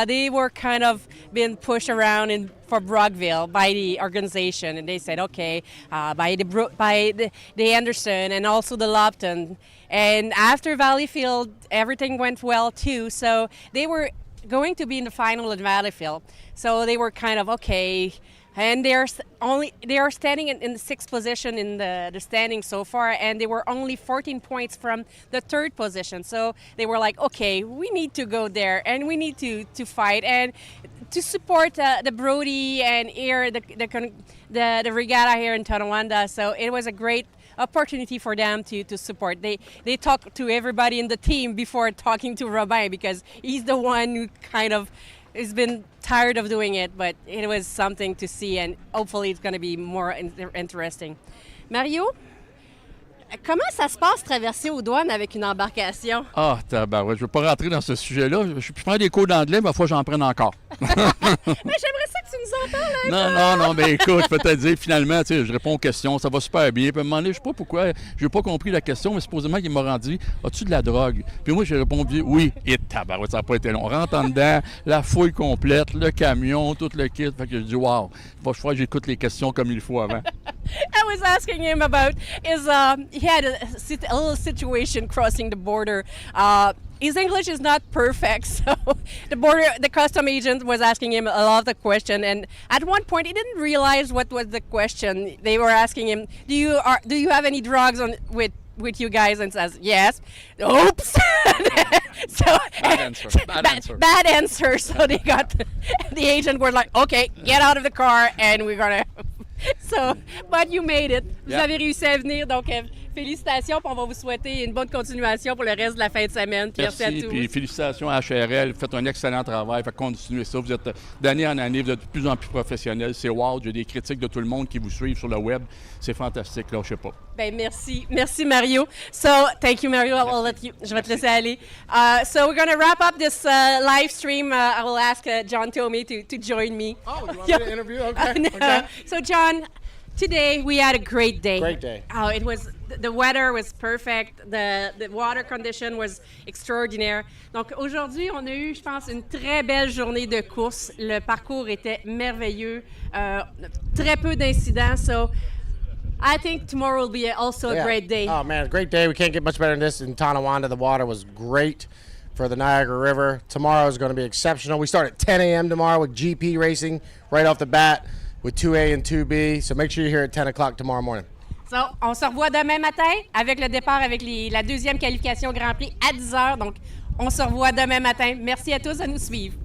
they were kind of being pushed around for Brockville by the organization, and they said, okay, by the Anderson and also the Lupton, and after Valleyfield, everything went well too. So they were going to be in the final at Valleyfield, so they were kind of okay. And they are standing in the 6th position in the standing so far, and they were only 14 points from the 3rd position. So they were like, okay, we need to go there, and we need to fight and to support the Brody and here the regatta here in Tonawanda. So it was a great opportunity for them to support. They talked to everybody in the team before talking to Robin, because he's the one who kind of has been tired of doing it, but it was something to see, and hopefully it's going to be more interesting. Mario, comment ça se passe traverser aux douanes avec une embarcation? Ah, tabarouette, je ne veux pas rentrer dans ce sujet-là. Je prends des cours d'anglais, mais parfois j'en prenne encore. Mais j'aimerais ça que tu nous en parles. Non, mais écoute, je peux te dire, finalement, tu sais, je réponds aux questions, ça va super bien. Puis à un moment donné, je ne sais pas pourquoi, je n'ai pas compris la question, mais supposément qu'il m'a rendu, as-tu de la drogue? Puis moi, j'ai répondu, oui. Et tabarouette, ça n'a pas été long. On rentre en dedans, la fouille complète, le camion, tout le kit. Fait que je dis, wow, je crois que j'écoute les questions comme il faut avant. I was asking him about he had a little situation crossing the border. His English is not perfect, so the custom agent was asking him a lot of questions, and at one point he didn't realize what was the question. They were asking him, "Do you have any drugs with you guys?" And says, "Yes." Oops. So bad answer. So they got the agent were like, "Okay, get out of the car, and we're gonna." So, but you made it. Vous avez réussi à venir, donc félicitations, puis on va vous souhaiter une bonne continuation pour le reste de la fin de semaine. Merci à tous. Puis félicitations à HRL, vous faites un excellent travail, fait continuez ça. Vous êtes d'année en année, vous êtes de plus en plus professionnels. C'est wow, j'ai des critiques de tout le monde qui vous suivent sur le web. C'est fantastique, là, je sais pas. Ben merci Mario. So thank you, Mario. Je vais te laisser aller. So we're going to wrap up this live stream. I will ask John Tomei to join me. Oh, you want me to interview? Okay. So John, today we had a great day. Great day. Oh, it was the weather was perfect. The water condition was extraordinaire. Donc aujourd'hui, on a eu, je pense, une très belle journée de course. Le parcours était merveilleux. Très peu d'incidents. So I think tomorrow will be also a great day. Oh man, a great day. We can't get much better than this in Tonawanda. The water was great for the Niagara River. Tomorrow is going to be exceptional. We start at 10 a.m. tomorrow with GP racing right off the bat with 2A and 2B. So make sure you're here at 10 o'clock tomorrow morning. So, on se revoit demain matin avec le départ avec la deuxième qualification Grand Prix à 10h. Donc, on se revoit demain matin. Merci à tous de nous suivre.